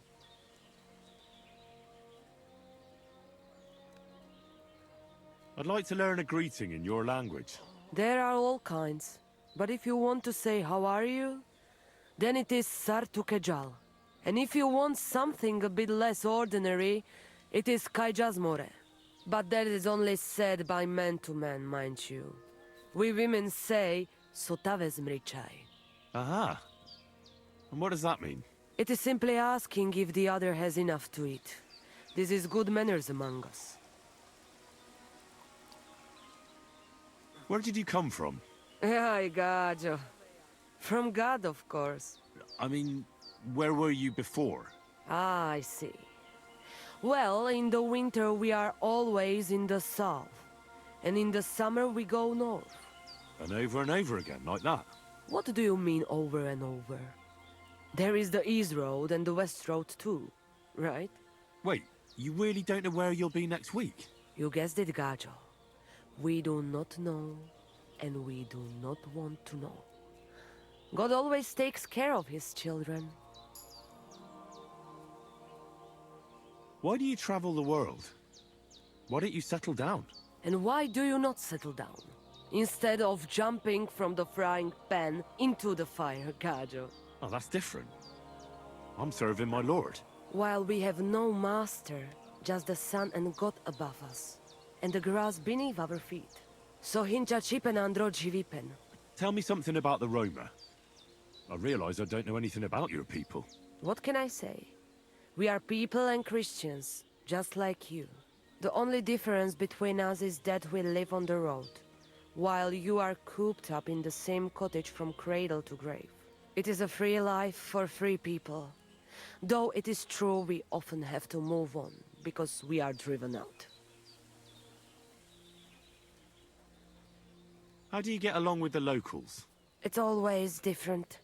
I'd like to learn a greeting in your language. There are all kinds. But if you want to say how are you, then it is Sartukejal. And if you want something a bit less ordinary, it is Kaijazmore. But that is only said by man to man, mind you. We women say, Sotavez mrichai. Aha. And what does that mean? It is simply asking if the other has enough to eat. This is good manners among us. Where did you come from? Ay, gajo. From God, of course. I mean, where were you before? Ah, I see. Well, in the winter we are always in the south. And in the summer we go north. And over again, like that? What do you mean over and over? There is the East Road and the West Road too, right? Wait, you really don't know where you'll be next week? You guessed it, Gajo. We do not know, and we do not want to know. God always takes care of his children. Why do you travel the world? Why don't you settle down? And why do you not settle down? Instead of jumping from the frying pan into the fire, Gajo. Oh, that's different. I'm serving my lord. While we have no master, just the sun and God above us, and the grass beneath our feet. So hincha chipen andro jivipen. Tell me something about the Roma. I realize I don't know anything about your people. What can I say? We are people and Christians, just like you. The only difference between us is that we live on the road, while you are cooped up in the same cottage from cradle to grave. It is a free life for free people. Though it is true we often have to move on, because we are driven out. How do you get along with the locals? It's always different.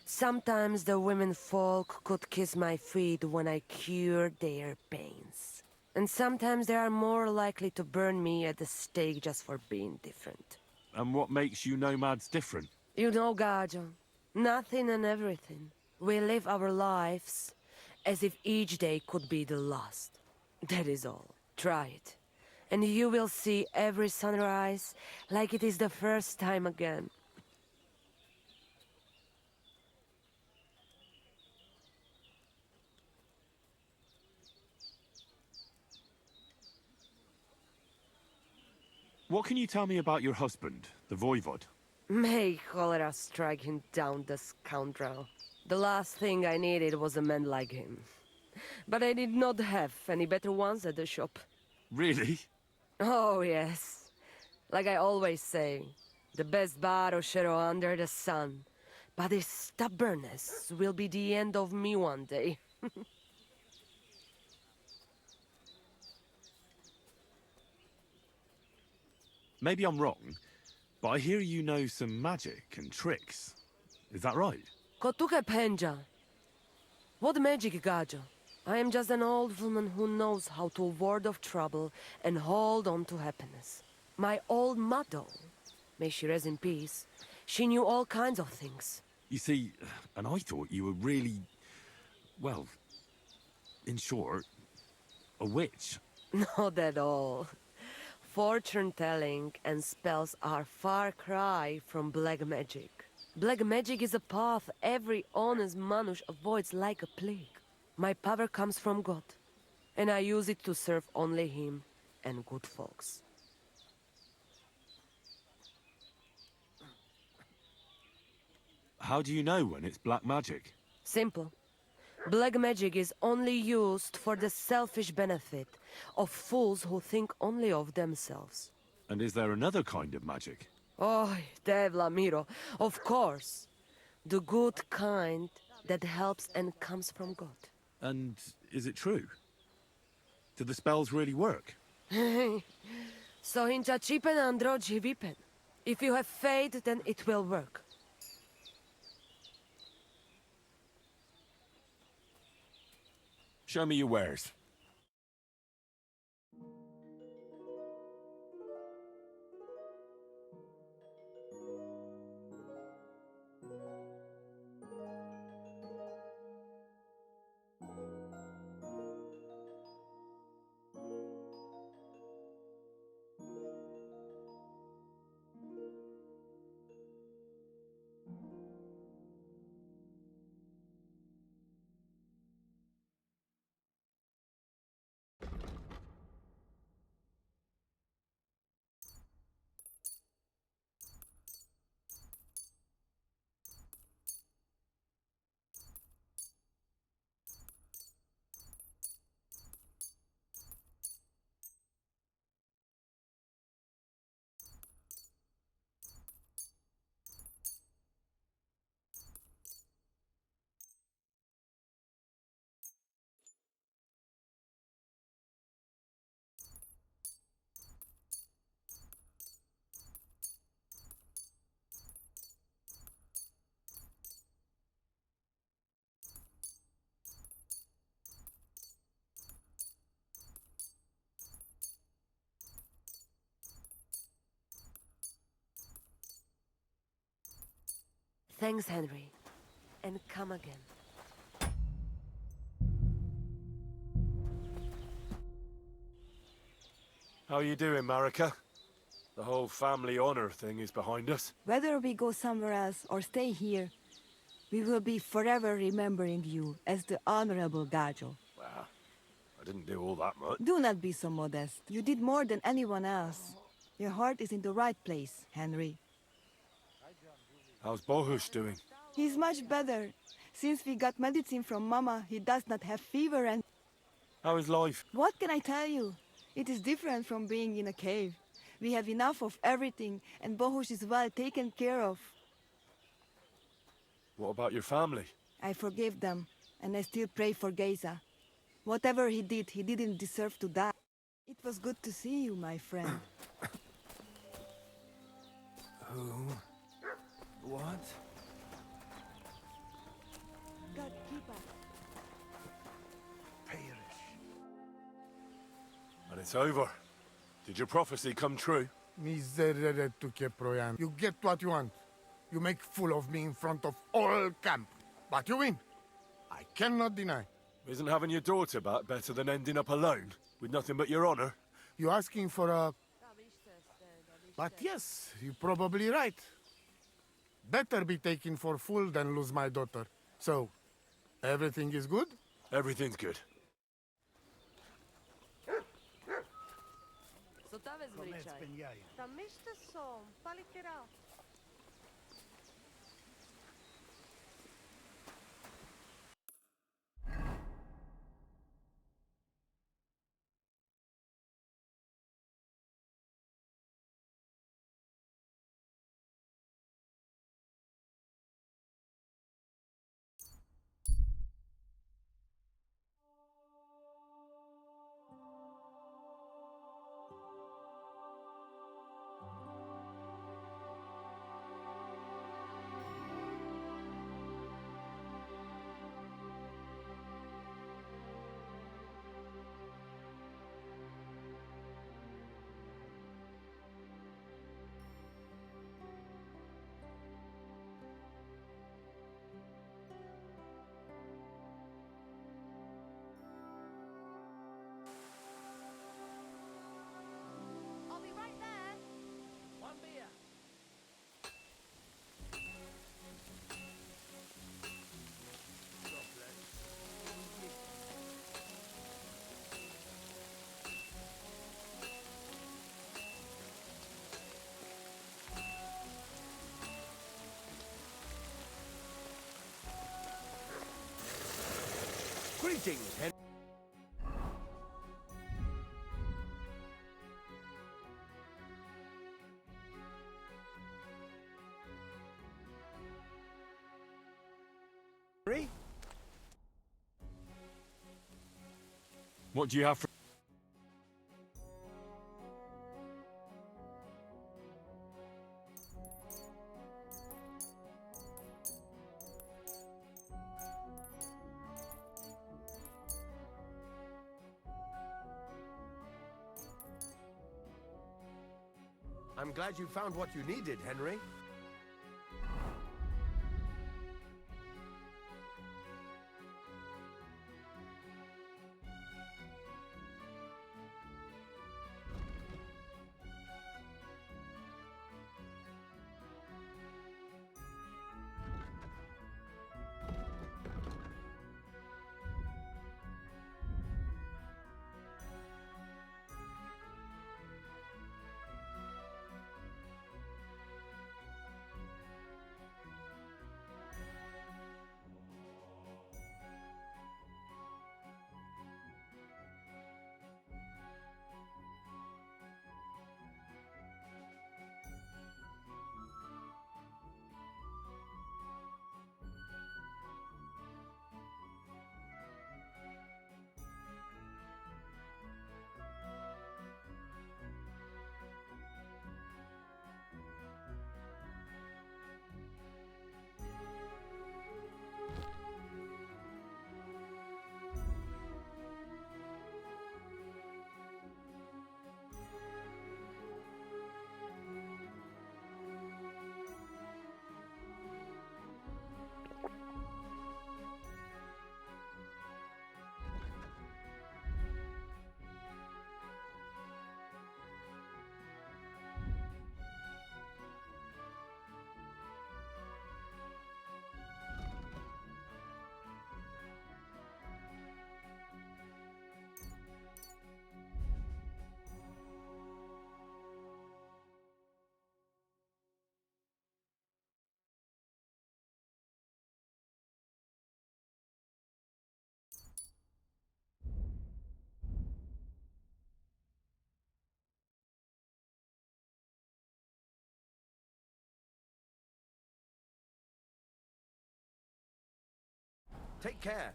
Sometimes the women folk could kiss my feet when I cured their pains. And sometimes they are more likely to burn me at the stake just for being different. And what makes you nomads different? You know, Gajo, nothing and everything. We live our lives as if each day could be the last. That is all. Try it. And you will see every sunrise like it is the first time again. What can you tell me about your husband, the Voivod? May cholera strike him down, the scoundrel. The last thing I needed was a man like him. But I did not have any better ones at the shop. Really? Oh, yes. Like I always say, the best barrochero under the sun. But his stubbornness will be the end of me one day. Maybe I'm wrong, but I hear you know some magic and tricks. Is that right? Kotuke penja. What magic, Gajo? I am just an old woman who knows how to ward off trouble and hold on to happiness. My old mother, may she rest in peace, she knew all kinds of things. You see, and I thought you were really, well, in short, a witch. Not at all. Fortune-telling and spells are far cry from black magic. Black magic is a path every honest manush avoids like a plague. My power comes from God, and I use it to serve only Him and good folks. How do you know when it's black magic? Simple. Black magic is only used for the selfish benefit of fools who think only of themselves. And is there another kind of magic? Oh, Devla Miro, of course. The good kind that helps and comes from God. And is it true? Do the spells really work? So hincha chipen androji vipen. If you have faith, then it will work. Show me your wares. Thanks, Henry. And come again. How you doing, Marika? The whole family honor thing is behind us. Whether we go somewhere else or stay here, we will be forever remembering you as the Honorable Gajo. Well, I didn't do all that much. Do not be so modest. You did more than anyone else. Your heart is in the right place, Henry. How's Bohush doing? He's much better. Since we got medicine from Mama, he does not have fever and... How is life? What can I tell you? It is different from being in a cave. We have enough of everything, and Bohush is well taken care of. What about your family? I forgive them, and I still pray for Geza. Whatever he didn't deserve to die. It was good to see you, my friend. Who? What? God keep us. And it's over. Did your prophecy come true? Miserere tu che proian. You get what you want. You make fool of me in front of all camp. But you win. I cannot deny. Isn't having your daughter back better than ending up alone, with nothing but your honor? You asking for a... But yes, you're probably right. Better be taken for fool than lose my daughter. So, everything is good? Everything's good. Co ta vezmričaj? Tam myšte som, palikera. I'll be right there. One beer. Greetings, Henry. What do you have for... I'm glad you found what you needed, Henry. Take care.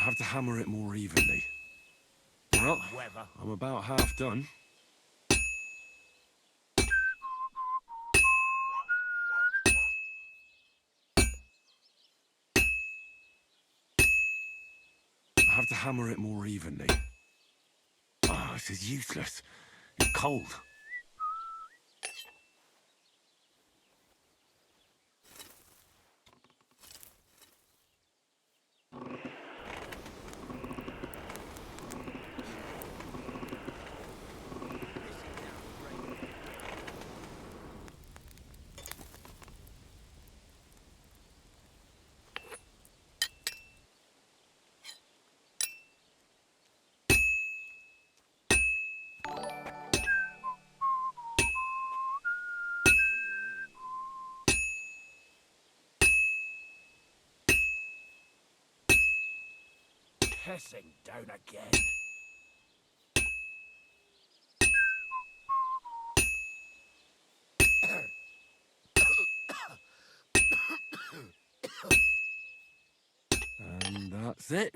have to hammer it more evenly. Well, I'm about half done. I have to hammer it more evenly. Oh, this is useless. It's cold. Pissing down again. And that's it.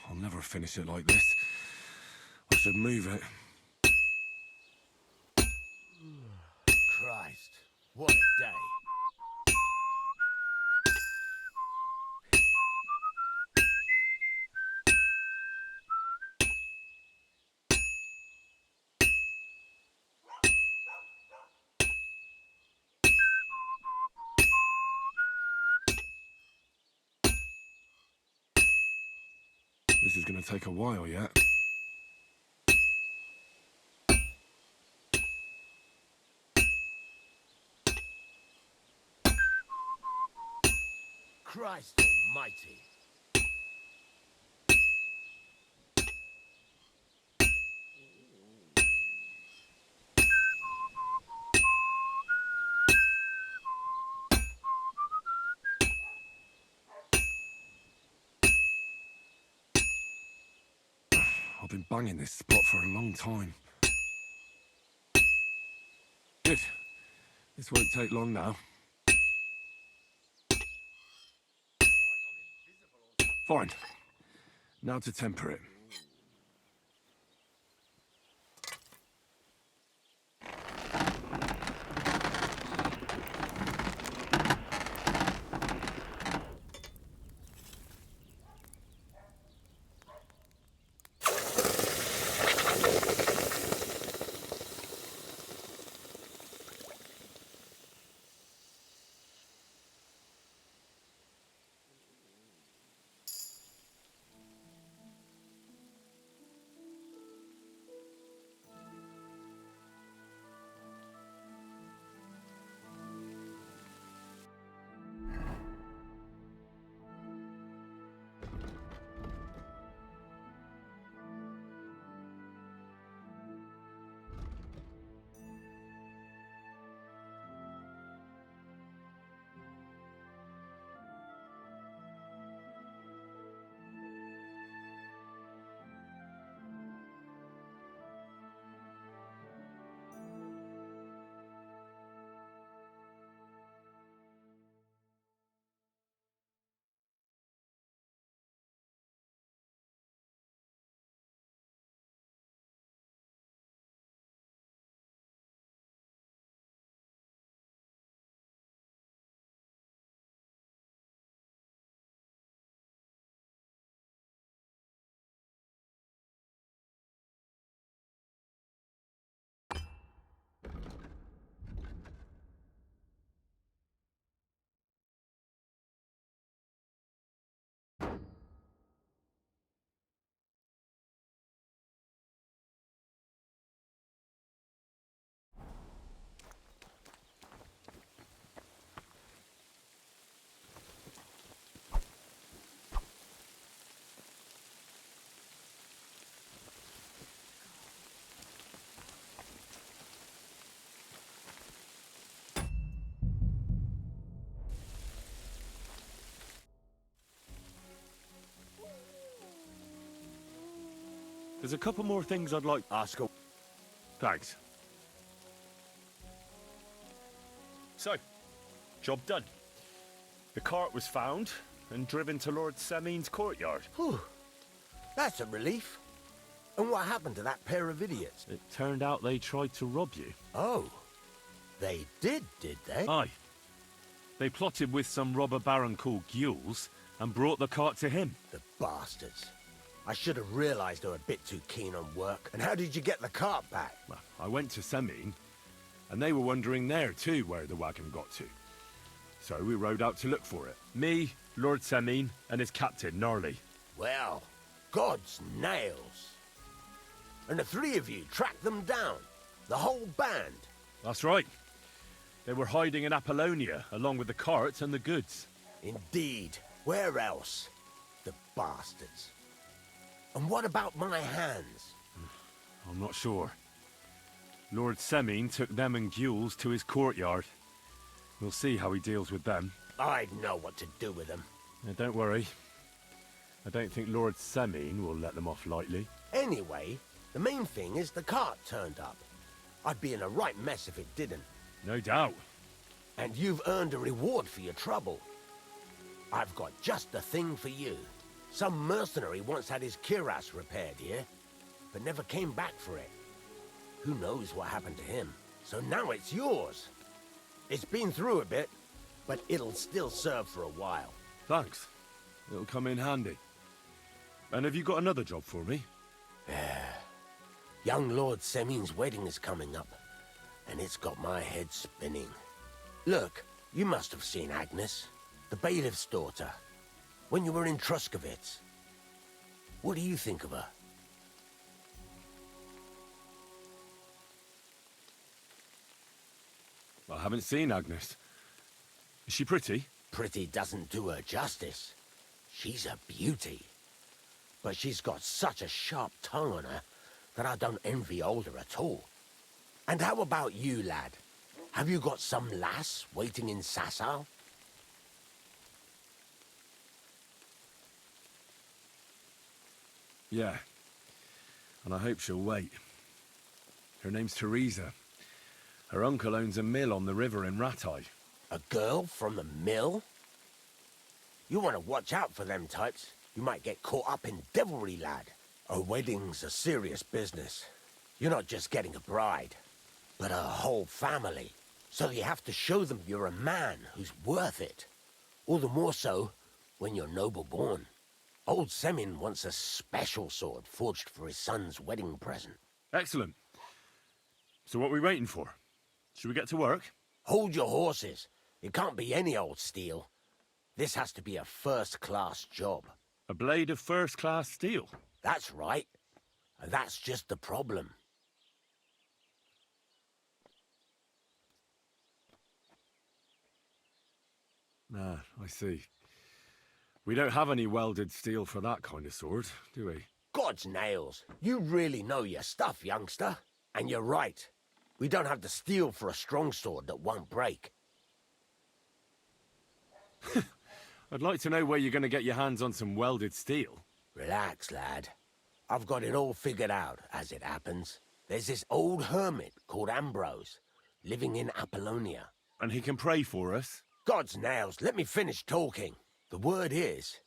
I'll never finish it like this. I should move it. Christ, what a day. This is going to take a while yet. Christ almighty. I've been banging this spot for a long time. Good. This won't take long now. Fine. Now to temper it. There's a couple more things I'd like to ask. Thanks. So, job done. The cart was found and driven to Lord Semin's courtyard. Whew. That's a relief. And what happened to that pair of idiots? It turned out they tried to rob you. Oh. They did they? Aye. They plotted with some robber baron called Gules and brought the cart to him. The bastards. I should have realized they were a bit too keen on work. And how did you get the cart back? Well, I went to Semin, and they were wondering there too where the wagon got to. So we rode out to look for it. Me, Lord Semin, and his captain, Gnarly. Well, God's nails. And the three of you tracked them down? The whole band? That's right. They were hiding in Apollonia, along with the cart and the goods. Indeed. Where else? The bastards. And what about my hands? I'm not sure. Lord Semin took them and Gules to his courtyard. We'll see how he deals with them. I'd know what to do with them. Don't worry. I don't think Lord Semin will let them off lightly. Anyway, the main thing is the cart turned up. I'd be in a right mess if it didn't. No doubt. And you've earned a reward for your trouble. I've got just the thing for you. Some mercenary once had his cuirass repaired here, but never came back for it. Who knows what happened to him? So now it's yours. It's been through a bit, but it'll still serve for a while. Thanks. It'll come in handy. And have you got another job for me? Young Lord Semin's wedding is coming up, and it's got my head spinning. Look, you must have seen Agnes, the bailiff's daughter, when you were in Truskovitz. What do you think of her? I haven't seen Agnes. Is she pretty? Pretty doesn't do her justice. She's a beauty. But she's got such a sharp tongue on her that I don't envy older at all. And how about you, lad? Have you got some lass waiting in Sasau? Yeah. And I hope she'll wait. Her name's Teresa. Her uncle owns a mill on the river in Ratai. A girl from the mill? You want to watch out for them types. You might get caught up in devilry, lad. A wedding's a serious business. You're not just getting a bride, but a whole family. So you have to show them you're a man who's worth it. All the more so when you're noble-born. Old Semin wants a special sword forged for his son's wedding present. Excellent. So what are we waiting for? Should we get to work? Hold your horses. It can't be any old steel. This has to be a first-class job. A blade of first-class steel? That's right. And that's just the problem. Ah, I see. We don't have any welded steel for that kind of sword, do we? God's nails. You really know your stuff, youngster. And you're right. We don't have the steel for a strong sword that won't break. I'd like to know where you're going to get your hands on some welded steel. Relax, lad. I've got it all figured out, as it happens. There's this old hermit called Ambrose, living in Apollonia. And he can pray for us? God's nails, let me finish talking. The word is,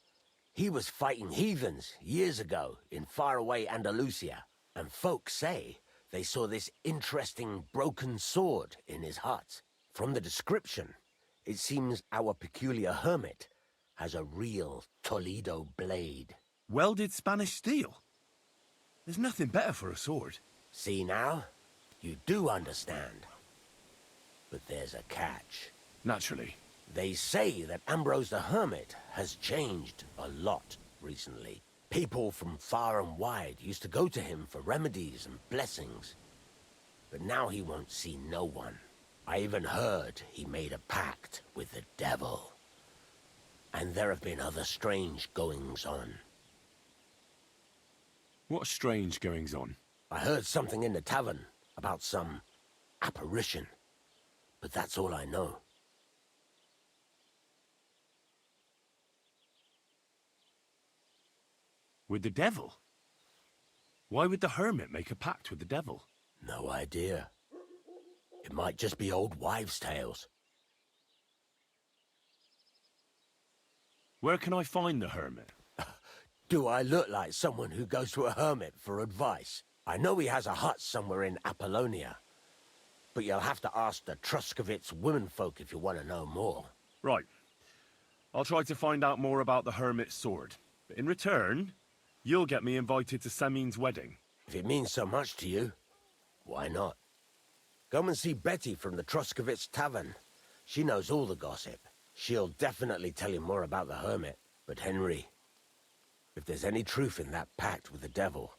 he was fighting heathens years ago in faraway Andalusia, and folks say they saw this interesting broken sword in his hut. From the description, it seems our peculiar hermit has a real Toledo blade. Welded Spanish steel? There's nothing better for a sword. See now? You do understand. But there's a catch. Naturally. They say that Ambrose the Hermit has changed a lot recently. People from far and wide used to go to him for remedies and blessings. But now he won't see no one. I even heard he made a pact with the devil. And there have been other strange goings-on. What strange goings-on? I heard something in the tavern about some apparition. But that's all I know. With the devil? Why would the hermit make a pact with the devil? No idea. It might just be old wives' tales. Where can I find the hermit? Do I look like someone who goes to a hermit for advice? I know he has a hut somewhere in Apollonia, but you'll have to ask the Truscovitz womenfolk if you want to know more. Right. I'll try to find out more about the hermit's sword. But in return, you'll get me invited to Semin's wedding. If it means so much to you, why not? Come and see Betty from the Truscovitz Tavern. She knows all the gossip. She'll definitely tell you more about the hermit. But Henry, if there's any truth in that pact with the devil,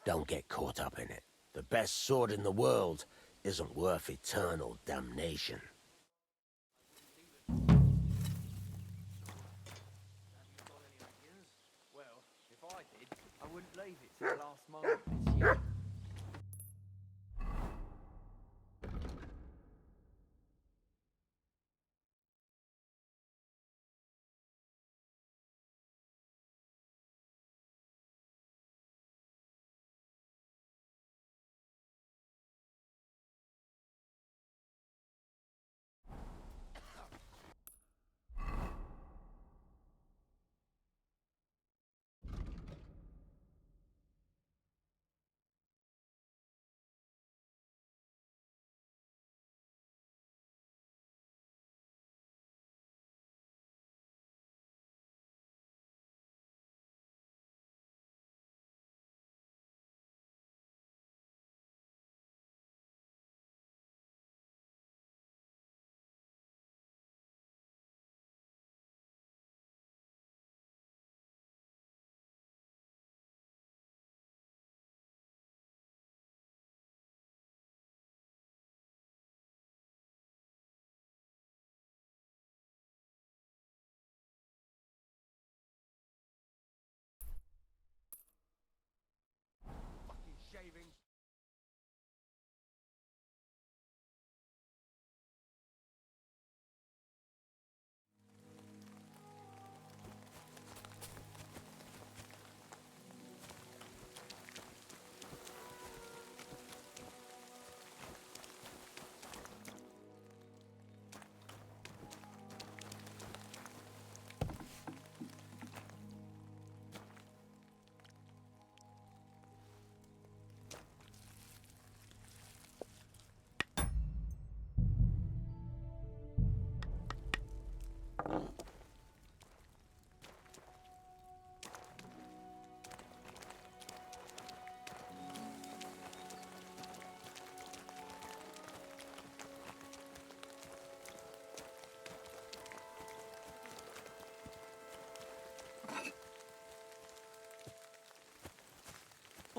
don't get caught up in it. The best sword in the world isn't worth eternal damnation. Well, if I did, I wouldn't leave it till the last moment this year.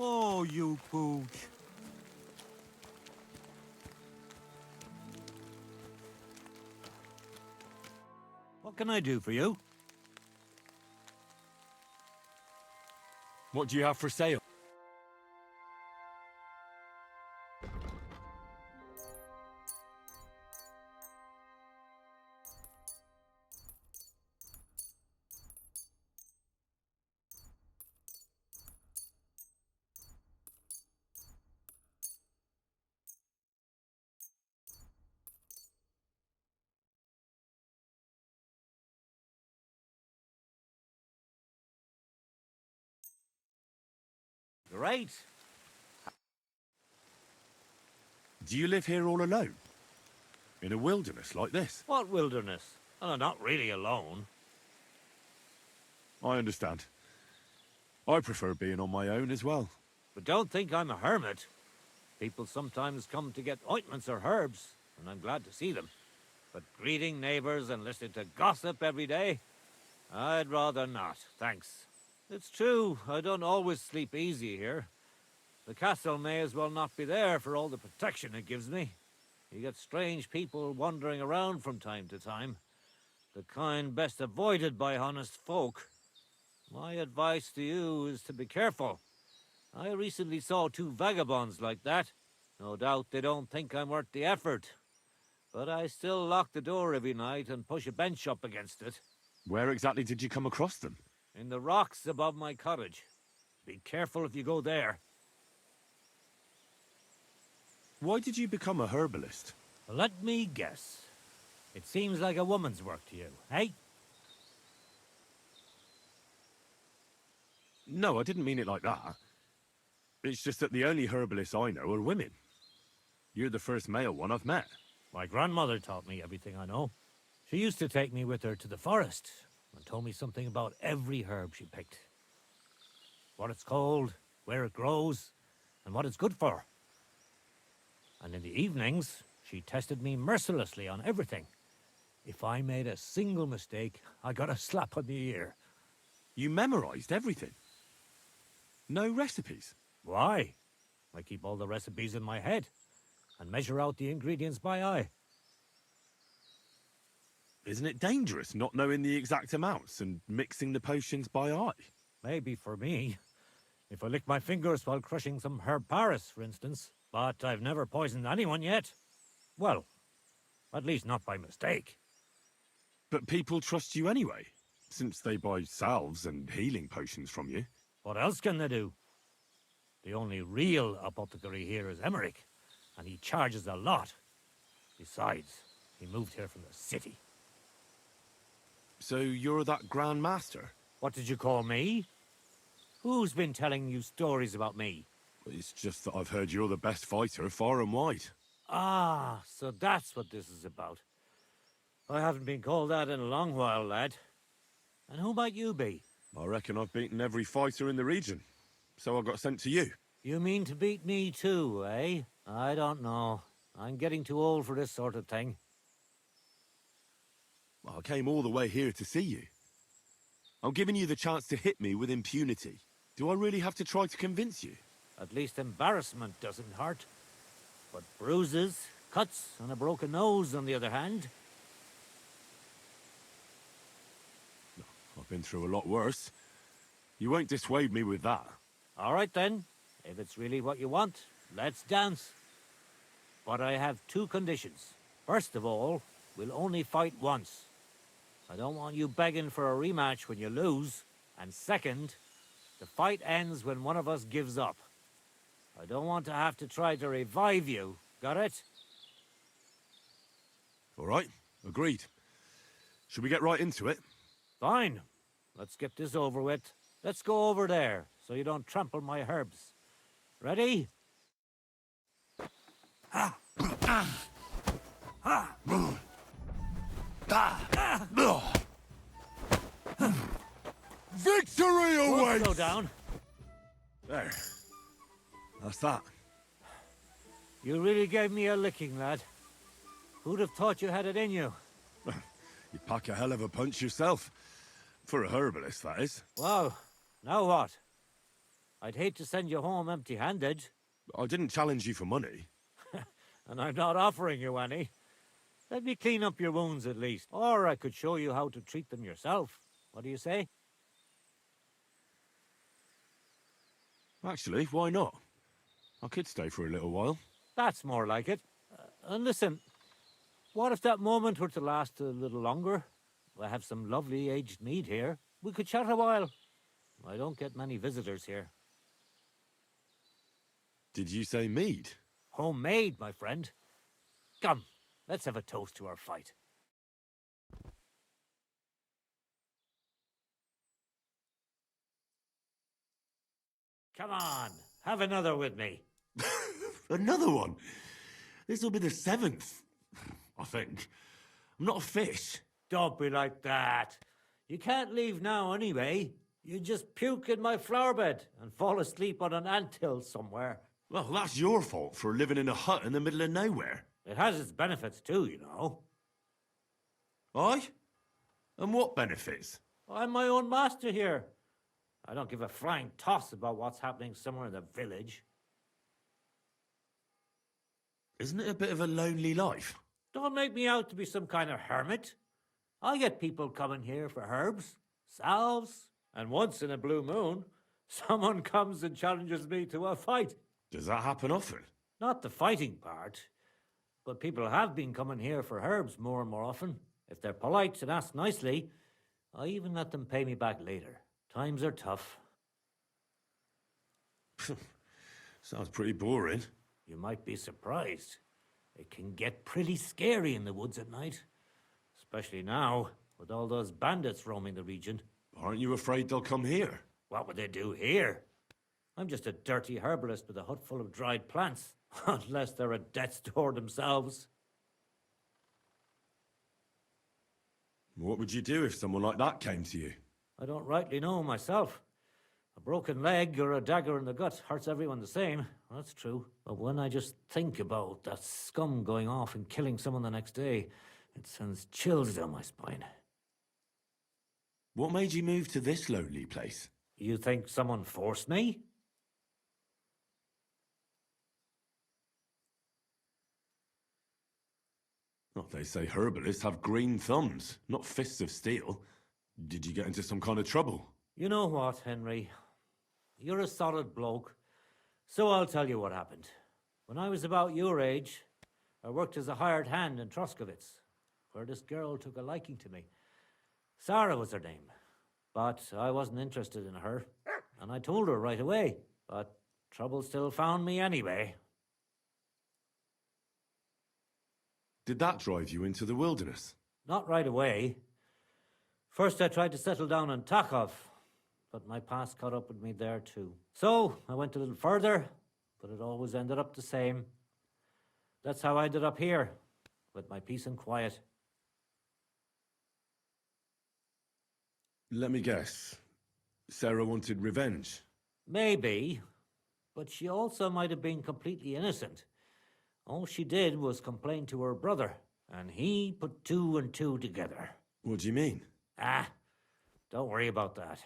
Oh, you pooch. What can I do for you? What do you have for sale? Great. Do you live here all alone? In a wilderness like this? What wilderness? Oh, not really alone. I understand. I prefer being on my own as well. But don't think I'm a hermit. People sometimes come to get ointments or herbs, and I'm glad to see them. But greeting neighbors and listening to gossip every day? I'd rather not, thanks. It's true, I don't always sleep easy here. The castle may as well not be there for all the protection it gives me. You get strange people wandering around from time to time. The kind best avoided by honest folk. My advice to you is to be careful. I recently saw 2 vagabonds like that. No doubt they don't think I'm worth the effort. But I still lock the door every night and push a bench up against it. Where exactly did you come across them? In the rocks above my cottage. Be careful if you go there. Why did you become a herbalist? Let me guess. It seems like a woman's work to you, eh? No, I didn't mean it like that. It's just that the only herbalists I know are women. You're the first male one I've met. My grandmother taught me everything I know. She used to take me with her to the forest and told me something about every herb she picked. What it's called, where it grows, and what it's good for. And in the evenings, she tested me mercilessly on everything. If I made a single mistake, I got a slap on the ear. You memorized everything? No recipes? Why? I keep all the recipes in my head and measure out the ingredients by eye. Isn't it dangerous not knowing the exact amounts and mixing the potions by eye? Maybe for me. If I lick my fingers while crushing some herb Paris, for instance. But I've never poisoned anyone yet. Well, at least not by mistake. But people trust you anyway, since they buy salves and healing potions from you. What else can they do? The only real apothecary here is Emmerich, and he charges a lot. Besides, he moved here from the city. So you're that Grand Master? What did you call me? Who's been telling you stories about me? It's just that I've heard you're the best fighter far and wide. Ah, so that's what this is about. I haven't been called that in a long while, lad. And who might you be? I reckon I've beaten every fighter in the region, so I got sent to you. You mean to beat me too, eh? I don't know. I'm getting too old for this sort of thing. Well, I came all the way here to see you. I'm giving you the chance to hit me with impunity. Do I really have to try to convince you? At least embarrassment doesn't hurt. But bruises, cuts, and a broken nose, on the other hand. I've been through a lot worse. You won't dissuade me with that. All right then. If it's really what you want, let's dance. But I have two conditions. First of all, we'll only fight once. I don't want you begging for a rematch when you lose. And second, the fight ends when one of us gives up. I don't want to have to try to revive you. Got it? All right, agreed. Should we get right into it? Fine. Let's get this over with. Let's go over there, so you don't trample my herbs. Ready? Victory awaits! Slow down. There. That's that. You really gave me a licking, lad. Who'd have thought you had it in you? You pack a hell of a punch yourself. For a herbalist, that is. Wow. Now what? I'd hate to send you home empty-handed. I didn't challenge you for money. And I'm not offering you any. Let me clean up your wounds at least. Or I could show you how to treat them yourself. What do you say? Actually, why not? I could stay for a little while. That's more like it. And listen, what if that moment were to last a little longer? I have some lovely aged mead here. We could chat a while. I don't get many visitors here. Did you say mead? Homemade, my friend. Come, let's have a toast to our fight. Come on, have another with me. Another one? This'll be the 7th, I think. I'm not a fish. Don't be like that. You can't leave now anyway. You just puke in my flower bed and fall asleep on an anthill somewhere. Well, that's your fault for living in a hut in the middle of nowhere. It has its benefits too, you know. Aye? And what benefits? I'm my own master here. I don't give a flying toss about what's happening somewhere in the village. Isn't it a bit of a lonely life? Don't make me out to be some kind of hermit. I get people coming here for herbs, salves, and once in a blue moon, someone comes and challenges me to a fight. Does that happen often? Not the fighting part, but people have been coming here for herbs more and more often. If they're polite and ask nicely, I even let them pay me back later. Times are tough. Sounds pretty boring. You might be surprised. It can get pretty scary in the woods at night. Especially now, with all those bandits roaming the region. Aren't you afraid they'll come here? What would they do here? I'm just a dirty herbalist with a hut full of dried plants. Unless they're at death's door themselves. What would you do if someone like that came to you? I don't rightly know myself. A broken leg or a dagger in the gut hurts everyone the same. That's true. But when I just think about that scum going off and killing someone the next day, it sends chills down my spine. What made you move to this lonely place? You think someone forced me? Well, they say herbalists have green thumbs, not fists of steel. Did you get into some kind of trouble? You know what, Henry? You're a solid bloke, so I'll tell you what happened. When I was about your age, I worked as a hired hand in Troskowitz, where this girl took a liking to me. Sarah was her name, but I wasn't interested in her, and I told her right away, but trouble still found me anyway. Did that drive you into the wilderness? Not right away. First I tried to settle down in Takhov, but my past caught up with me there too. So I went a little further, but it always ended up the same. That's how I ended up here, with my peace and quiet. Let me guess. Sarah wanted revenge? Maybe, but she also might have been completely innocent. All she did was complain to her brother, and he put two and two together. What do you mean? Don't worry about that.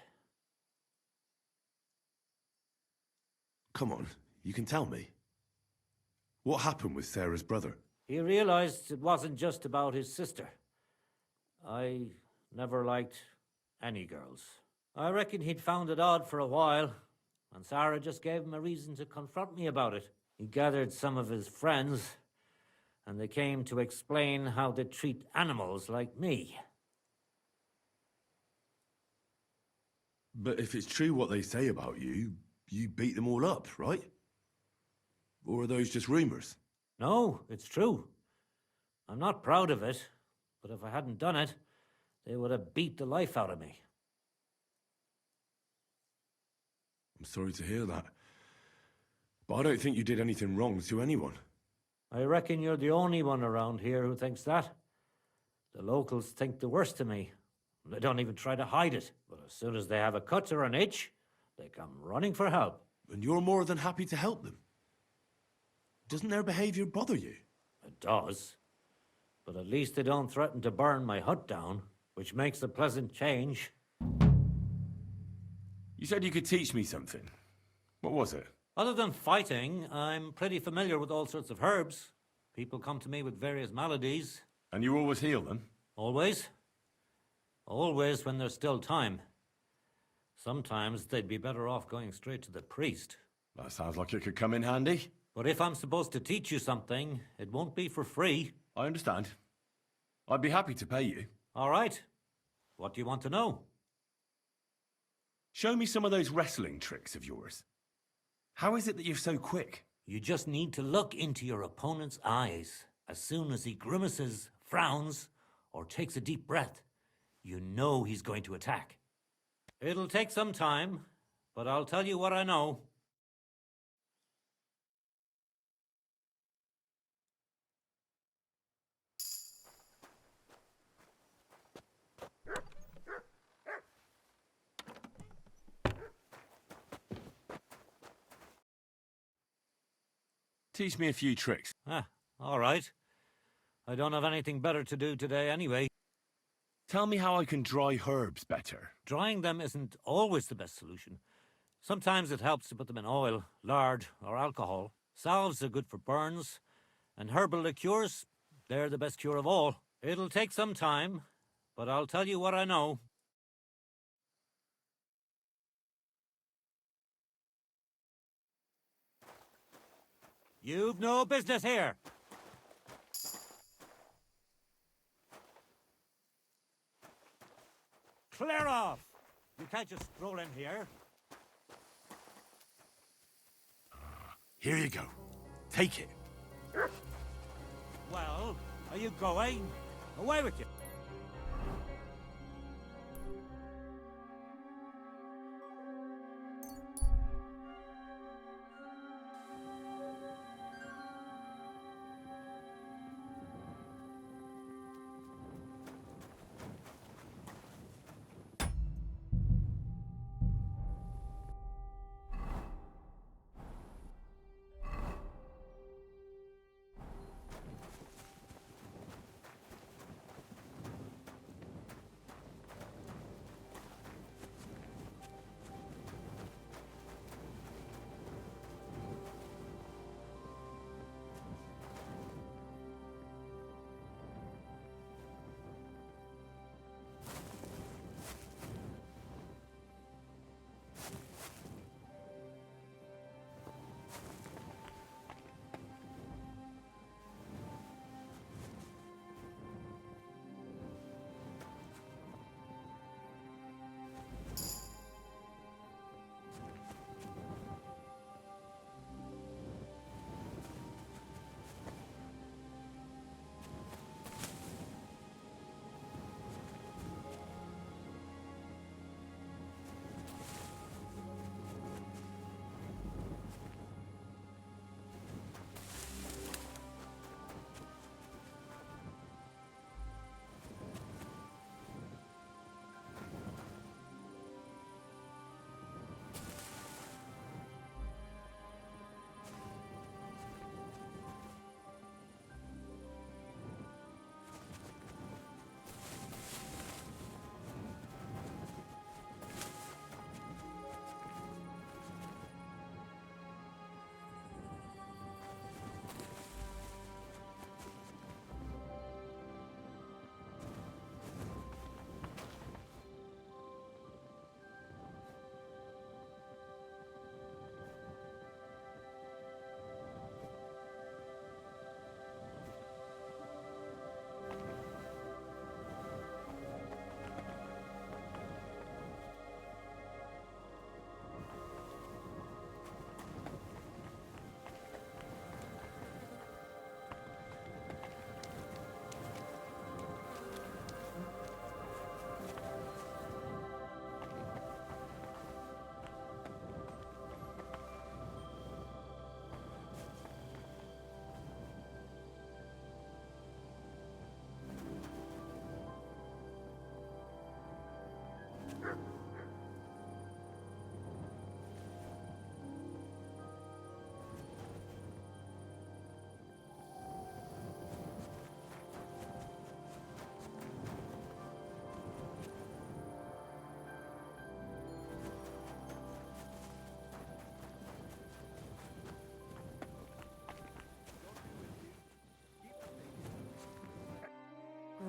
Come on, you can tell me. What happened with Sarah's brother? He realized it wasn't just about his sister. I never liked any girls. I reckon he'd found it odd for a while, and Sarah just gave him a reason to confront me about it. He gathered some of his friends, and they came to explain how they treat animals like me. But if it's true what they say about you, you beat them all up, right? Or are those just rumors? No, it's true. I'm not proud of it, but if I hadn't done it, they would have beat the life out of me. I'm sorry to hear that. But I don't think you did anything wrong to anyone. I reckon you're the only one around here who thinks that. The locals think the worst of me. They don't even try to hide it. But as soon as they have a cut or an itch, they come running for help. And you're more than happy to help them. Doesn't their behavior bother you? It does. But at least they don't threaten to burn my hut down, which makes a pleasant change. You said you could teach me something. What was it? Other than fighting, I'm pretty familiar with all sorts of herbs. People come to me with various maladies. And you always heal them? Always. Always when there's still time. Sometimes they'd be better off going straight to the priest. That sounds like it could come in handy. But if I'm supposed to teach you something, it won't be for free. I understand. I'd be happy to pay you. All right. What do you want to know? Show me some of those wrestling tricks of yours. How is it that you're so quick? You just need to look into your opponent's eyes. As soon as he grimaces, frowns, or takes a deep breath, you know he's going to attack. It'll take some time, but I'll tell you what I know. Teach me a few tricks. All right. I don't have anything better to do today anyway. Tell me how I can dry herbs better. Drying them isn't always the best solution. Sometimes it helps to put them in oil, lard, or alcohol. Salves are good for burns, and herbal liqueurs, they're the best cure of all. It'll take some time, but I'll tell you what I know. You've no business here. Clear off! You can't just stroll in here. Here you go. Take it. Well, are you going? Away with you.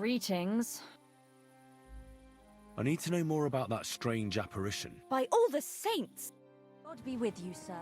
Greetings. I need to know more about that strange apparition. By all the saints! God be with you, sir.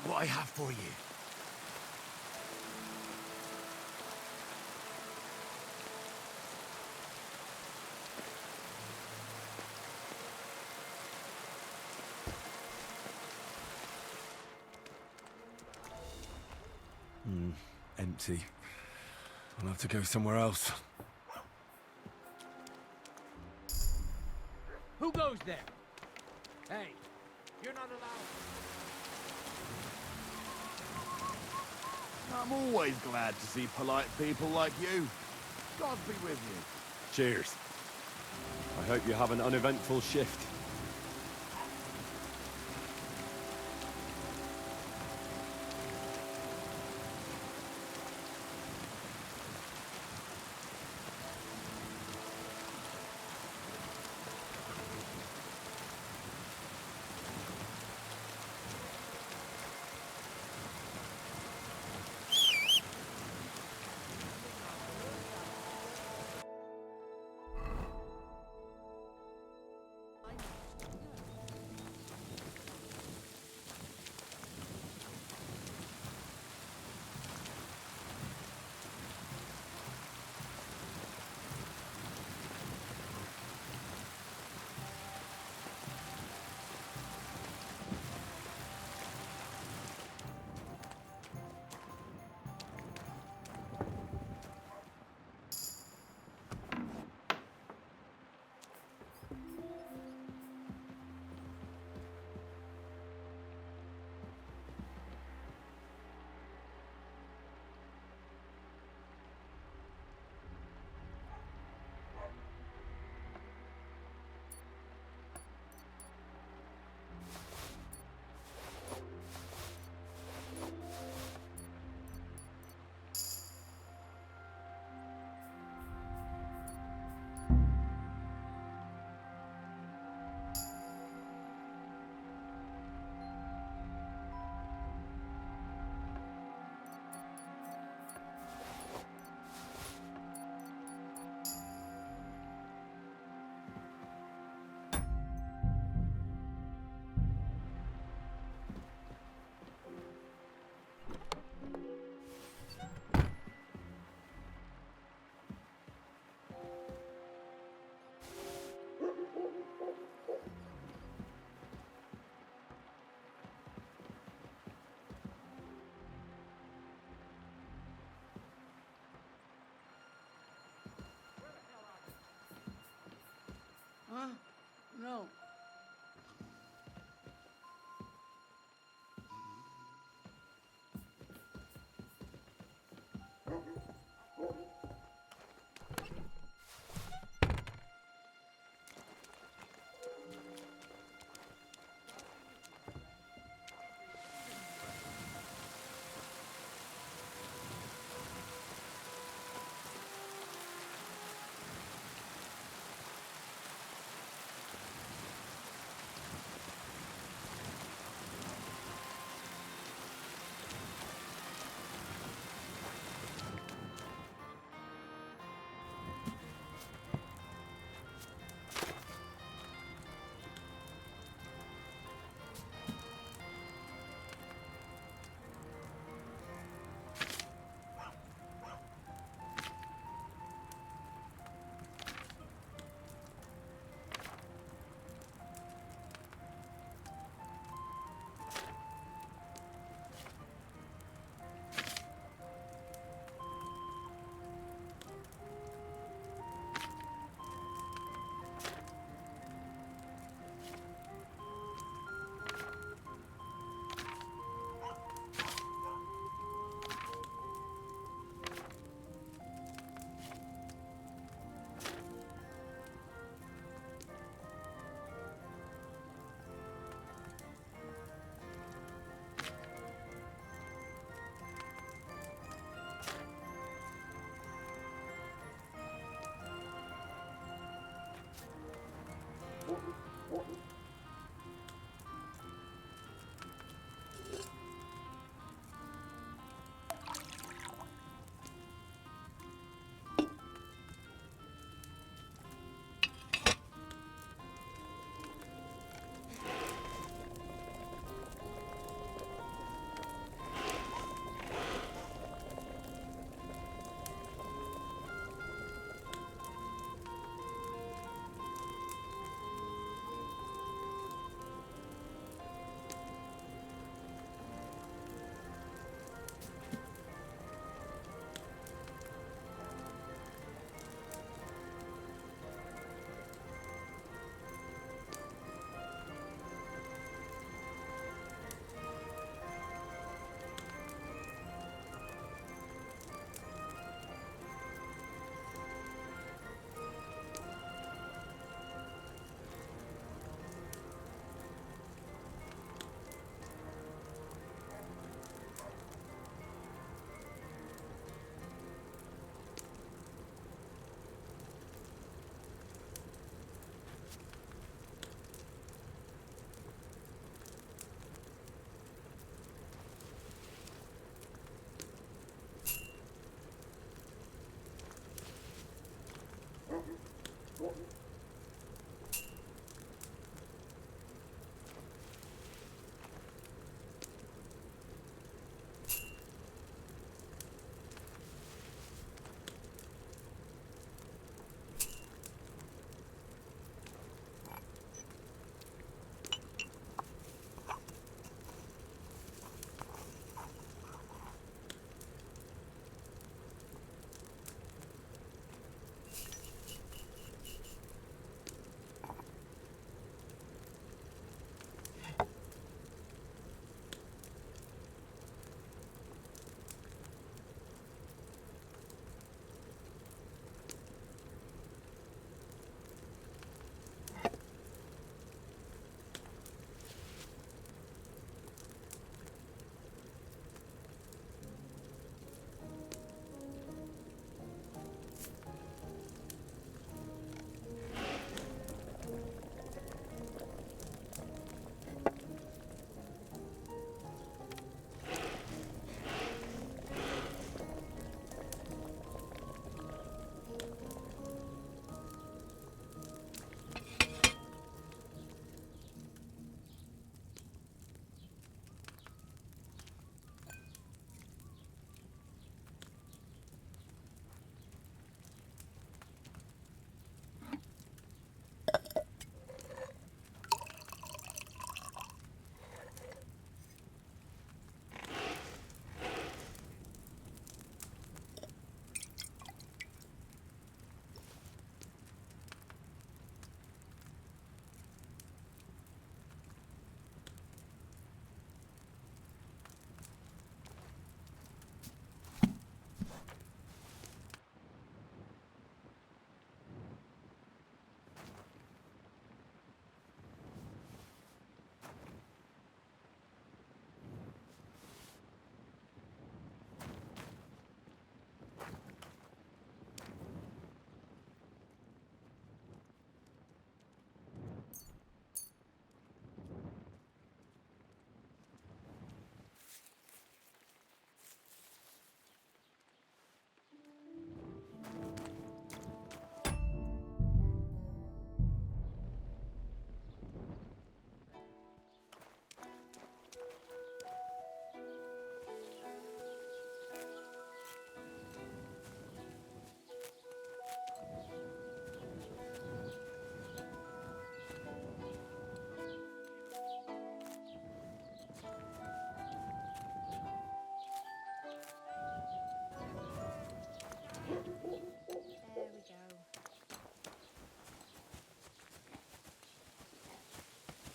Look what I have for you. Empty. I'll have to go somewhere else. Who goes there? Hey, you're not allowed. I'm always glad to see polite people like you. God be with you. Cheers. I hope you have an uneventful shift. Huh? No.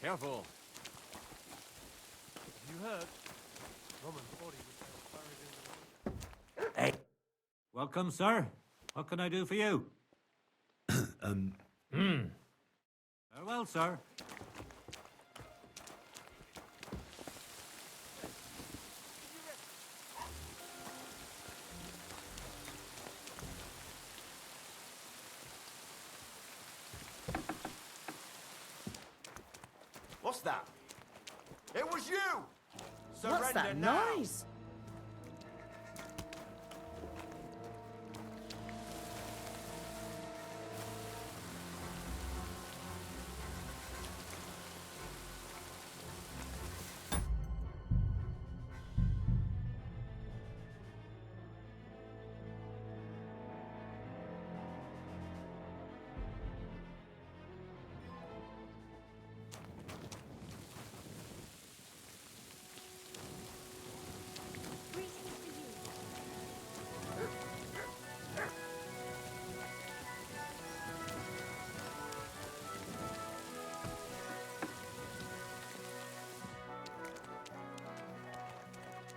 Careful. You heard? Roman 40 was Hey. Welcome, sir. What can I do for you? Very well, sir. What's that? It was you! What's that noise?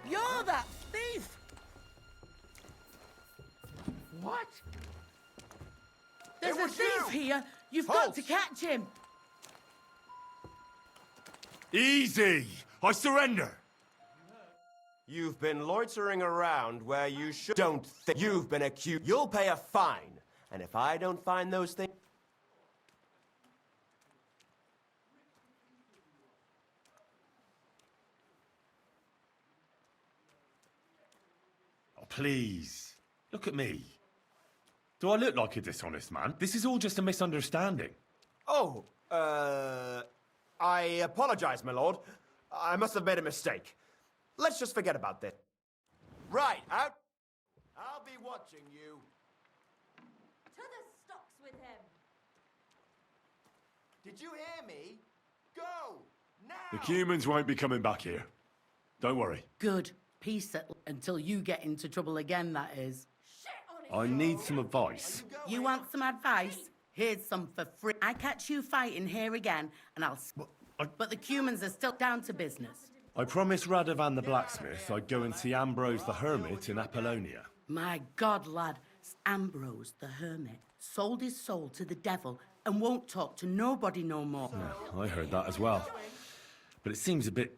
You're that thief! What? There's It a was thief you! here! You've Halt! got to catch him! Easy! I surrender! You've been loitering around where you should. Don't think you've been accused. You'll pay a fine. And if I don't find those things. Oh, please. Look at me. Do I look like a dishonest man? This is all just a misunderstanding. Oh, I apologize, my lord. I must have made a mistake. Let's just forget about this. Right, out. I'll be watching you. To the stocks with him. Did you hear me? Go! Now! The humans won't be coming back here. Don't worry. Good. Peace until you get into trouble again, that is. I need some advice. You want some advice? Here's some for free. I catch you fighting here again, and I'll... But the Cumans are still down to business. I promised Radovan the blacksmith I'd go and see Ambrose the hermit in Apollonia. My God, lad, Ambrose the hermit sold his soul to the devil and won't talk to nobody no more. I heard that as well. But it seems a bit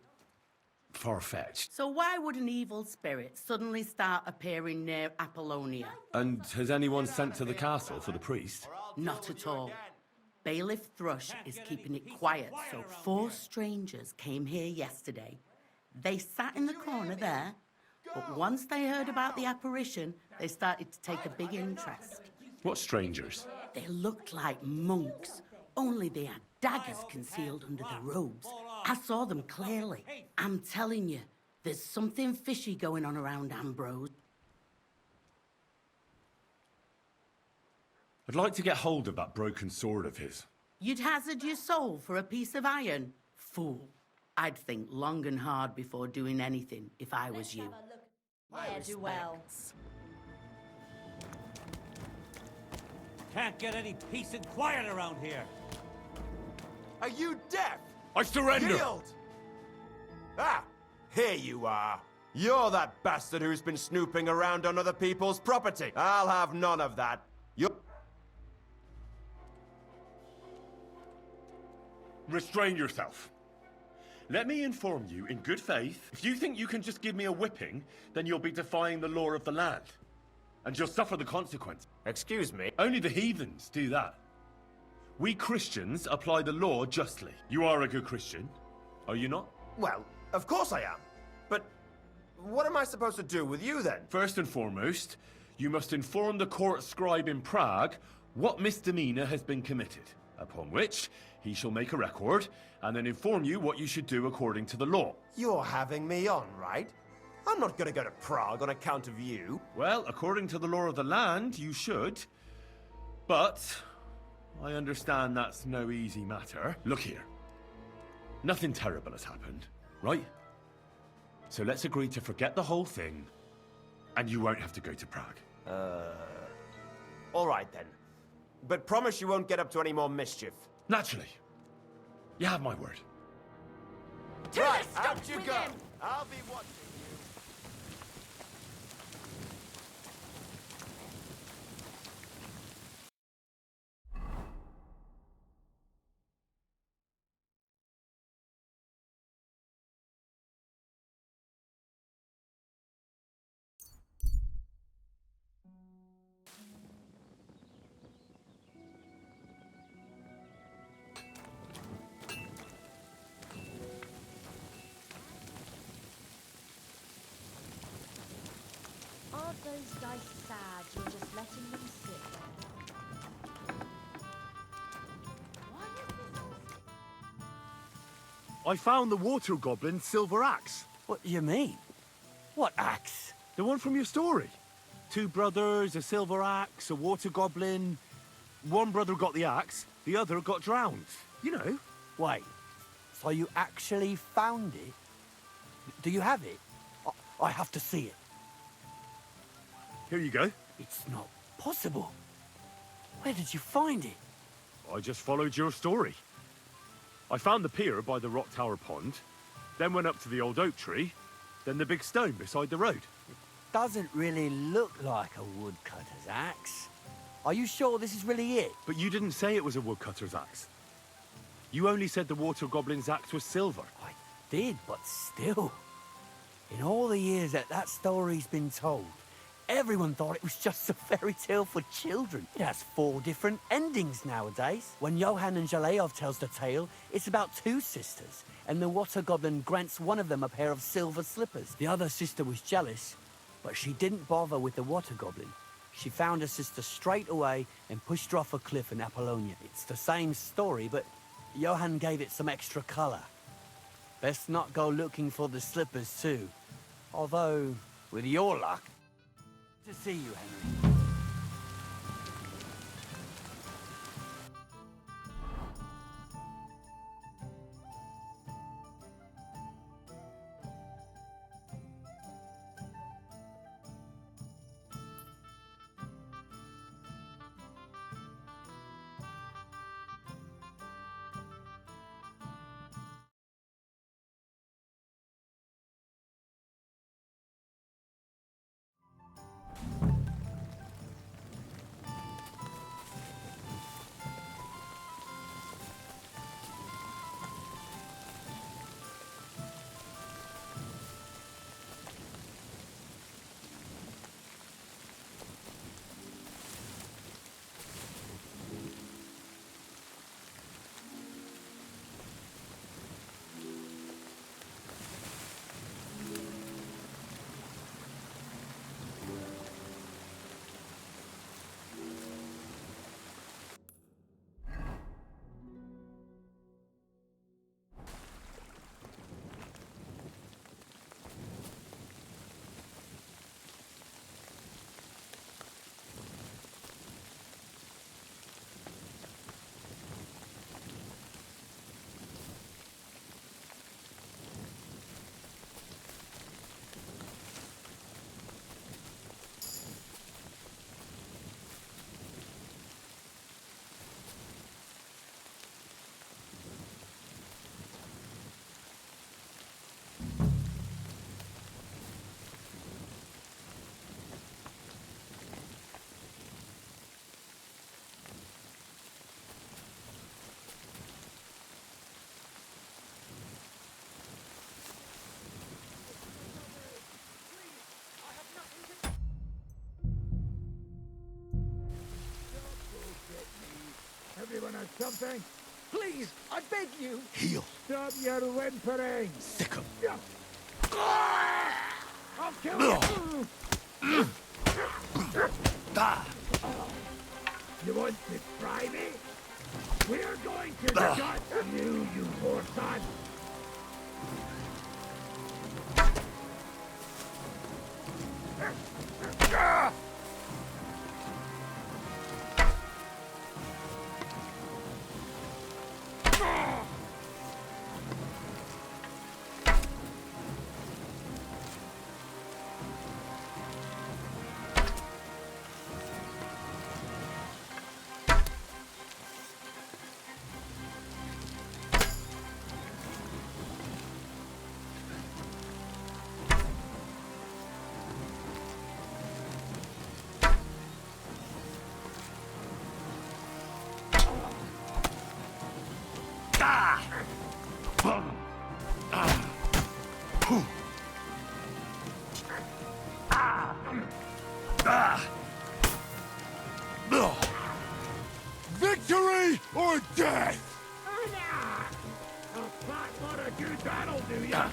far-fetched. So why would an evil spirit suddenly start appearing near Apollonia? And has anyone sent to the castle for the priest? Not at all. Bailiff Thrush is keeping it quiet, so 4 strangers came here yesterday. They sat in the corner there, but once they heard about the apparition, they started to take a big interest. What strangers? They looked like monks, only they had daggers concealed under their robes. I saw them clearly. I'm telling you, there's something fishy going on around Ambrose. I'd like to get hold of that broken sword of his. You'd hazard your soul for a piece of iron? Fool. I'd think long and hard before doing anything if I was you. Ne'er-do-well. Can't get any peace and quiet around here. Are you deaf? I surrender! Yield! Ah, here you are. You're that bastard who's been snooping around on other people's property. I'll have none of that. You're... Restrain yourself. Let me inform you in good faith, if you think you can just give me a whipping, then you'll be defying the law of the land. And you'll suffer the consequence. Excuse me? Only the heathens do that. We Christians apply the law justly. You are a good Christian, are you not? Well, of course I am. But what am I supposed to do with you then? First and foremost, you must inform the court scribe in Prague what misdemeanor has been committed, upon which he shall make a record, and then inform you what you should do according to the law. You're having me on, right? I'm not gonna go to Prague on account of you. Well, according to the law of the land, you should. But I understand that's no easy matter. Look here. Nothing terrible has happened, right? So let's agree to forget the whole thing, and you won't have to go to Prague. All right then. But promise you won't get up to any more mischief. Naturally. You have my word. Right, out you go. I'll be watching you. Aren't those dice sad you're just letting them sit there? Why is this all... I found the water goblin's silver axe. What do you mean? What axe? The one from your story. 2 brothers, a silver axe, a water goblin. One brother got the axe, the other got drowned. You know. Wait, so you actually found it? Do you have it? I have to see it. Here you go. It's not possible. Where did you find it? I just followed your story. I found the pier by the rock tower pond, then went up to the old oak tree, then the big stone beside the road. Doesn't really look like a woodcutter's axe. Are you sure this is really it? But you didn't say it was a woodcutter's axe. You only said the water goblin's axe was silver. I did, but still. In all the years that story's been told, everyone thought it was just a fairy tale for children. It has 4 different endings nowadays. When Johann and Jaleov tells the tale, it's about 2 sisters, and the water goblin grants one of them a pair of silver slippers. The other sister was jealous, but she didn't bother with the water goblin. She found her sister straight away and pushed her off a cliff in Apollonia. It's the same story, but Johann gave it some extra color. Best not go looking for the slippers too. Although, with your luck... To see you, Henry. Everyone has something? Please, I beg you. Heal. Stop your whimpering. Sick 'em. I'll kill you. You want to try me? We're going to gut you poor son. me or death! That'll do ya.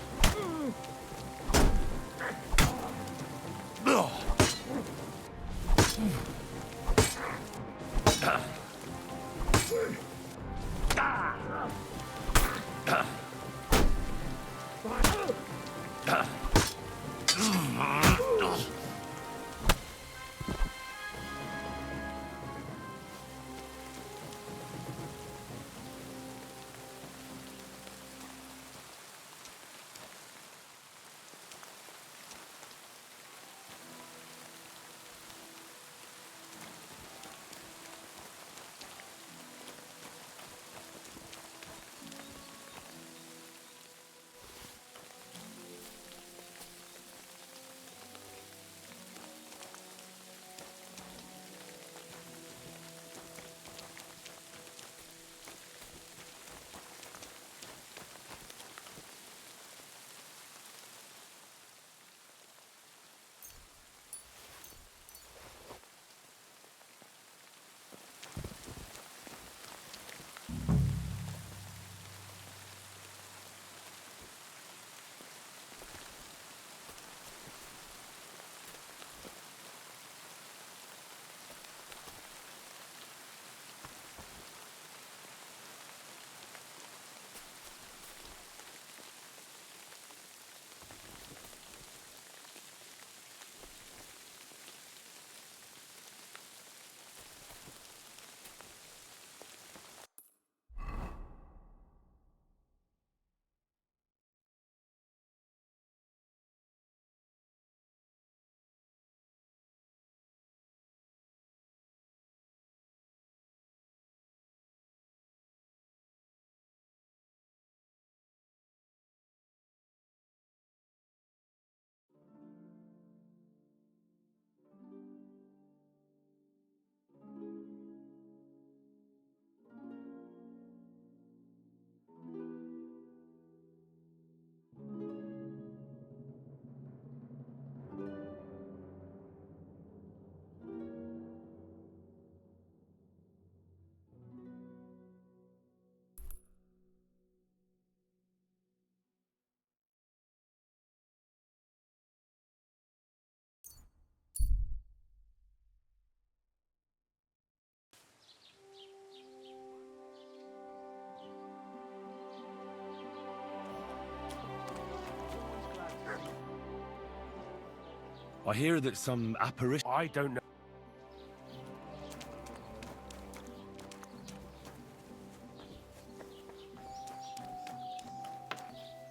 I hear that some apparition... I don't know.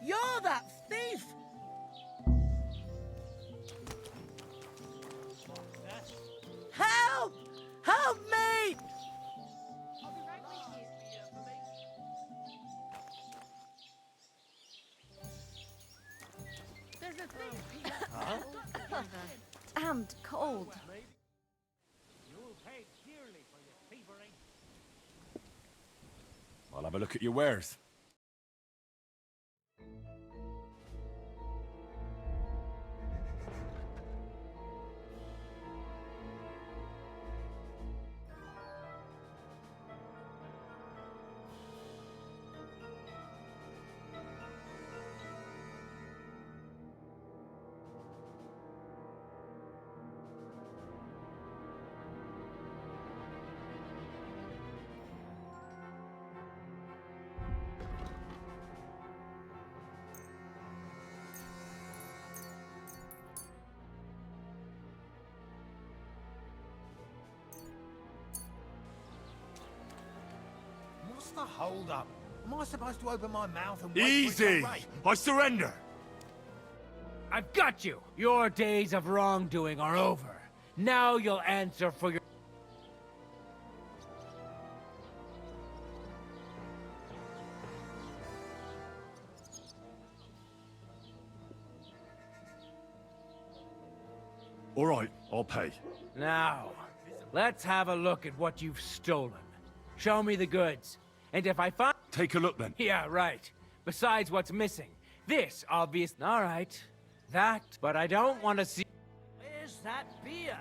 You're that thief! Help! Help me! There's a thief. Damned cold. You'll pay dearly for your thievery. I'll have a look at your wares. What's the hold up? Am I supposed to open my mouth and wait for it Easy! to rain? I surrender! I've got you. Your days of wrongdoing are over. Now you'll answer for your... All right, I'll pay. Now, let's have a look at what you've stolen. Show me the goods. And if I find... Take a look then. Yeah, right. Besides what's missing. This, obvious... All right. That, but I don't want to see... Where's that beer?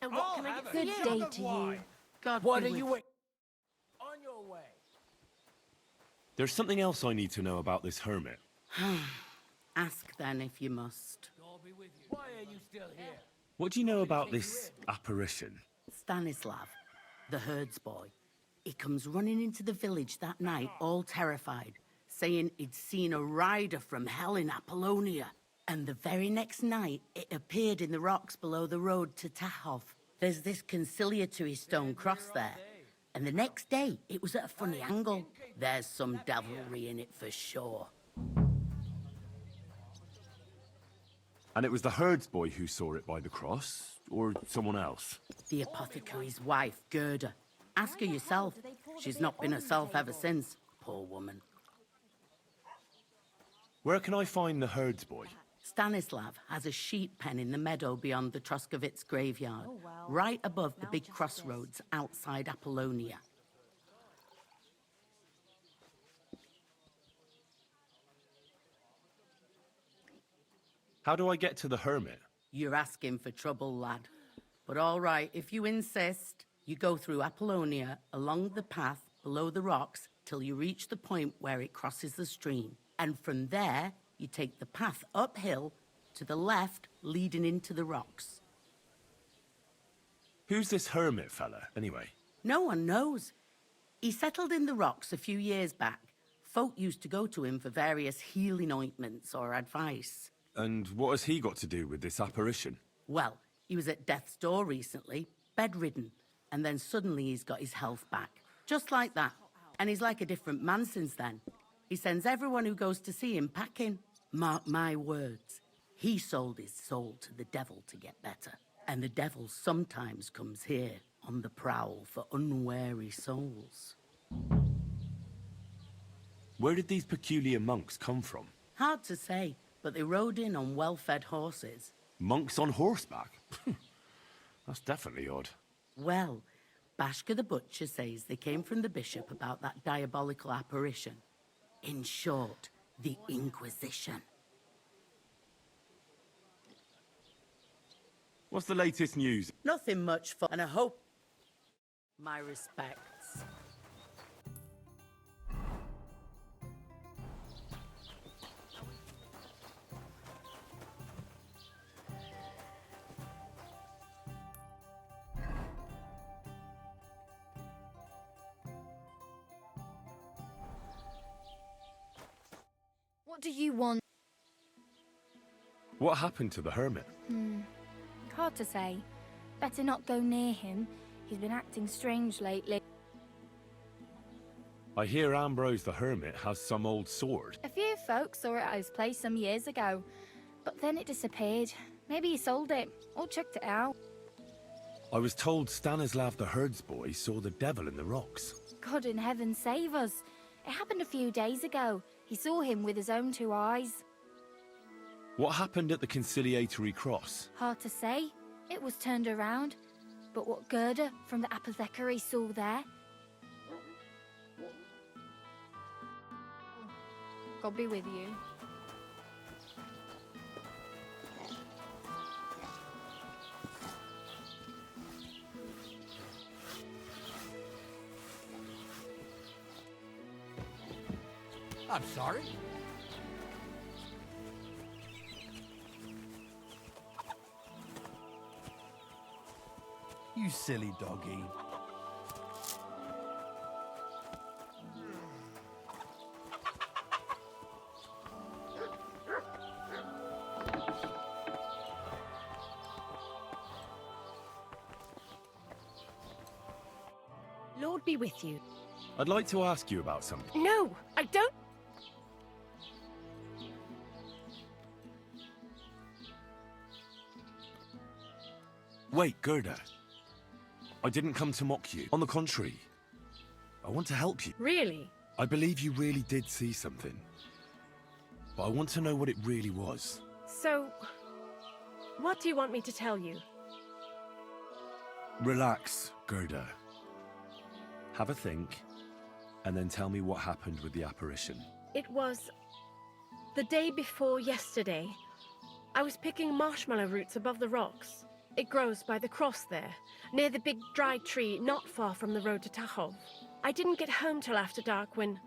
And what can I get for you? Good day to you. God What be are with you wait? On your way. There's something else I need to know about this hermit. Ask then if you must. Why are you still here? What do you know about this apparition? Stanislav, the herds boy. He comes running into the village that night, all terrified, saying he'd seen a rider from hell in Apollonia. And the very next night, it appeared in the rocks below the road to Tahov. There's this conciliatory stone cross there. And the next day, it was at a funny angle. There's some devilry in it for sure. And it was the herds boy who saw it by the cross, or someone else? The apothecary's wife, Gerda. Ask her yourself. She's not been herself ever since, poor woman. Where can I find the herds boy? Stanislav has a sheep pen in the meadow beyond the Troskovitz graveyard, right above the big crossroads outside Apollonia. How do I get to the hermit? You're asking for trouble, lad. But all right, if you insist, you go through Apollonia, along the path below the rocks, till you reach the point where it crosses the stream. And from there, you take the path uphill to the left, leading into the rocks. Who's this hermit fella, anyway? No one knows. He settled in the rocks a few years back. Folk used to go to him for various healing ointments or advice. And what has he got to do with this apparition? Well, he was at death's door recently, bedridden, and then suddenly he's got his health back. Just like that. And he's like a different man since then. He sends everyone who goes to see him packing. Mark my words. He sold his soul to the devil to get better. And the devil sometimes comes here on the prowl for unwary souls. Where did these peculiar monks come from? Hard to say, but they rode in on well-fed horses. Monks on horseback? That's definitely odd. Well, Bashka the butcher says they came from the bishop about that diabolical apparition. In short, the Inquisition. What's the latest news? Nothing much for... And I hope... My respects. What do you want? What happened to the hermit? Hard to say. Better not go near him. He's been acting strange lately. I hear Ambrose the hermit has some old sword. A few folks saw it at his place some years ago, but then it disappeared. Maybe he sold it, or chucked it out. I was told Stanislav the herds boy saw the devil in the rocks. God in heaven save us. It happened a few days ago. He saw him with his own 2 eyes. What happened at the conciliatory cross? Hard to say. It was turned around. But what Gerda from the apothecary saw there... God be with you. I'm sorry. You silly doggy. Lord be with you. I'd like to ask you about something. No, I don't. Wait, Gerda. I didn't come to mock you. On the contrary, I want to help you. Really? I believe you really did see something. But I want to know what it really was. So, what do you want me to tell you? Relax, Gerda. Have a think, and then tell me what happened with the apparition. It was the day before yesterday. I was picking marshmallow roots above the rocks. It grows by the cross there, near the big dry tree not far from the road to Tachov. I didn't get home till after dark when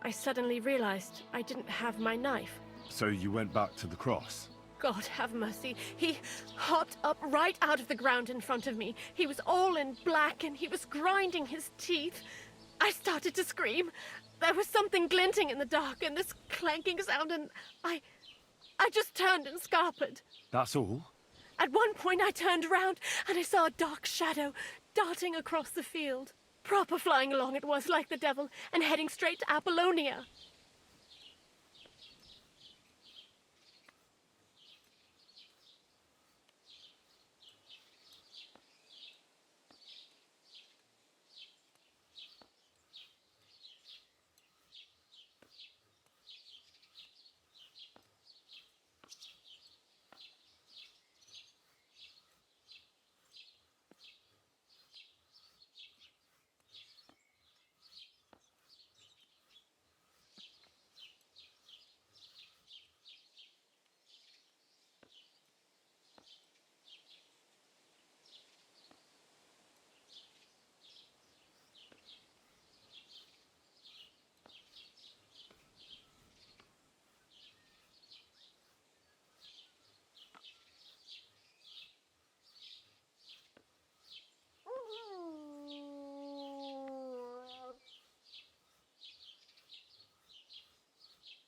I suddenly realized I didn't have my knife. So you went back to the cross? God have mercy. He hopped up right out of the ground in front of me. He was all in black and he was grinding his teeth. I started to scream. There was something glinting in the dark and this clanking sound, and I just turned and scarpered. That's all? At one point I turned around and I saw a dark shadow darting across the field. Proper flying along it was, like the devil, and heading straight to Apollonia.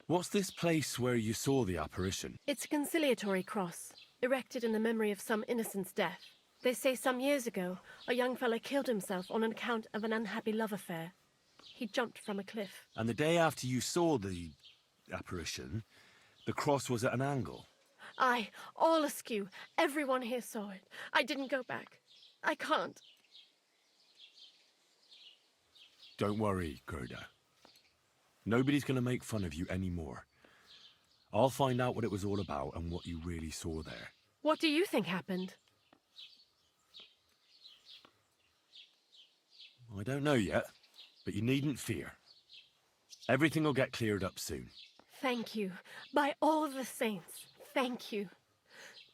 What's this place where you saw the apparition? It's a conciliatory cross, erected in the memory of some innocent's death. They say some years ago, a young fellow killed himself on account of an unhappy love affair. He jumped from a cliff. And the day after you saw the apparition, the cross was at an angle? Aye, all askew. Everyone here saw it. I didn't go back. I can't. Don't worry, Gerda. Nobody's going to make fun of you anymore. I'll find out what it was all about and what you really saw there. What do you think happened? I don't know yet, but you needn't fear. Everything will get cleared up soon. Thank you. By all the saints, thank you.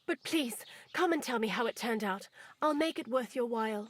But please, come and tell me how it turned out. I'll make it worth your while.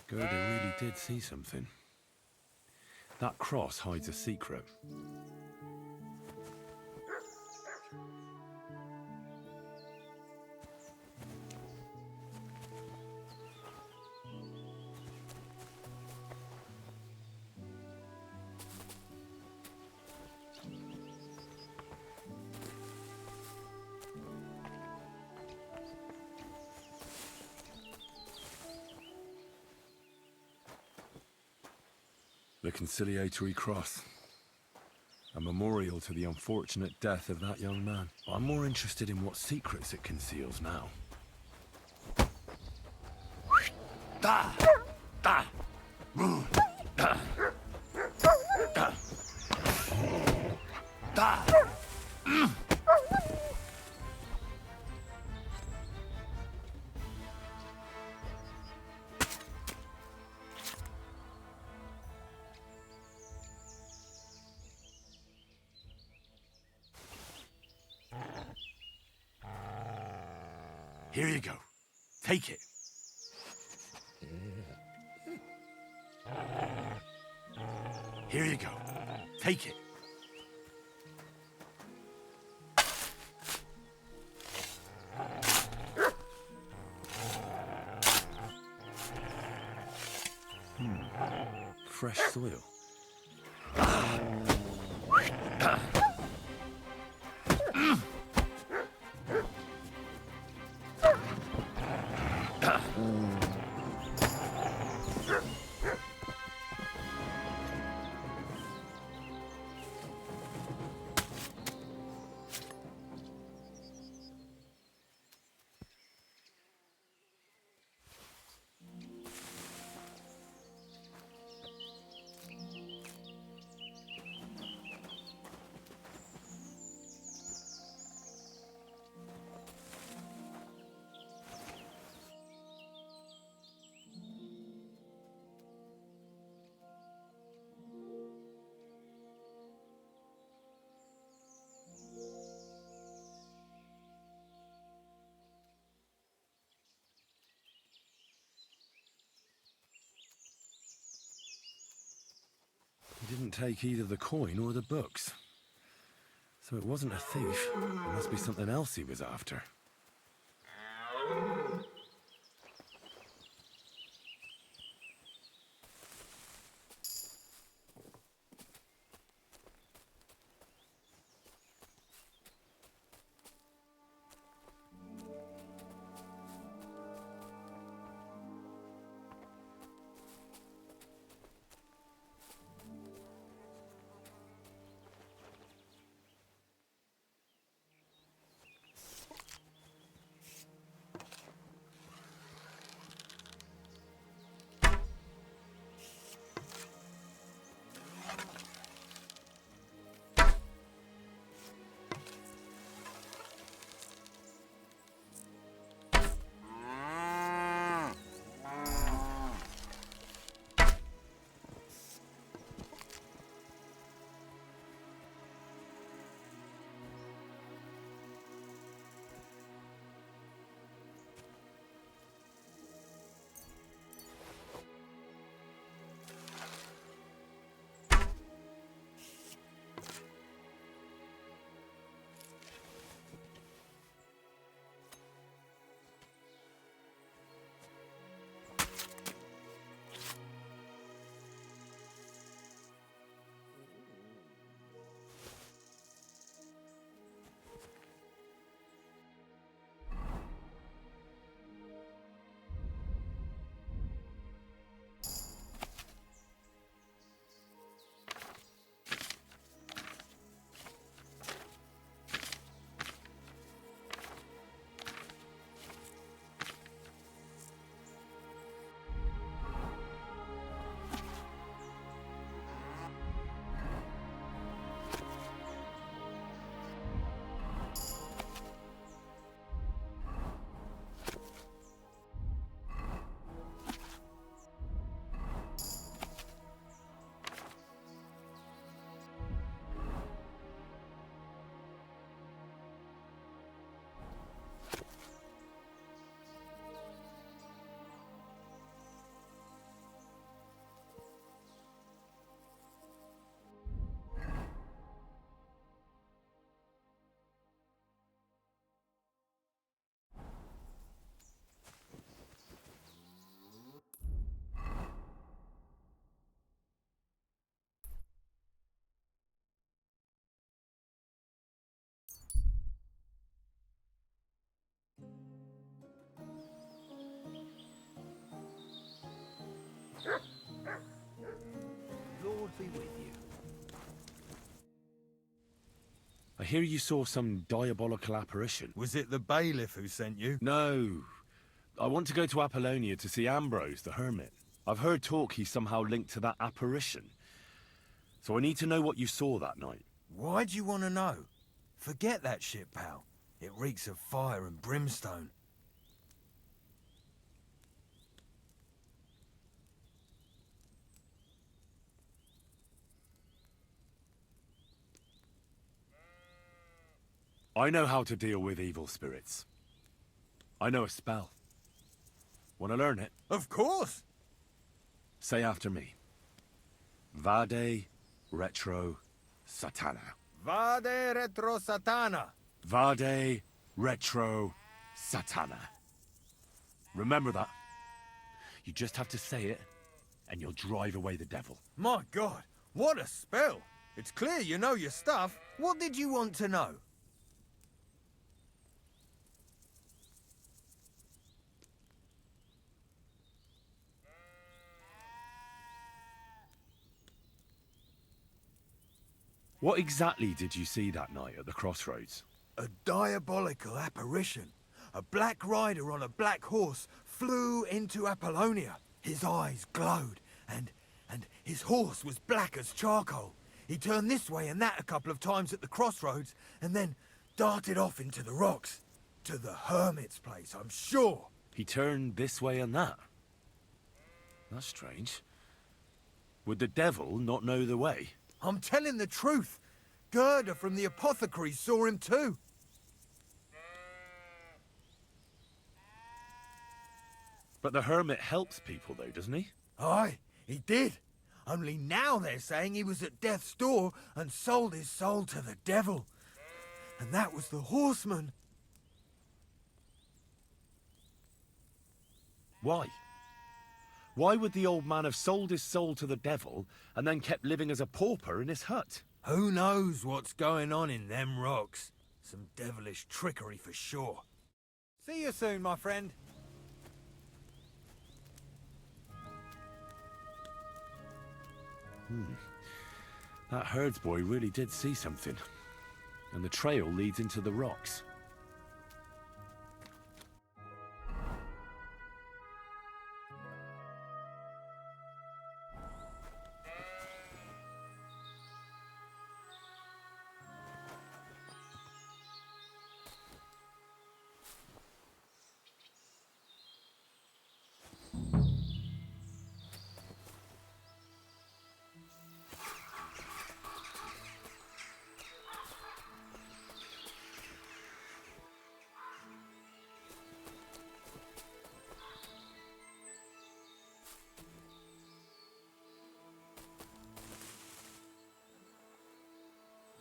Gerda really did see something. That cross hides a secret. The conciliatory cross. A memorial to the unfortunate death of that young man. I'm more interested in what secrets it conceals now. Da! Da! Da! Da! Da! Here you go. Take it. Here you go. Take it. fresh soil. He didn't take either the coin or the books. So it wasn't a thief. It must be something else he was after. Lord be with you. I hear you saw some diabolical apparition. Was it the bailiff who sent you? No. I want to go to Apollonia to see Ambrose, the hermit. I've heard talk he's somehow linked to that apparition. So I need to know what you saw that night. Why do you want to know? Forget that shit, pal. It reeks of fire and brimstone. I know how to deal with evil spirits. I know a spell. Want to learn it? Of course! Say after me. Vade retro satana. Vade retro satana. Vade retro satana. Remember that. You just have to say it and you'll drive away the devil. My God, what a spell! It's clear you know your stuff. What did you want to know? What exactly did you see that night at the crossroads? A diabolical apparition. A black rider on a black horse flew into Apollonia. His eyes glowed, and his horse was black as charcoal. He turned this way and that a couple of times at the crossroads, and then darted off into the rocks. To the hermit's place, I'm sure. He turned this way and that? That's strange. Would the devil not know the way? I'm telling the truth. Gerda from the apothecary saw him too. But the hermit helps people though, doesn't he? Aye, he did. Only now they're saying he was at death's door and sold his soul to the devil. And that was the horseman. Why? Why would the old man have sold his soul to the devil and then kept living as a pauper in his hut? Who knows what's going on in them rocks? Some devilish trickery for sure. See you soon, my friend. That herdsboy really did see something. And the trail leads into the rocks.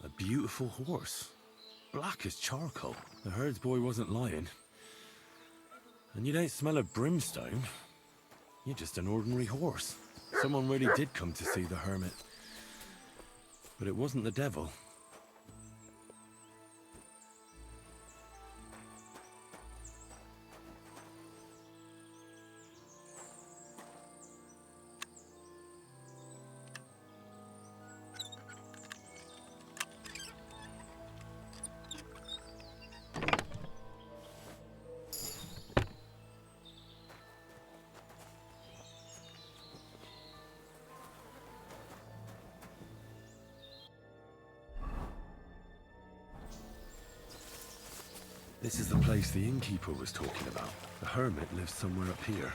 A beautiful horse. Black as charcoal. The herdsboy wasn't lying. And you don't smell of brimstone. You're just an ordinary horse. Someone really did come to see the hermit. But it wasn't the devil. This is the place the innkeeper was talking about. The hermit lives somewhere up here.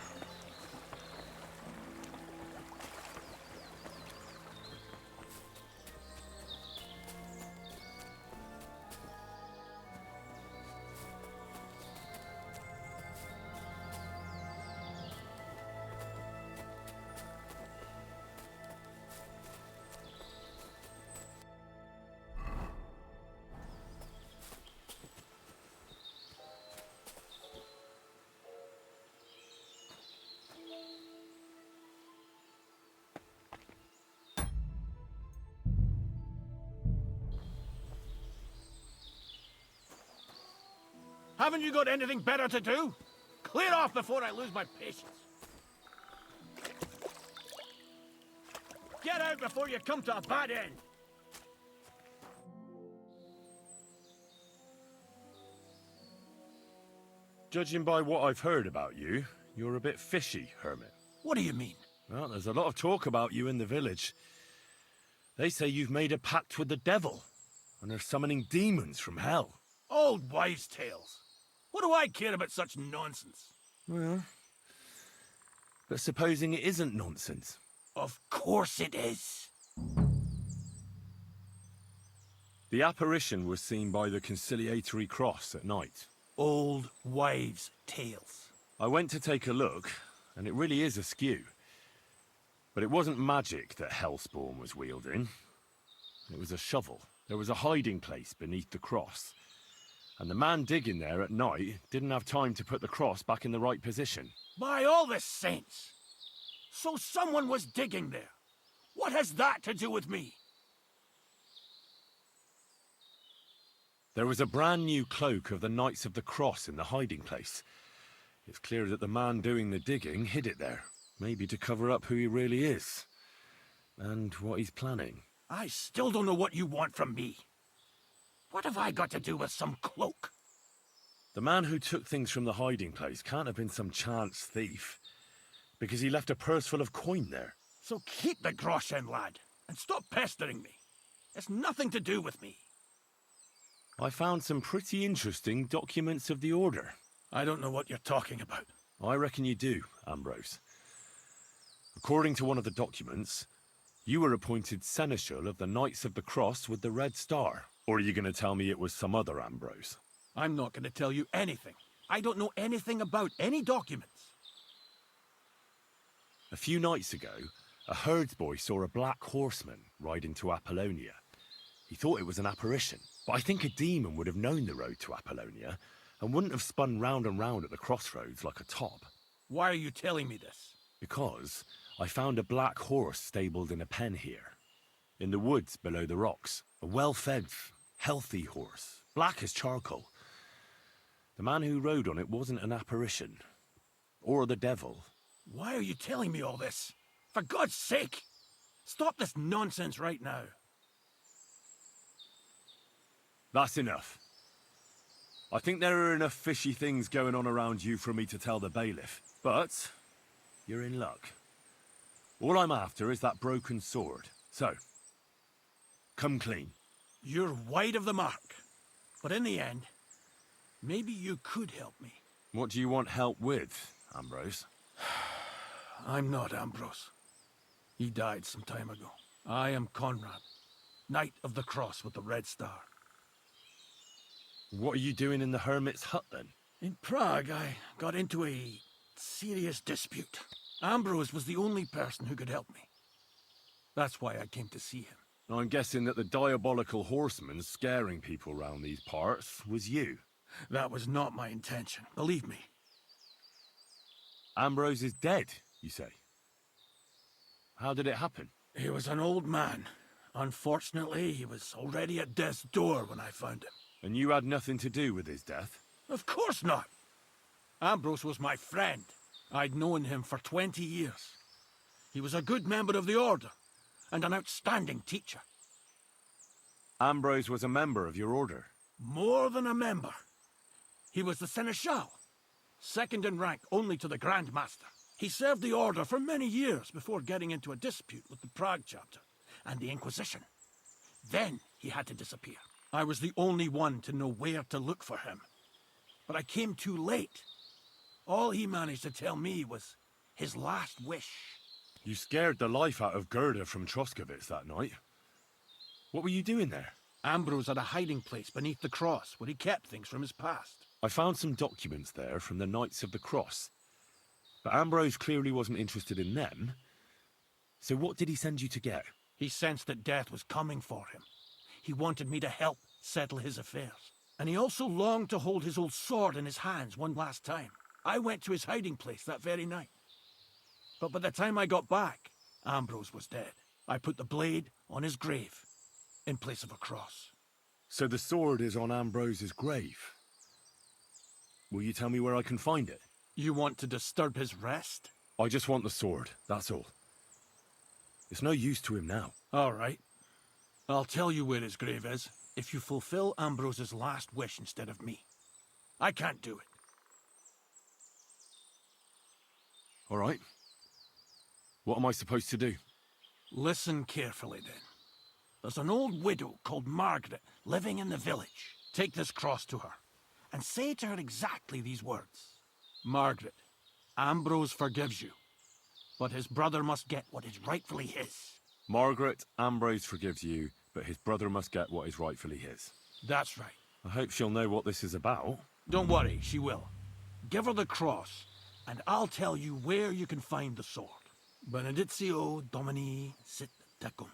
Haven't you got anything better to do? Clear off before I lose my patience. Get out before you come to a bad end. Judging by what I've heard about you, you're a bit fishy, hermit. What do you mean? Well, there's a lot of talk about you in the village. They say you've made a pact with the devil, and are summoning demons from hell. Old wives' tales. What do I care about such nonsense? Well, but supposing it isn't nonsense? Of course it is. The apparition was seen by the conciliatory cross at night. Old wives' tales. I went to take a look, and it really is askew. But it wasn't magic that Hellspawn was wielding. It was a shovel. There was a hiding place beneath the cross. And the man digging there at night didn't have time to put the cross back in the right position. By all the saints! So someone was digging there. What has that to do with me? There was a brand new cloak of the Knights of the Cross in the hiding place. It's clear that the man doing the digging hid it there, maybe to cover up who he really is. And what he's planning. I still don't know what you want from me. What have I got to do with some cloak? The man who took things from the hiding place can't have been some chance thief, because he left a purse full of coin there. So keep the groschen, lad, and stop pestering me. It's nothing to do with me. I found some pretty interesting documents of the Order. I don't know what you're talking about. I reckon you do, Ambrose. According to one of the documents, you were appointed Seneschal of the Knights of the Cross with the Red Star. Or are you going to tell me it was some other Ambrose? I'm not going to tell you anything. I don't know anything about any documents. A few nights ago, a herdsboy saw a black horseman ride into Apollonia. He thought it was an apparition, but I think a demon would have known the road to Apollonia and wouldn't have spun round and round at the crossroads like a top. Why are you telling me this? Because I found a black horse stabled in a pen here, in the woods below the rocks. A well-fed, healthy horse, black as charcoal. The man who rode on it wasn't an apparition, or the devil. Why are you telling me all this? For God's sake! Stop this nonsense right now. That's enough. I think there are enough fishy things going on around you for me to tell the bailiff, but you're in luck. All I'm after is that broken sword. So, come clean. You're wide of the mark. But in the end, maybe you could help me. What do you want help with, Ambrose? I'm not Ambrose. He died some time ago. I am Conrad, Knight of the Cross with the Red Star. What are you doing in the hermit's hut, then? In Prague, I got into a serious dispute. Ambrose was the only person who could help me. That's why I came to see him. I'm guessing that the diabolical horseman scaring people round these parts was you. That was not my intention, believe me. Ambrose is dead, you say? How did it happen? He was an old man. Unfortunately, he was already at death's door when I found him. And you had nothing to do with his death? Of course not. Ambrose was my friend. I'd known him for 20 years. He was a good member of the Order, and an outstanding teacher. Ambrose was a member of your order? More than a member. He was the Seneschal, second in rank only to the Grand Master. He served the Order for many years before getting into a dispute with the Prague chapter and the Inquisition. Then he had to disappear. I was the only one to know where to look for him. But I came too late. All he managed to tell me was his last wish. You scared the life out of Gerda from Troskovitz that night. What were you doing there? Ambrose had a hiding place beneath the cross where he kept things from his past. I found some documents there from the Knights of the Cross. But Ambrose clearly wasn't interested in them. So what did he send you to get? He sensed that death was coming for him. He wanted me to help settle his affairs. And he also longed to hold his old sword in his hands one last time. I went to his hiding place that very night. But by the time I got back, Ambrose was dead. I put the blade on his grave, in place of a cross. So the sword is on Ambrose's grave? Will you tell me where I can find it? You want to disturb his rest? I just want the sword, that's all. It's no use to him now. All right. I'll tell you where his grave is, if you fulfill Ambrose's last wish instead of me. I can't do it. All right. What am I supposed to do? Listen carefully, then. There's an old widow called Margaret living in the village. Take this cross to her, and say to her exactly these words. Margaret, Ambrose forgives you, but his brother must get what is rightfully his. Margaret, Ambrose forgives you, but his brother must get what is rightfully his. That's right. I hope she'll know what this is about. Don't worry, she will. Give her the cross, and I'll tell you where you can find the sword. Benedictio Domini sit tecum.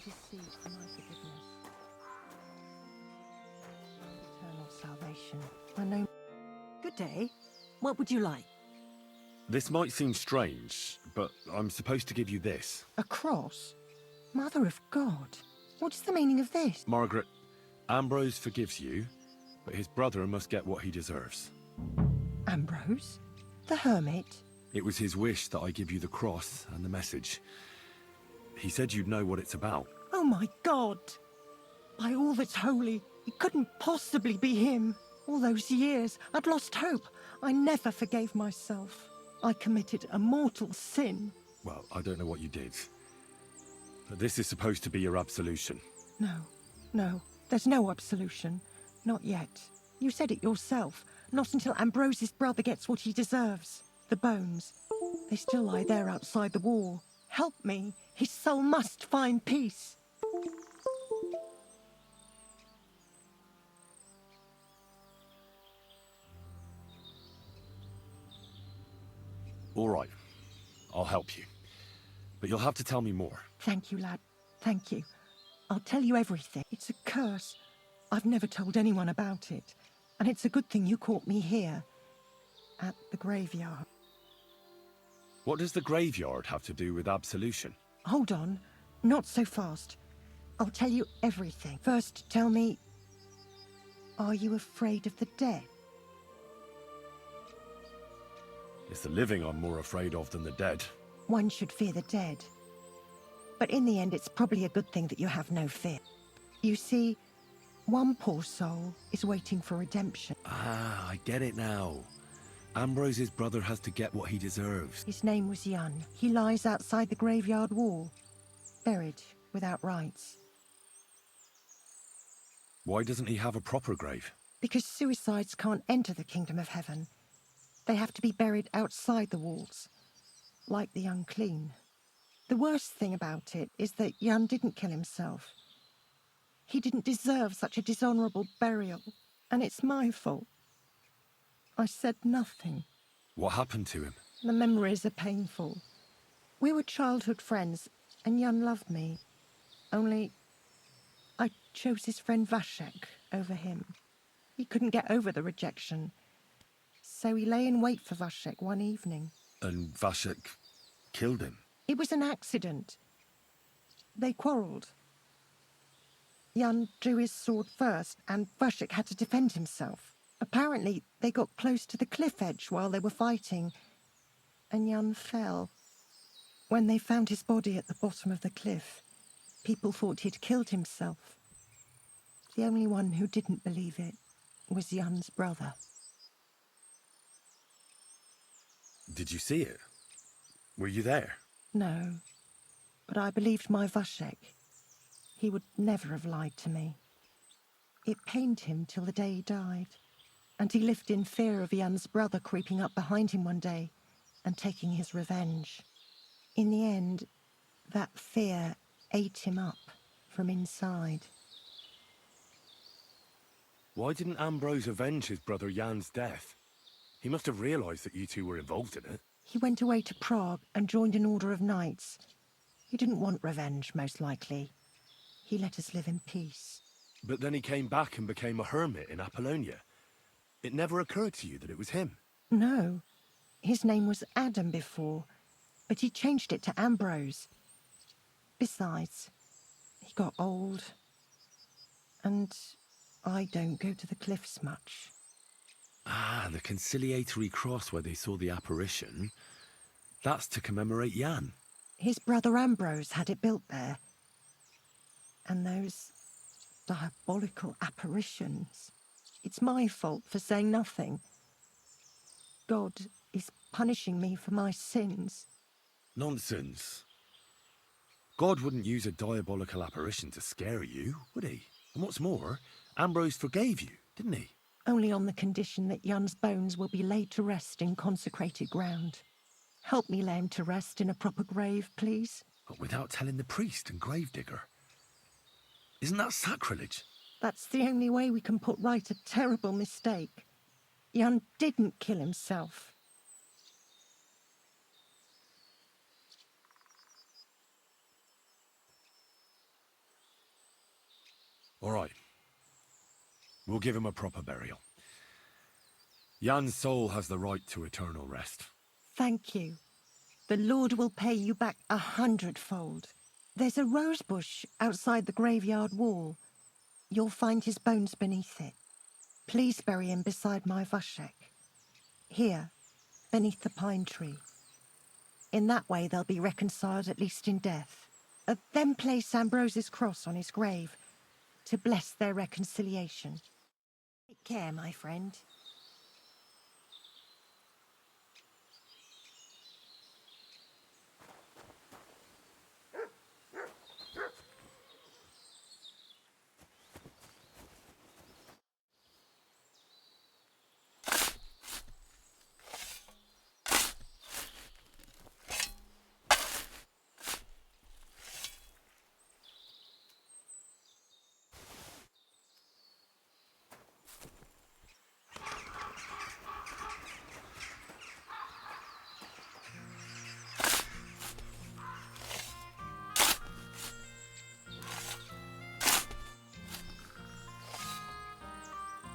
deceit for my forgiveness. Eternal salvation. I know. Good day. What would you like? This might seem strange, but I'm supposed to give you this. A cross? Mother of God. What's the meaning of this? Margaret, Ambrose forgives you, but his brother must get what he deserves. Ambrose? The hermit? It was his wish that I give you the cross and the message. He said you'd know what it's about. Oh my God! By all that's holy, it couldn't possibly be him. All those years, I'd lost hope. I never forgave myself. I committed a mortal sin. Well, I don't know what you did. But this is supposed to be your absolution. No, there's no absolution. Not yet. You said it yourself. Not until Ambrose's brother gets what he deserves. The bones. They still lie there outside the wall. Help me. His soul must find peace. All right. I'll help you. But you'll have to tell me more. Thank you, lad. Thank you. I'll tell you everything. It's a curse. I've never told anyone about it. And it's a good thing you caught me here. At the graveyard. What does the graveyard have to do with absolution? Hold on. Not so fast. I'll tell you everything. First, tell me... Are you afraid of the dead? It's the living I'm more afraid of than the dead. One should fear the dead. But in the end, it's probably a good thing that you have no fear. You see, one poor soul is waiting for redemption. Ah, I get it now. Ambrose's brother has to get what he deserves. His name was Jan. He lies outside the graveyard wall, buried without rites. Why doesn't he have a proper grave? Because suicides can't enter the kingdom of heaven. They have to be buried outside the walls, like the unclean. The worst thing about it is that Jan didn't kill himself. He didn't deserve such a dishonourable burial, and it's my fault. I said nothing. What happened to him? The memories are painful. We were childhood friends, and Jan loved me. Only, I chose his friend Vashek over him. He couldn't get over the rejection. So he lay in wait for Vashek one evening. And Vashek killed him? It was an accident. They quarrelled. Jan drew his sword first, and Vashek had to defend himself. Apparently, they got close to the cliff edge while they were fighting, and Jan fell. When they found his body at the bottom of the cliff, people thought he'd killed himself. The only one who didn't believe it was Jan's brother. Did you see it? Were you there? No, but I believed my Vashek. He would never have lied to me. It pained him till the day he died, and he lived in fear of Jan's brother creeping up behind him one day and taking his revenge. In the end, that fear ate him up from inside. Why didn't Ambrose avenge his brother Jan's death? He must have realised that you two were involved in it. He went away to Prague and joined an order of knights. He didn't want revenge, most likely. He let us live in peace. But then he came back and became a hermit in Apollonia. It never occurred to you that it was him? No. His name was Adam before, but he changed it to Ambrose. Besides, he got old, and I don't go to the cliffs much. Ah, the conciliatory cross where they saw the apparition. That's to commemorate Jan. His brother Ambrose had it built there. And those diabolical apparitions. It's my fault for saying nothing. God is punishing me for my sins. Nonsense. God wouldn't use a diabolical apparition to scare you, would he? And what's more, Ambrose forgave you, didn't he? Only on the condition that Jan's bones will be laid to rest in consecrated ground. Help me lay him to rest in a proper grave, please. But without telling the priest and gravedigger. Isn't that sacrilege? That's the only way we can put right a terrible mistake. Jan didn't kill himself. All right. We'll give him a proper burial. Jan's soul has the right to eternal rest. Thank you. The Lord will pay you back 100-fold. There's a rose bush outside the graveyard wall. You'll find his bones beneath it. Please bury him beside my Vashek. Here, beneath the pine tree. In that way they'll be reconciled, at least in death. Then place Ambrose's cross on his grave to bless their reconciliation. Take care, my friend.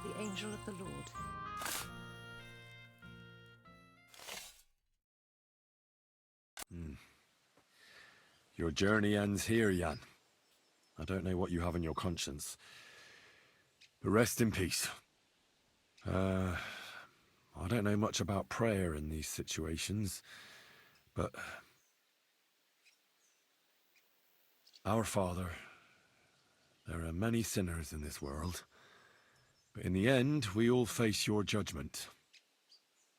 The angel of the Lord. Your journey ends here, Jan. I don't know what you have on your conscience. But rest in peace. I don't know much about prayer in these situations, but... Our Father, there are many sinners in this world, but in the end, we all face your judgment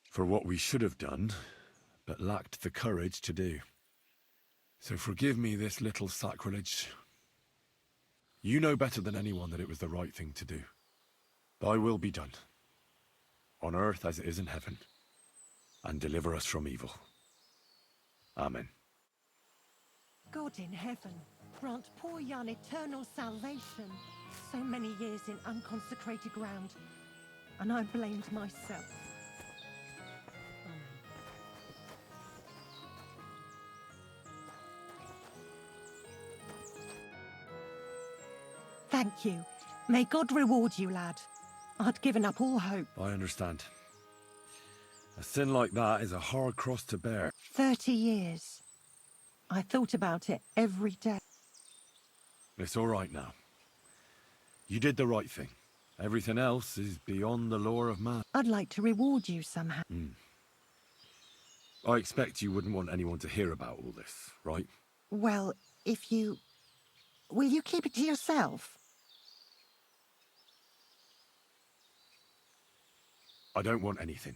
for what we should have done, but lacked the courage to do. So forgive me this little sacrilege. You know better than anyone that it was the right thing to do. Thy will be done, on earth as it is in heaven, and deliver us from evil. Amen. God in heaven, grant poor Jan eternal salvation. So many years in unconsecrated ground, and I blamed myself. Thank you. May God reward you, lad. I'd given up all hope. I understand. A sin like that is a hard cross to bear. 30 years. I thought about it every day. It's all right now. You did the right thing. Everything else is beyond the law of man. I'd like to reward you somehow. I expect you wouldn't want anyone to hear about all this, right? Well, if you... Will you keep it to yourself? I don't want anything.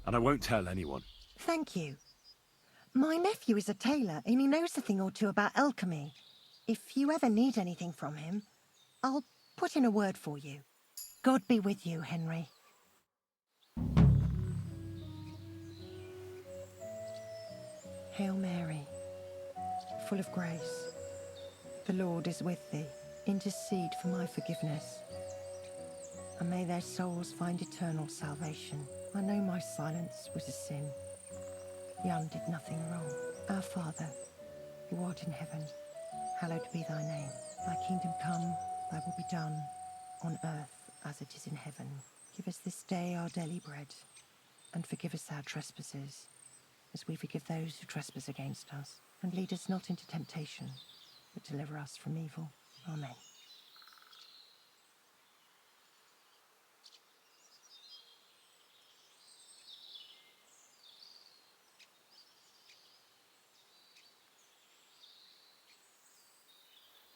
And I won't tell anyone. Thank you. My nephew is a tailor and he knows a thing or two about alchemy. If you ever need anything from him, I'll put in a word for you. God be with you, Henry. Hail Mary, full of grace. The Lord is with thee. Intercede for my forgiveness. And may their souls find eternal salvation. I know my silence was a sin. Jan did nothing wrong. Our Father, who art in heaven, hallowed be thy name. Thy kingdom come, thy will be done, on earth as it is in heaven. Give us this day our daily bread, and forgive us our trespasses, as we forgive those who trespass against us. And lead us not into temptation, but deliver us from evil. Amen.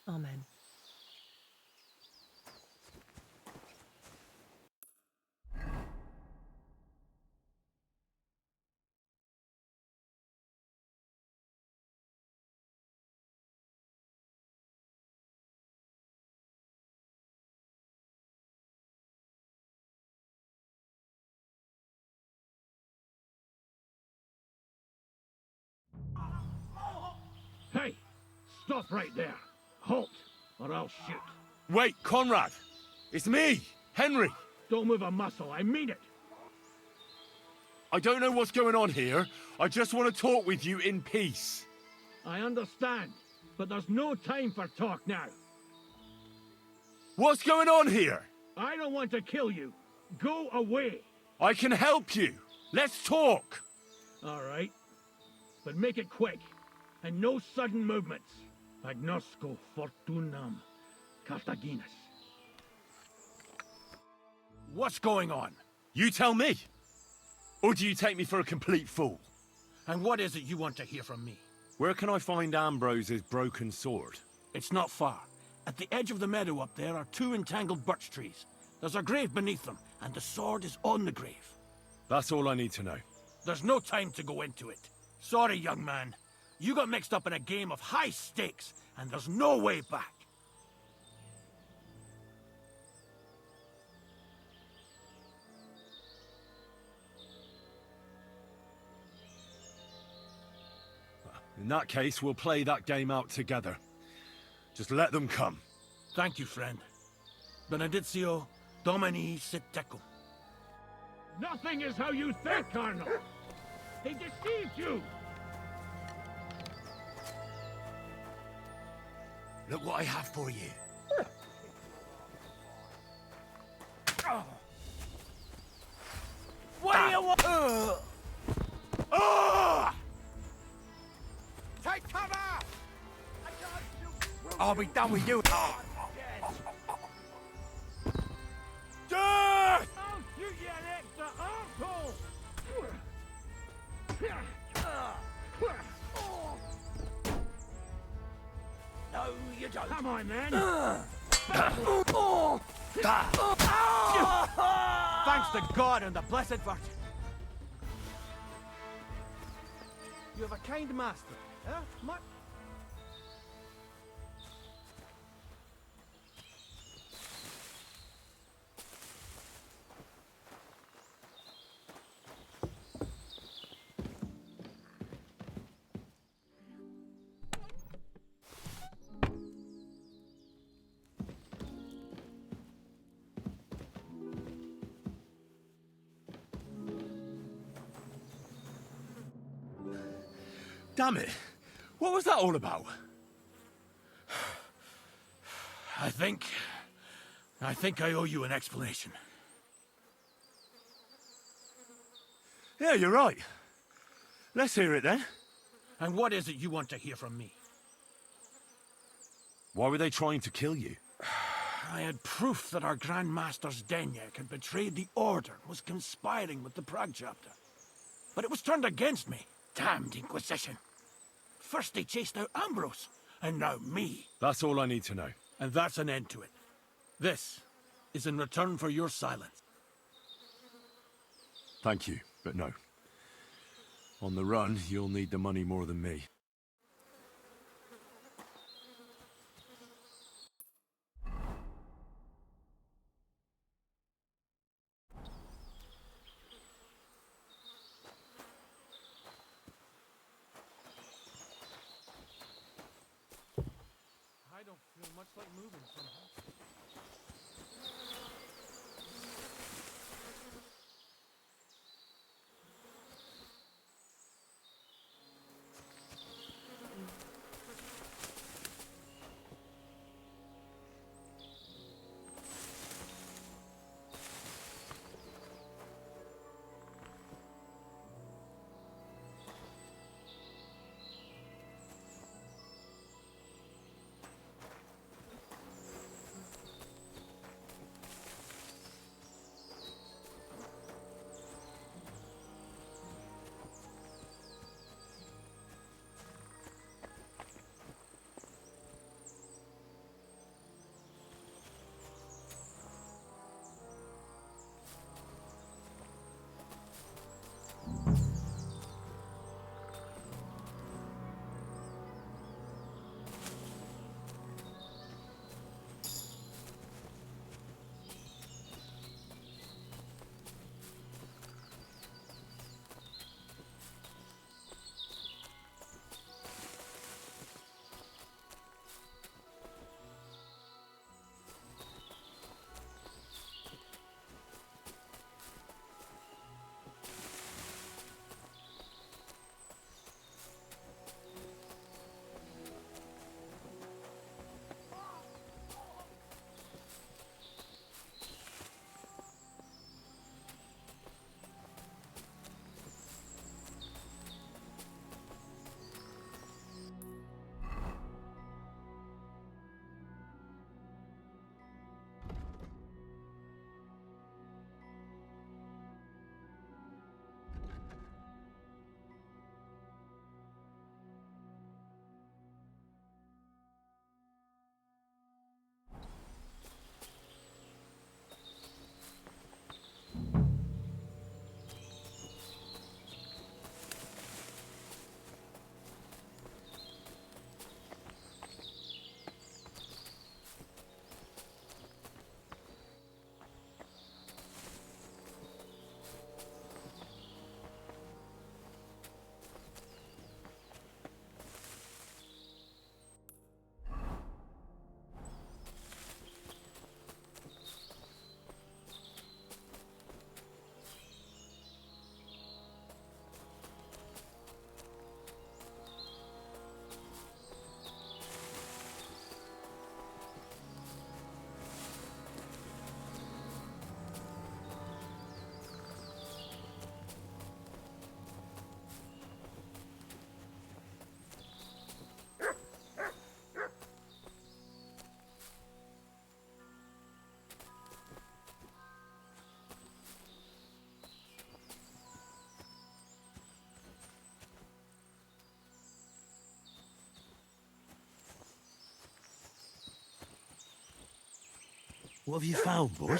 Amen. Hey! Stop right there! Halt, or I'll shoot. Wait, Conrad! It's me, Henry! Don't move a muscle, I mean it! I don't know what's going on here. I just want to talk with you in peace. I understand, but there's no time for talk now. What's going on here? I don't want to kill you. Go away. I can help you. Let's talk. All right. But make it quick. And no sudden movements. Agnosco fortunam Cartaginus. What's going on? You tell me. Or do you take me for a complete fool? And what is it you want to hear from me? Where can I find Ambrose's broken sword? It's not far. At the edge of the meadow up there are 2 entangled birch trees. There's a grave beneath them, and the sword is on the grave. That's all I need to know. There's no time to go into it. Sorry, young man. You got mixed up in a game of high stakes, and there's no way back. In that case, we'll play that game out together. Just let them come. Thank you, friend. Benedictio Domini sit tecum. Nothing is how you think, Cardinal. They deceived you. Look what I have for you. What do you want? Take cover! I'll be done with you. Death! I'll shoot you an extra arsehole! No, you don't. Come on, man. Thanks to God and the Blessed Virgin. You have a kind master, eh? Much. Damn it. What was that all about? I think I owe you an explanation. Yeah, you're right. Let's hear it then. And what is it you want to hear from me? Why were they trying to kill you? I had proof that our Grand Master's Denyak had betrayed the Order and was conspiring with the Prague chapter. But it was turned against me. Damned Inquisition. First they chased out Ambrose, and now me. That's all I need to know. And that's an end to it. This is in return for your silence. Thank you. But no. On the run, you'll need the money more than me. I don't feel much like moving somehow. What have you found, boy?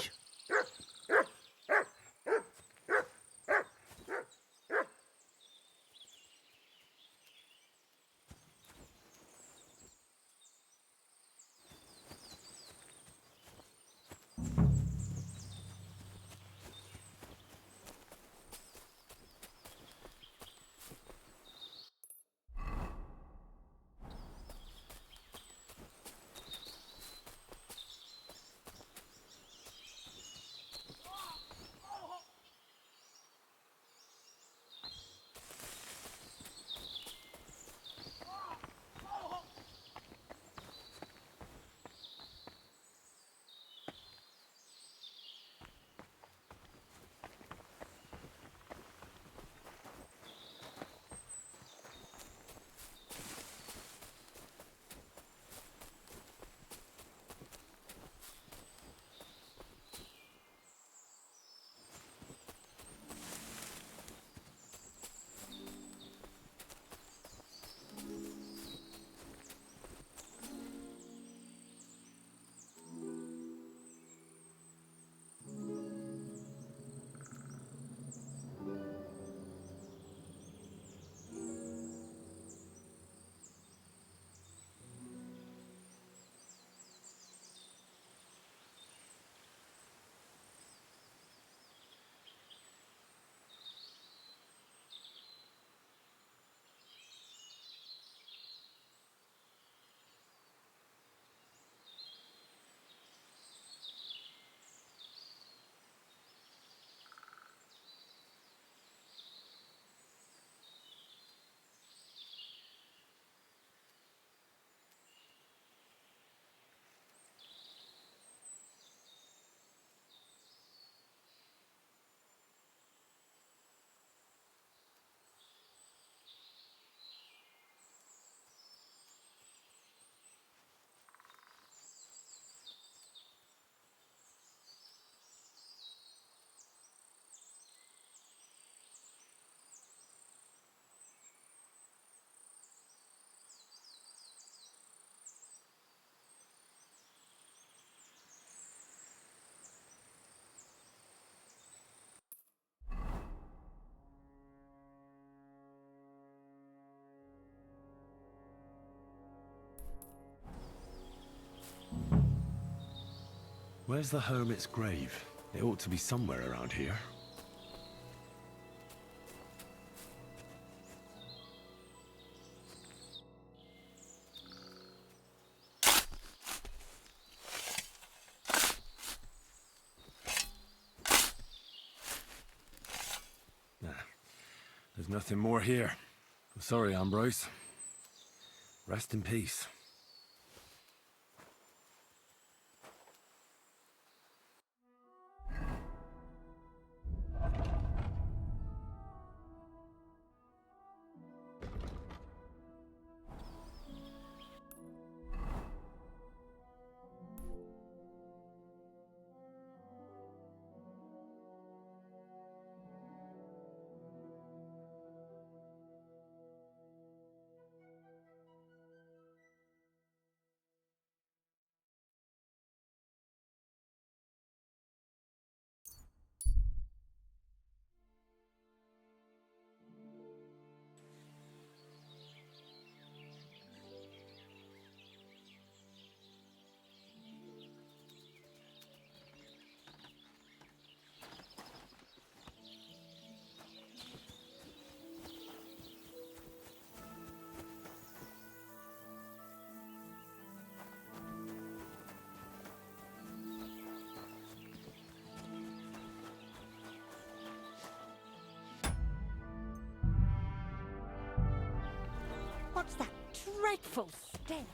Where's the hermit's grave? It ought to be somewhere around here. There's nothing more here. I'm sorry, Ambrose. Rest in peace. What's that dreadful stench?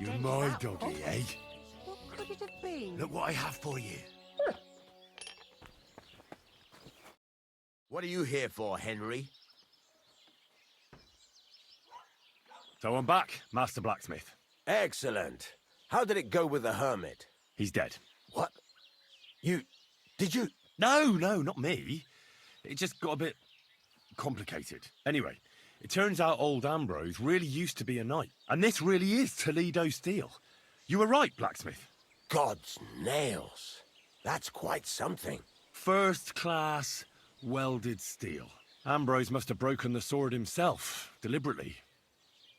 You're my doggy, eh? What could it have been? Look what I have for you. What are you here for, Henry? So I'm back, Master Blacksmith. Excellent. How did it go with the hermit? He's dead. What? Did you? No, not me. It just got a bit complicated. Anyway, it turns out old Ambrose really used to be a knight. And this really is Toledo steel. You were right, Blacksmith. God's nails. That's quite something. First class welded steel. Ambrose must have broken the sword himself, deliberately.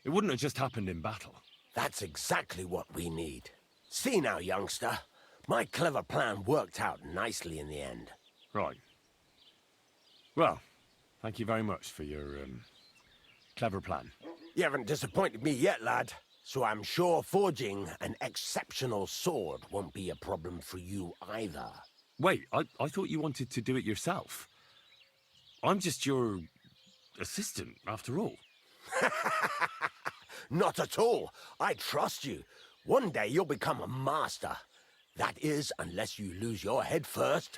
It wouldn't have just happened in battle. That's exactly what we need. See now, youngster. My clever plan worked out nicely in the end. Right. Well, thank you very much for your, clever plan. You haven't disappointed me yet, lad. So I'm sure forging an exceptional sword won't be a problem for you either. Wait, I thought you wanted to do it yourself. I'm just your assistant, after all. Not at all. I trust you. One day you'll become a master. That is, unless you lose your head first.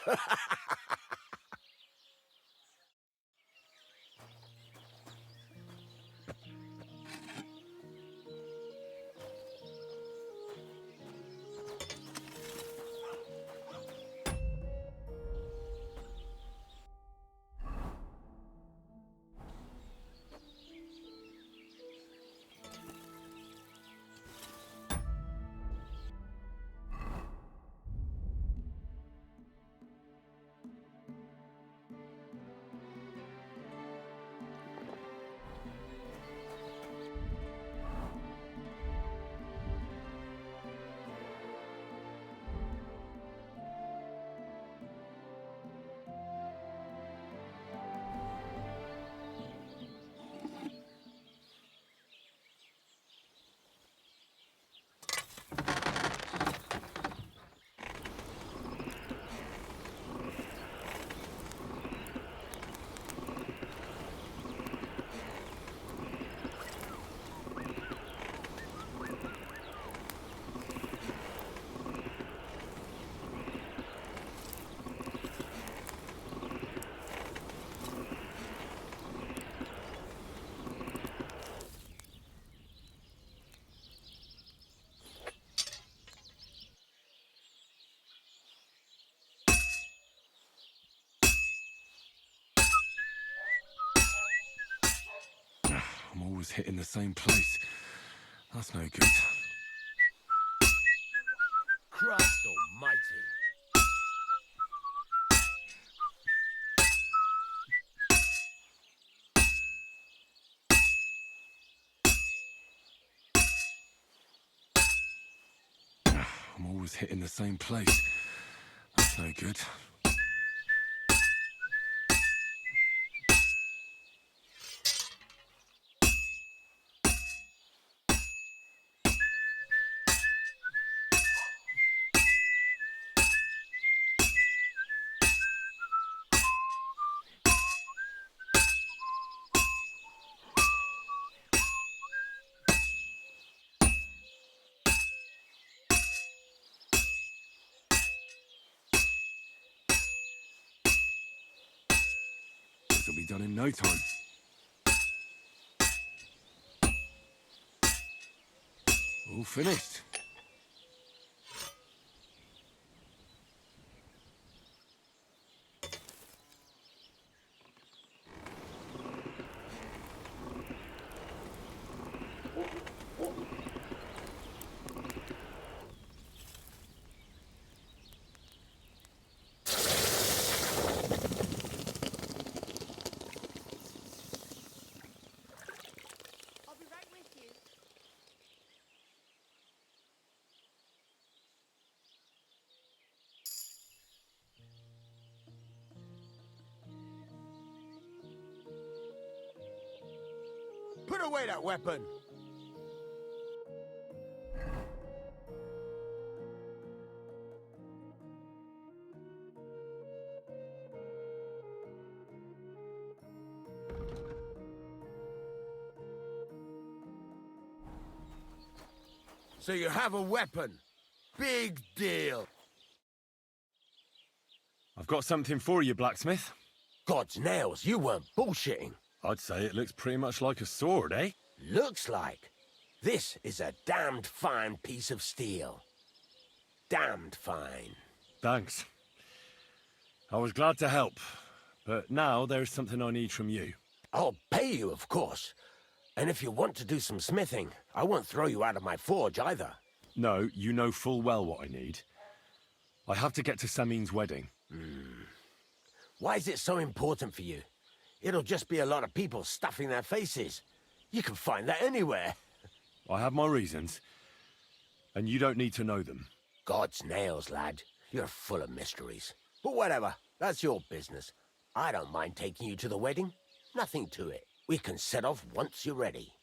I'm always hitting the same place. That's no good. Christ almighty. I'm always hitting the same place. That's no good. This'll be done in no time. All finished. I'll be right with you. Put away that weapon! So you have a weapon. Big deal. I've got something for you, blacksmith. God's nails, you weren't bullshitting. I'd say it looks pretty much like a sword, eh? Looks like. This is a damned fine piece of steel. Damned fine. Thanks. I was glad to help, but now there's something I need from you. I'll pay you, of course. And if you want to do some smithing, I won't throw you out of my forge either. No, you know full well what I need. I have to get to Samin's wedding. Why is it so important for you? It'll just be a lot of people stuffing their faces. You can find that anywhere. I have my reasons, and you don't need to know them. God's nails, lad. You're full of mysteries. But whatever, that's your business. I don't mind taking you to the wedding. Nothing to it. We can set off once you're ready.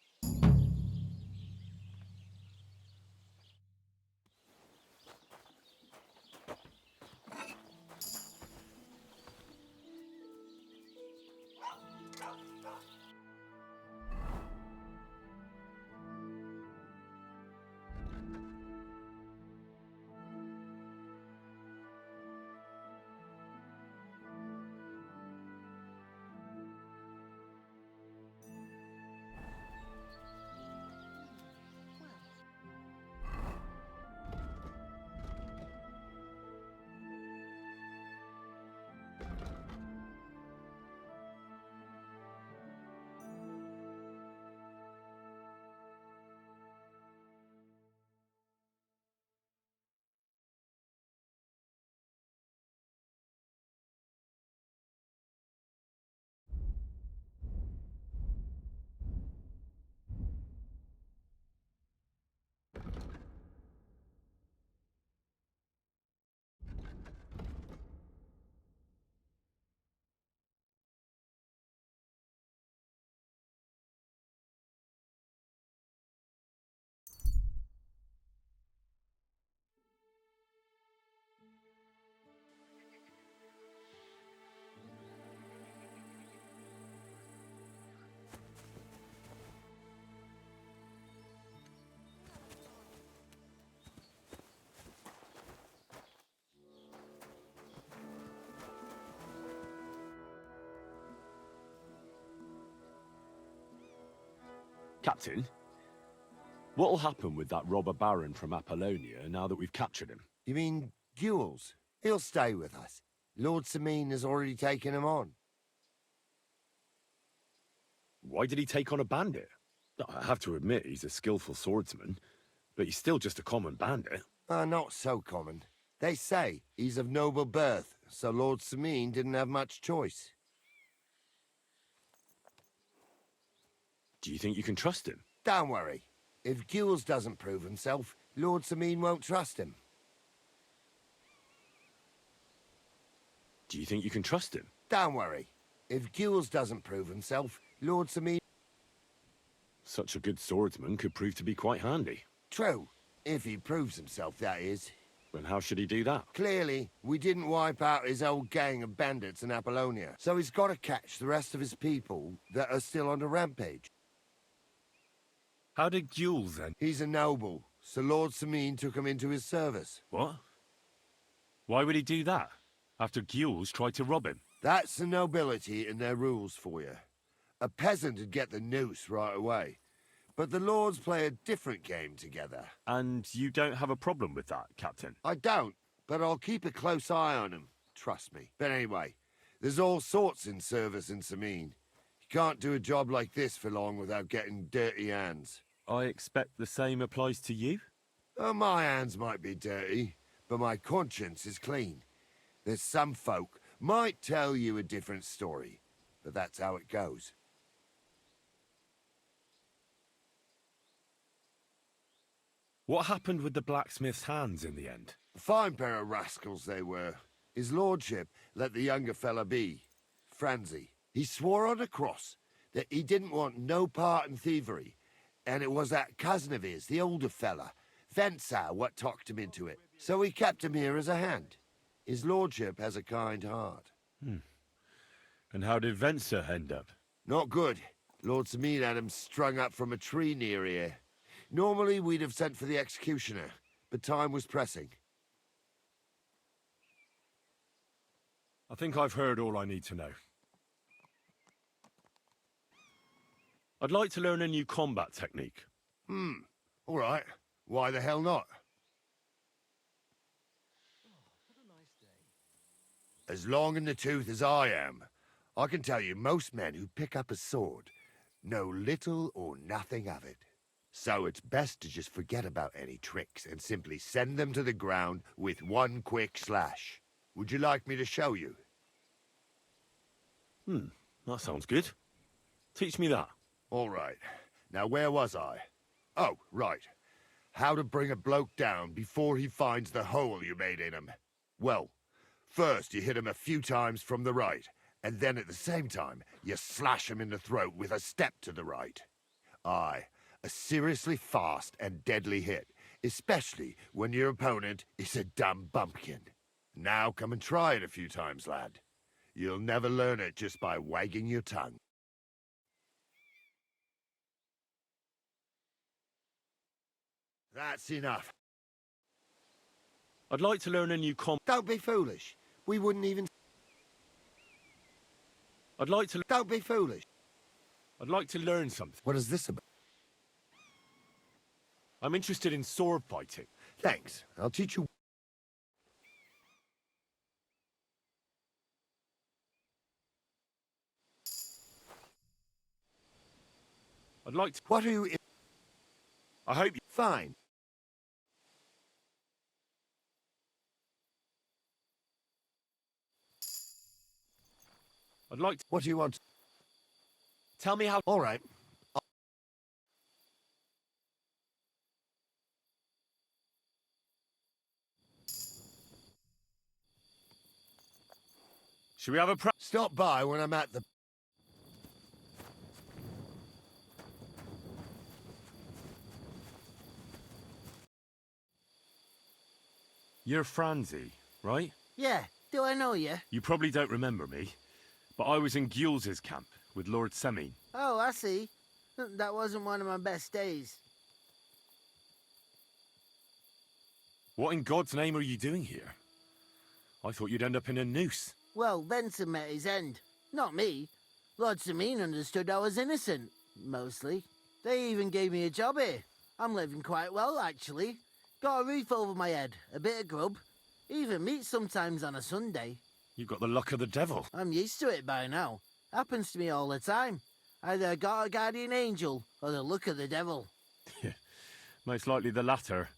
Captain, what'll happen with that robber baron from Apollonia now that we've captured him? You mean Jules? He'll stay with us. Lord Samin has already taken him on. Why did he take on a bandit? I have to admit he's a skillful swordsman, but he's still just a common bandit. Not so common. They say he's of noble birth, so Lord Sameen didn't have much choice. Do you think you can trust him? Don't worry. If Gules doesn't prove himself, Lord Sameen won't trust him. Do you think you can trust him? Don't worry. If Gules doesn't prove himself, Lord Sameen... Such a good swordsman could prove to be quite handy. True. If he proves himself, that is. Then how should he do that? Clearly, we didn't wipe out his old gang of bandits in Apollonia, so he's got to catch the rest of his people that are still on the rampage. How did Gules then? He's a noble, so Lord Sameen took him into his service. What? Why would he do that? After Gules tried to rob him? That's the nobility and their rules for you. A peasant would get the noose right away. But the lords play a different game together. And you don't have a problem with that, Captain? I don't, but I'll keep a close eye on him. Trust me. But anyway, there's all sorts in service in Sameen. You can't do a job like this for long without getting dirty hands. I expect the same applies to you? My hands might be dirty, but my conscience is clean. There's some folk might tell you a different story, but that's how it goes. What happened with the blacksmith's hands in the end? A fine pair of rascals they were. His lordship let the younger fella be, Franzi. He swore on a cross that he didn't want no part in thievery, and it was that cousin of his, the older fella, Vensar, what talked him into it. So he kept him here as a hand. His lordship has a kind heart. And how did Vensar end up? Not good. Lord Sameen had him strung up from a tree near here. Normally we'd have sent for the executioner, but time was pressing. I think I've heard all I need to know. I'd like to learn a new combat technique. All right. Why the hell not? As long in the tooth as I am, I can tell you most men who pick up a sword know little or nothing of it. So it's best to just forget about any tricks and simply send them to the ground with one quick slash. Would you like me to show you? That sounds good. Teach me that. All right. Now, where was I? Oh, right. How to bring a bloke down before he finds the hole you made in him. Well, first you hit him a few times from the right, and then at the same time, you slash him in the throat with a step to the right. Aye, a seriously fast and deadly hit, especially when your opponent is a dumb bumpkin. Now come and try it a few times, lad. You'll never learn it just by wagging your tongue. That's enough. I'd like to learn a new Don't be foolish. We wouldn't even... I'd like to... Don't be foolish. I'd like to learn something. What is this about? I'm interested in sword fighting. Thanks. I'll teach you... I'd like to... What are you... I hope you... Fine. I'd like to... What do you want? Tell me how... All right. Should we have a Stop by when I'm at the... You're Franzi, right? Yeah, do I know you? You probably don't remember me, but I was in Gules' camp with Lord Sameen. Oh, I see. That wasn't one of my best days. What in God's name are you doing here? I thought you'd end up in a noose. Well, Vincent met his end. Not me. Lord Sameen understood I was innocent. Mostly. They even gave me a job here. I'm living quite well, actually. Got a roof over my head, a bit of grub. Even meat sometimes on a Sunday. You've got the luck of the devil. I'm used to it by now. Happens to me all the time. Either I got a guardian angel or the luck of the devil. Most likely the latter.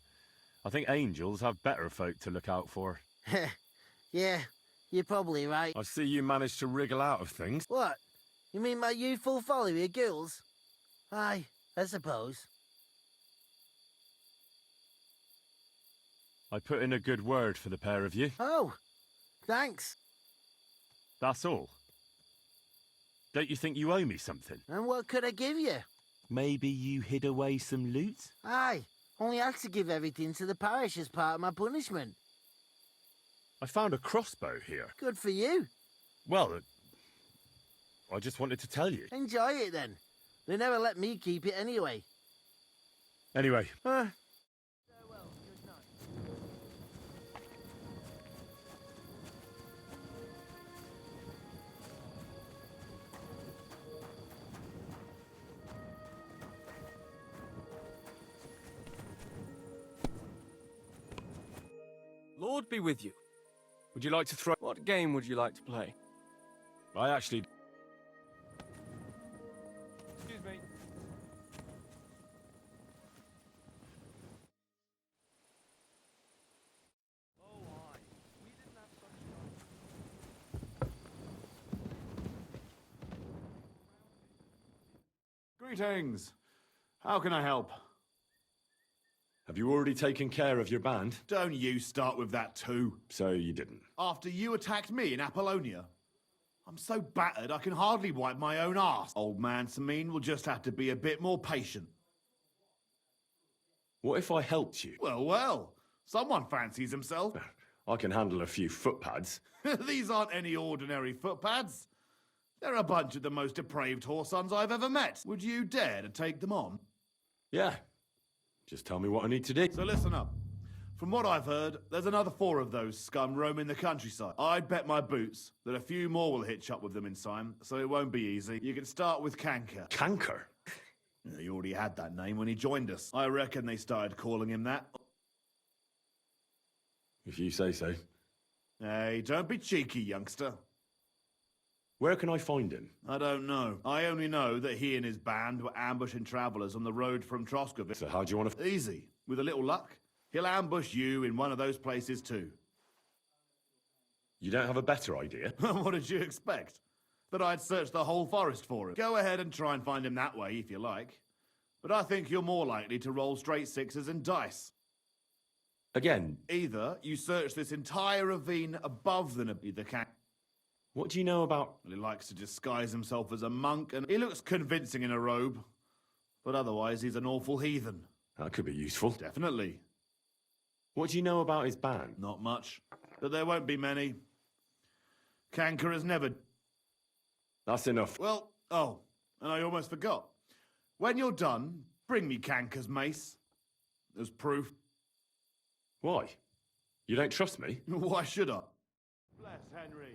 I think angels have better folk to look out for. Yeah, you're probably right. I see you managed to wriggle out of things. What? You mean my youthful folly with girls? Aye, I suppose. I put in a good word for the pair of you. Oh, thanks. That's all. Don't you think you owe me something? And what could I give you? Maybe you hid away some loot? Aye, only had to give everything to the parish as part of my punishment. I found a crossbow here. Good for you. Well, I just wanted to tell you. Enjoy it then. They never let me keep it anyway. Anyway. Lord be with you. Would you like to throw... What game would you like to play? I actually... Excuse me. Greetings. How can I help? Have you already taken care of your band? Don't you start with that too. So you didn't. After you attacked me in Apollonia? I'm so battered I can hardly wipe my own arse. Old man Samine will just have to be a bit more patient. What if I helped you? Well. Someone fancies himself. I can handle a few footpads. These aren't any ordinary footpads. They're a bunch of the most depraved whoresons I've ever met. Would you dare to take them on? Yeah. Just tell me what I need to do. So listen up. From what I've heard, there's another 4 of those scum roaming the countryside. I'd bet my boots that a few more will hitch up with them in time, so it won't be easy. You can start with Canker. Canker? He already had that name when he joined us. I reckon they started calling him that. If you say so. Hey, don't be cheeky, youngster. Where can I find him? I don't know. I only know that he and his band were ambushing travellers on the road from Troskovich. So how do you want to... Easy. With a little luck, he'll ambush you in one of those places too. You don't have a better idea? What did you expect? That I'd search the whole forest for him? Go ahead and try and find him that way if you like. But I think you're more likely to roll straight 6s and dice. Again? Either you search this entire ravine above the camp. What do you know about... Well, he likes to disguise himself as a monk, and he looks convincing in a robe. But otherwise, he's an awful heathen. That could be useful. Definitely. What do you know about his band? Not much. But there won't be many. Canker has never... That's enough. Well, oh, and I almost forgot. When you're done, bring me Canker's mace. As proof. Why? You don't trust me? Why should I? Bless Henry.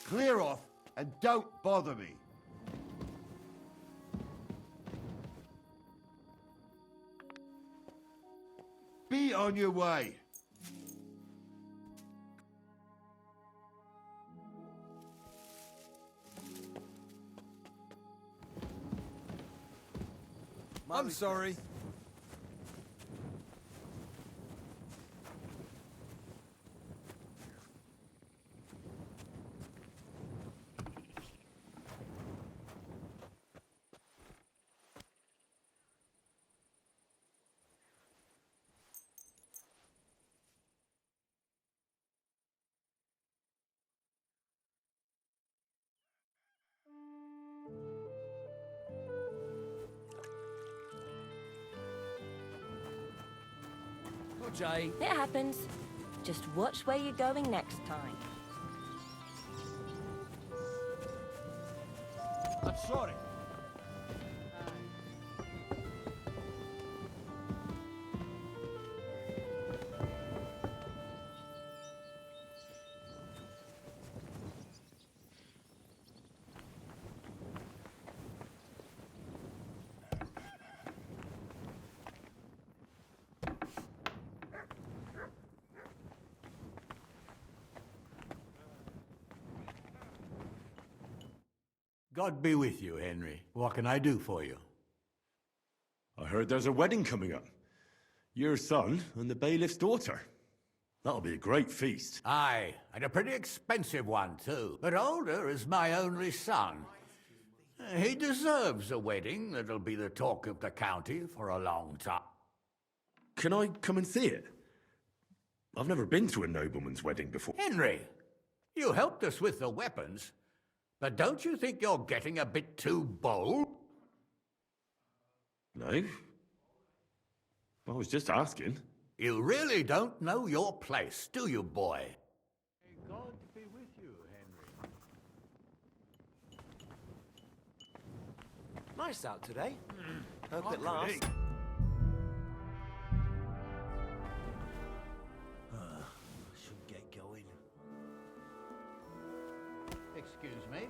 Clear off and don't bother me. Be on your way. I'm sorry. Jay. It happens. Just watch where you're going next time. I'm sorry. God be with you, Henry. What can I do for you? I heard there's a wedding coming up. Your son and the bailiff's daughter. That'll be a great feast. Aye, and a pretty expensive one, too. But Older is my only son. He deserves a wedding that'll be the talk of the county for a long time. Can I come and see it? I've never been to a nobleman's wedding before. Henry, you helped us with the weapons, but don't you think you're getting a bit too bold? No. I was just asking. You really don't know your place, do you, boy? God be with you, Henry. Nice out today. Hope Not it lasts. pretty. Should get going. Excuse me.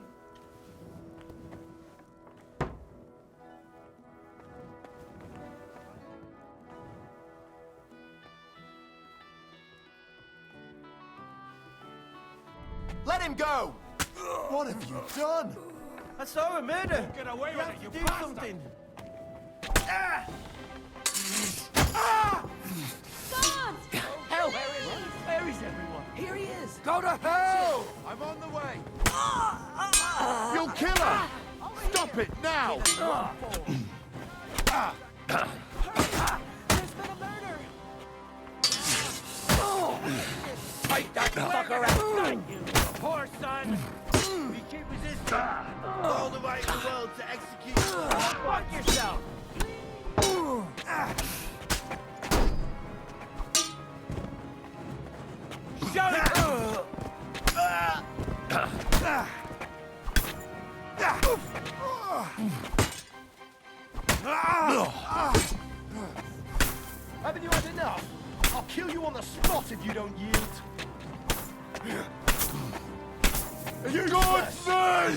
Let him go! What have you done? I saw a murder. Get away with it, you do bastard! something. God! Help! Where is everyone? Here he is! Go to hell! I'm on the way. You'll kill her! Stop it now! There's been a murder! Fight that fucker out! Poor son! We keep resisting. All the right in the world to execute you. Watch yourself! Show it! Haven't you had enough? I'll kill you on the spot if you don't yield. You got me!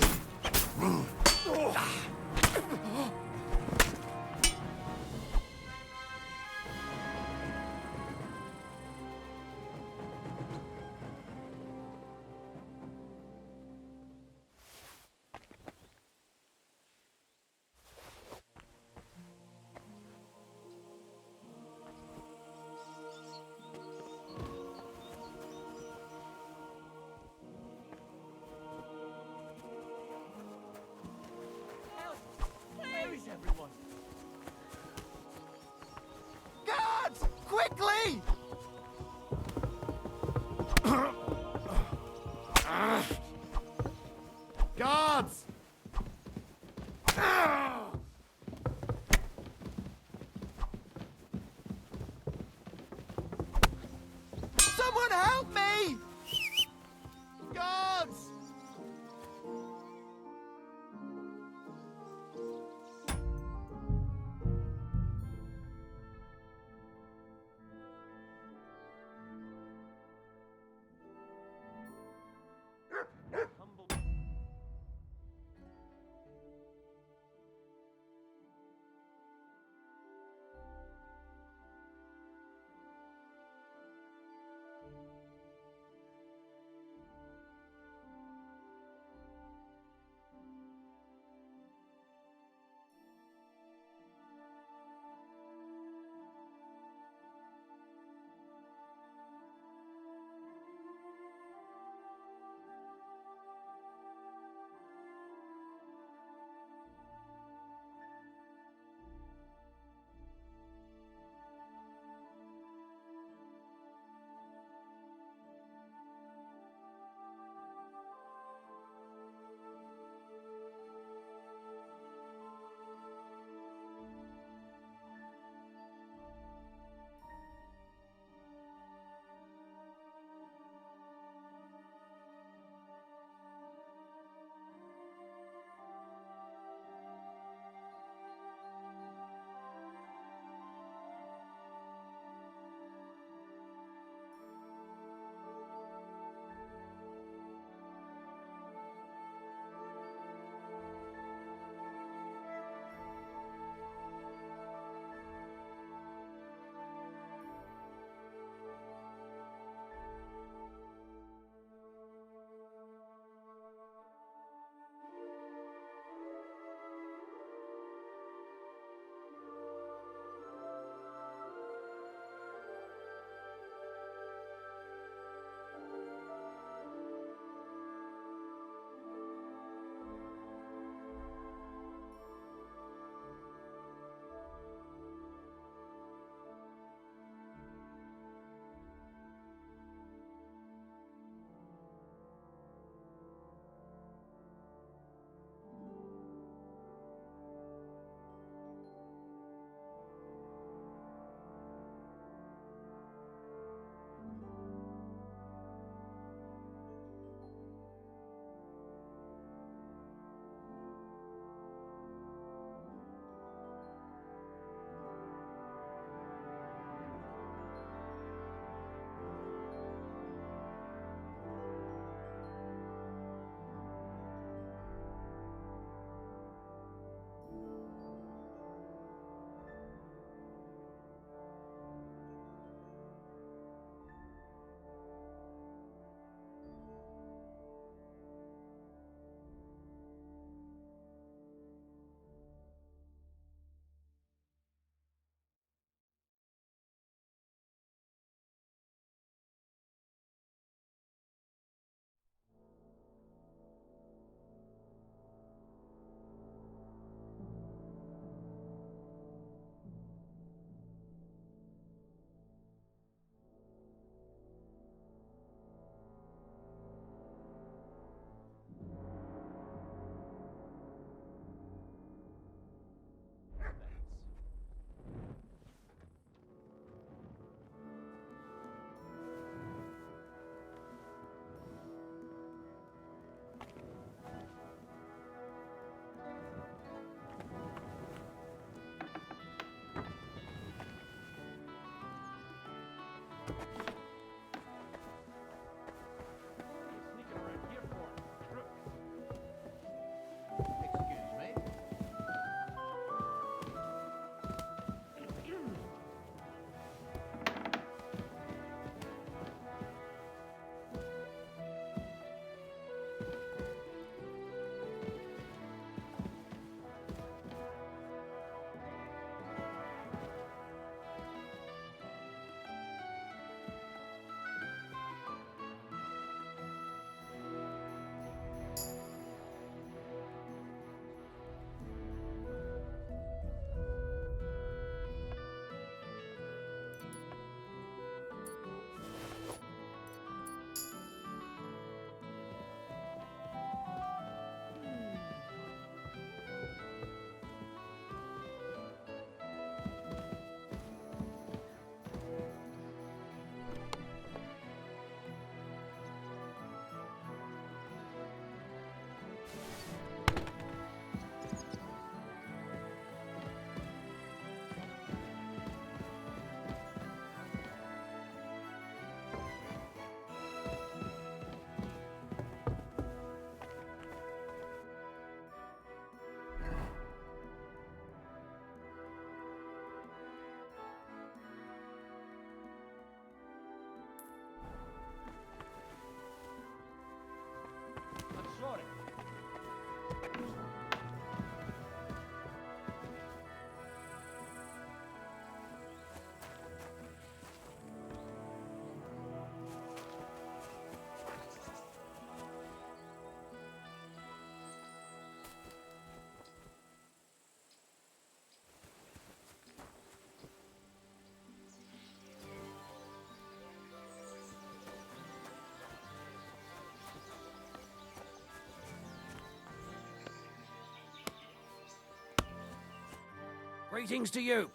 Greetings to you.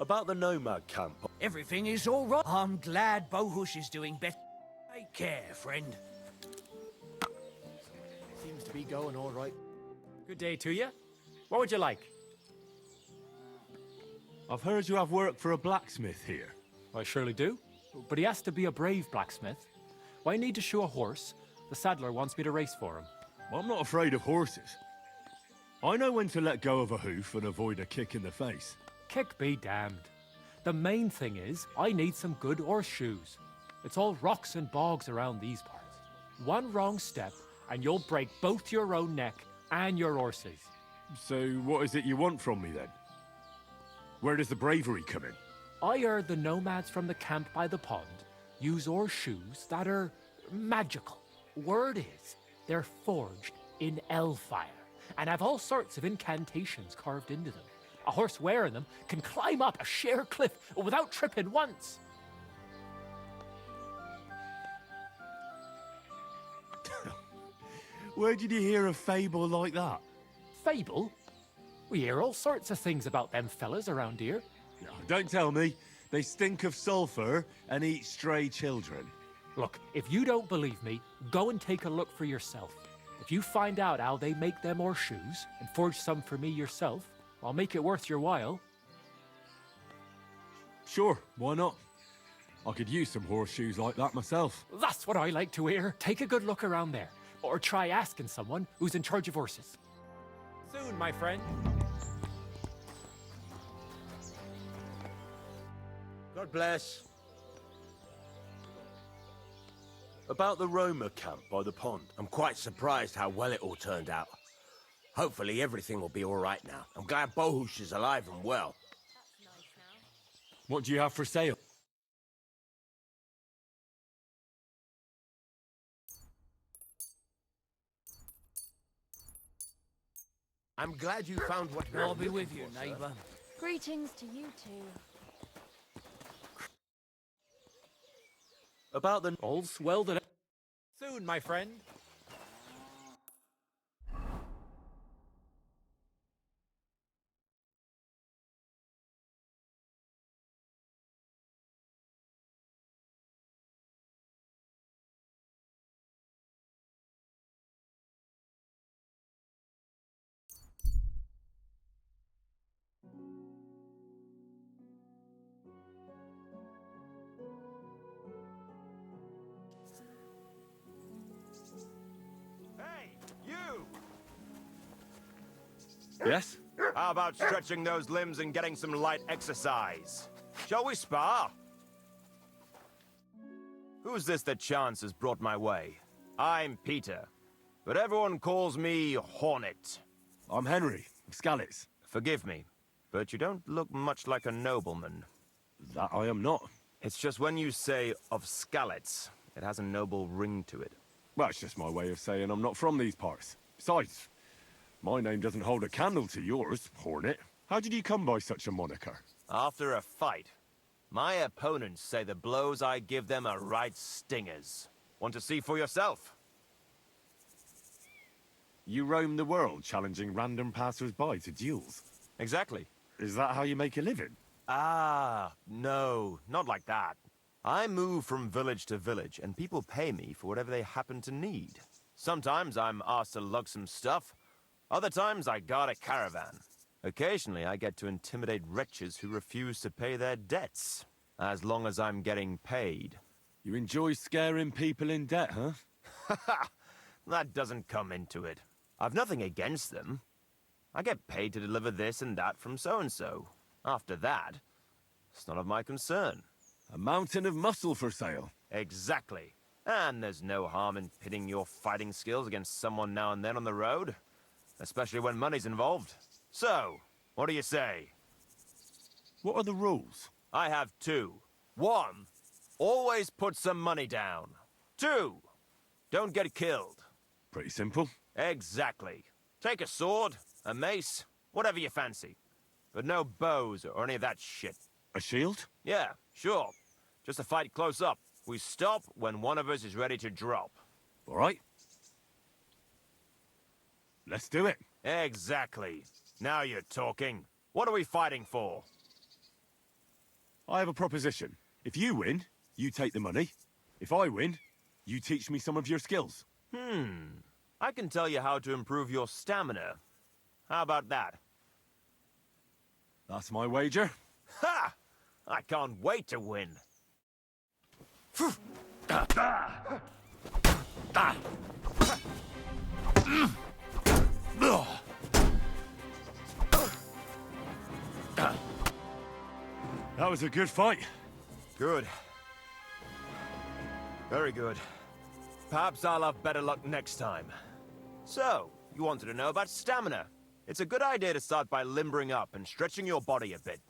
About the nomad camp. Everything is all right. I'm glad Bohush is doing better. Take care, friend. Seems to be going all right. Good day to you. What would you like? I've heard you have work for a blacksmith here. I surely do. But he has to be a brave blacksmith. Why need to show a horse? The saddler wants me to race for him. I'm not afraid of horses. I know when to let go of a hoof and avoid a kick in the face. Kick be damned. The main thing is, I need some good horseshoes. It's all rocks and bogs around these parts. One wrong step, and you'll break both your own neck and your horse's. So what is it you want from me then? Where does the bravery come in? I heard the nomads from the camp by the pond use horseshoes that are magical. Word is, they're forged in hellfire and have all sorts of incantations carved into them. A horse wearing them can climb up a sheer cliff without tripping once. Where did you hear a fable like that? Fable? We hear all sorts of things about them fellas around here. No, don't tell me. They stink of sulphur and eat stray children. Look, if you don't believe me, go and take a look for yourself. If you find out how they make them horseshoes and forge some for me yourself, I'll make it worth your while. Sure, why not? I could use some horseshoes like that myself. That's what I like to hear. Take a good look around there, or try asking someone who's in charge of horses. Soon, my friend. God bless. About the Roma camp by the pond. I'm quite surprised how well it all turned out. Hopefully everything will be all right now. I'm glad Bohush is alive and well. What do you have for sale? I'm glad you found what I'll be with you, neighbor. Greetings to you two. About the... All's well that... Soon, my friend. Hey, you! Yes? How about stretching those limbs and getting some light exercise? Shall we spar? Who's this that chance has brought my way? I'm Peter, but everyone calls me Hornet. I'm Henry, of Skalitz. Forgive me, but you don't look much like a nobleman. That I am not. It's just when you say of Skalitz, it has a noble ring to it. Well, it's just my way of saying I'm not from these parts. Besides, my name doesn't hold a candle to yours, Hornet. How did you come by such a moniker? After a fight, my opponents say the blows I give them are right stingers. Want to see for yourself? You roam the world challenging random passers-by to duels. Exactly. Is that how you make a living? Ah, no, not like that. I move from village to village, and people pay me for whatever they happen to need. Sometimes I'm asked to lug some stuff. Other times I guard a caravan. Occasionally I get to intimidate wretches who refuse to pay their debts. As long as I'm getting paid. You enjoy scaring people in debt, huh? Haha! That doesn't come into it. I've nothing against them. I get paid to deliver this and that from so-and-so. After that, it's none of my concern. A mountain of muscle for sale. Exactly. And there's no harm in pitting your fighting skills against someone now and then on the road. Especially when money's involved. So, what do you say? What are the rules? I have two. One, always put some money down. Two, don't get killed. Pretty simple. Exactly. Take a sword, a mace, whatever you fancy. But no bows or any of that shit. A shield? Yeah, sure. Just a fight close up. We stop when one of us is ready to drop. All right. Let's do it. Exactly. Now you're talking. What are we fighting for? I have a proposition. If you win, you take the money. If I win, you teach me some of your skills. I can tell you how to improve your stamina. How about that? That's my wager. Ha! I can't wait to win. That was a good fight. Good. Very good. Perhaps I'll have better luck next time. So, you wanted to know about stamina. It's a good idea to start by limbering up and stretching your body a bit.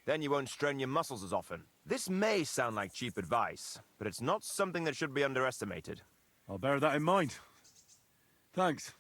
Then you won't strain your muscles as often. This may sound like cheap advice, but it's not something that should be underestimated. I'll bear that in mind. Thanks.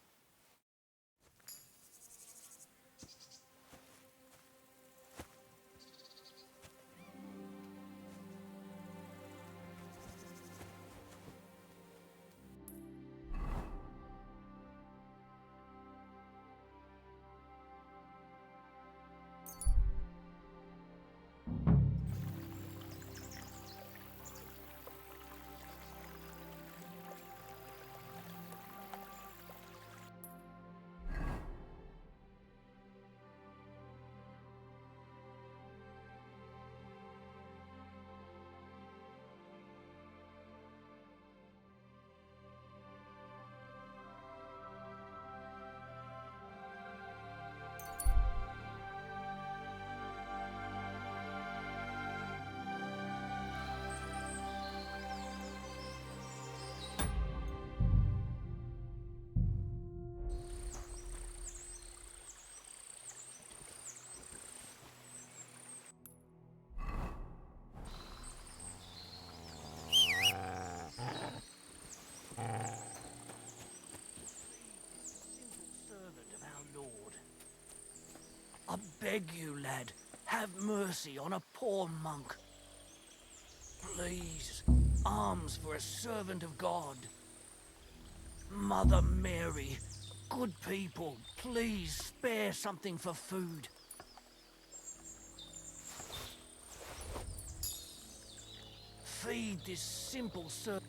I beg you, lad, have mercy on a poor monk. Please, alms for a servant of God. Mother Mary, good people, please spare something for food. Feed this simple servant.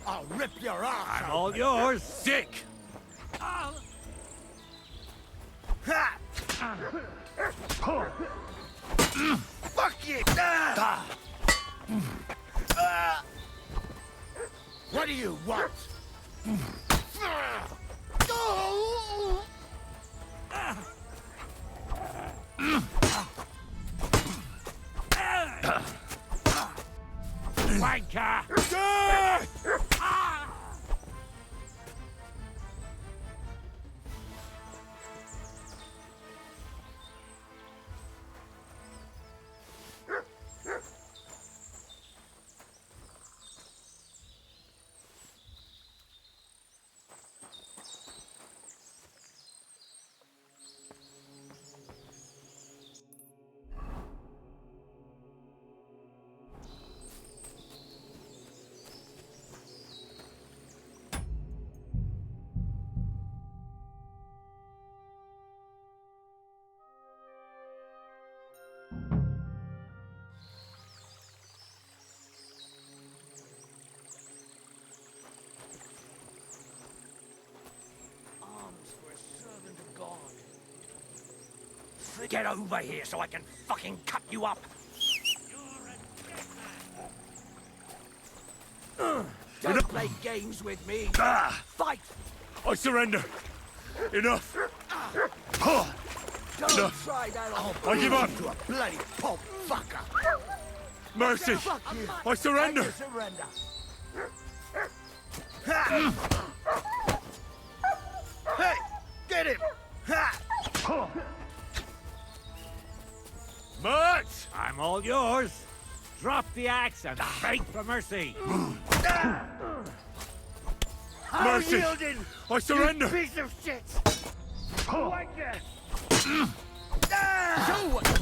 I'll rip your arse out. All yours. Sick! Fuck you! What do you want? Wanker! Get over here so I can fucking cut you up! Don't play games with me! Fight! I surrender! Enough! Don't Enough. try that on I give up. to a bloody pulp fucker! Mercy! Fuck you. I surrender! I surrender! Hey! Get him! Much! I'm all yours. Drop the axe and beg for mercy. Mercy! Unyielding, I surrender! you piece of shit! Show what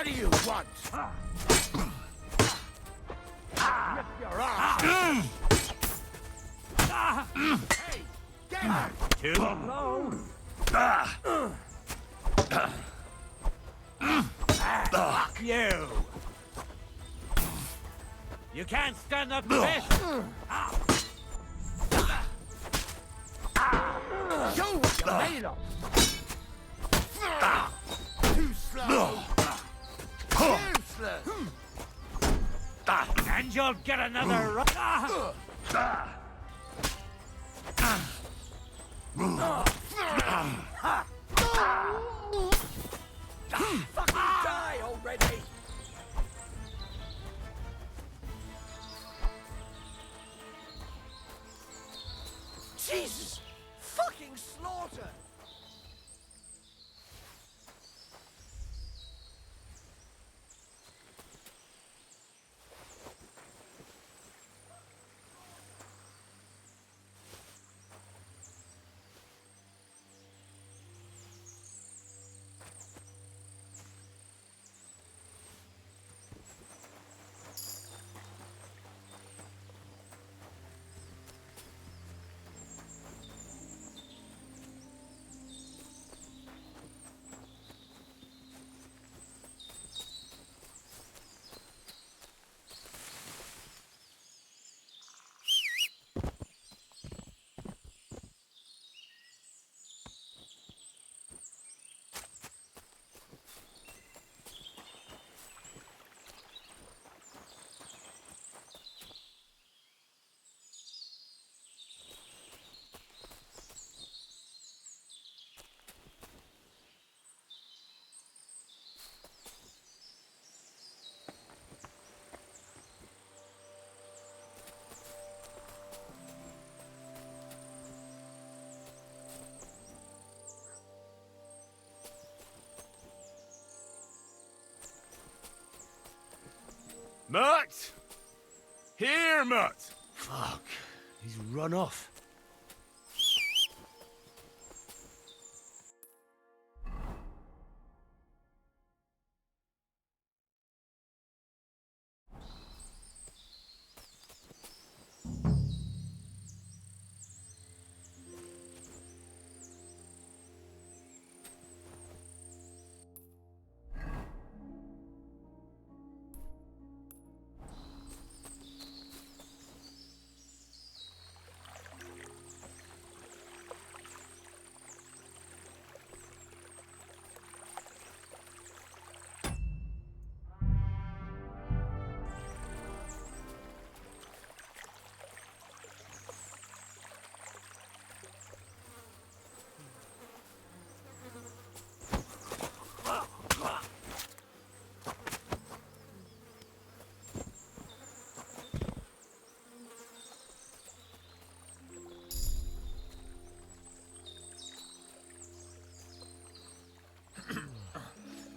What do you want? Rip your ass. Hey, get out! Too low. Fuck you! You can't stand up to this. Show what you're made of! Too slow! Useless! And you'll get another. Fucking die already! Jesus! Fucking slaughter! Mutt! Here, Mutt! Fuck. He's run off.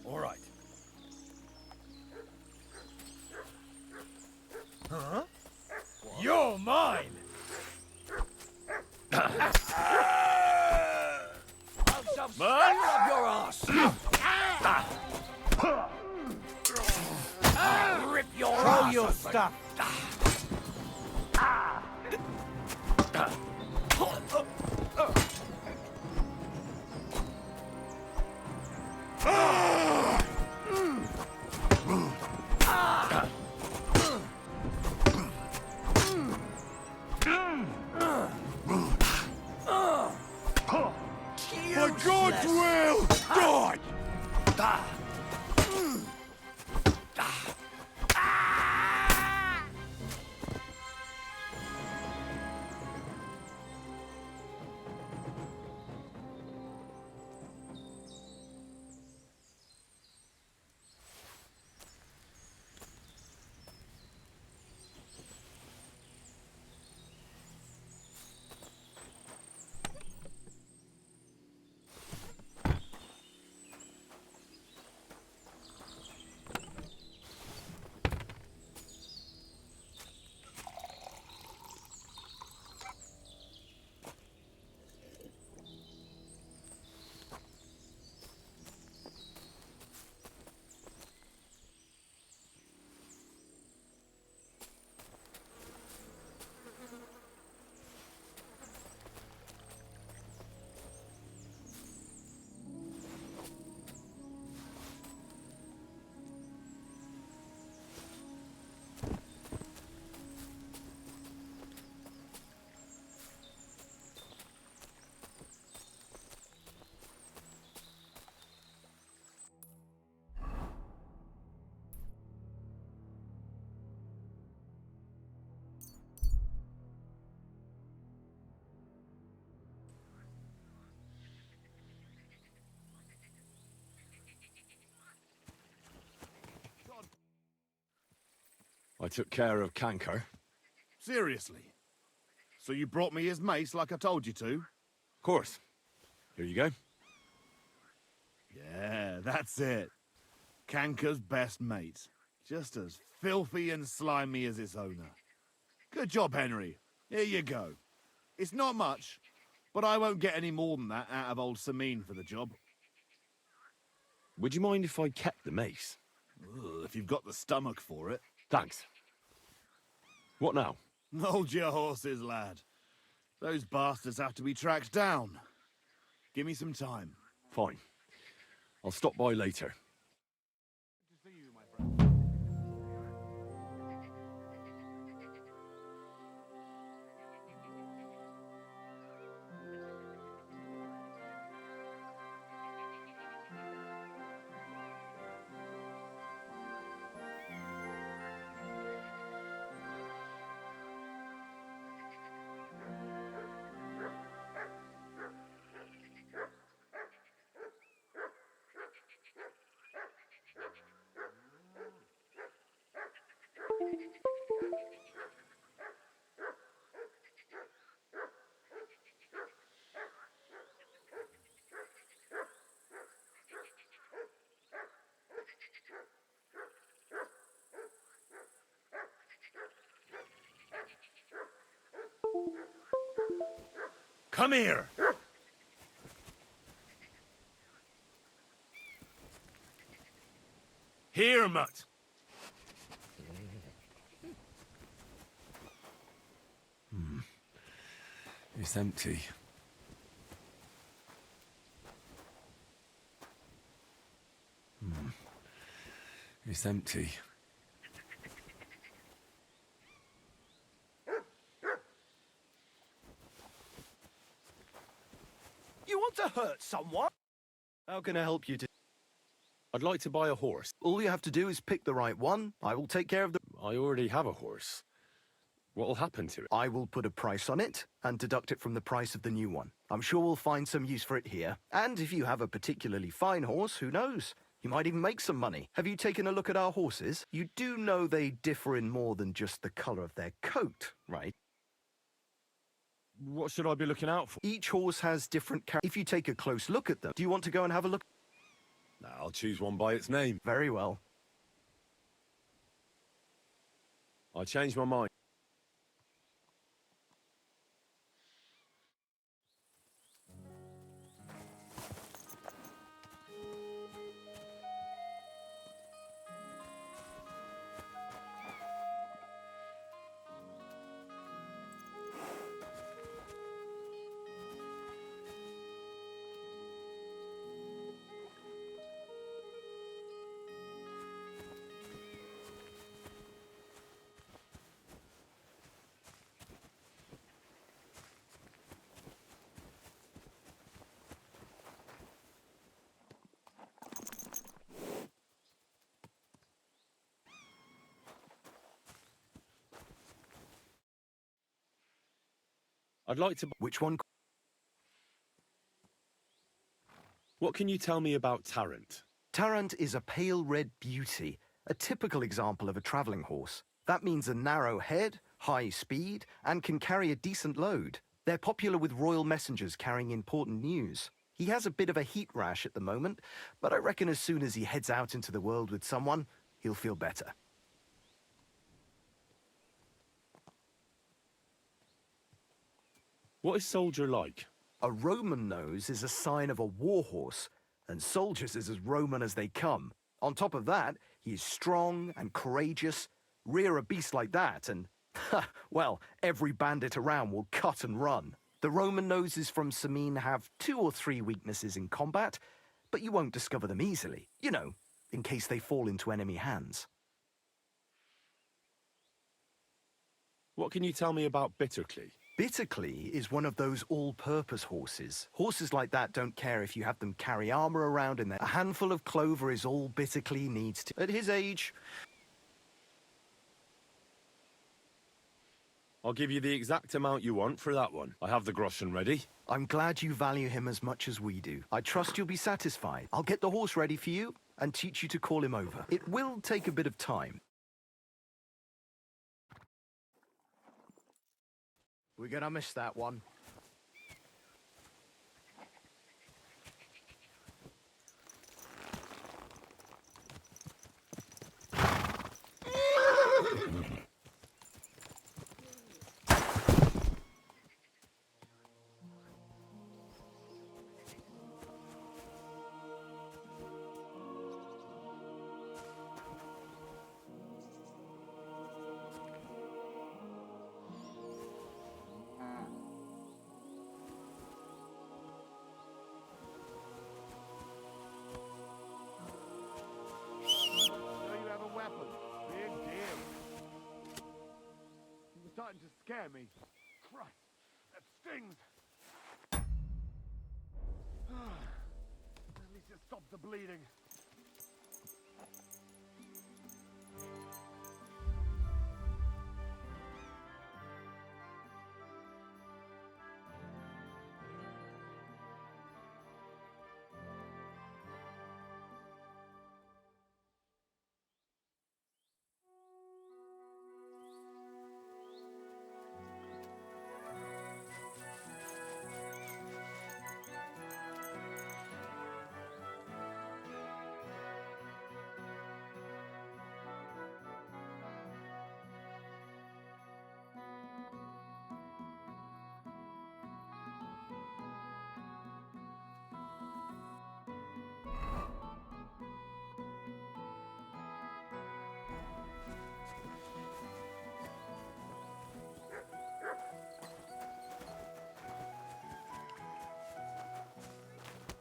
All right. Huh? You're mine! Up your ass! Rip your Throw ass your open. stuff. For God's will, die! I took care of Canker. Seriously? So you brought me his mace like I told you to? Of course. Here you go. Yeah, that's it. Canker's best mate. Just as filthy and slimy as its owner. Good job, Henry. Here you go. It's not much, but I won't get any more than that out of old Sameen for the job. Would you mind if I kept the mace? Ugh, if you've got the stomach for it. Thanks. What now? Hold your horses, lad. Those bastards have to be tracked down. Give me some time. Fine. I'll stop by later. Come here! Here, mutt! It's empty. It's empty. You want to hurt someone? How can I help you? I'd like to buy a horse. All you have to do is pick the right one. I will take care of the... I already have a horse. What'll happen to it? I will put a price on it and deduct it from the price of the new one. I'm sure we'll find some use for it here. And if you have a particularly fine horse, who knows? You might even make some money. Have you taken a look at our horses? You do know they differ in more than just the colour of their coat, right? What should I be looking out for? Each horse has different characters. If you take a close look at them, do you want to go and have a look? I'll choose one by its name. Very well. I changed my mind. I'd like to... Which one? What can you tell me about Tarrant? Tarrant is a pale red beauty, a typical example of a travelling horse. That means a narrow head, high speed, and can carry a decent load. They're popular with royal messengers carrying important news. He has a bit of a heat rash at the moment, but I reckon as soon as he heads out into the world with someone, he'll feel better. What is Soldier like? A Roman nose is a sign of a war horse, and Soldier's is as Roman as they come. On top of that, he is strong and courageous. Rear a beast like that and, well, every bandit around will cut and run. The Roman noses from Sameen have 2 or 3 weaknesses in combat, but you won't discover them easily, you know, in case they fall into enemy hands. What can you tell me about Bittercly? Bittercly is one of those all-purpose horses. Horses like that don't care if you have them carry armor around in there. A handful of clover is all Bittercly needs to... At his age... I'll give you the exact amount you want for that one. I have the groschen ready. I'm glad you value him as much as we do. I trust you'll be satisfied. I'll get the horse ready for you and teach you to call him over. It will take a bit of time. We're gonna miss that one. So you have a weapon. Big deal. You're starting to scare me. Christ, that stings. At least it stopped the bleeding.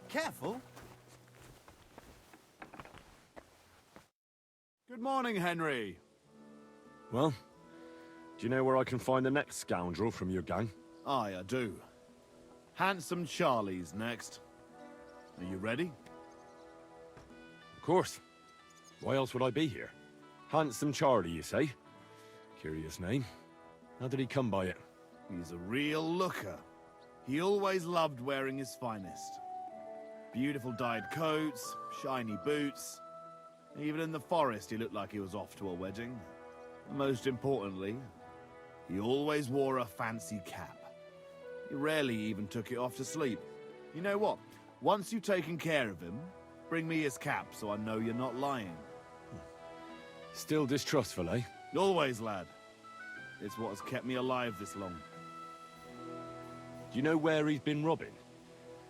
Careful. Good morning, Henry. Well, do you know where I can find the next scoundrel from your gang? Aye, I do. Handsome Charlie's next. Are you ready? Of course. Why else would I be here? Handsome Charlie, you say? Curious name. How did he come by it? He's a real looker. He always loved wearing his finest. Beautiful dyed coats, shiny boots. Even in the forest, he looked like he was off to a wedding. And most importantly, he always wore a fancy cap. He rarely even took it off to sleep. You know what? Once you've taken care of him, bring me his cap so I know you're not lying. Still distrustful, eh? Always, lad. It's what has kept me alive this long. Do you know where he's been robbing?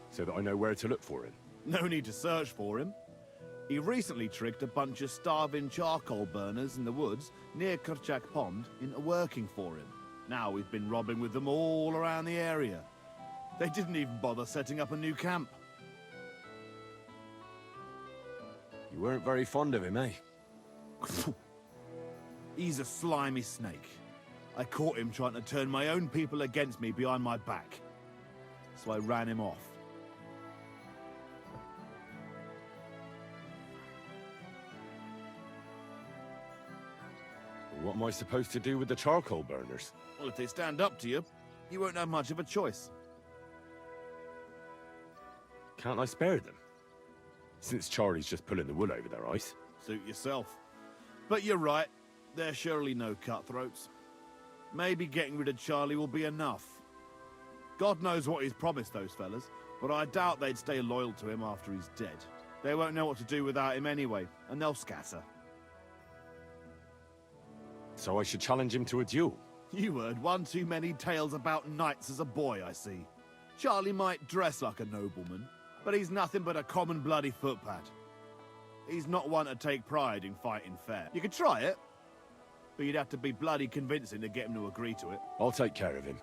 So that I know where to look for him. No need to search for him. He recently tricked a bunch of starving charcoal burners in the woods near Kurchak Pond into working for him. Now we've been robbing with them all around the area. They didn't even bother setting up a new camp. You weren't very fond of him, eh? He's a slimy snake. I caught him trying to turn my own people against me behind my back. So I ran him off. What am I supposed to do with the charcoal burners? Well, if they stand up to you, you won't have much of a choice. Can't I spare them? Since Charlie's just pulling the wool over their eyes. Suit yourself. But you're right, there's surely no cutthroats. Maybe getting rid of Charlie will be enough. God knows what he's promised those fellas, but I doubt they'd stay loyal to him after he's dead. They won't know what to do without him anyway, and they'll scatter. So I should challenge him to a duel? You heard one too many tales about knights as a boy, I see. Charlie might dress like a nobleman, but he's nothing but a common bloody footpad. He's not one to take pride in fighting fair. You could try it, but you'd have to be bloody convincing to get him to agree to it. I'll take care of him.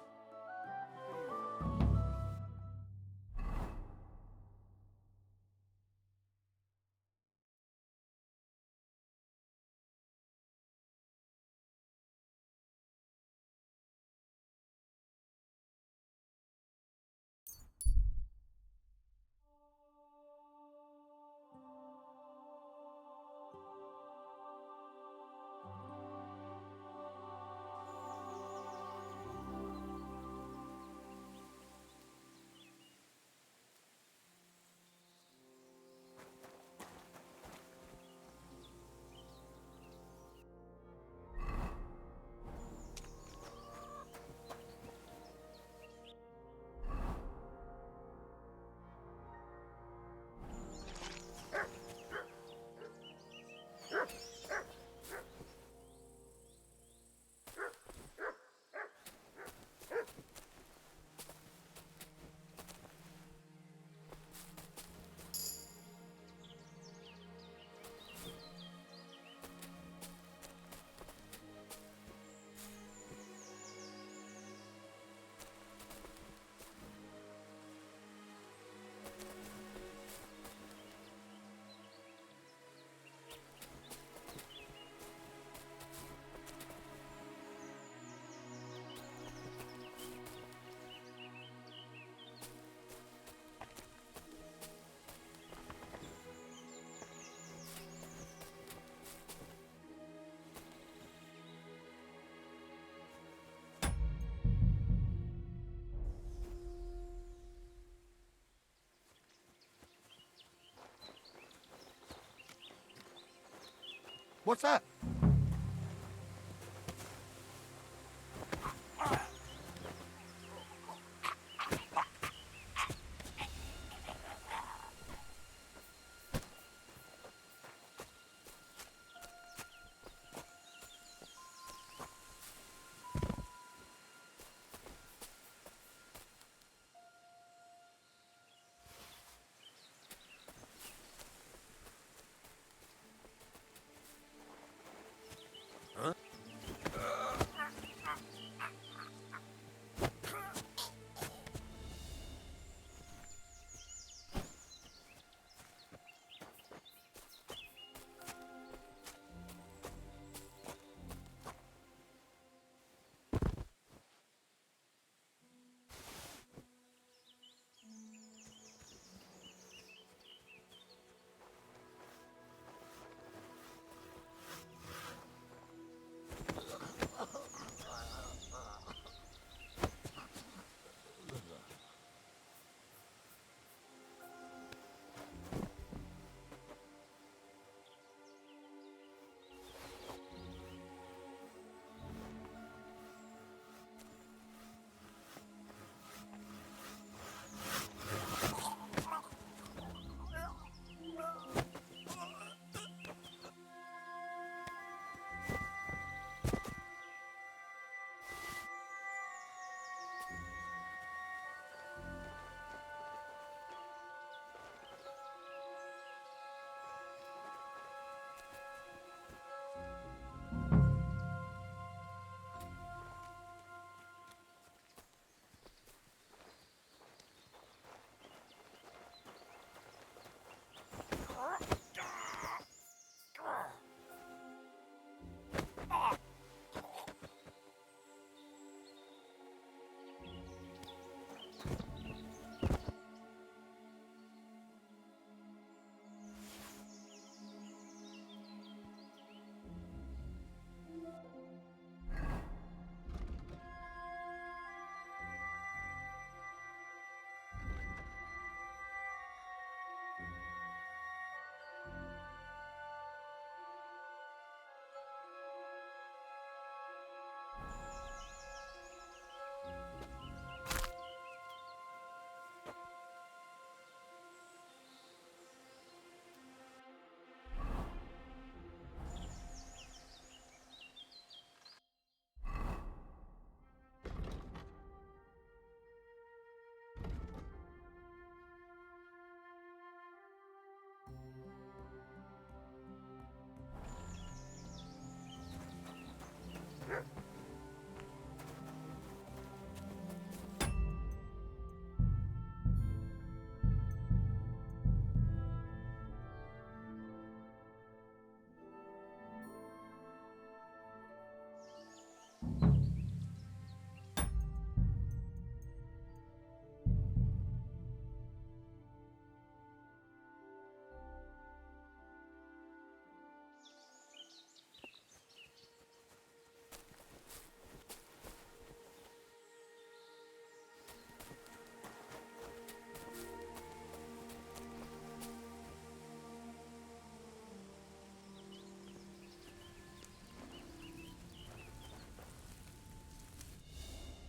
What's that?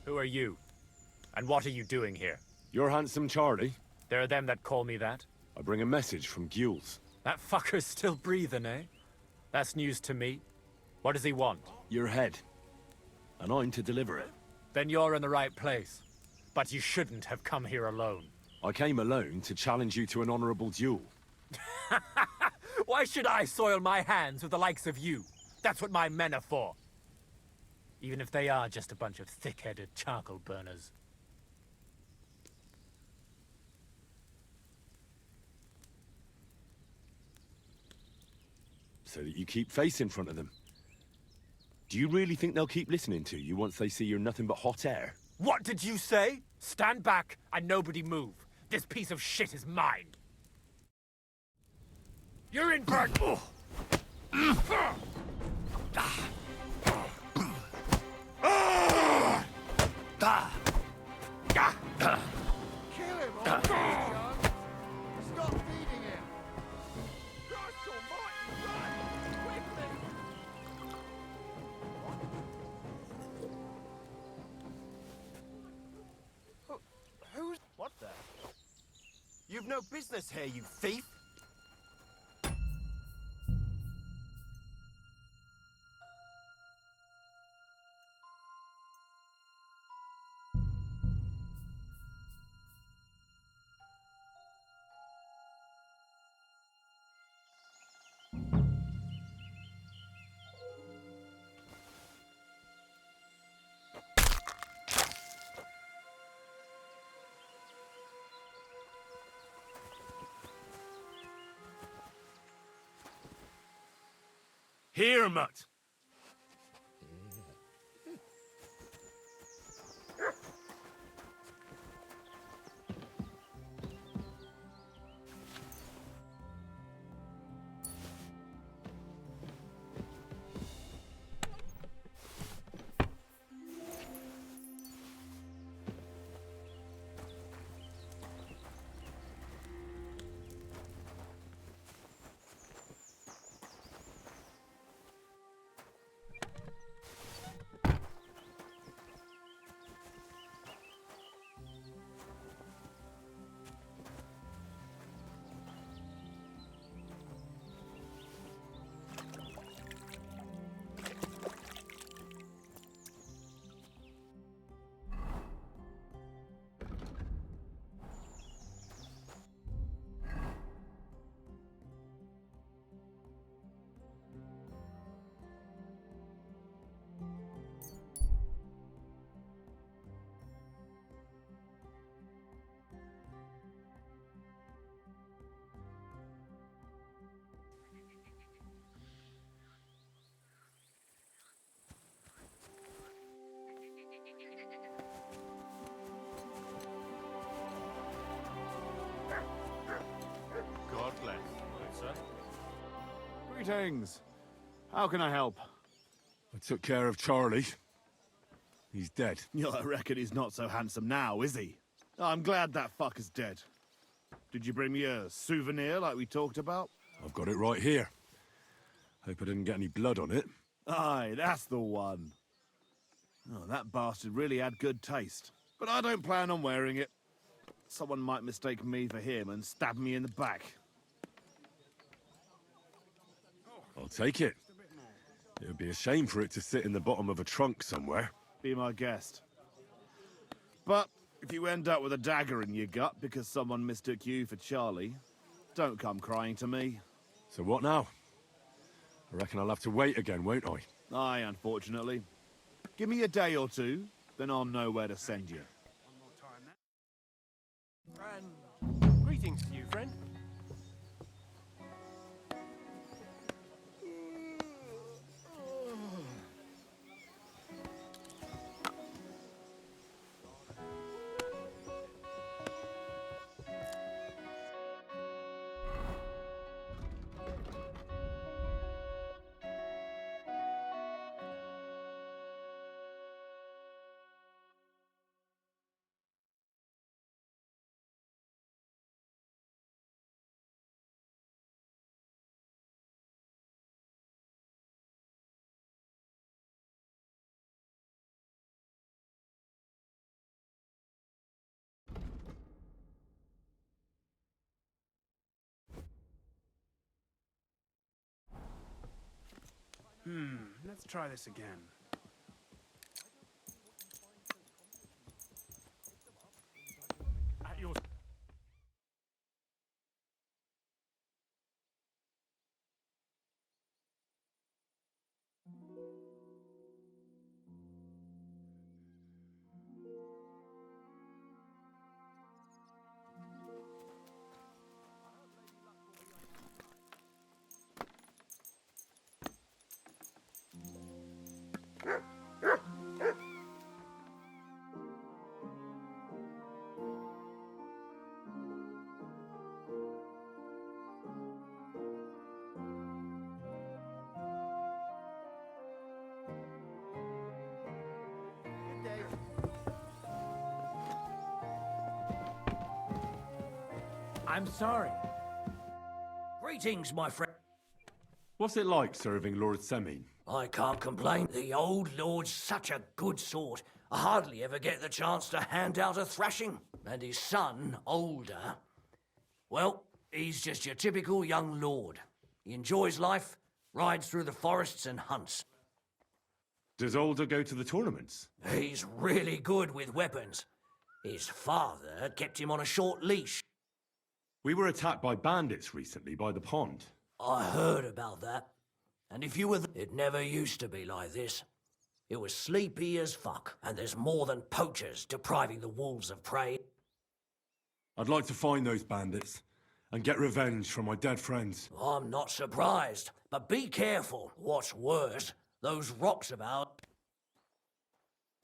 Who are you? And what are you doing here? You're handsome Charlie. There are them that call me that. I bring a message from Gules. That fucker's still breathing, eh? That's news to me. What does he want? Your head. And I'm to deliver it. Then you're in the right place. But you shouldn't have come here alone. I came alone to challenge you to an honorable duel. Why should I soil my hands with the likes of you? That's what my men are for. Even if they are just a bunch of thick-headed charcoal burners. So that you keep face in front of them. Do you really think they'll keep listening to you once they see you're nothing but hot air? What did you say? Stand back and nobody move. This piece of shit is mine. You're in for it. Kill him, already, John. Stop feeding him. Christ almighty, run! Quickly! business here, you thief! Here, mutt! God bless. Good, sir. Greetings. How can I help? I took care of Charlie. He's dead. I reckon he's not so handsome now, is he? I'm glad that fucker's dead. Did you bring me a souvenir like we talked about? I've got it right here. Hope I didn't get any blood on it. Aye, that's the one. Oh, that bastard really had good taste. But I don't plan on wearing it. Someone might mistake me for him and stab me in the back. I'll take it. It would be a shame for it to sit in the bottom of a trunk somewhere. Be my guest. But if you end up with a dagger in your gut because someone mistook you for Charlie, don't come crying to me. So what now? I reckon I'll have to wait again, won't I? Aye, unfortunately. Give me a day or two, then I'll know where to send you. Greetings to you, friend. Let's try this again. At your... I'm sorry. Greetings, my friend. What's it like serving Lord Semin? I can't complain. The old lord's such a good sort. I hardly ever get the chance to hand out a thrashing. And his son, older, Well, he's just your typical young lord. He enjoys life, rides through the forests and hunts. Does Alder go to the tournaments? He's really good with weapons. His father kept him on a short leash. We were attacked by bandits recently by the pond. I heard about that. And if you were it never used to be like this. It was sleepy as fuck, and there's more than poachers depriving the wolves of prey. I'd like to find those bandits and get revenge for my dead friends. I'm not surprised, but be careful. What's worse, those rocks about.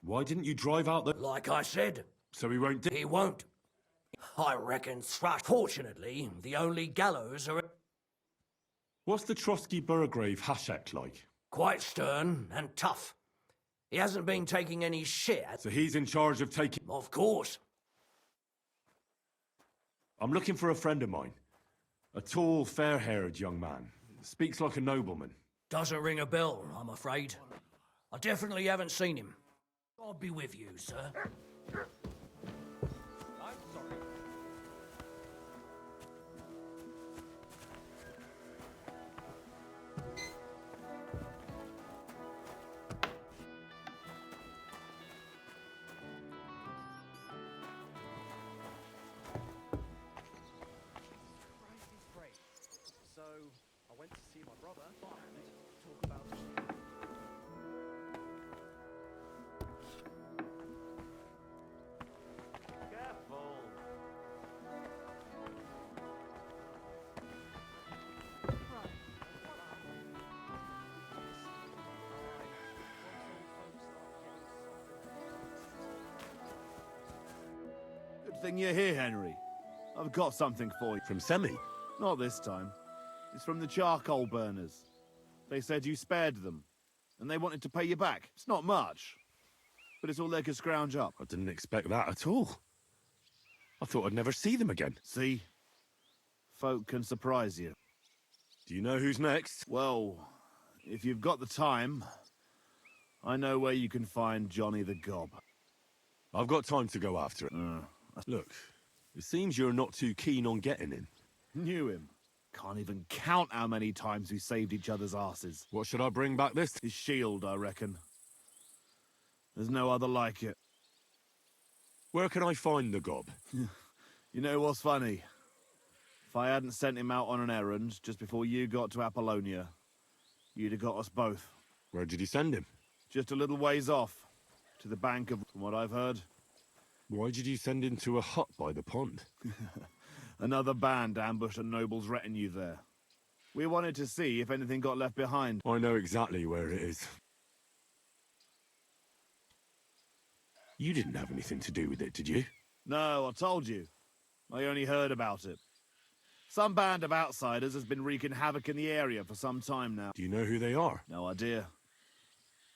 Why didn't you drive out the... Like I said. So he won't... He won't. I reckon thrash. Fortunately, the only gallows are... What's the Trotsky Burgrave Hashek like? Quite stern and tough. He hasn't been taking any shit. So he's in charge of taking... Of course. I'm looking for a friend of mine. A tall, fair-haired young man. Speaks like a nobleman. Doesn't ring a bell, I'm afraid. I definitely haven't seen him. I'll be with you, sir. So, I went to see my brother and talk about... Careful. Good thing you're here, Henry. I've got something for you. From Semi? Not this time. It's from the charcoal burners. They said you spared them, and they wanted to pay you back. It's not much, but it's all they could scrounge up. I didn't expect that at all. I thought I'd never see them again. See? Folk can surprise you. Do you know who's next? Well, if you've got the time, I know where you can find Johnny the Gob. I've got time to go after it. Look, it seems you're not too keen on getting him. Knew him. Can't even count how many times we saved each other's asses. What should I bring back this? His shield, I reckon. There's no other like it. Where can I find the Gob? You know what's funny? If I hadn't sent him out on an errand just before you got to Apollonia, you'd have got us both. Where did he send him? Just a little ways off. To the bank of... from what I've heard. Why did you send him to a hut by the pond? Another band ambushed a noble's retinue there. We wanted to see if anything got left behind. I know exactly where it is. You didn't have anything to do with it, did you? No, I told you. I only heard about it. Some band of outsiders has been wreaking havoc in the area for some time now. Do you know who they are? No idea.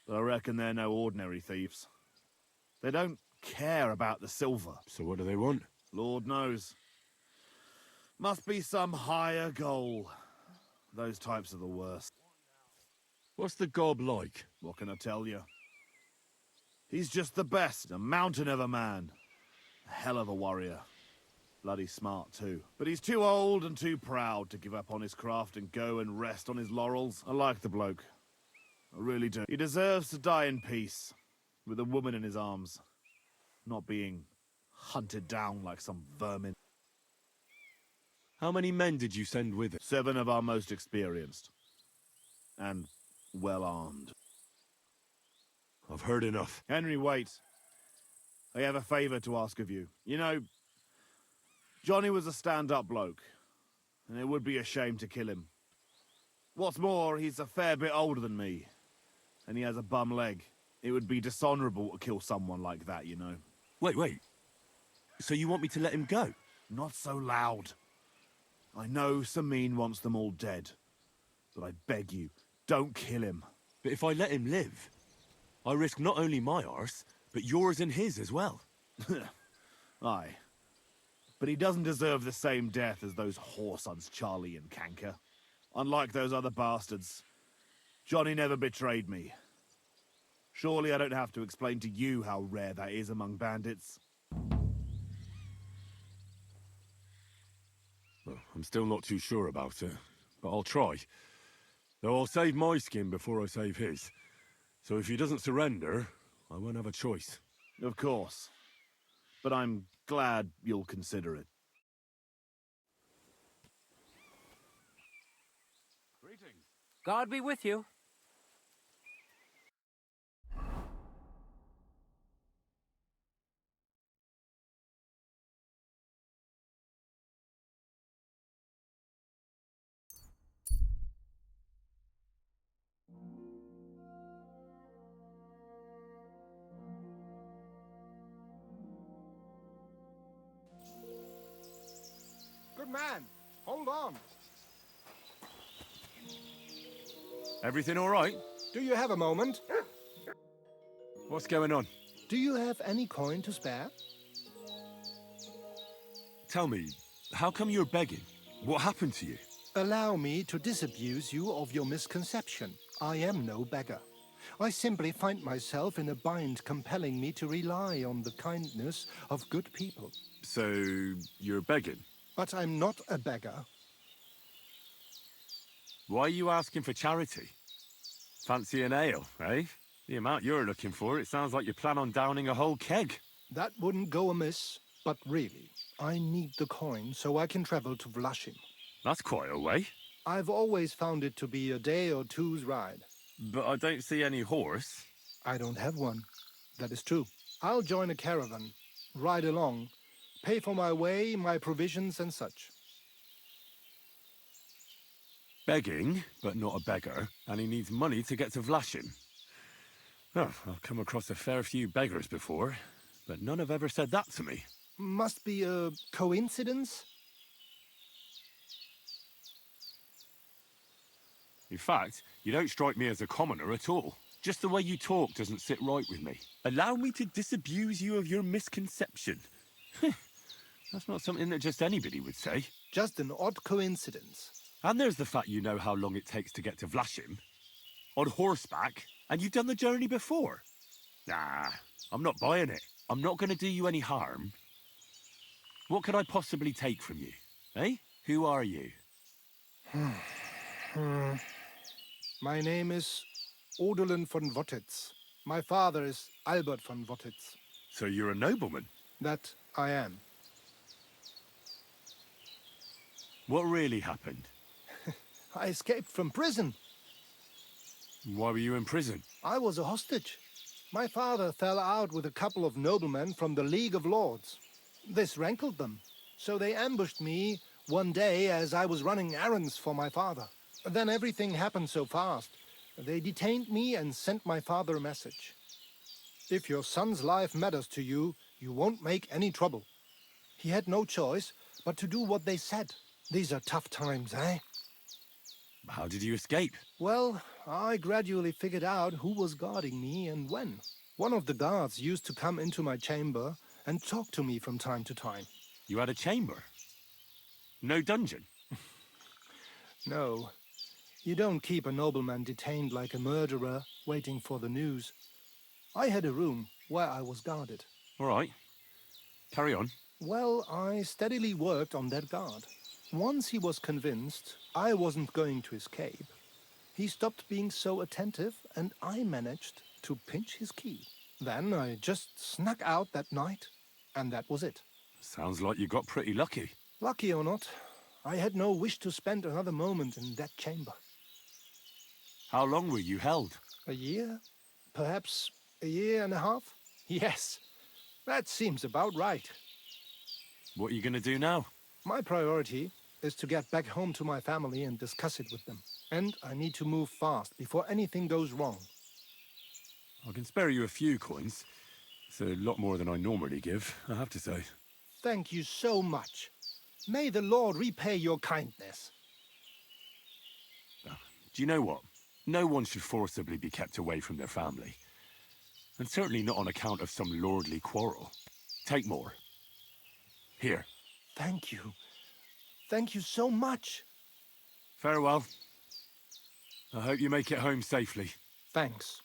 But I reckon they're no ordinary thieves. They don't care about the silver. So what do they want? Lord knows. Must be some higher goal. Those types are the worst. What's the Gob like? What can I tell you? He's just the best. A mountain of a man. A hell of a warrior. Bloody smart, too. But he's too old and too proud to give up on his craft and go and rest on his laurels. I like the bloke. I really do. He deserves to die in peace, with a woman in his arms. Not being hunted down like some vermin. How many men did you send with it? 7 of our most experienced. And well-armed. I've heard enough. Henry, wait. I have a favor to ask of you. You know, Johnny was a stand-up bloke, and it would be a shame to kill him. What's more, he's a fair bit older than me, and he has a bum leg. It would be dishonorable to kill someone like that, you know. Wait. So you want me to let him go? Not so loud. I know Samin wants them all dead, but I beg you, don't kill him. But if I let him live, I risk not only my arse, but yours and his as well. Aye. But he doesn't deserve the same death as those whoresons Charlie and Canker. Unlike those other bastards, Johnny never betrayed me. Surely I don't have to explain to you how rare that is among bandits. Well, I'm still not too sure about it, but I'll try. Though I'll save my skin before I save his. So if he doesn't surrender, I won't have a choice. Of course. But I'm glad you'll consider it. God be with you. Good man, hold on. Everything all right? Do you have a moment? What's going on? Do you have any coin to spare? Tell me, how come you're begging? What happened to you? Allow me to disabuse you of your misconception. I am no beggar. I simply find myself in a bind compelling me to rely on the kindness of good people. So, you're begging? But I'm not a beggar. Why are you asking for charity? Fancy an ale, eh? The amount you're looking for, it sounds like you plan on downing a whole keg. That wouldn't go amiss, but really, I need the coin so I can travel to Vlashim. That's quite a way. I've always found it to be a day or two's ride. But I don't see any horse. I don't have one. That is true. I'll join a caravan, ride along, pay for my way, my provisions and such. Begging, but not a beggar, and he needs money to get to Vlashim. Oh, I've come across a fair few beggars before, but none have ever said that to me. Must be a coincidence? In fact, you don't strike me as a commoner at all. Just the way you talk doesn't sit right with me. Allow me to disabuse you of your misconception. That's not something that just anybody would say. Just an odd coincidence. And there's the fact you know how long it takes to get to Vlashim. On horseback, and you've done the journey before. Nah, I'm not buying it. I'm not going to do you any harm. What could I possibly take from you? Eh? Who are you? My name is Odolin von Wottitz. My father is Albert von Wottitz. So you're a nobleman? That I am. What really happened? I escaped from prison. Why were you in prison? I was a hostage. My father fell out with a couple of noblemen from the League of Lords. This rankled them, so they ambushed me one day as I was running errands for my father. Then everything happened so fast. They detained me and sent my father a message. If your son's life matters to you, you won't make any trouble. He had no choice but to do what they said. These are tough times, eh? How did you escape? Well, I gradually figured out who was guarding me and when. One of the guards used to come into my chamber and talk to me from time to time. You had a chamber? No dungeon? No. You don't keep a nobleman detained like a murderer, waiting for the news. I had a room where I was guarded. All right. Carry on. Well, I steadily worked on that guard. Once he was convinced I wasn't going to escape, he stopped being so attentive and I managed to pinch his key. Then I just snuck out that night, and that was it. Sounds like you got pretty lucky. Lucky or not, I had no wish to spend another moment in that chamber. How long were you held? A year? Perhaps a year and a half? Yes, that seems about right. What are you going to do now? My priority is to get back home to my family and discuss it with them. And I need to move fast before anything goes wrong. I can spare you a few coins. It's a lot more than I normally give, I have to say. Thank you so much. May the Lord repay your kindness. Do you know what? No one should forcibly be kept away from their family. And certainly not on account of some lordly quarrel. Take more. Here. Thank you. Thank you so much. Farewell. I hope you make it home safely. Thanks.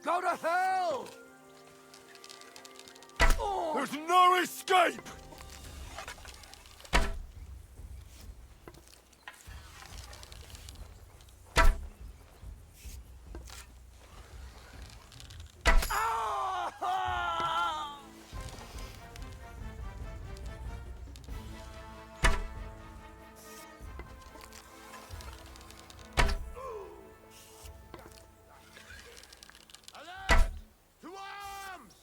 Go to hell! There's no escape! To arms!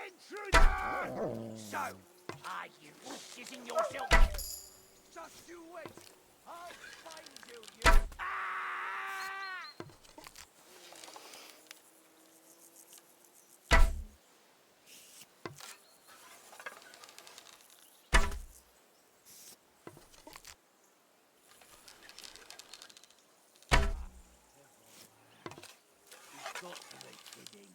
Intruder! So, are you shitting yourself? Just you wait. I'll find you, you... Got to be kidding.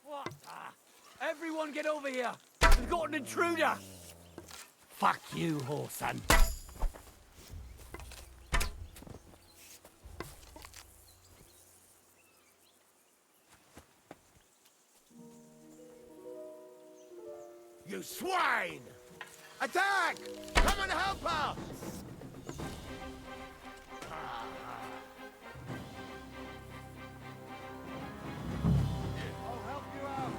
What the? Everyone get over here! We've got an intruder! Fuck you, whoreson. You swine! Attack! Come and help us! I'll help you out.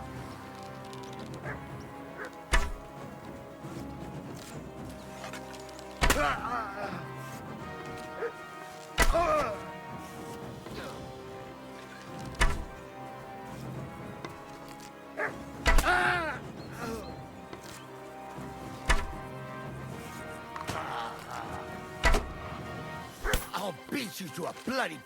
I'll beat you to a bloody...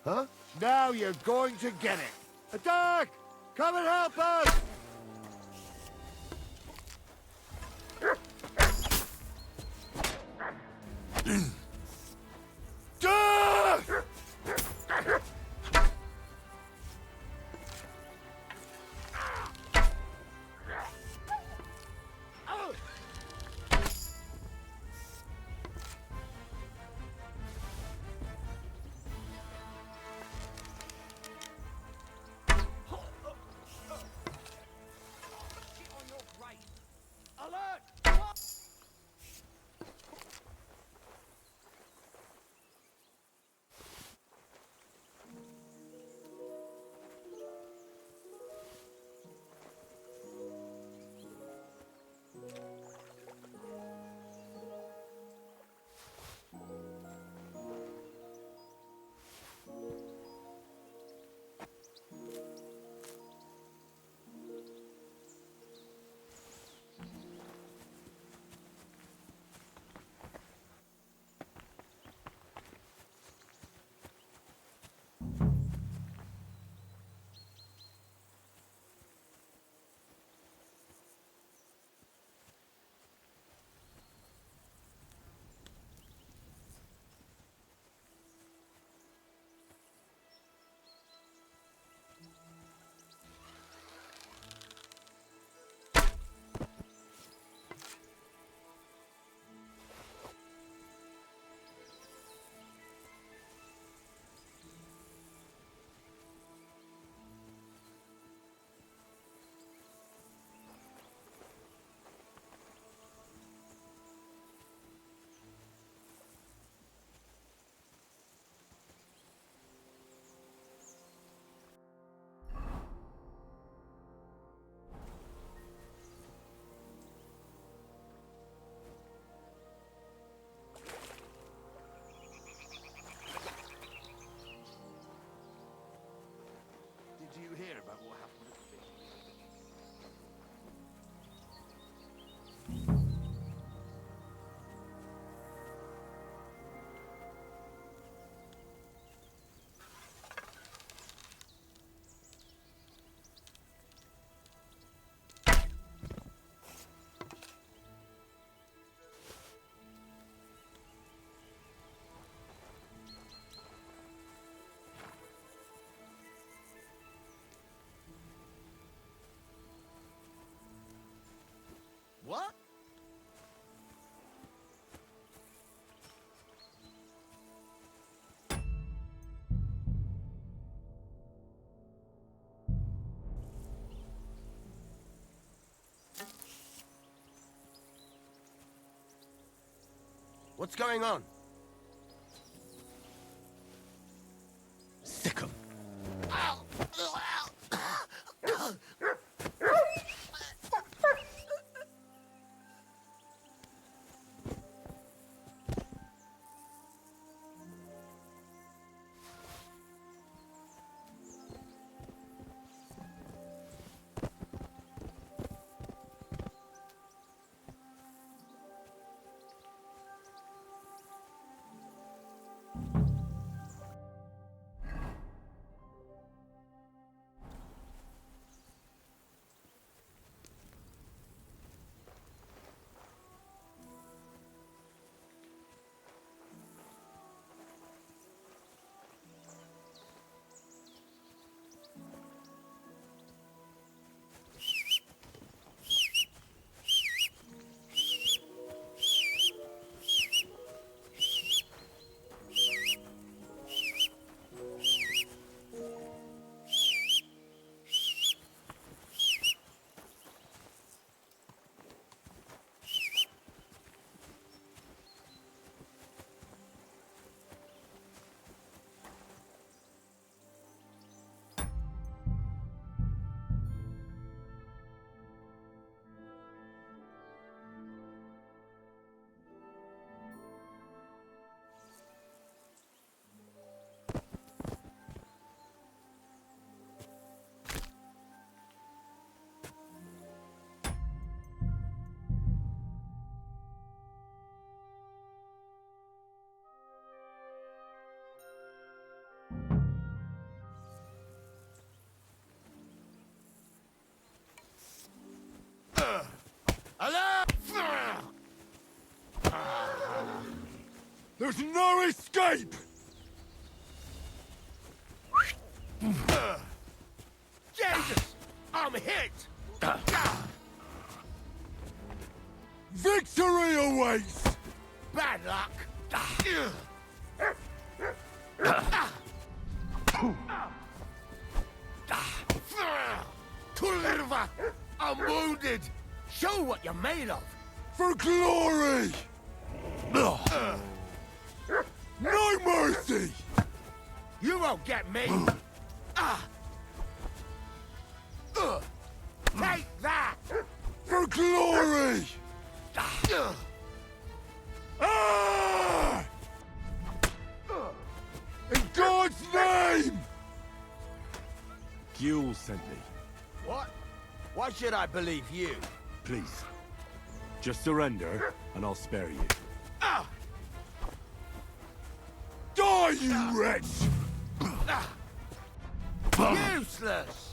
Huh? Now you're going to get it. Attack! Come and help us! Did you hear about what happened at the What? What's going on? Sick 'em. There's no escape! Jesus! I'm hit! Victory awaits! Bad luck! Tulirva! I'm wounded! Show what you're made of! For glory! No mercy! You won't get me! Take that! For glory! Ah! In God's name! Gules sent me. What? Why should I believe you? Please. Just surrender, and I'll spare you. Die, you wretch! Useless!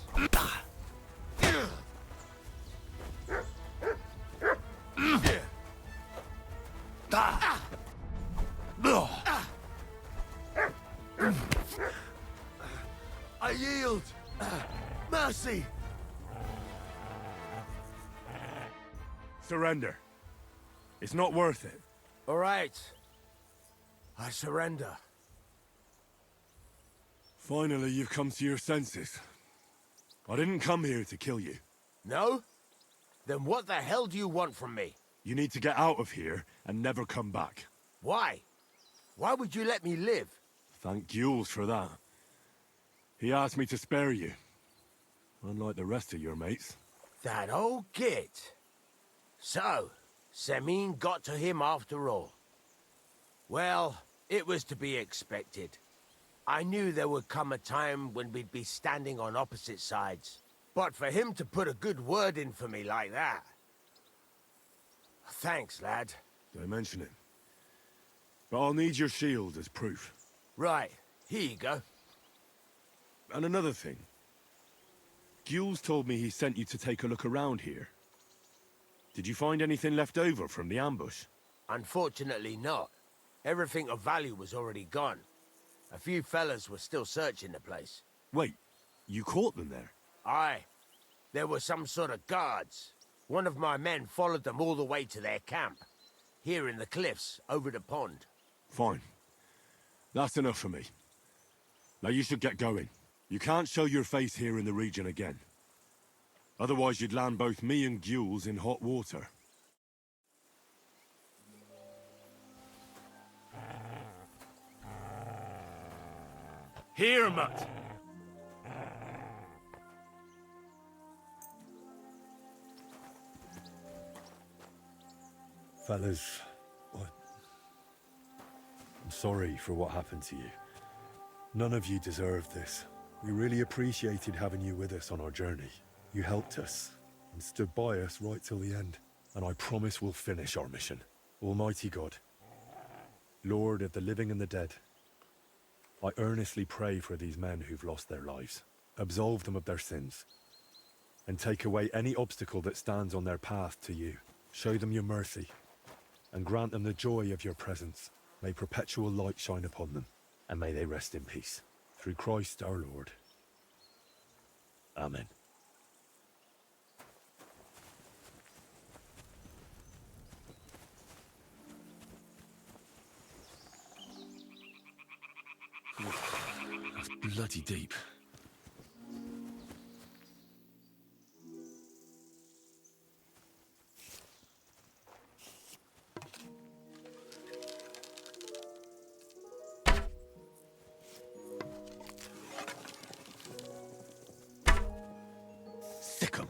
I yield! Mercy! Surrender. It's not worth it. All right. I surrender. Finally, you've come to your senses. I didn't come here to kill you. No? Then what the hell do you want from me? You need to get out of here and never come back. Why? Why would you let me live? Thank Gules for that. He asked me to spare you. Unlike the rest of your mates. That old git. So, Semin got to him after all. Well, it was to be expected. I knew there would come a time when we'd be standing on opposite sides. But for him to put a good word in for me like that... Thanks, lad. Don't mention it. But I'll need your shield as proof. Right, here you go. And another thing. Gules told me he sent you to take a look around here. Did you find anything left over from the ambush? Unfortunately not. Everything of value was already gone. A few fellas were still searching the place. Wait, you caught them there? Aye. There were some sort of guards. One of my men followed them all the way to their camp. Here in the cliffs, over the pond. Fine. That's enough for me. Now you should get going. You can't show your face here in the region again. Otherwise you'd land both me and Gules in hot water. Here, Mutt. Fellas, I'm sorry for what happened to you. None of you deserved this. We really appreciated having you with us on our journey. You helped us and stood by us right till the end. And I promise we'll finish our mission. Almighty God, Lord of the living and the dead, I earnestly pray for these men who've lost their lives. Absolve them of their sins and take away any obstacle that stands on their path to you. Show them your mercy and grant them the joy of your presence. May perpetual light shine upon them, and may they rest in peace. Through Christ our Lord. Amen. That's bloody deep. Sick 'em.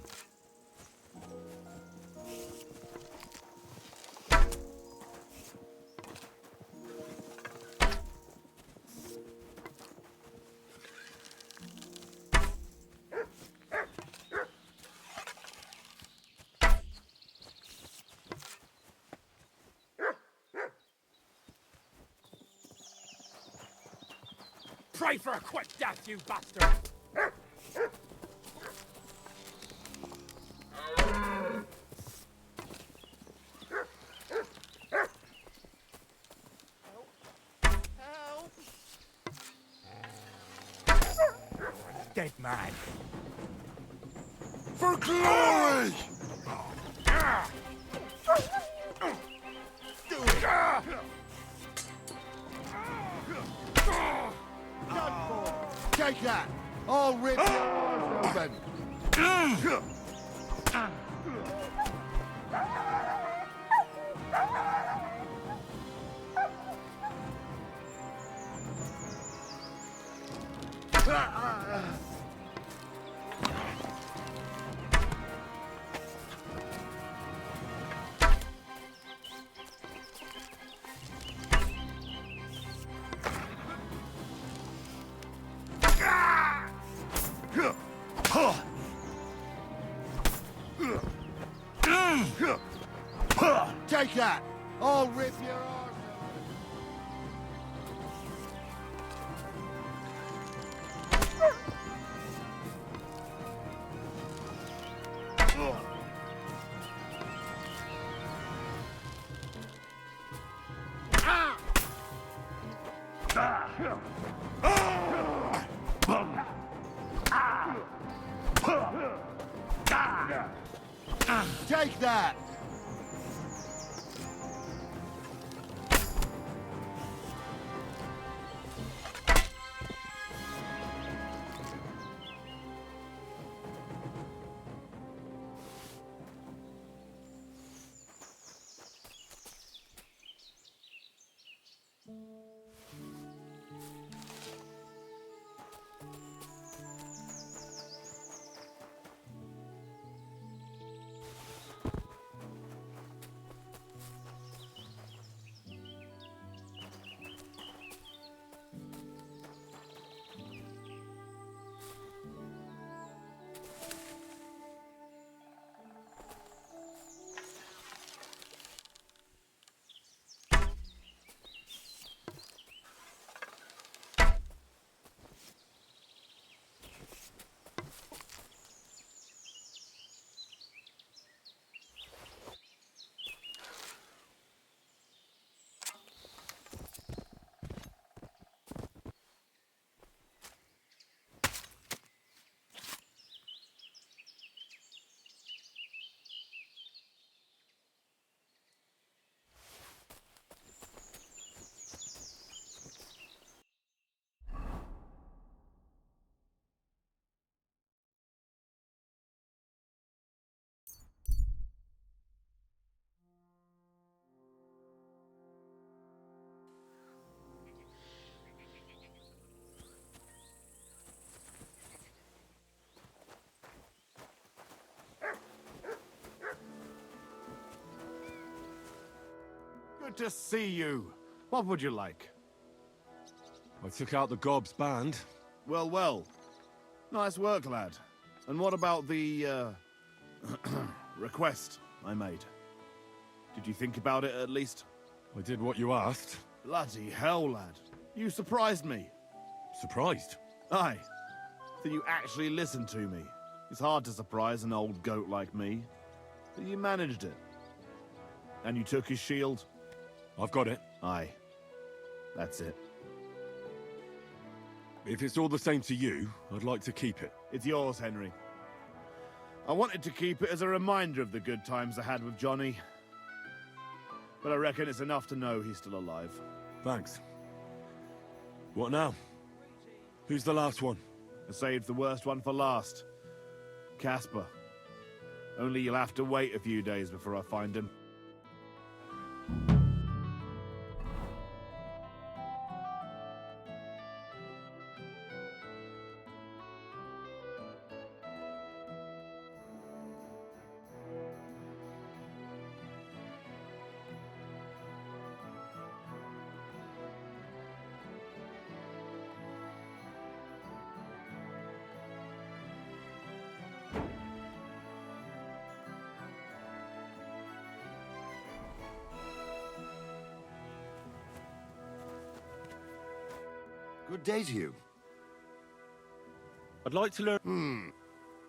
Pray for a quick death, you bastard! get mad. For glory! Take that! I'll rip your arms open! Take that! I'll rip your arms Take that! Good to see you. What would you like? I took out the Gob's band. Well, well. Nice work, lad. And what about the, request I made? Did you think about it, at least? I did what you asked. Bloody hell, lad. You surprised me. Surprised? Aye. That you actually listened to me. It's hard to surprise an old goat like me. But you managed it. And you took his shield? I've got it. Aye. That's it. If it's all the same to you, I'd like to keep it. It's yours, Henry. I wanted to keep it as a reminder of the good times I had with Johnny. But I reckon it's enough to know he's still alive. Thanks. What now? Who's the last one? I saved the worst one for last. Casper. Only you'll have to wait a few days before I find him. Good day to you. I'd like to learn...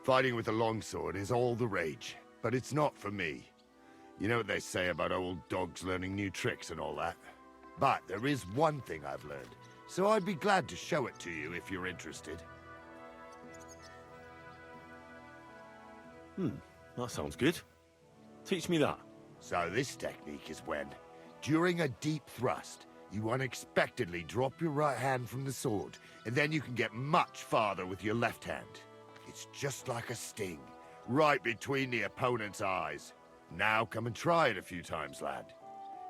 Fighting with a longsword is all the rage, but it's not for me. You know what they say about old dogs learning new tricks and all that? But there is one thing I've learned, so I'd be glad to show it to you if you're interested. That sounds good. Teach me that. So this technique is when, during a deep thrust, you unexpectedly drop your right hand from the sword, and then you can get much farther with your left hand. It's just like a sting, right between the opponent's eyes. Now come and try it a few times, lad.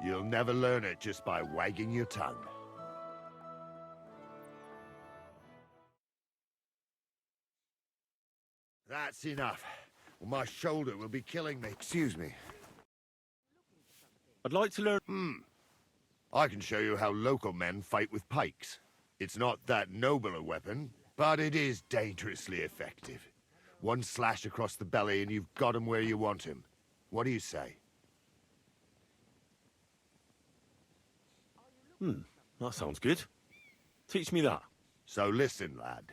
You'll never learn it just by wagging your tongue. That's enough. Well, my shoulder will be killing me. Excuse me. I'd like to learn... I can show you how local men fight with pikes. It's not that noble a weapon, but it is dangerously effective. One slash across the belly and you've got him where you want him. What do you say? That sounds good. Teach me that. So listen, lad.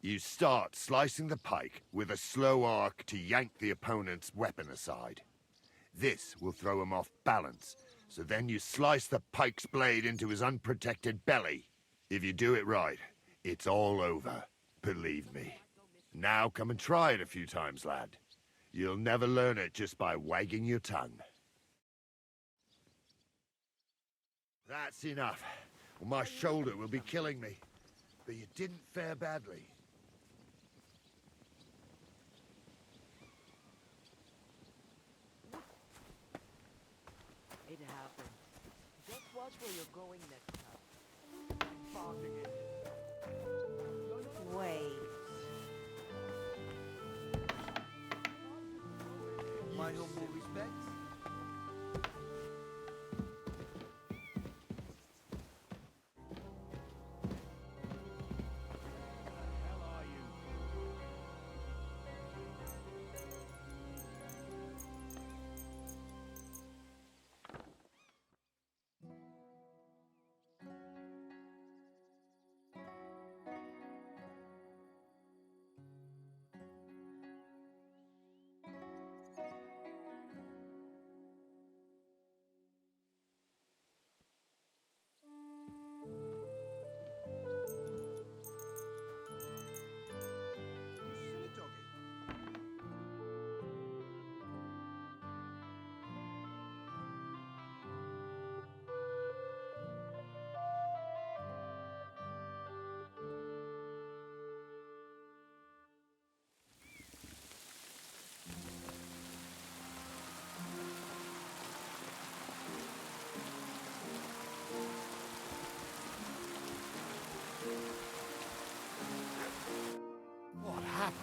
You start slicing the pike with a slow arc to yank the opponent's weapon aside. This will throw him off balance, so then you slice the pike's blade into his unprotected belly. If you do it right, it's all over, believe me. Now come and try it a few times, lad. You'll never learn it just by wagging your tongue. That's enough. Well, my shoulder will be killing me. But you didn't fare badly. It happened. Just watch where you're going next time. Bombing it. Wait. My humble respects. What happened?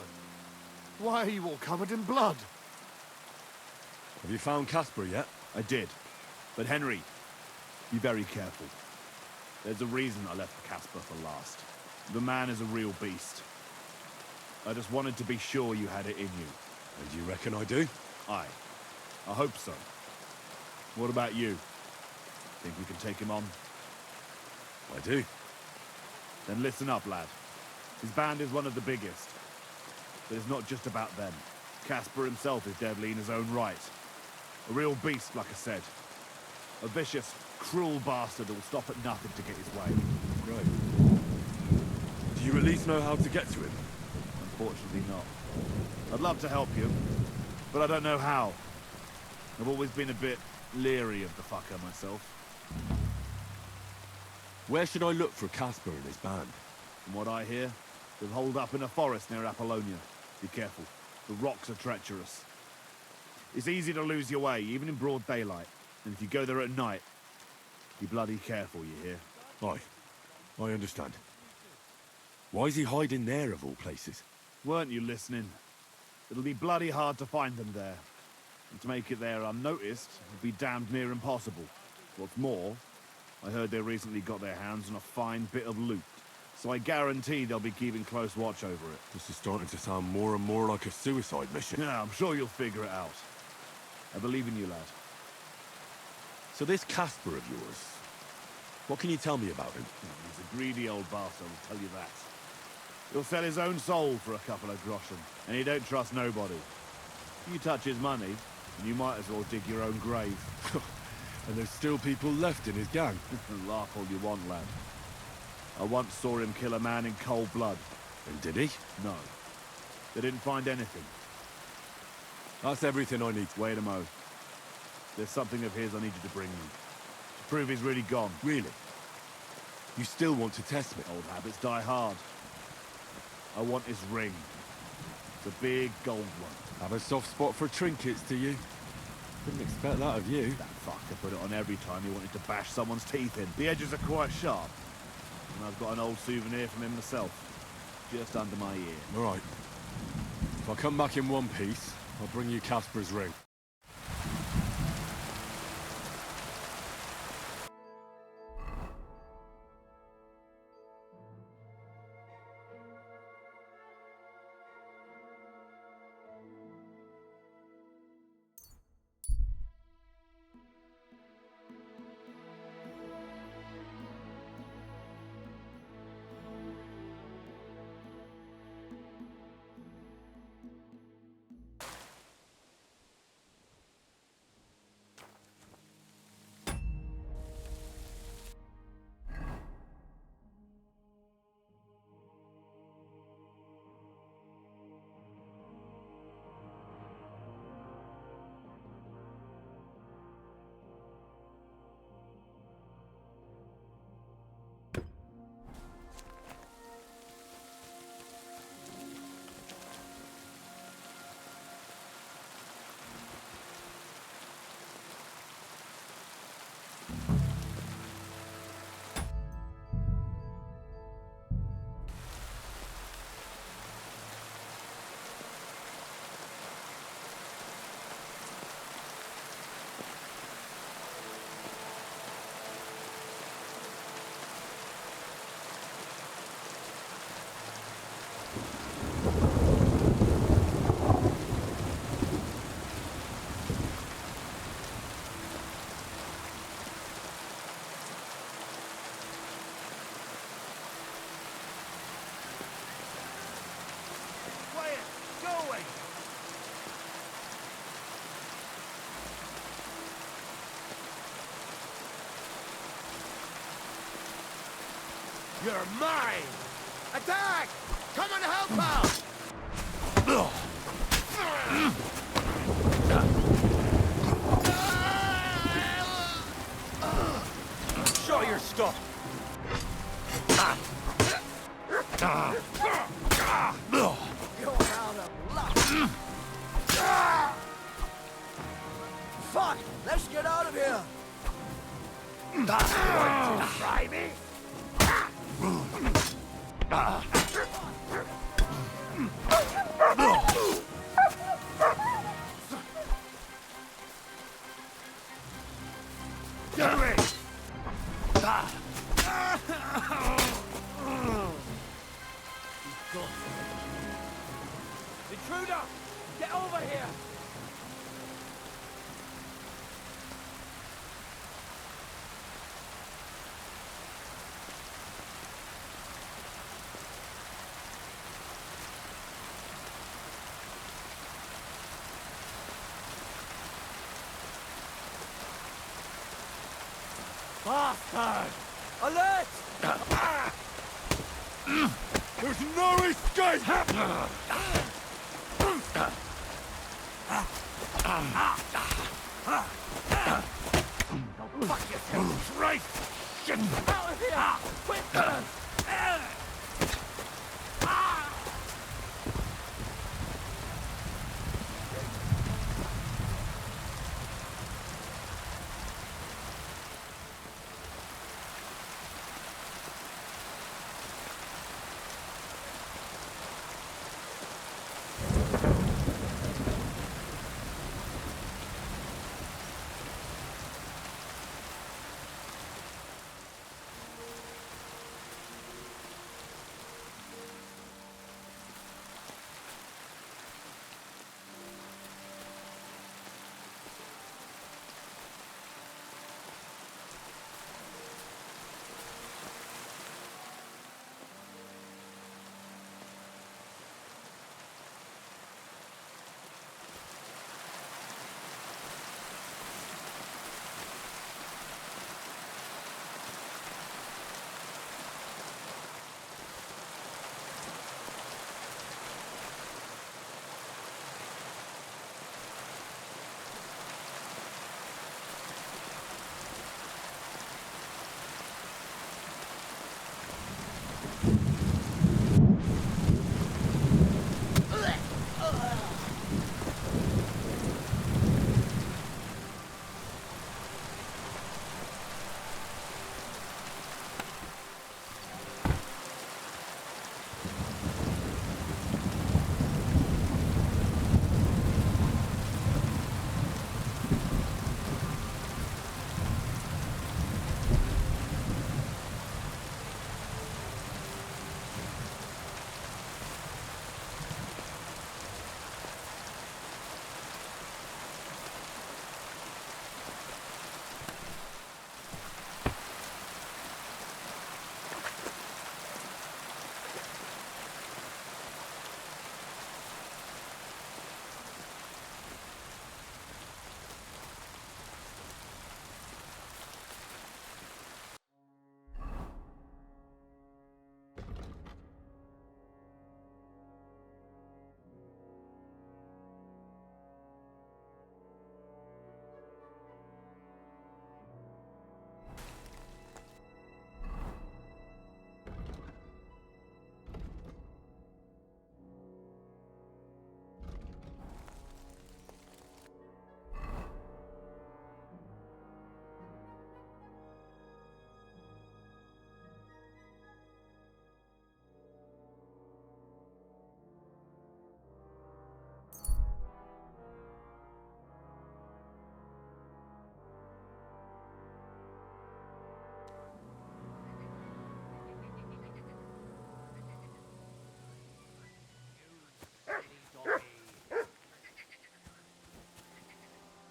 Why are you all covered in blood? Have you found Casper yet? I did. But Henry, be very careful. There's a reason I left Casper for last. The man is a real beast. I just wanted to be sure you had it in you. And you reckon I do? Aye. I hope so. What about you? Think you can take him on? I do. Then listen up, lad. His band is one of the biggest. But it's not just about them. Casper himself is deadly in his own right. A real beast, like I said. A vicious, cruel bastard that will stop at nothing to get his way. Right. Do you at least know how to get to him? Unfortunately not. I'd love to help you, but I don't know how. I've always been a bit leery of the fucker myself. Where should I look for Casper and his band? From what I hear, they've holed up in a forest near Apollonia. Be careful. The rocks are treacherous. It's easy to lose your way, even in broad daylight. And if you go there at night, be bloody careful, you hear? Aye. I understand. Why is he hiding there, of all places? Weren't you listening? It'll be bloody hard to find them there. And to make it there unnoticed would be damned near impossible. What's more, I heard they recently got their hands on a fine bit of loot. So I guarantee they'll be keeping close watch over it. This is starting to sound more and more like a suicide mission. Yeah, I'm sure you'll figure it out. I believe in you, lad. So this Casper of yours, what can you tell me about him? He's a greedy old bastard, I'll tell you that. He'll sell his own soul for a couple of groschen, and he don't trust nobody. If you touch his money, then you might as well dig your own grave. And there's still people left in his gang? Laugh all you want, lad. I once saw him kill a man in cold blood. And did he? No. They didn't find anything. That's everything I need. Wait a mo. There's something of his I need you to bring me. To prove he's really gone. Really? You still want to test me? Old habits die hard. I want his ring. The big gold one. Have a soft spot for trinkets, do you? Didn't expect that of you. That fucker put it on every time he wanted to bash someone's teeth in. The edges are quite sharp. And I've got an old souvenir from him myself. Just under my ear. All right. If I come back in one piece, I'll bring you Casper's ring. You're mine! Attack! Come and help out! Show your stuff! You're out of luck! Fuck! Let's get out of here! That's going to try me! Get away! Intruder! Get over here! Bastard! Alert! There's no escape! Fuck yourself! Christ! Get out of here! Quick!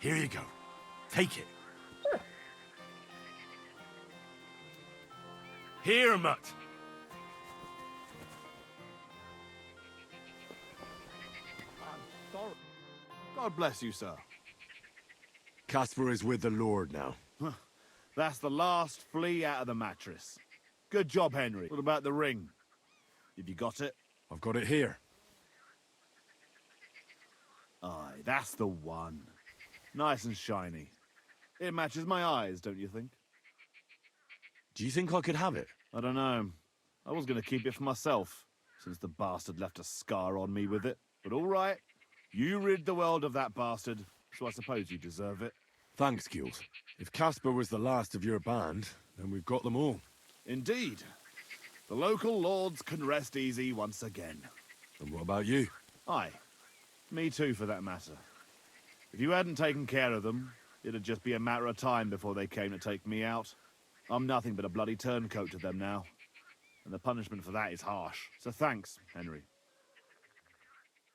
Here you go. Take it. Here, Mutt. Sorry. God bless you, sir. Caspar is with the Lord now. That's the last flea out of the mattress. Good job, Henry. What about the ring? Have you got it? I've got it here. Aye, that's the one. Nice and shiny. It matches my eyes, don't you think? Do you think I could have it? I don't know. I was going to keep it for myself, since the bastard left a scar on me with it. But all right, you rid the world of that bastard, so I suppose you deserve it. Thanks, Gules. If Caspar was the last of your band, then we've got them all. Indeed. The local lords can rest easy once again. And what about you? Aye. Me too, for that matter. If you hadn't taken care of them, it'd just be a matter of time before they came to take me out. I'm nothing but a bloody turncoat to them now. And the punishment for that is harsh. So thanks, Henry.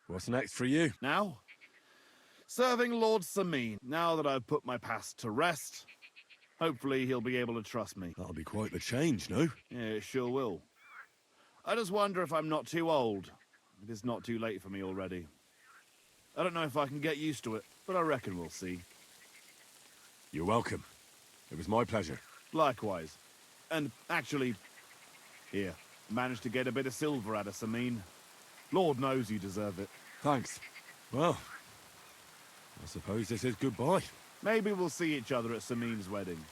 What's next for you? Now? Serving Lord Sameen. Now that I've put my past to rest, hopefully he'll be able to trust me. That'll be quite the change, no? Yeah, it sure will. I just wonder if I'm not too old. If it's not too late for me already. I don't know if I can get used to it, but I reckon we'll see. You're welcome. It was my pleasure. Likewise. And actually, here, managed to get a bit of silver out of Sameen. Lord knows you deserve it. Thanks. Well, I suppose this is goodbye. Maybe we'll see each other at Sameen's wedding.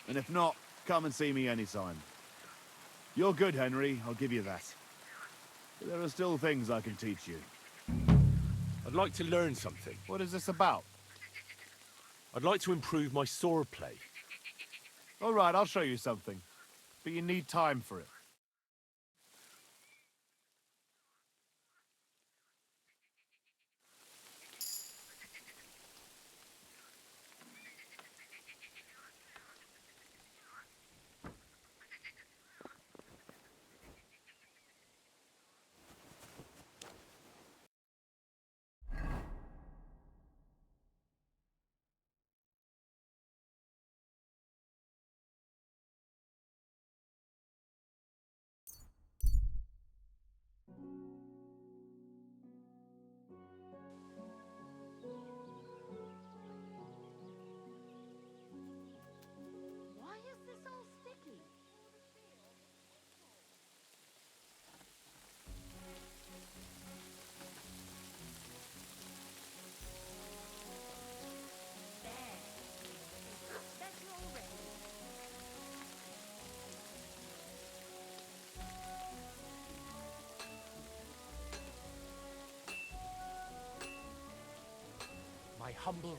And if not, come and see me anytime. You're good, Henry, I'll give you that. But there are still things I can teach you. I'd like to learn something. What is this about? I'd like to improve my sword play. All right, I'll show you something. But you need time for it. Why is this all sticky? My humble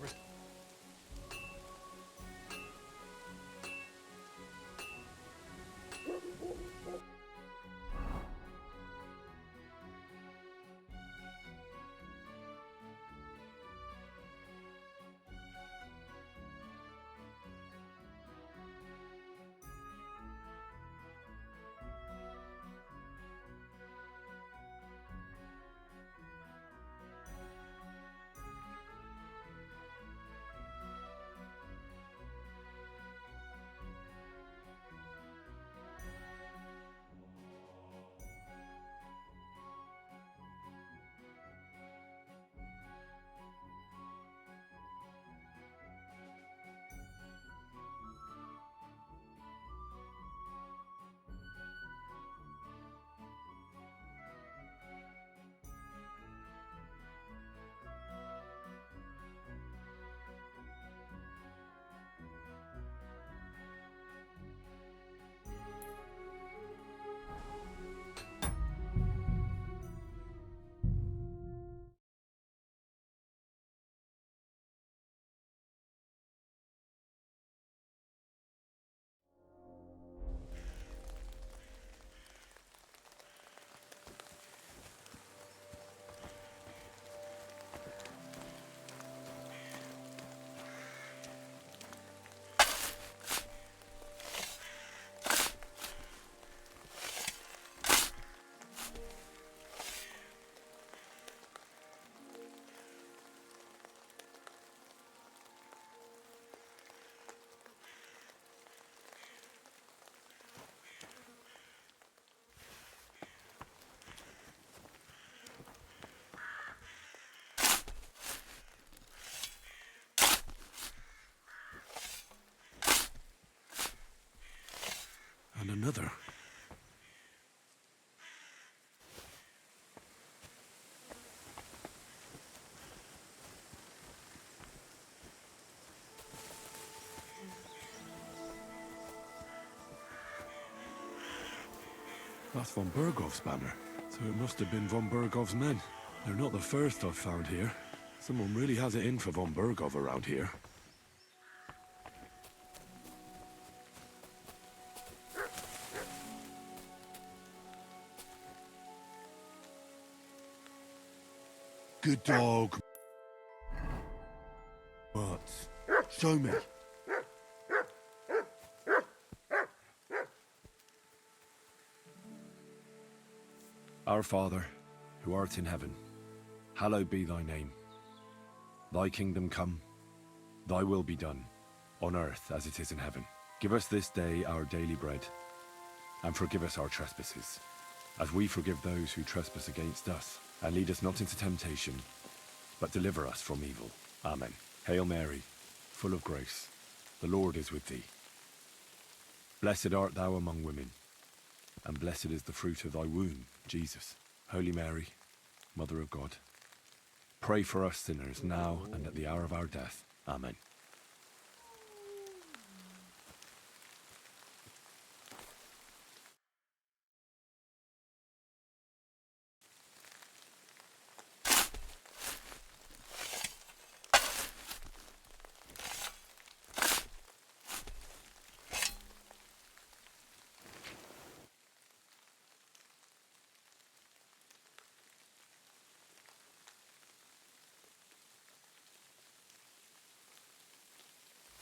another. That's von Bergov's banner. So it must have been von Bergov's men. They're not the first I've found here. Someone really has it in for von Bergov around here. Good dog. What? Show me. Our Father, who art in heaven, hallowed be thy name. Thy kingdom come, thy will be done, on earth as it is in heaven. Give us this day our daily bread, and forgive us our trespasses, as we forgive those who trespass against us. And lead us not into temptation, but deliver us from evil. Amen. Hail Mary, full of grace, the Lord is with thee. Blessed art thou among women, and blessed is the fruit of thy womb, Jesus. Holy Mary, Mother of God, pray for us sinners now and at the hour of our death. Amen.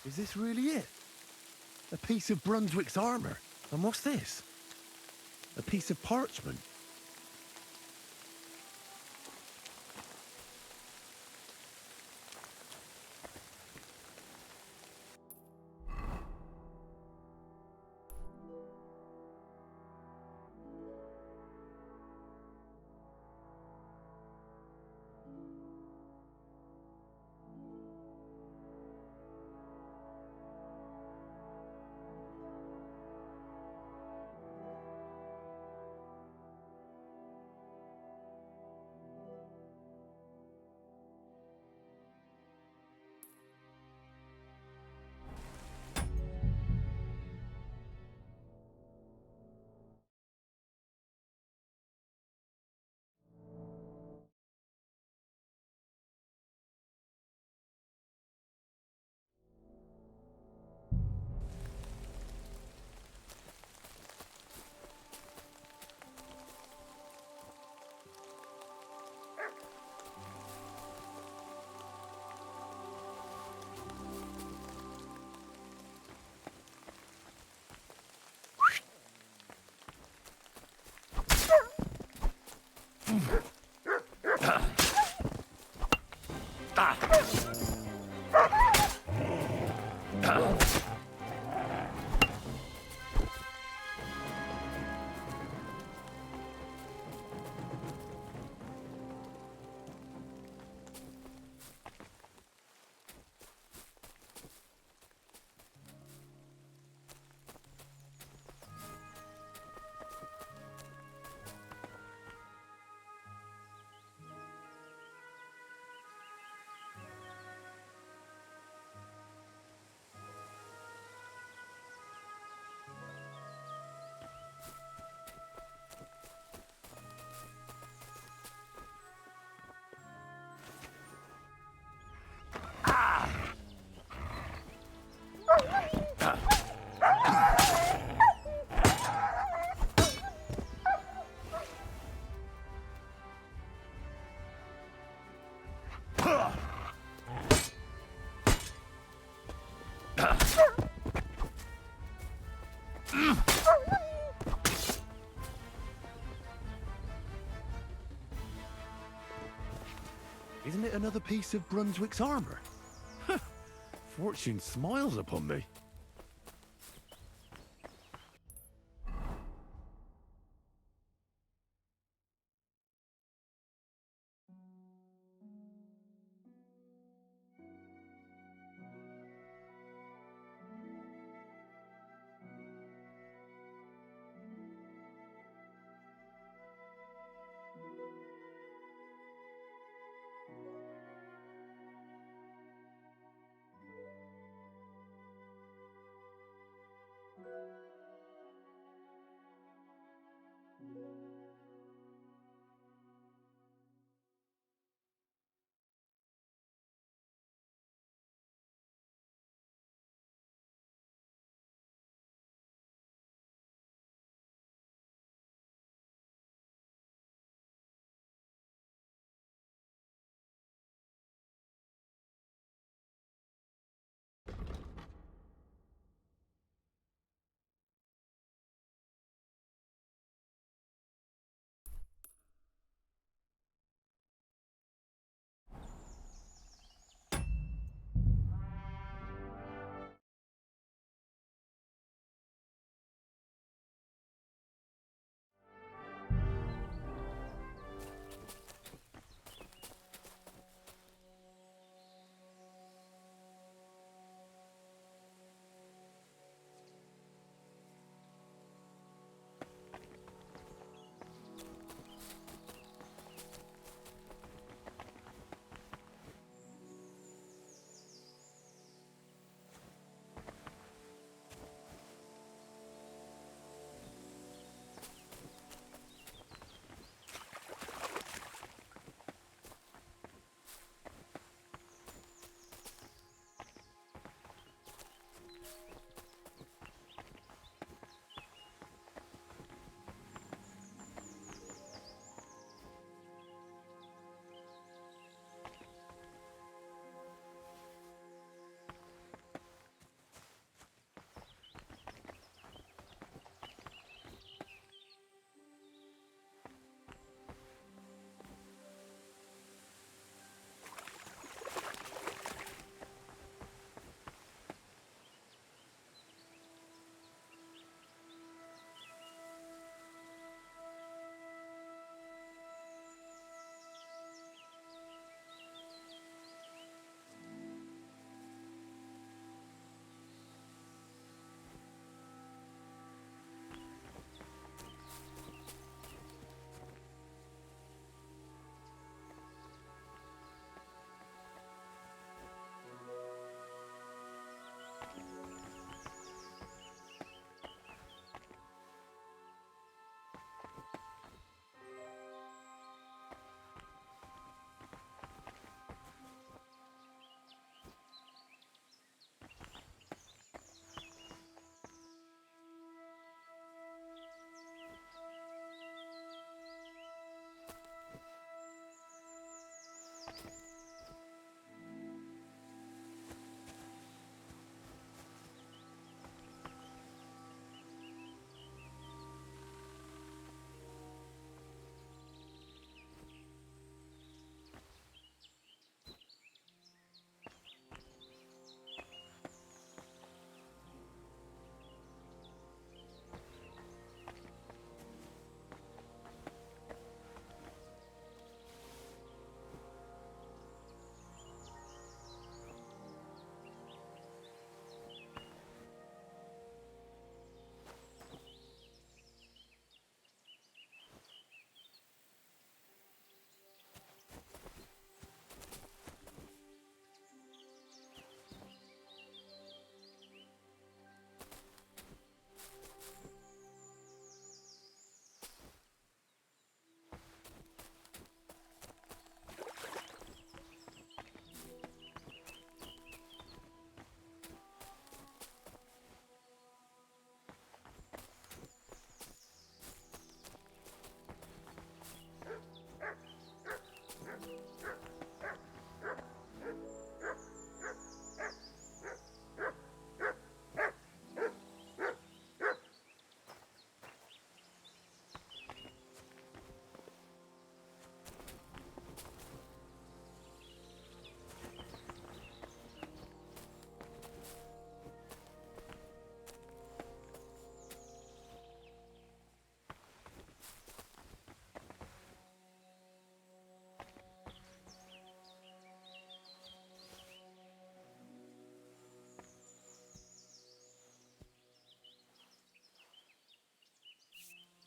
Is this really it? A piece of Brunswick's armour? And what's this? A piece of parchment? Isn't it another piece of Brunswick's armour? Fortune smiles upon me.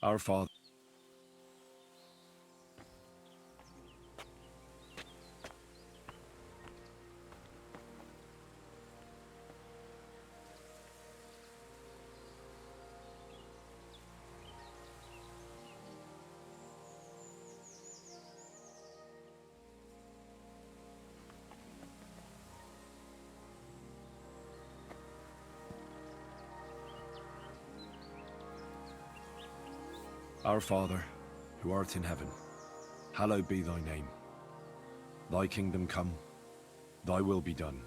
Our Father. Our Father, who art in heaven, hallowed be thy name. Thy kingdom come, thy will be done,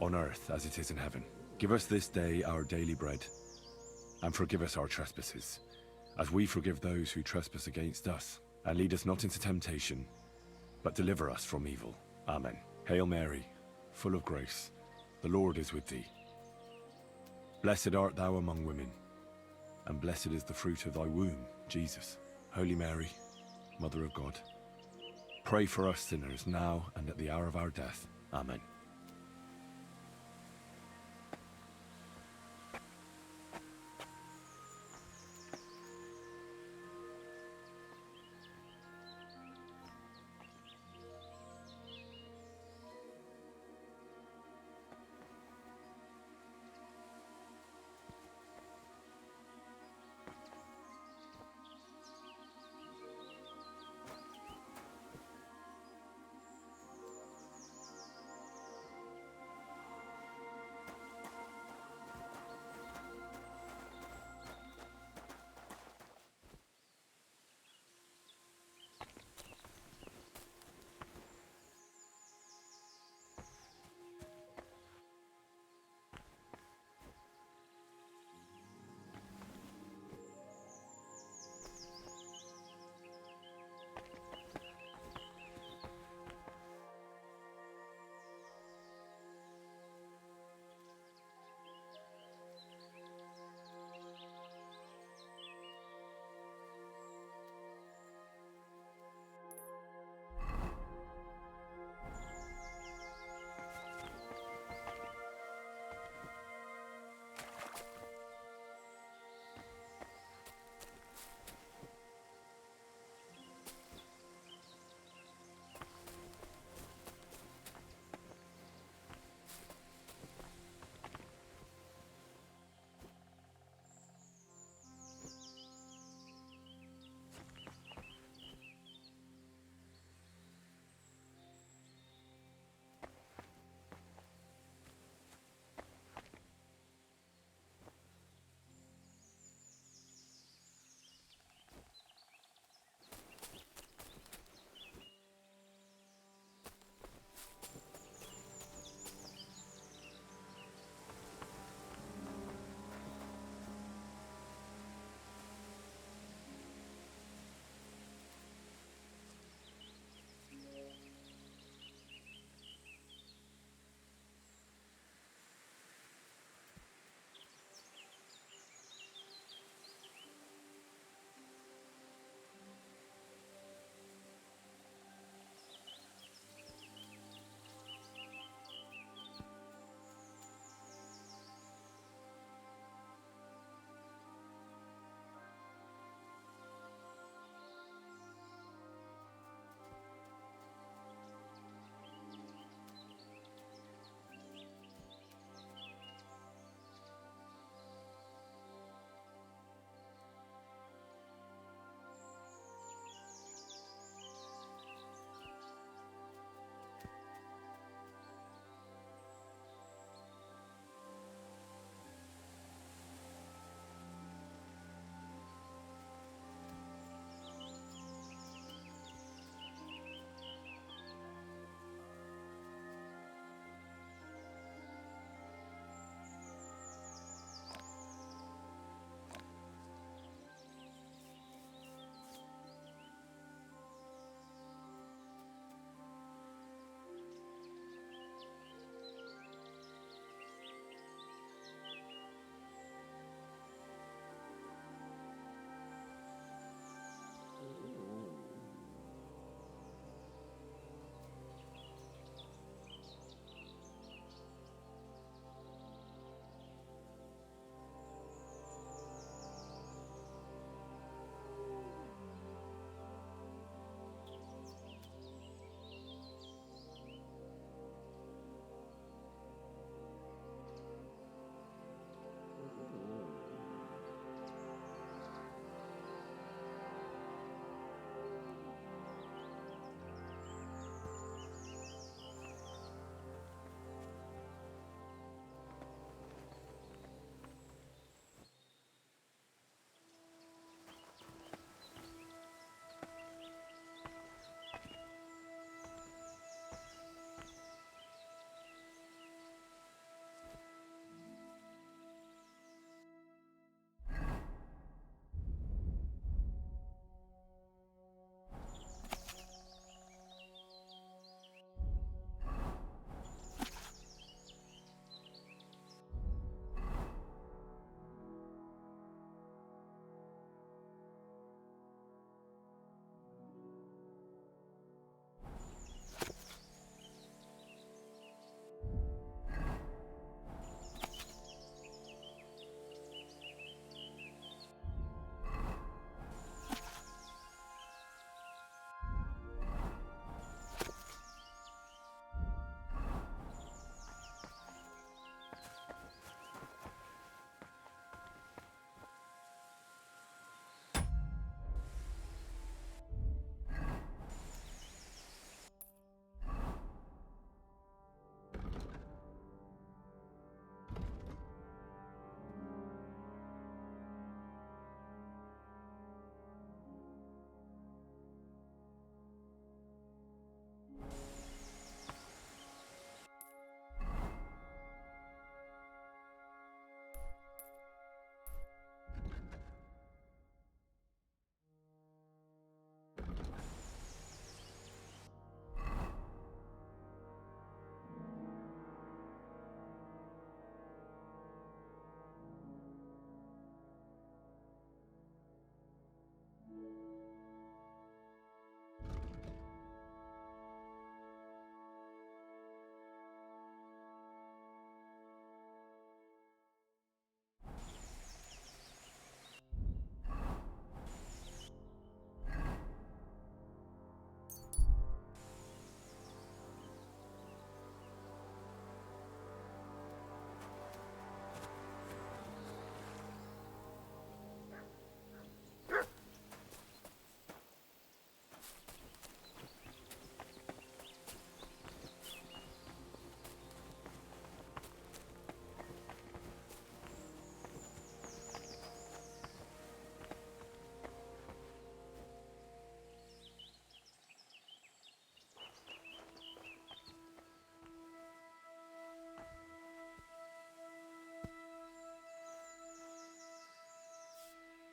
on earth as it is in heaven. Give us this day our daily bread, and forgive us our trespasses, as we forgive those who trespass against us. And lead us not into temptation, but deliver us from evil. Amen. Hail Mary, full of grace, the Lord is with thee. Blessed art thou among women, and blessed is the fruit of thy womb, Jesus. Holy Mary, Mother of God, pray for us sinners now and at the hour of our death. Amen.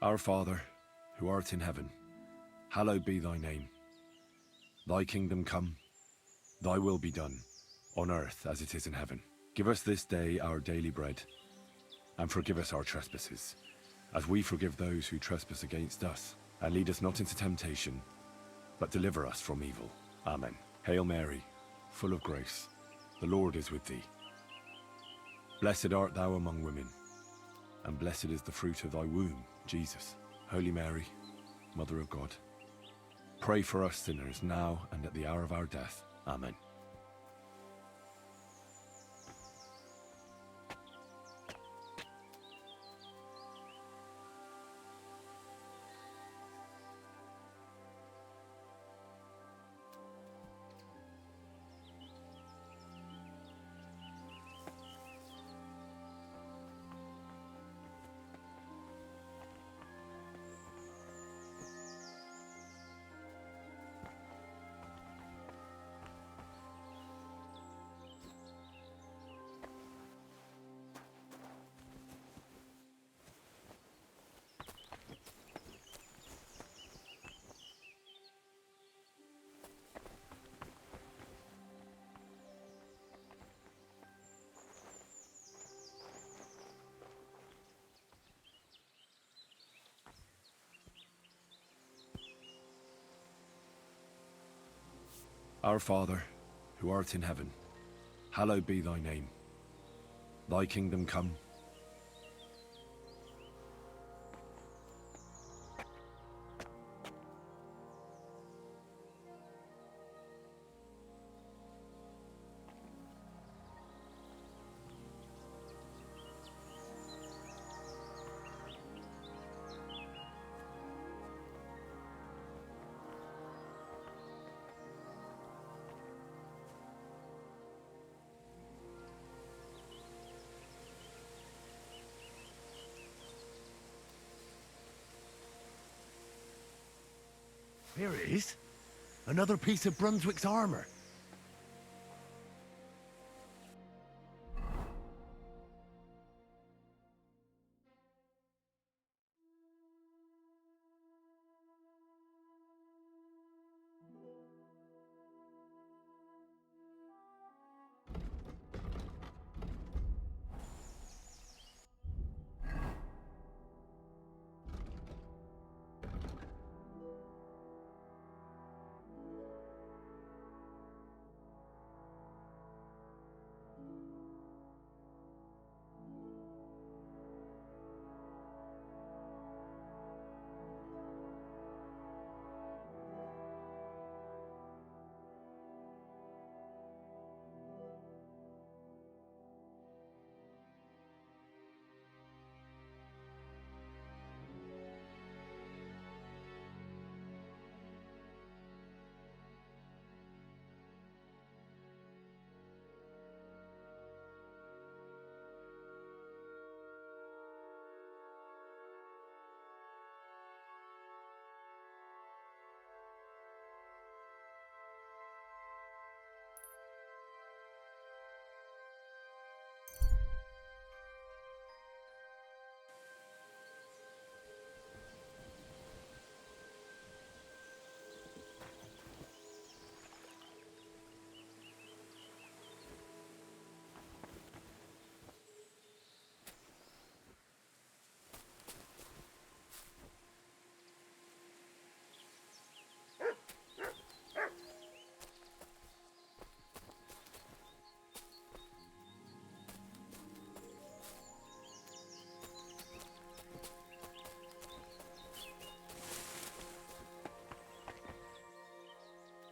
Our Father, who art in heaven, hallowed be thy name. Thy kingdom come, thy will be done, on earth as it is in heaven. Give us this day our daily bread, and forgive us our trespasses, as we forgive those who trespass against us. And lead us not into temptation, but deliver us from evil. Amen. Hail Mary, full of grace, the Lord is with thee. Blessed art thou among women, and blessed is the fruit of thy womb, Jesus. Holy Mary, Mother of God, pray for us sinners now and at the hour of our death. Amen. Our Father, who art in heaven, hallowed be thy name. Thy kingdom come. Here it is. Another piece of Brunswick's armor.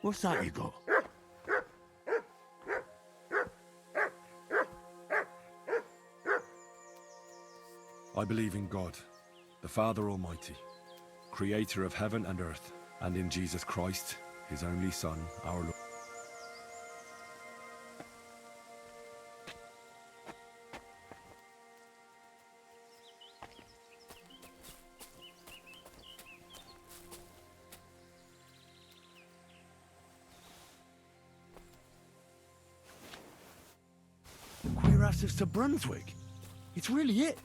What's that you got? I believe in God, the Father Almighty, creator of heaven and earth, and in Jesus Christ, his only Son, our Lord. Cuirassiers to Brunswick. It's really it.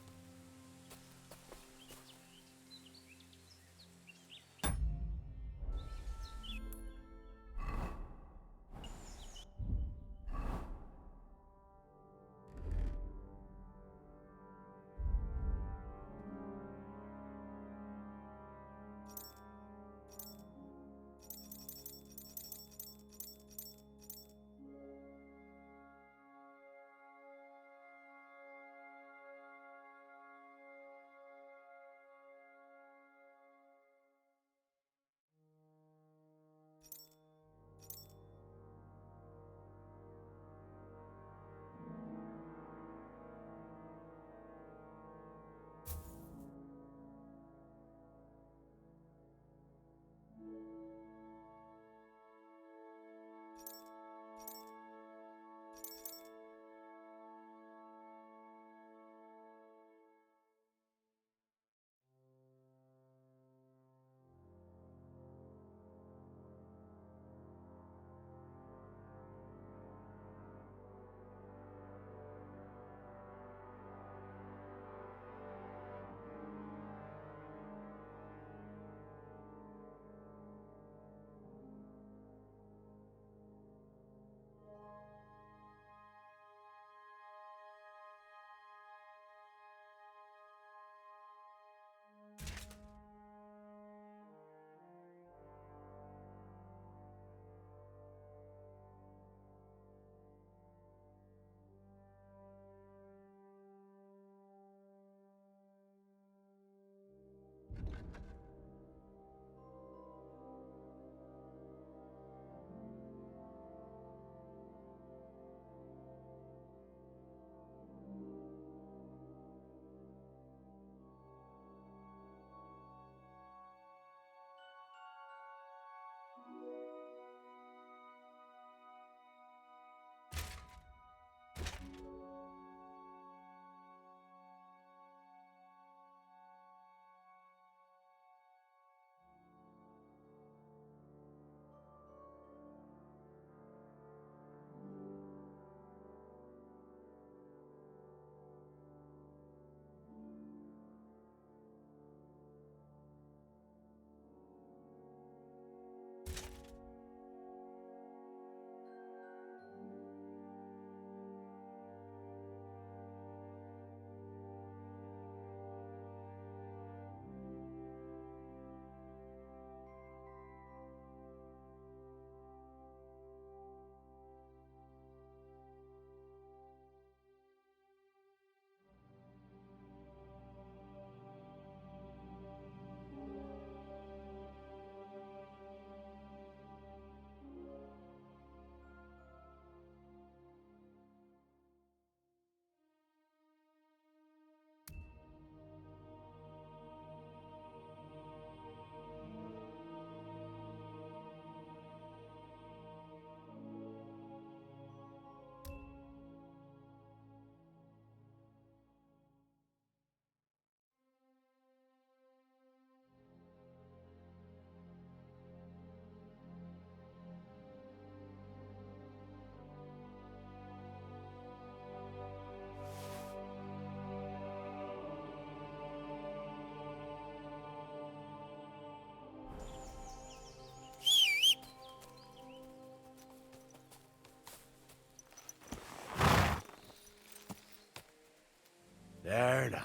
There now.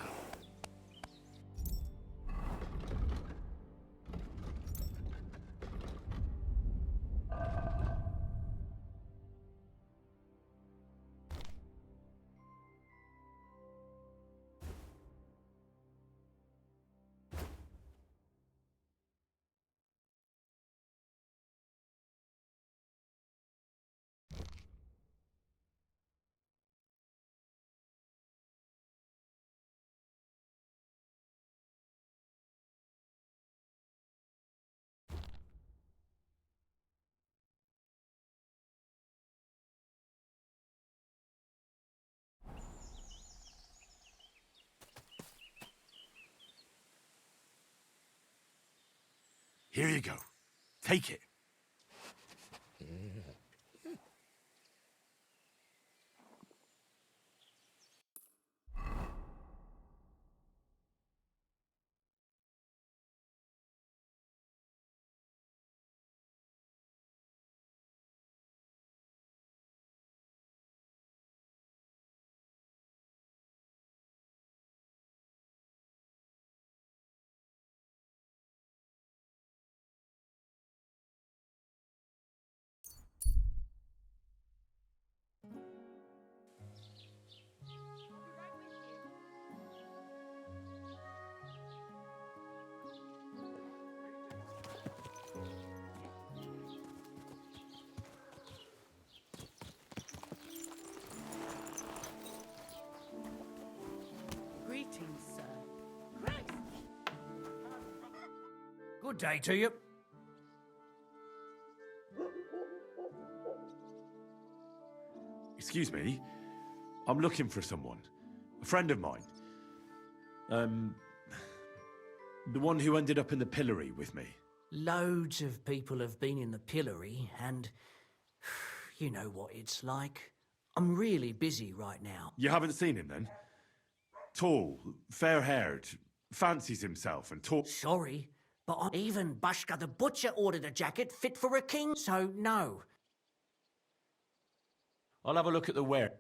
Here you go. Take it. Greetings, sir. Good day to you. Excuse me. I'm looking for someone. A friend of mine. The one who ended up in the pillory with me. Loads of people have been in the pillory, and you know what it's like. I'm really busy right now. You haven't seen him then? Tall, fair-haired, fancies himself and talks... Sorry, but even Bashka the Butcher ordered a jacket fit for a king, so no. I'll have a look at the wear.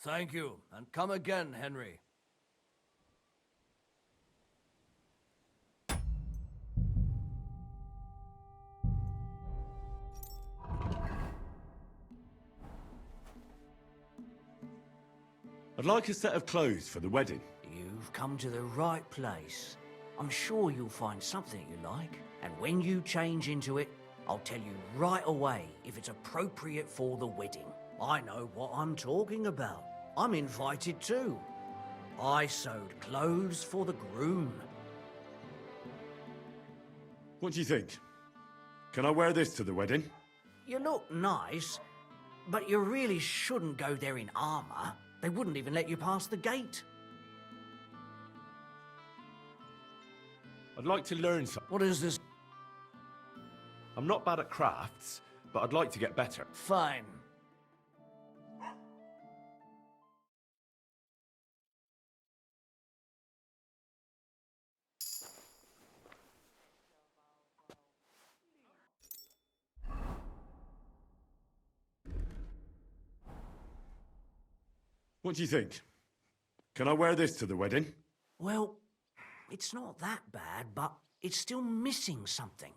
Thank you, and come again, Henry. I'd like a set of clothes for the wedding. You've come to the right place. I'm sure you'll find something you like. And when you change into it, I'll tell you right away if it's appropriate for the wedding. I know what I'm talking about. I'm invited too. I sewed clothes for the groom. What do you think? Can I wear this to the wedding? You look nice, but you really shouldn't go there in armor. They wouldn't even let you pass the gate. I'd like to learn something. What is this? I'm not bad at crafts, but I'd like to get better. Fine. What do you think? Can I wear this to the wedding? Well, it's not that bad, but it's still missing something.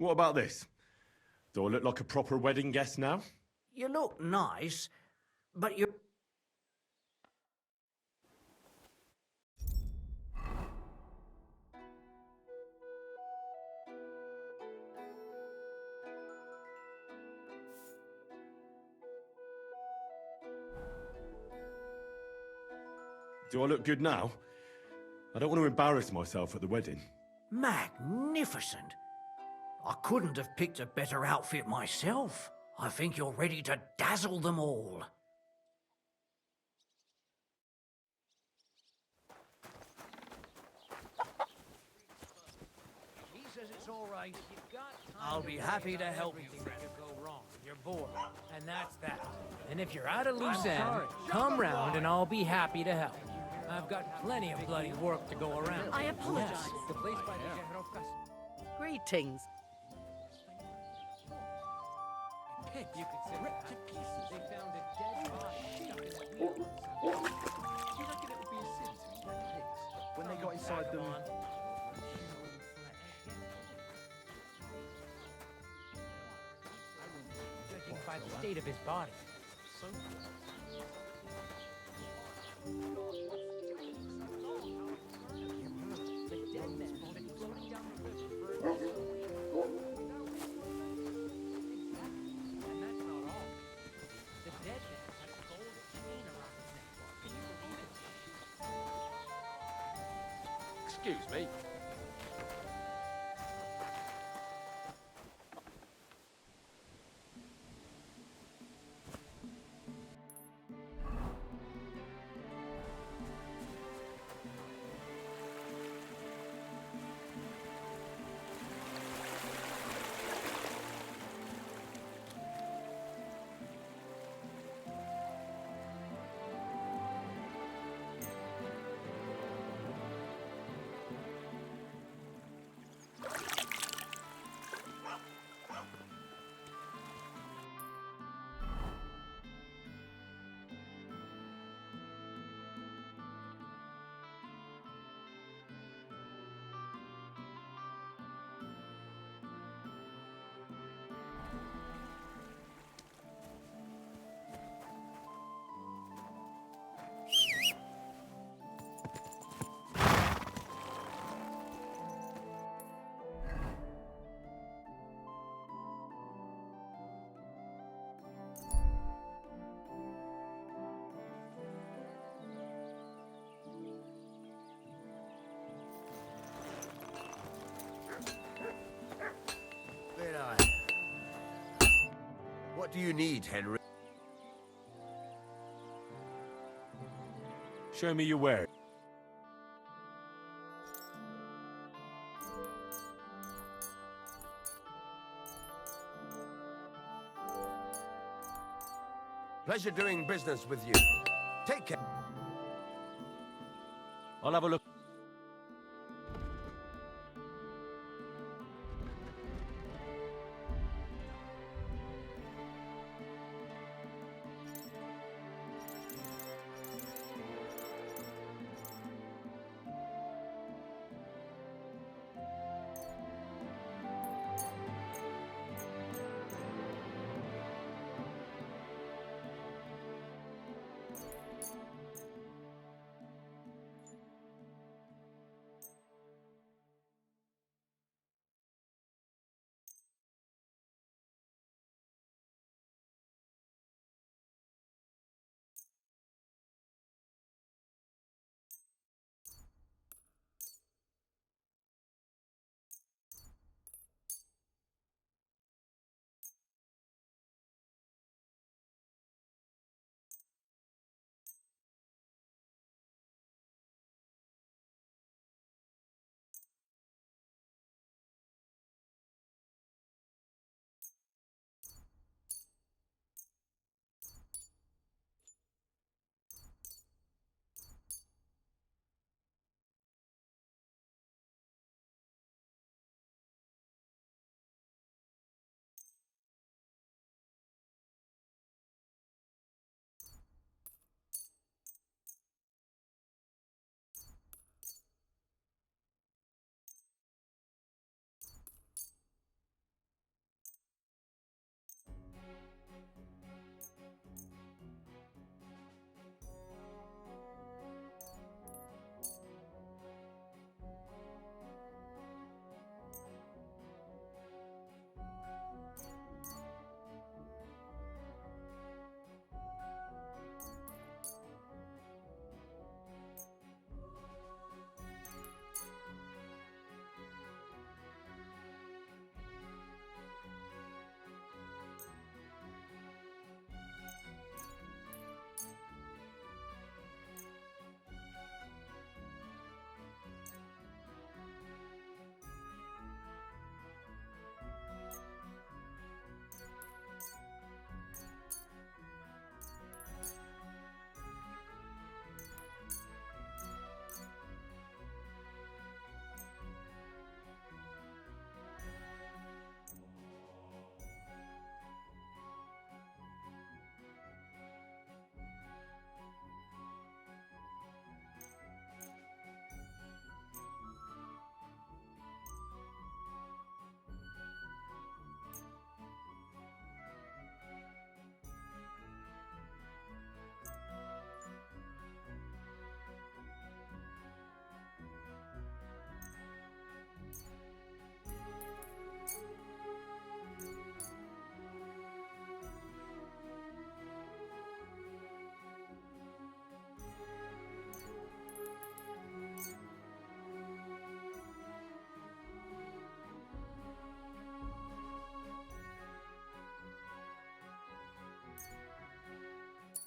What about this? Do I look like a proper wedding guest now? You look nice, but you're... Do I look good now? I don't want to embarrass myself at the wedding. Magnificent. I couldn't have picked a better outfit myself. I think you're ready to dazzle them all. He says it's all right. I'll be happy to help you. Could go wrong. You're bored, and that's that. And if you're out of loose end, come round and I'll be happy to help. I've got plenty of bloody work to go around. I apologize. Yes, the place by the Greetings. You could say ripped to pieces. They found a dead body stuck in the wheel. Do you reckon it would be a sin to eat their pigs? When they got inside them... Judging by the state of his body. The dead man has been floating down the river for and that's not all. The dead man had a gold chain around his neck. Can you believe it? Excuse me. What do you need, Henry? Show me your wares. Pleasure doing business with you. Take care. I'll have a look.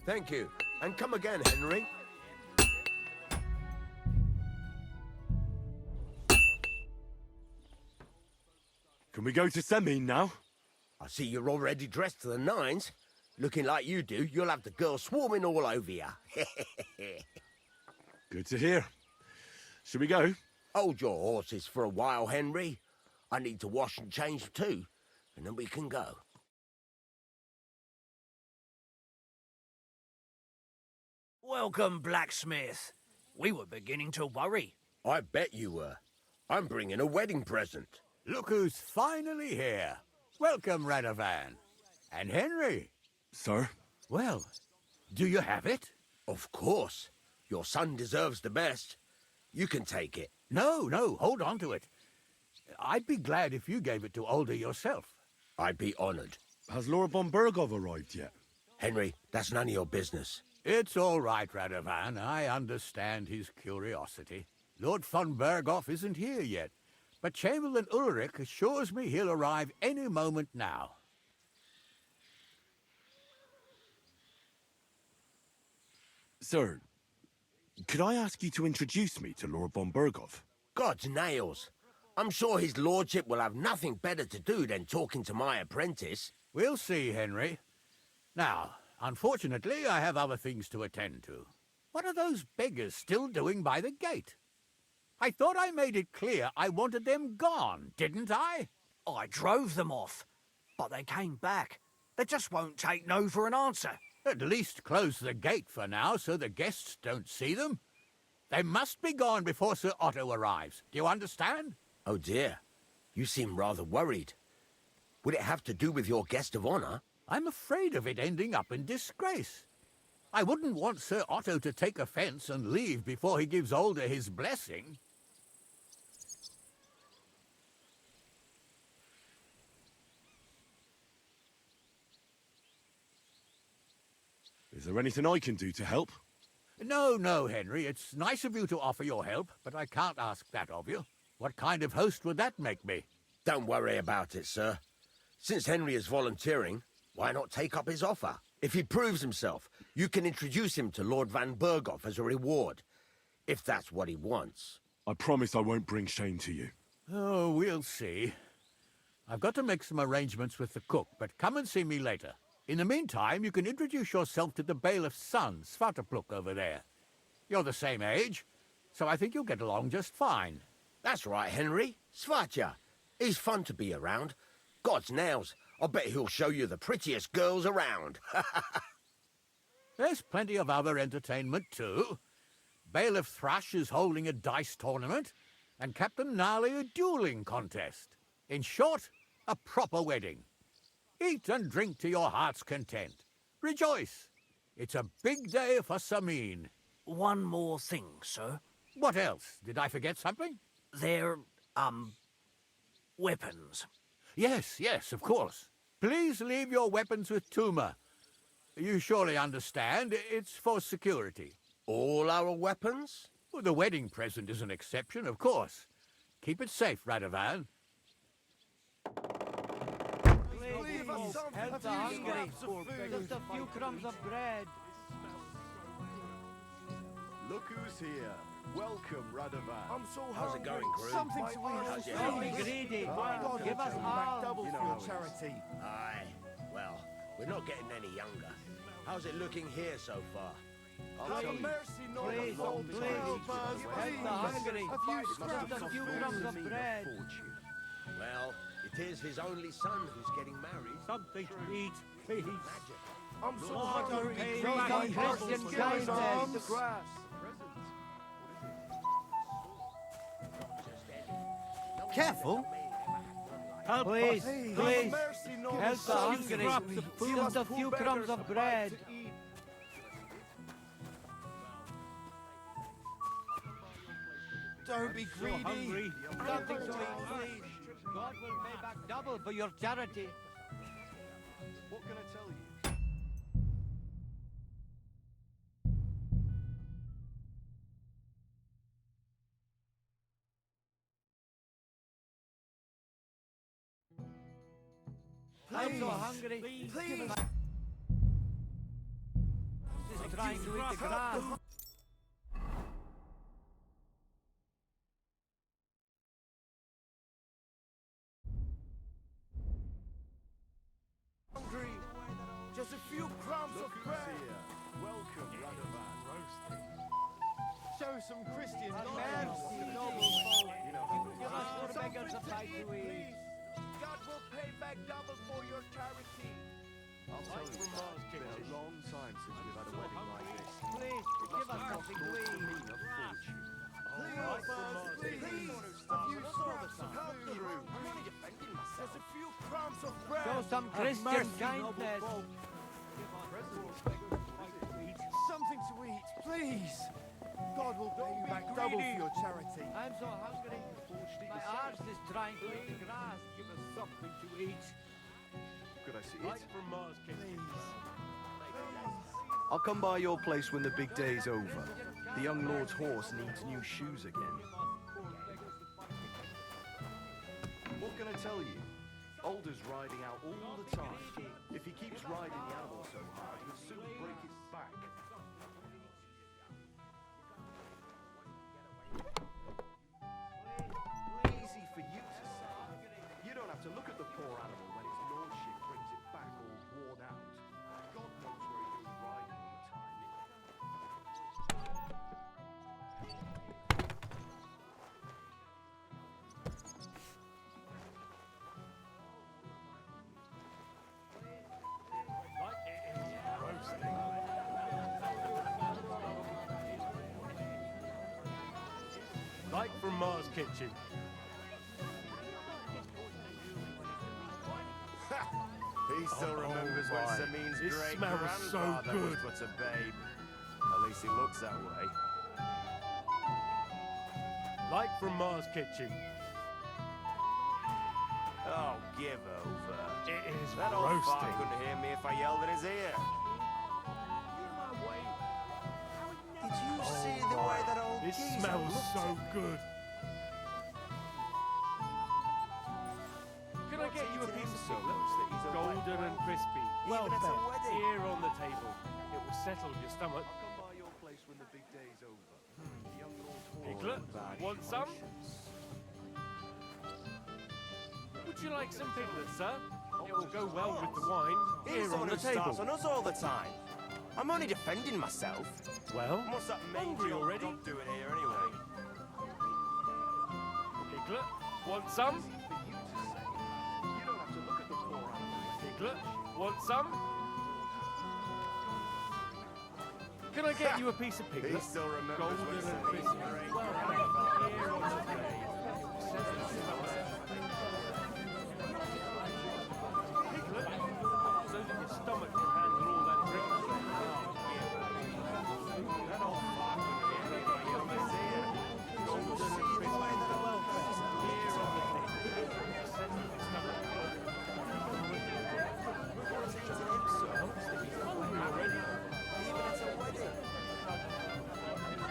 Thank you. And come again, Henry. Can we go to Semine now? I see you're already dressed to the nines. Looking like you do, you'll have the girls swarming all over you. Good to hear. Shall we go? Hold your horses for a while, Henry. I need to wash and change too, and then we can go. Welcome, blacksmith. We were beginning to worry. I bet you were. I'm bringing a wedding present. Look who's finally here. Welcome, Radovan. And Henry. Sir? Well, do you have it? Of course. Your son deserves the best. You can take it. No, hold on to it. I'd be glad if you gave it to Older yourself. I'd be honored. Has Lord von Bergov arrived yet? Henry, that's none of your business. It's all right, Radovan. I understand his curiosity. Lord von Berghoff isn't here yet, but Chamberlain Ulrich assures me he'll arrive any moment now. Sir, could I ask you to introduce me to Lord von Berghoff? God's nails. I'm sure his lordship will have nothing better to do than talking to my apprentice. We'll see, Henry. Now, unfortunately, I have other things to attend to. What are those beggars still doing by the gate? I thought I made it clear I wanted them gone, didn't I? I drove them off, but they came back. They just won't take no for an answer. At least close the gate for now so the guests don't see them. They must be gone before Sir Otto arrives. Do you understand? Oh dear, you seem rather worried. Would it have to do with your guest of honor? I'm afraid of it ending up in disgrace. I wouldn't want Sir Otto to take offense and leave before he gives Older his blessing. Is there anything I can do to help? No, Henry. It's nice of you to offer your help, but I can't ask that of you. What kind of host would that make me? Don't worry about it, sir. Since Henry is volunteering, why not take up his offer? If he proves himself, you can introduce him to Lord Van Berghoff as a reward, if that's what he wants. I promise I won't bring shame to you. Oh, we'll see. I've got to make some arrangements with the cook, but come and see me later. In the meantime, you can introduce yourself to the bailiff's son, Svatopluk, over there. You're the same age, so I think you'll get along just fine. That's right, Henry. Svatja. He's fun to be around. God's nails, I bet he'll show you the prettiest girls around. There's plenty of other entertainment, too. Bailiff Thrush is holding a dice tournament, and Captain Gnarly a dueling contest. In short, a proper wedding. Eat and drink to your heart's content. Rejoice. It's a big day for Semine. One more thing, sir. What else? Did I forget something? They're, weapons. Yes, of course. Please leave your weapons with Tuma. You surely understand, it's for security. All our weapons? Well, the wedding present is an exception, of course. Keep it safe, Radovan. Help the hungry. Just a few crumbs of bread. Look who's here. Welcome, Radovan. I'm so How's it going, crew? Something to eat. Don't be greedy. God, Give us all. double for your charity. Aye. Well, we're not getting any younger. How's it looking here so far? Have mercy, Lord. Please, Help us, help the hungry. Just a few crumbs of bread. Well, it is his only son who's getting married. Something to eat, please. Magic. I'm so hungry. Christian kindness. Careful. Help please, please. Mercy, Lord. Help the hungry. Just a few crumbs of bread. Don't be greedy. Something to eat, please. God will pay back double for your charity. What can I tell you? I'm so hungry. Please. trying to eat the grass. Hungry. Just a few crumbs of bread. Welcome, Radovan. Roasting. Show some Christian Mercy, noble folk. Give us poor beggars a bite to eat. God will pay back double for your charity. I'll tell you, it's been a long time since we've had a wedding like this. Please, give us something to eat. Please, a few scraps of food. Just a few crumbs of bread. Show some Christian kindness. Something to eat, please. God will pay you back double for your charity. I'm so hungry. My arse is trying to eat the grass. Give us something to eat. Could I see it? from Mars, I'll come by your place when the big day's over. The young lord's horse needs new shoes again. What can I tell you? Alder's riding out all the time. If he keeps riding the animal so hard, he'll soon break its back. Easy for you to say. You don't have to look at the poor animal when his lordship brings it back all worn out. God knows where he goes riding all the time. Like from Mars Kitchen. He still remembers when my. Samin's It great smells so grandfather was good. but a babe. At least he looks that way. Like from Mars Kitchen. Oh, give over. It is That old fart roasting. couldn't hear me if I yelled in his ear. Did you see the way that old It geezer smells looked so at me? good. Can I get you a piece of so much that he's a golden and crispy? Well Even at a fed. wedding. Here on the table. It will settle your stomach. I'll come by your place when the big day's over. The young lord's horse. Piglet, want some? Would you like some piglet, sir? It will go well with the wine. He's Here the on one the who starts table. on us all the time. I'm only defending myself. Well, What's that hungry mangy old already? dog doing here anyway? Piglet, want some? You don't have to look at the poor animal. Piglet, want some? Can I get you a piece of piglet? He still remembers Golden when and Samin's crispy. great Well fed. grandfather Here on was the a babe. table. It will settle your stomach. Piglet, so that your stomach can handle all that drink. That old fart couldn't hear me if I yelled in his ear. Golden and crispy. Well fed. Here on the table. It will settle your stomach. Hungry already? Even at a wedding.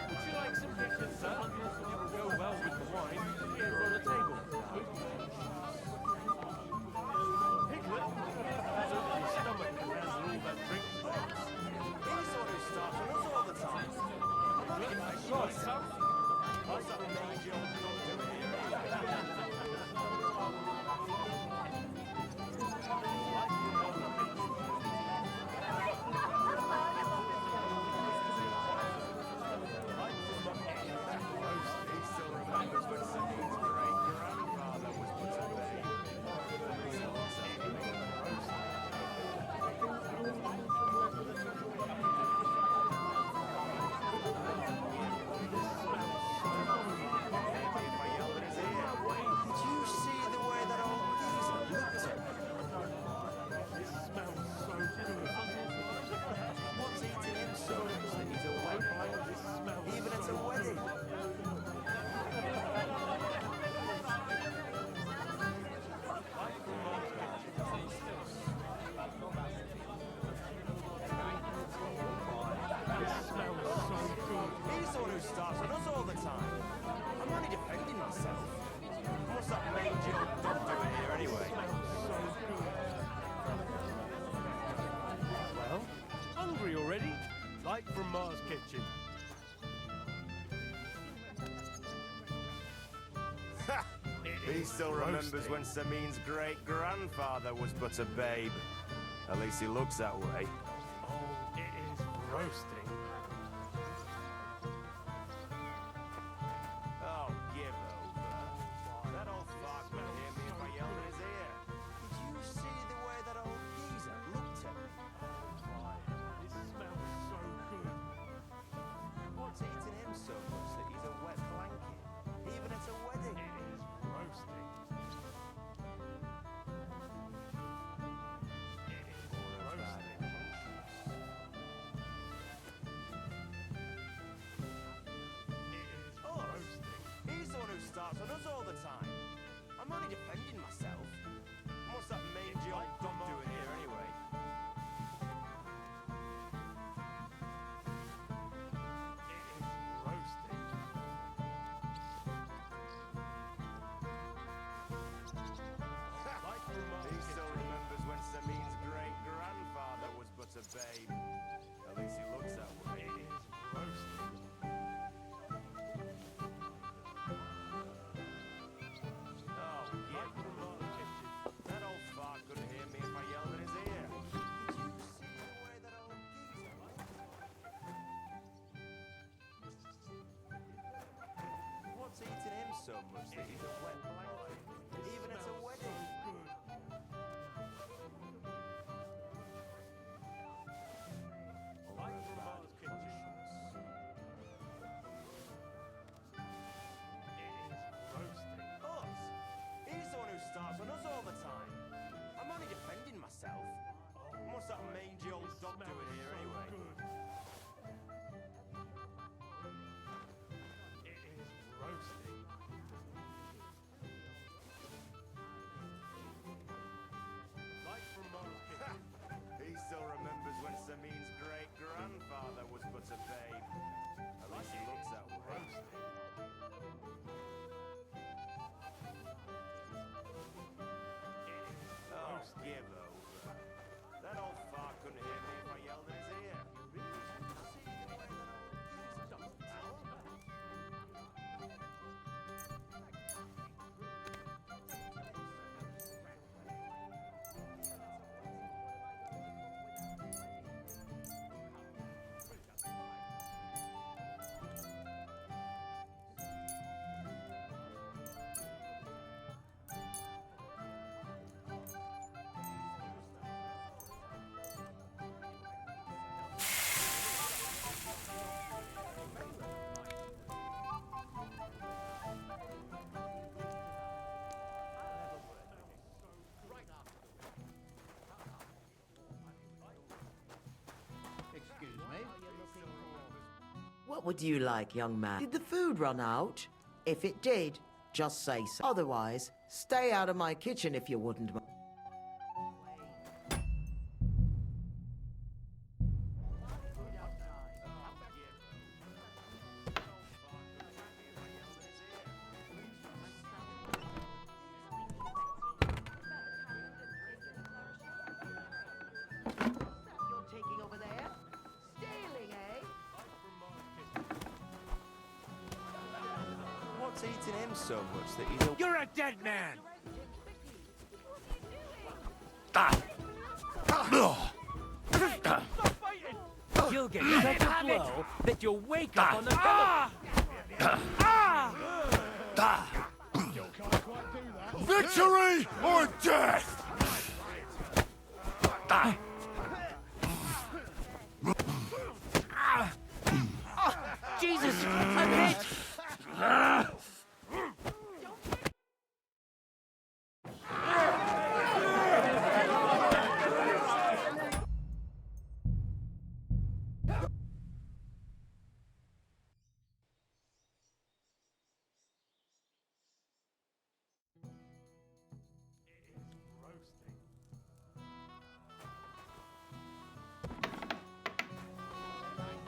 Would you like some pictures, sir? It will go well with the wine. Here on the table. Like from Ma's kitchen. He still remembers when Samin's great-grandfather was but a babe. At least he looks that way. Oh, it is roasting. Oh, give over. That old fart will hear me if I yelled in his ear. Did you see the way that old geezer looked at me? It smells so good. What's eating him so much that he's a wet blanket? Even at a wedding. It is roasting. It is roasting. He's the one who starts on us all the time. I'm only defending myself. What's that mangy old dog doing here anyway? It is roasting. He still remembers when Samin's great-grandfather was but a babe. At least he looks that way. It is roasting. Oh, give that old fart couldn't hear me if I yelled in his ear. Did you see the way that old geezer? What's eating him so much that he's a wet blanket? Even at a wedding. Like from Ma's kitchen. It is roasting. Us? He's the one who starts on us all the time. I'm only defending myself. What's that mangy old dog doing here anyway? It is roasting. Like from Ma's kitchen. He still remembers when Samin's great-grandfather was but a babe. At least he looks that way. Oh, give over. That old fart couldn't hear me if I yelled in his ear. Excuse me? What would you like, young man? Did the food run out? If it did, just say so. Otherwise, stay out of my kitchen if you wouldn't mind. You're taking over there? Stealing, eh? What's eating him so much that he's a... You're a dead man! You'll get such a blow that you'll wake up on the Victory or death! Jesus, I'm hit!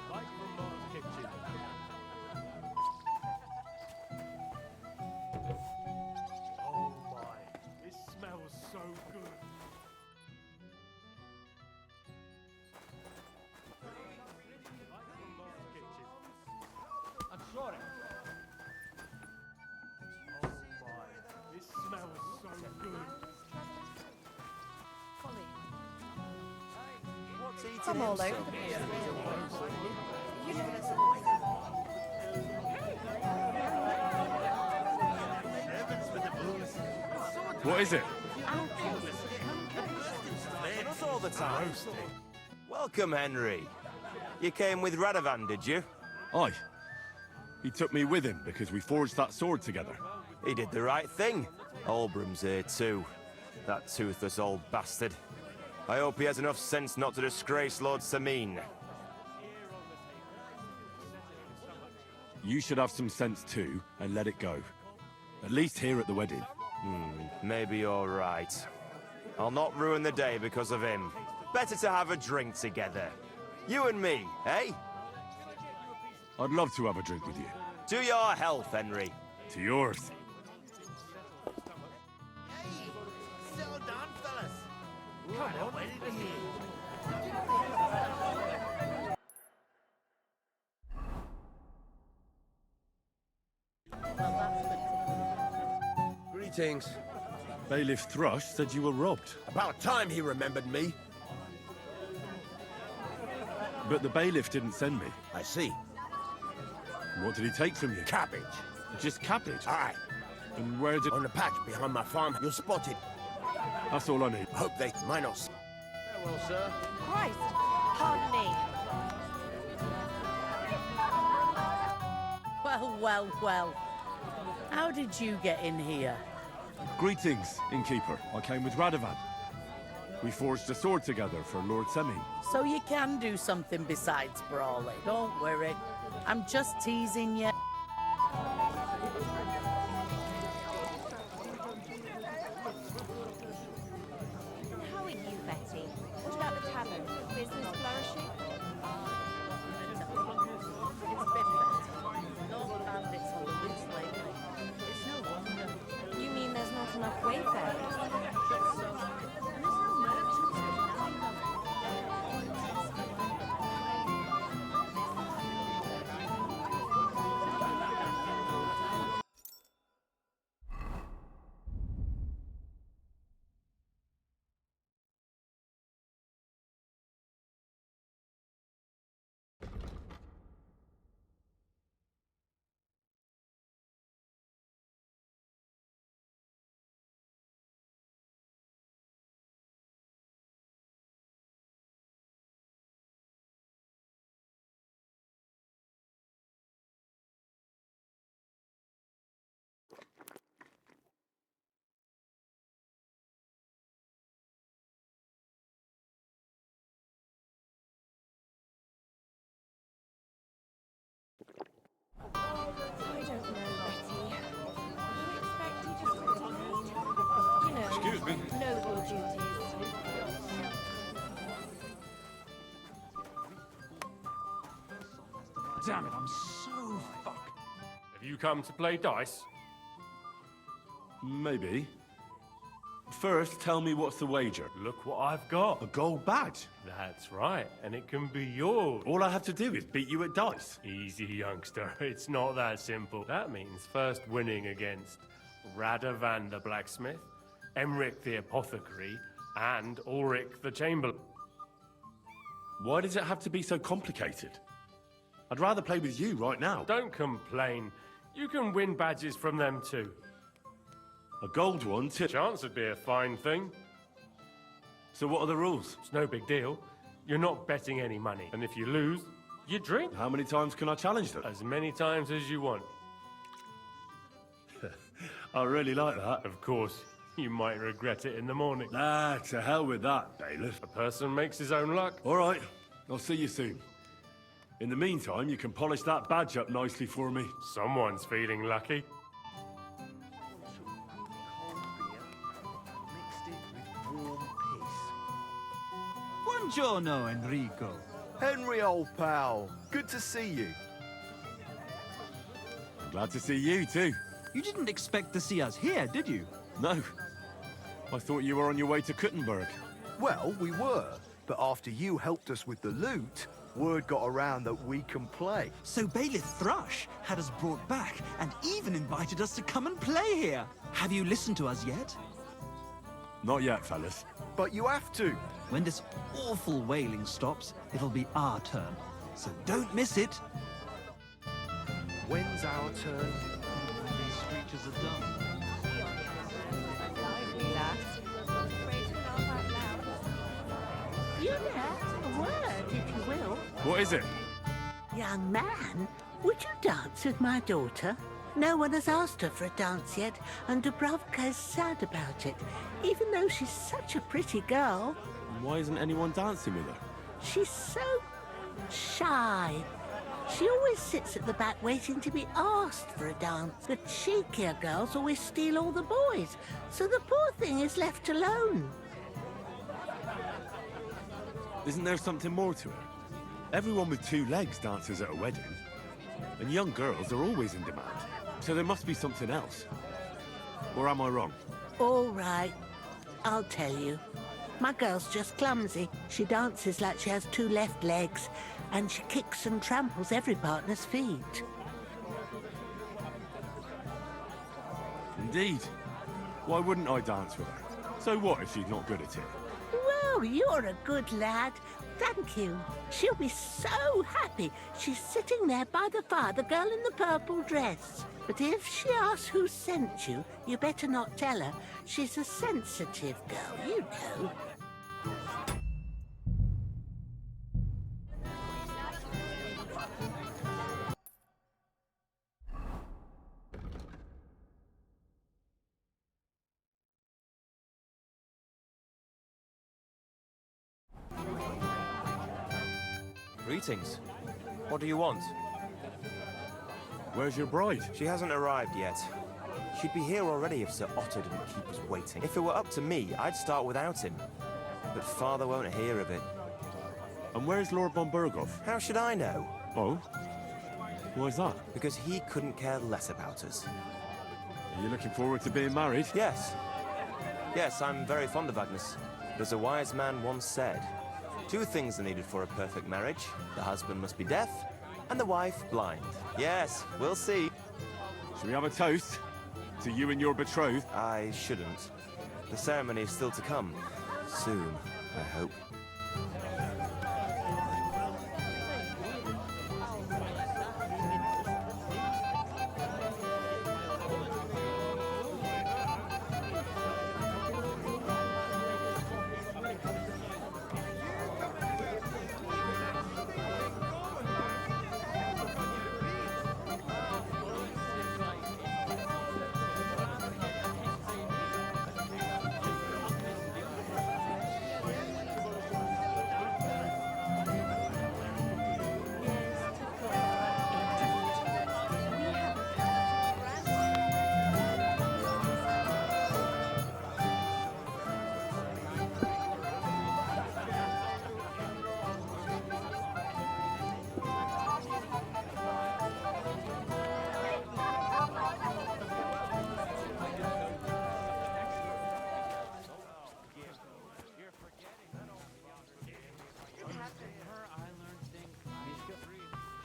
Like from Ma's kitchen. I'm all over What is it? Not all the time. Welcome, Henry. You came with Radovan, did you? Aye. He took me with him because we forged that sword together. He did the right thing. Olbram's here too. That toothless old bastard. I hope he has enough sense not to disgrace Lord Samin. You should have some sense too, and let it go. At least here at the wedding. Maybe you're right. I'll not ruin the day because of him. Better to have a drink together. You and me, eh? I'd love to have a drink with you. To your health, Henry. To yours. Settle down, fellas. Come on, where did he? Greetings. Bailiff Thrush said you were robbed. About time he remembered me. But the bailiff didn't send me. I see. What did he take from you? Cabbage. Just cabbage? Aye. And where did... On the patch behind my farm, you're spotted. That's all I need. Hope they might not... Farewell, sir. Christ, pardon me. Well. How did you get in here? Greetings, innkeeper. I came with Radovan. We forged a sword together for Lord Semin. So you can do something besides brawling. Don't worry. I'm just teasing you. How are you, Betty? What about the tavern? Business flourishing? It's been better. No bandits on the loose lately. It's no wonder. You mean there's not enough wayfarers? I don't know, Betty. You expect you just want to lead? You know, Excuse me. noble duties. Damn it, I'm so fucked. Have you come to play dice? Maybe. First, tell me what's the wager. Look what I've got. A gold badge. That's right, and it can be yours. All I have to do is beat you at dice. Easy, youngster. It's not that simple. That means first winning against Radovan the blacksmith, Emric the apothecary, and Ulrich the chamberlain. Why does it have to be so complicated? I'd rather play with you right now. Don't complain. You can win badges from them too. A gold one too. Chance would be a fine thing. So what are the rules? It's no big deal. You're not betting any money. And if you lose, you drink. How many times can I challenge them? As many times as you want. I really like that. Of course, you might regret it in the morning. Ah, to hell with that, bailiff. A person makes his own luck. All right, I'll see you soon. In the meantime, you can polish that badge up nicely for me. Someone's feeling lucky. Buongiorno, Enrico. Henry, old pal. Good to see you. I'm glad to see you too. You didn't expect to see us here, did you? No. I thought you were on your way to Kuttenberg. Well, we were. But after you helped us with the loot, word got around that we can play. So Bailiff Thrush had us brought back and even invited us to come and play here. Have you listened to us yet? Not yet, fellas. But you have to. When this awful wailing stops, it'll be our turn. So don't miss it. When's our turn? These screeches are done. You know, a word, if you will. What is it? Young man, would you dance with my daughter? No one has asked her for a dance yet, and Dubravka is sad about it, even though she's such a pretty girl. Why isn't anyone dancing with her? She's so shy. She always sits at the back waiting to be asked for a dance. The cheekier girls always steal all the boys, so the poor thing is left alone. Isn't there something more to it? Everyone with two legs dances at a wedding. And young girls are always in demand. So there must be something else. Or am I wrong? All right, I'll tell you. My girl's just clumsy. She dances like she has two left legs, and she kicks and tramples every partner's feet. Indeed. Why wouldn't I dance with her? So what if she's not good at it? Well, you're a good lad. Thank you. She'll be so happy. She's sitting there by the fire, the girl in the purple dress. But if she asks who sent you, you better not tell her. She's a sensitive girl, you know. Greetings. What do you want? Where's your bride? She hasn't arrived yet. She'd be here already if Sir Otter didn't keep us waiting. If it were up to me, I'd start without him. But Father won't hear of it. And where's Lord von Burgov? How should I know? Oh? Why's that? Because he couldn't care less about us. Are you looking forward to being married? Yes. Yes, I'm very fond of Agnes. But as a wise man once said, 2 things are needed for a perfect marriage. The husband must be deaf, and the wife blind. Yes, we'll see. Shall we have a toast? To you and your betrothed? I shouldn't. The ceremony is still to come. Soon, I hope.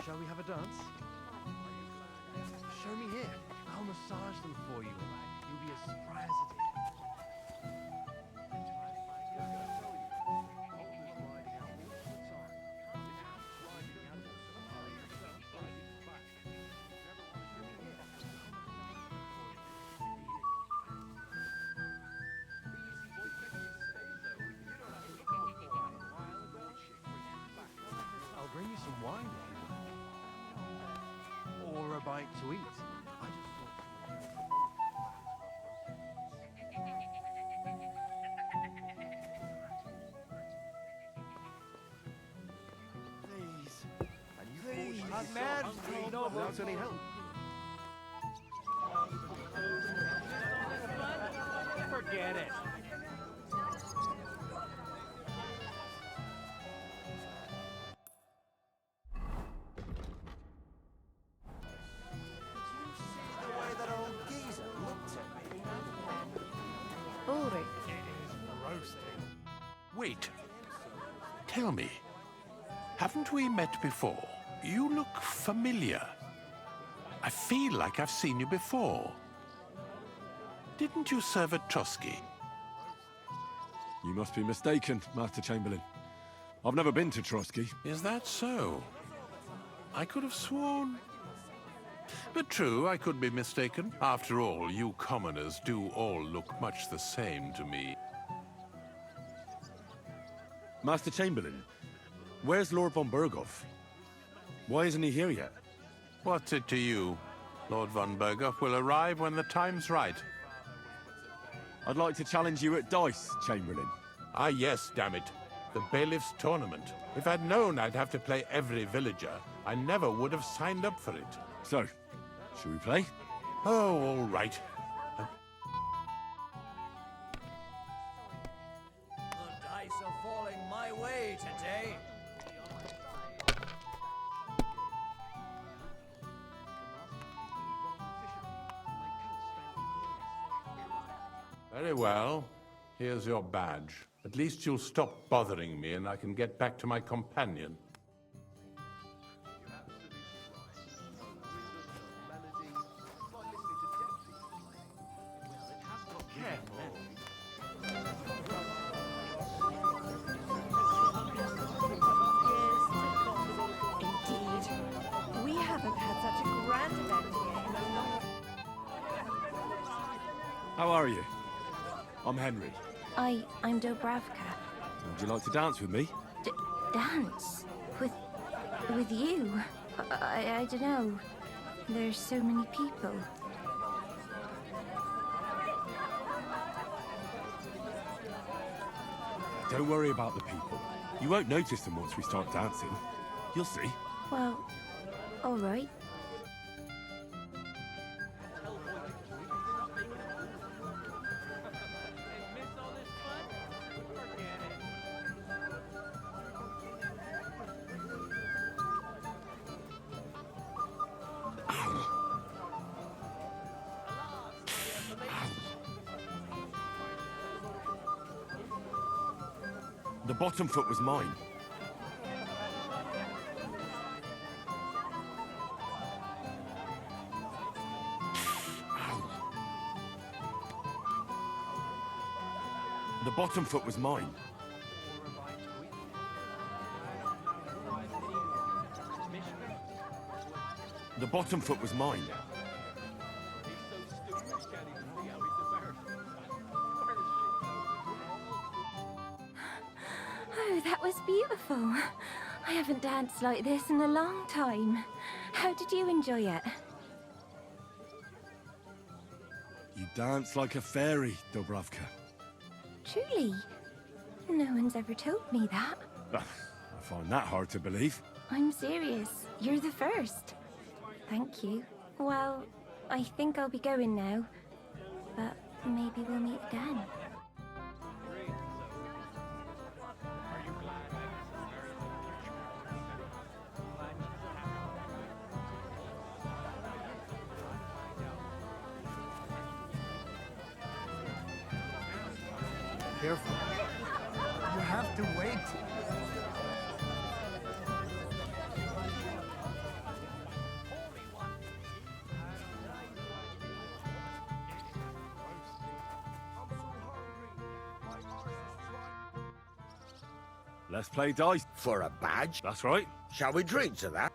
Shall we have a dance? Show me here. I'll massage them for you. You'll be as surprised as it is. I'll bring you some wine if you want. Or a bite to eat. I just Please. I'm mad. Without any help. Forget it. Ulrich. Wait. Tell me, haven't we met before? You look familiar. I feel like I've seen you before. Didn't you serve at Trotsky? You must be mistaken, Master Chamberlain. I've never been to Trotsky. Is that so? I could have sworn... But true, I could be mistaken. After all, you commoners do all look much the same to me. Master Chamberlain, where's Lord von Berghoff? Why isn't he here yet? What's it to you? Lord von Berghoff will arrive when the time's right. I'd like to challenge you at dice, Chamberlain. Ah, yes, damn it. The bailiff's tournament. If I'd known I'd have to play every villager, I never would have signed up for it. So, should we play? Oh, all right. The dice are falling my way today. Very well. Here's your badge. At least you'll stop bothering me and I can get back to my companion. Indeed. We haven't had such a grand event here in a long... How are you? I'm Henry. I'm Dobravka. Would you like to dance with me? Dance? With you? I don't know. There's so many people. Don't worry about the people. You won't notice them once we start dancing. You'll see. Well, all right. The bottom foot was mine. The bottom foot was mine. The bottom foot was mine. Oh, that was beautiful. I haven't danced like this in a long time. How did you enjoy it? You dance like a fairy, Dobravka. Truly? No one's ever told me that. I find that hard to believe. I'm serious. You're the first. Thank you. Well, I think I'll be going now. But maybe we'll meet again. Careful. You have to wait. Let's play dice. For a badge? That's right. Shall we drink to that?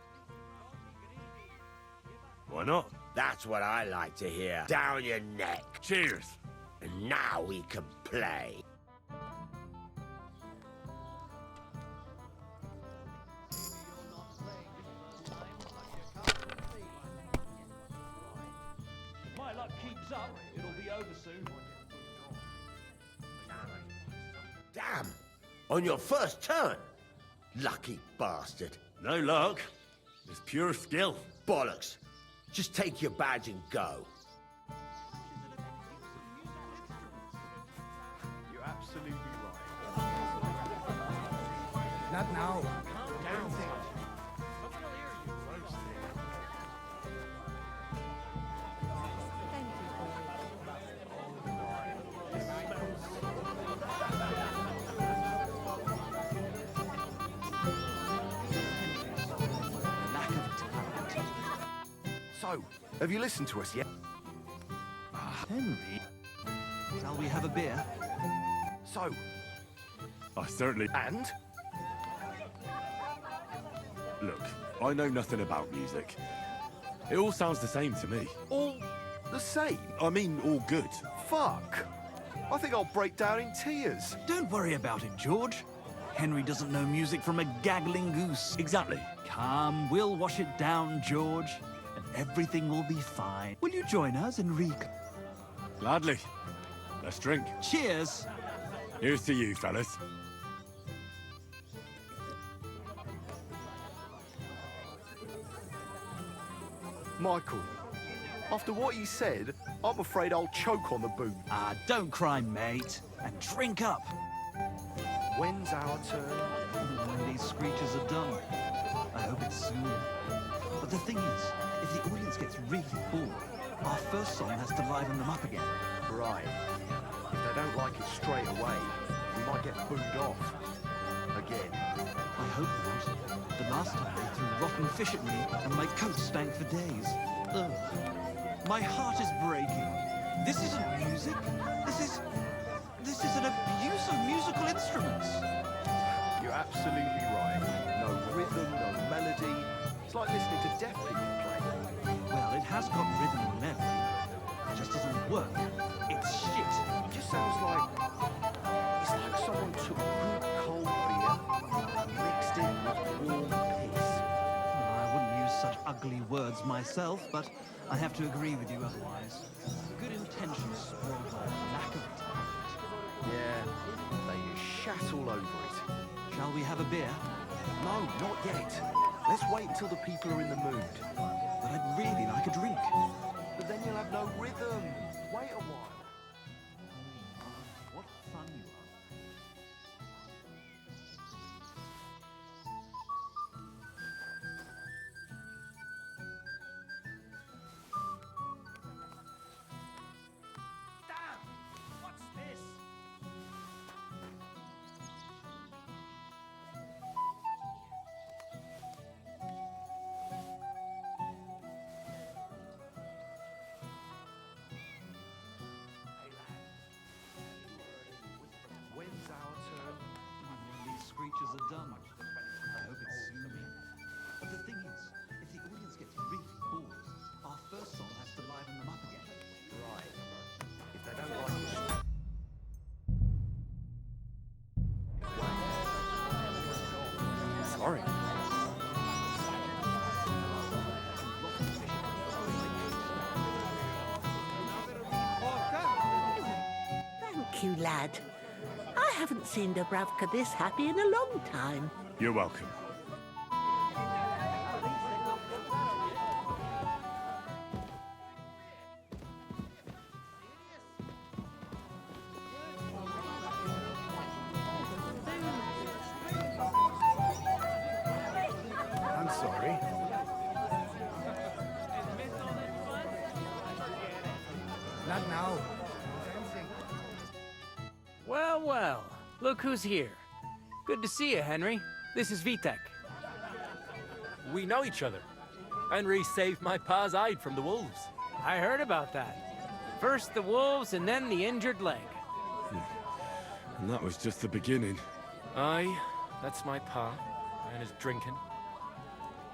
Why not? That's what I like to hear. Down your neck. Cheers. And now we can play. If my luck keeps up, it'll be over soon. Damn! On your first turn? Lucky bastard. No luck. It's pure skill. Bollocks. Just take your badge and go. You're absolutely right. Not now. So, have you listened to us yet? Henry, shall we have a beer? So, I certainly... And? Look, I know nothing about music. It all sounds the same to me. All the same? I mean, all good. Fuck! I think I'll break down in tears. Don't worry about it, George. Henry doesn't know music from a gaggling goose. Exactly. Come, we'll wash it down, George, and everything will be fine. Will you join us, Enrique? Gladly. Let's drink. Cheers! Here's to you, fellas. Michael, after what you said, I'm afraid I'll choke on the booze. Ah, don't cry, mate, and drink up. When's our turn? When these screeches are done. I hope it's soon. But the thing is, if the audience gets really bored, our first song has to liven them up again. Right. If they don't like it straight away, we might get booed off. Again. I hope not. The last time they threw rotten fish at me and my coat stank for days. Ugh. My heart is breaking. This isn't music. This is an abuse of musical instruments. You're absolutely right. No rhythm, no melody. It's like listening to deaf people play. Well, it has got rhythm and melody. It just doesn't work. It's shit. It just sounds like... It's like someone took good cold beer and mixed it with warm piss. I wouldn't use such ugly words myself, but I have to agree with you otherwise. Good intentions spoiled by lack of talent. Yeah, they shat all over it. Shall we have a beer? No, not yet. Let's wait until the people are in the mood. But I'd really like a drink. But then you'll have no rhythm. Wait a while. What fun you are. When's our turn? When these screeches are done. I hope it's soon. But the thing is, if the audience gets really bored, our first song has to liven them up again. Right. If they don't like it... Sorry. Thank you, lad. I haven't seen Dubravka this happy in a long time. You're welcome. I'm sorry. Not now. Well, well. Look who's here. Good to see you, Henry. This is Vitek. We know each other. Henry saved my pa's hide from the wolves. I heard about that. First the wolves and then the injured leg. And that was just the beginning. Aye, that's my pa, and his drinking.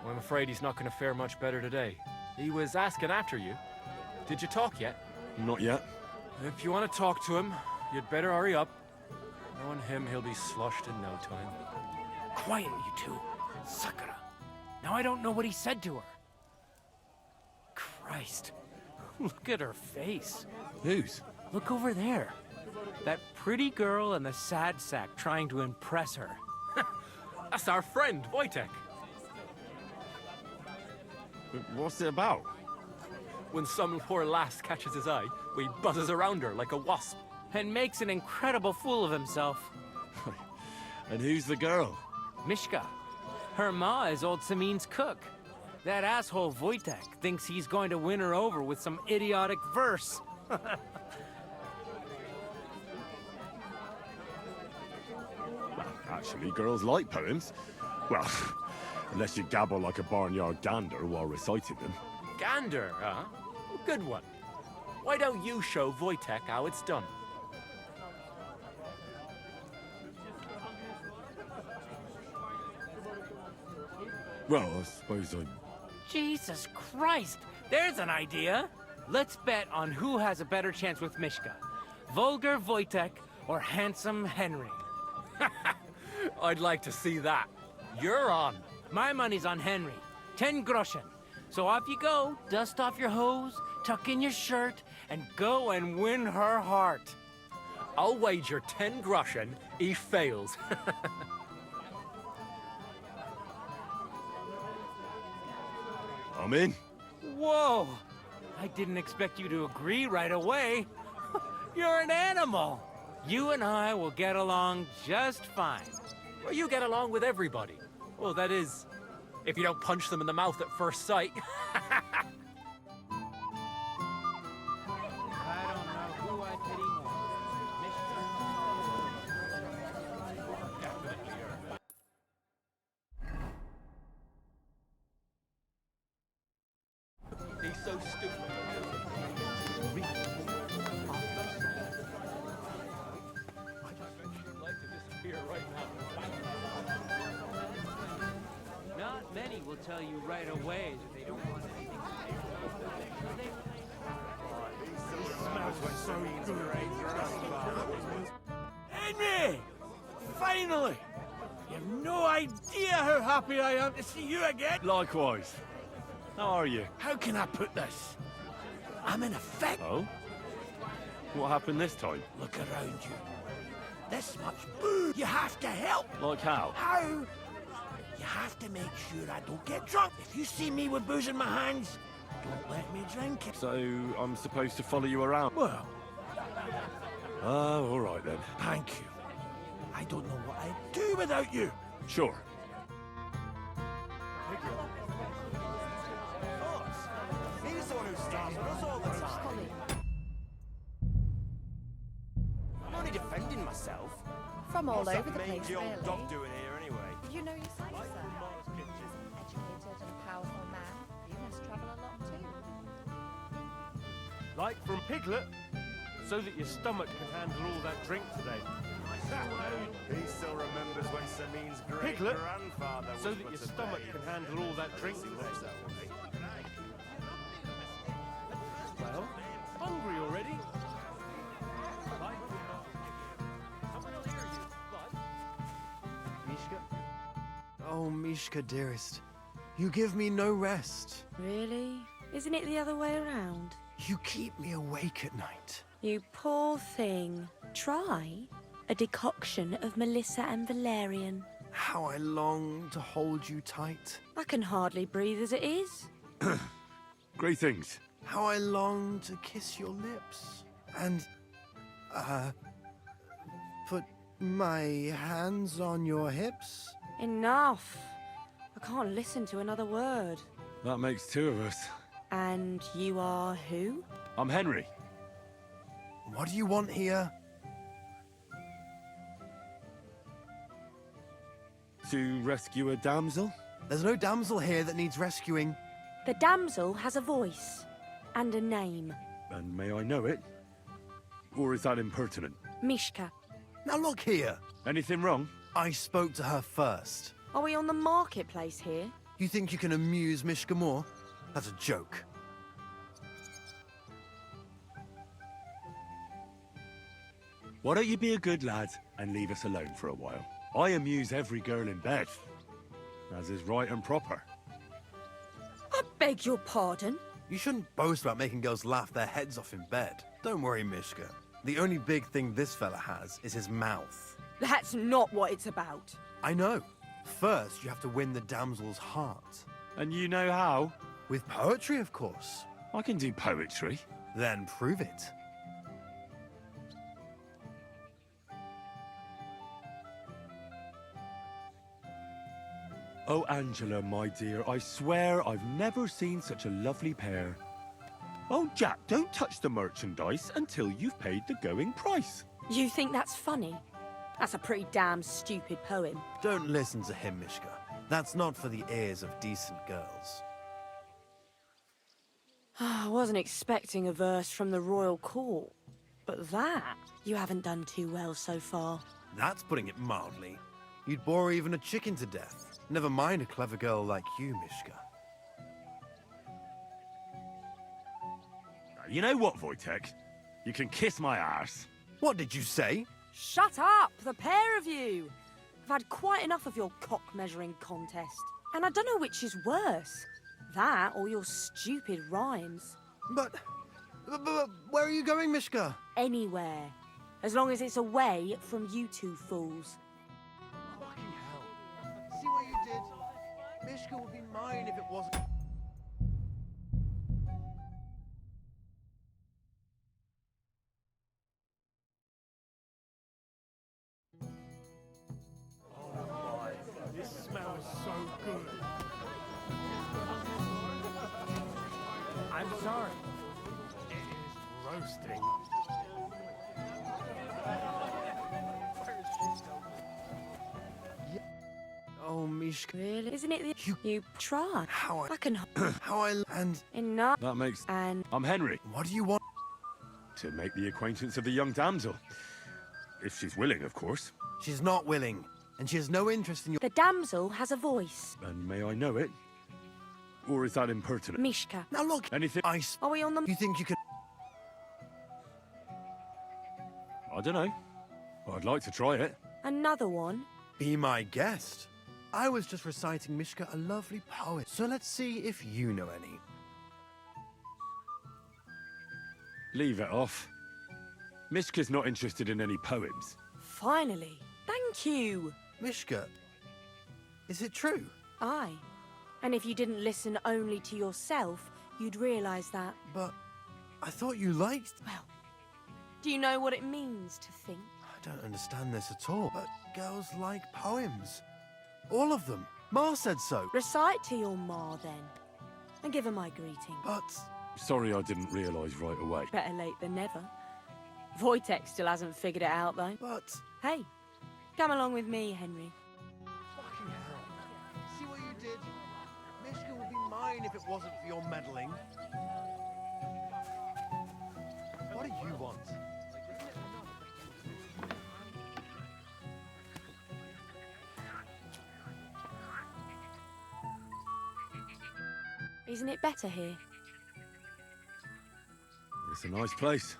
Well, I'm afraid he's not going to fare much better today. He was asking after you. Did you talk yet? Not yet. If you want to talk to him, you'd better hurry up. Knowing him, he'll be sloshed in no time. Quiet, you two. Sakura. Now I don't know what he said to her. Christ. Look at her face. Whose? Look over there. That pretty girl and the sad sack trying to impress her. That's our friend, Wojtek. What's it about? When some poor lass catches his eye, he buzzes around her like a wasp. And makes an incredible fool of himself. And who's the girl? Mishka. Her ma is old Samin's cook. That asshole Wojtek thinks he's going to win her over with some idiotic verse. Actually, girls like poems. Well, unless you gabble like a barnyard gander while reciting them. Gander, huh? Good one. Why don't you show Wojtek how it's done? Well, I suppose I... Jesus Christ! There's an idea! Let's bet on who has a better chance with Mishka. Vulgar Wojtek or Handsome Henry. I'd like to see that. You're on. My money's on Henry. 10 groschen. So off you go, dust off your hose, tuck in your shirt, and go and win her heart. I'll wager 10 groschen he fails. I'm in. Whoa! I didn't expect you to agree right away. You're an animal. You and I will get along just fine. Well, you get along with everybody. Well, that is, if you don't punch them in the mouth at first sight. He's so stupid. Not many will tell you right away that they don't want anything to do. Smells so good. Henry! Finally! You have no idea how happy I am to see you again. Likewise. How are you? How can I put this? I'm in effect. Oh? What happened this time? Look around you. This much booze. You have to help. Like how? How? You have to make sure I don't get drunk. If you see me with booze in my hands, don't let me drink it. So, I'm supposed to follow you around? Well. Oh, all right then. Thank you. I don't know what I'd do without you. Sure. He's the one who starts with us all the time. I'm only defending myself. From all What's over that the place, mangy old really. dog doing here anyway? You know your size, sir. Educated and powerful man. You must travel a lot too. Like from Piglet, so that your stomach can handle all that drink today. He still remembers when Samin's Piglet, great-grandfather was so that put your to stomach bed. can handle all that drink today. Well, hungry already? Mishka? Oh, Mishka, dearest. You give me no rest. Really? Isn't it the other way around? You keep me awake at night. You poor thing. Try a decoction of Melissa and Valerian. How I long to hold you tight. I can hardly breathe as it is. Great things. How I long to kiss your lips. And, put my hands on your hips. Enough. I can't listen to another word. That makes two of us. And you are who? I'm Henry. What do you want here? To rescue a damsel? There's no damsel here that needs rescuing. The damsel has a voice and a name. And may I know it? Or is that impertinent? Mishka. Now look here. Anything wrong? I spoke to her first. Are we on the marketplace here? You think you can amuse Mishka more? That's a joke. Why don't you be a good lad and leave us alone for a while? I amuse every girl in bed, as is right and proper. I beg your pardon? You shouldn't boast about making girls laugh their heads off in bed. Don't worry, Mishka. The only big thing this fella has is his mouth. That's not what it's about. I know. First, you have to win the damsel's heart. And you know how? With poetry, of course. I can do poetry. Then prove it. Oh, Angela, my dear, I swear I've never seen such a lovely pair. Oh, Jack, don't touch the merchandise until you've paid the going price. You think that's funny? That's a pretty damn stupid poem. Don't listen to him, Mishka. That's not for the ears of decent girls. I wasn't expecting a verse from the royal court. But that, you haven't done too well so far. That's putting it mildly. You'd bore even a chicken to death. Never mind a clever girl like you, Mishka. You know what, Wojtek? You can kiss my arse. What did you say? Shut up, the pair of you! I've had quite enough of your cock-measuring contest. And I don't know which is worse. That or your stupid rhymes. But where are you going, Mishka? Anywhere. As long as it's away from you two fools. Fucking hell. See what you did? Mishka would be mine if it wasn't... This smells so good. I'm sorry. It is roasting. Oh, Mishka. Really? Isn't it you tried? How I can... How I... And... Enough. That makes... And... I'm Henry. What do you want? To make the acquaintance of the young damsel. If she's willing, of course. She's not willing. And she has no interest in your... The damsel has a voice. And may I know it? Or is that impertinent? Mishka. Now look... Anything... Are we on the... You think you can... I don't know. I'd like to try it. Another one? Be my guest. I was just reciting Mishka a lovely poem. So let's see if you know any. Leave it off. Mishka's not interested in any poems. Finally. Thank you. Mishka, is it true? Aye. And if you didn't listen only to yourself, you'd realise that. But I thought you liked... Well, do you know what it means to think? I don't understand this at all, but girls like poems. All of them. Ma said so. Recite to your ma, then. And give her my greeting. But... Sorry I didn't realise right away. Better late than never. Wojtek still hasn't figured it out, though. But... Hey, come along with me, Henry. Fucking hell. See what you did? Mishka would be mine if it wasn't for your meddling. What do you want? Isn't it better here? It's a nice place.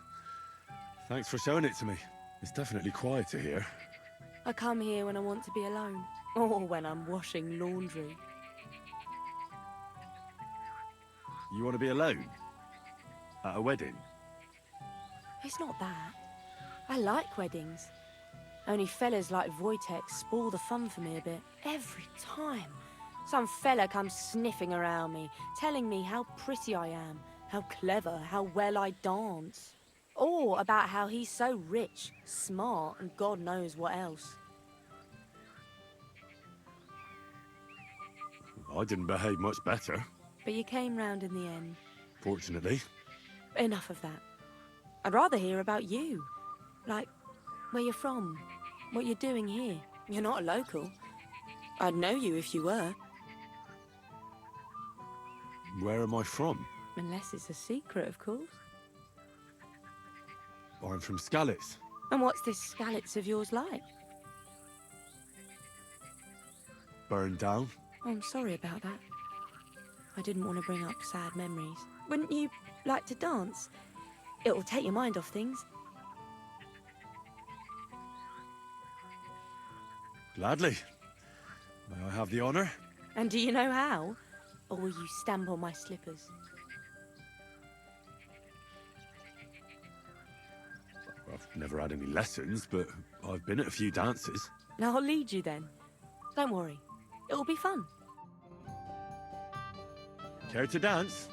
Thanks for showing it to me. It's definitely quieter here. I come here when I want to be alone. Or when I'm washing laundry. You want to be alone? At a wedding? It's not that. I like weddings. Only fellas like Wojtek spoil the fun for me a bit. Every time. Some fella comes sniffing around me, telling me how pretty I am, how clever, how well I dance. Or about how he's so rich, smart, and God knows what else. I didn't behave much better. But you came round in the end. Fortunately. Enough of that. I'd rather hear about you. Like, where you're from, what you're doing here. You're not a local. I'd know you if you were. Where am I from? Unless it's a secret, of course. I'm from Skalitz. And what's this Skalitz of yours like? Burned down. I'm sorry about that. I didn't want to bring up sad memories. Wouldn't you like to dance? It'll take your mind off things. Gladly. May I have the honour? And do you know how? Or will you stamp on my slippers? I've never had any lessons, but I've been at a few dances. Now I'll lead you then. Don't worry. It'll be fun. Care to dance?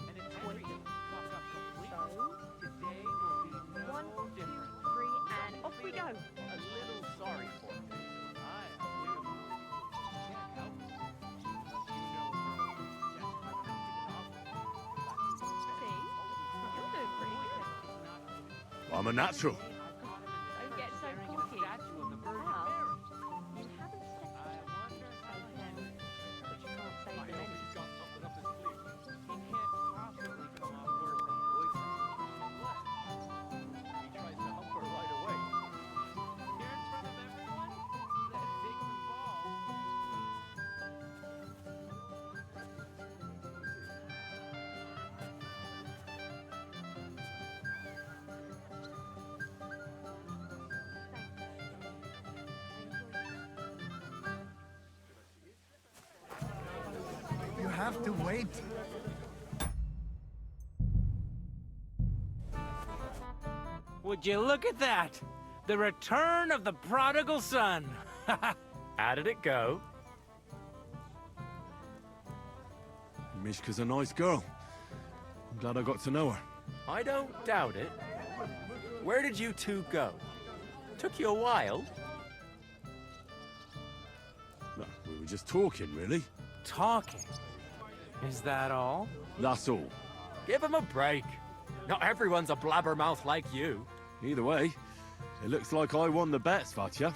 I'm a natural. Don't get so cocky. You haven't have to wait. Would you look at that? The return of the prodigal son. How did it go? Mishka's a nice girl. I'm glad I got to know her. I don't doubt it. Where did you two go? Took you a while. No, we were just talking, really. Talking? Is that all? That's all. Give him a break. Not everyone's a blabbermouth like you. Either way, it looks like I won the bet, Svatya.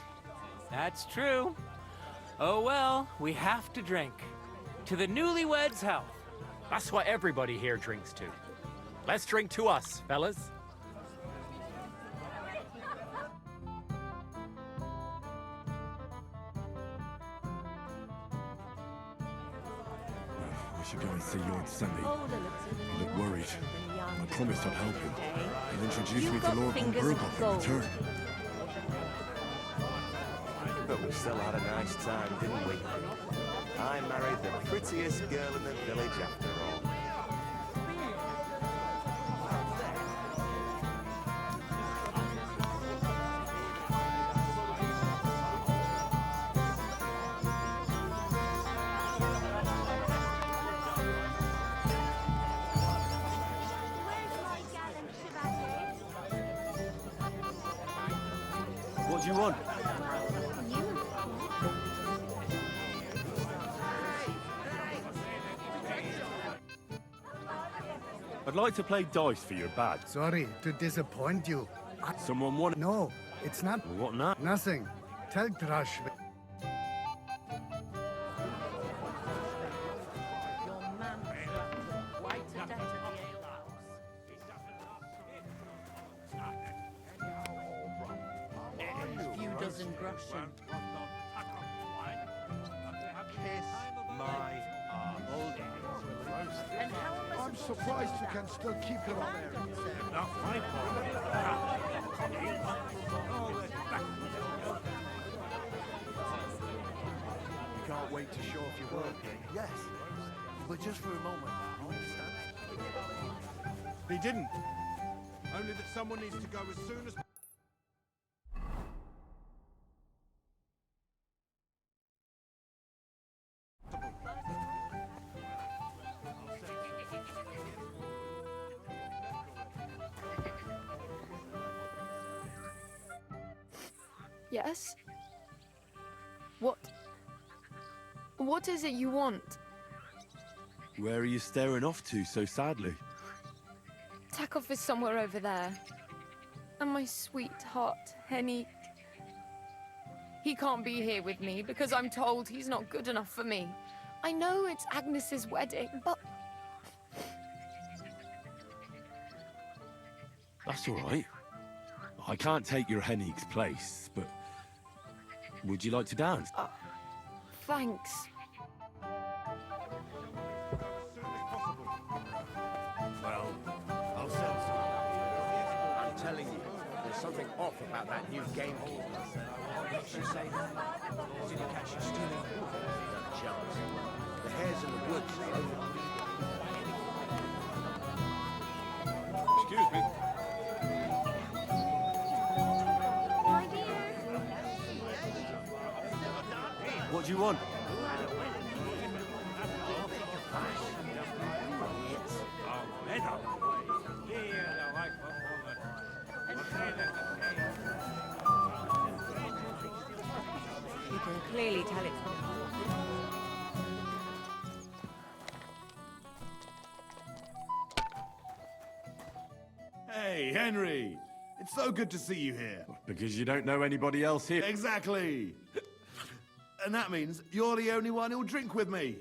That's true. Oh well, we have to drink. To the newlyweds' health. That's what everybody here drinks to. Let's drink to us, fellas. I should go and see Lord Semi. He looked worried. I promised I'd help him. He'll introduce me to Lord von Burgoff in return. But we still had a nice time, didn't we? I married the prettiest girl in the village after all. What do you want? I'd like to play dice for your badge. Sorry to disappoint you. Someone want... No, it's not. What now? Nothing. Tell Drush. Few dozen groschen. Kiss my ass. And how am I I'm surprised you can still keep it on there. Not my You can't wait to show off your work. Yes, but just for a moment. You understand? He didn't. Only that someone needs to go as soon as... Yes? What is it you want? Where are you staring off to so sadly? Takov is somewhere over there. And my sweetheart, Henny... He can't be here with me because I'm told he's not good enough for me. I know it's Agnes's wedding, but... That's all right. I can't take your Henig's place, but... Would you like to dance? Thanks. Well, I'll send some. I'm telling you, there's something off about that new gamekeeper. What did you say? Did you catch you stealing? Not a chance. The hares in the woods are over. Excuse me. What do you want? You can clearly tell it's... Hey, Henry! It's so good to see you here. Because you don't know anybody else here. Exactly! And that means you're the only one who'll drink with me.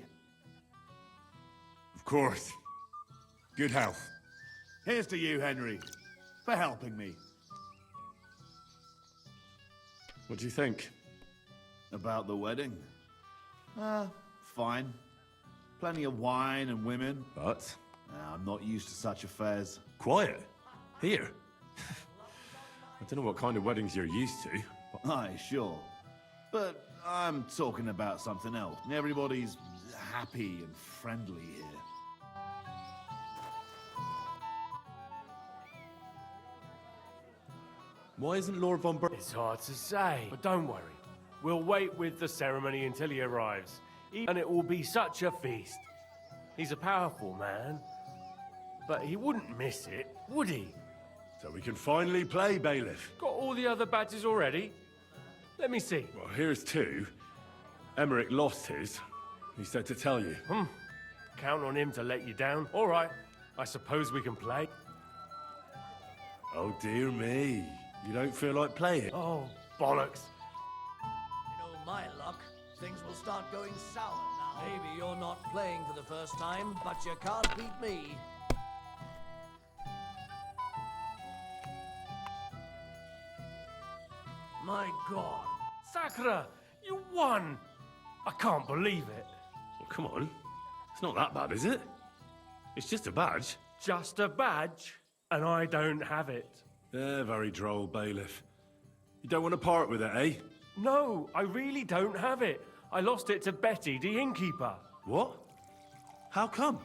Of course. Good health. Here's to you, Henry, for helping me. What do you think? About the wedding? Fine. Plenty of wine and women. But? I'm not used to such affairs. Quiet? Here? I don't know what kind of weddings you're used to. Aye, sure. But I'm talking about something else. Everybody's happy and friendly here. Why isn't Lord von Ber... It's hard to say, but don't worry. We'll wait with the ceremony until he arrives, and it will be such a feast. He's a powerful man, but he wouldn't miss it, would he? So we can finally play, Bailiff. Got all the other badges already? Let me see. Well, here's 2. Emmerich lost his. He said to tell you. Count on him to let you down. All right, I suppose we can play. Oh, dear me. You don't feel like playing? Oh, bollocks. You know my luck. Things will start going sour now. Maybe you're not playing for the first time, but you can't beat me. My God. Sakura, you won! I can't believe it. Well, come on. It's not that bad, is it? It's just a badge. Just a badge, and I don't have it. Very droll, Bailiff. You don't want to part with it, eh? No, I really don't have it. I lost it to Betty, the innkeeper. What? How come?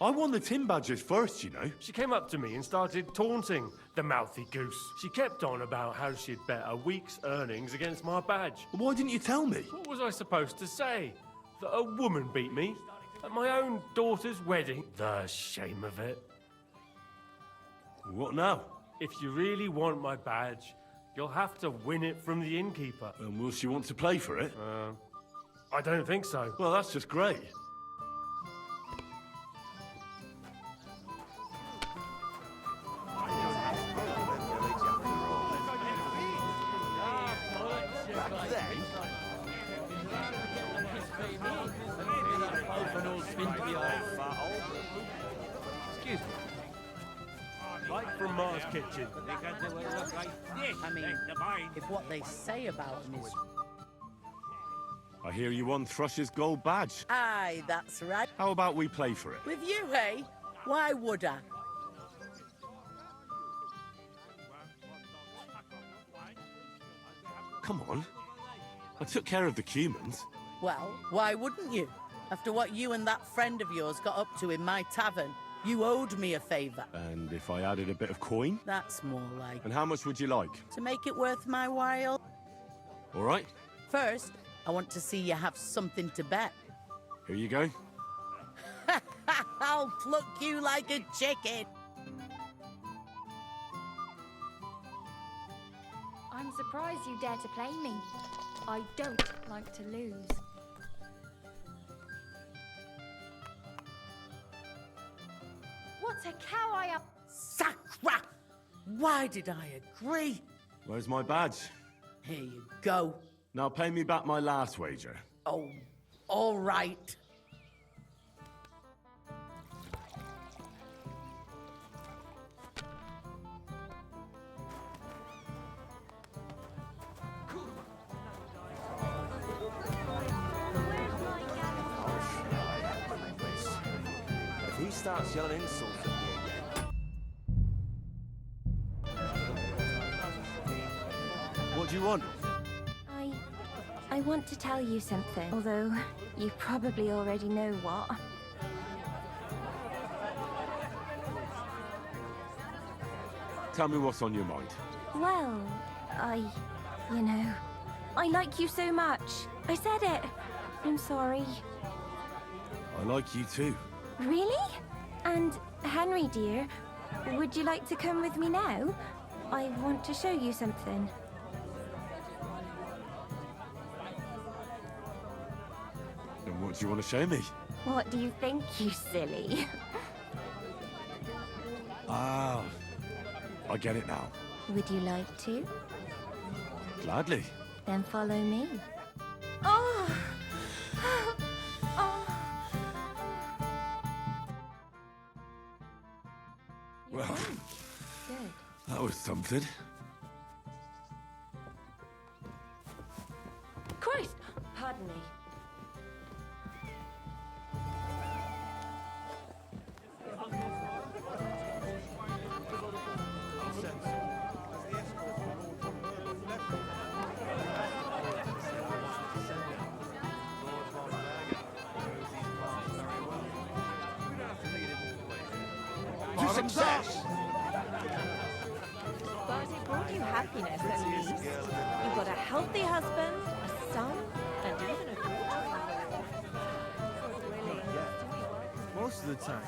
I won the tin badges first, you know. She came up to me and started taunting, the mouthy goose. She kept on about how she'd bet a week's earnings against my badge. Why didn't you tell me? What was I supposed to say? That a woman beat me? At my own daughter's wedding? The shame of it. What now? If you really want my badge, you'll have to win it from the innkeeper. And will she want to play for it? I don't think so. Well, that's just great. Excuse me. Right from Mars Kitchen. They can do it look like this. I mean, if what they say about him is... I hear you won Thrush's gold badge. Aye, that's right. How about we play for it? With you, hey? Why would I? Come on. I took care of the Cumans. Well, why wouldn't you? After what you and that friend of yours got up to in my tavern, you owed me a favour. And if I added a bit of coin? That's more like... And how much would you like? To make it worth my while? All right. First, I want to see you have something to bet. Here you go. I'll pluck you like a chicken. I'm surprised you dare to play me. I don't like to lose. What a cow I am! Sakra! Why did I agree? Where's my badge? Here you go. Now pay me back my last wager. Oh, all right. If he starts yelling insults at me again... What do you want? I want to tell you something, although you probably already know what. Tell me what's on your mind. Well, you know, I like you so much. I said it. I'm sorry. I like you too. Really? And Henry, dear, would you like to come with me now? I want to show you something. And what do you want to show me? What do you think, you silly? Ah, I get it now. Would you like to? Gladly. Then follow me. Oh! Oh! Well, Good. that was something. Christ! Pardon me. success. But it brought you happiness, at least. You got a healthy husband, a son, and even a daughter. Most of the time.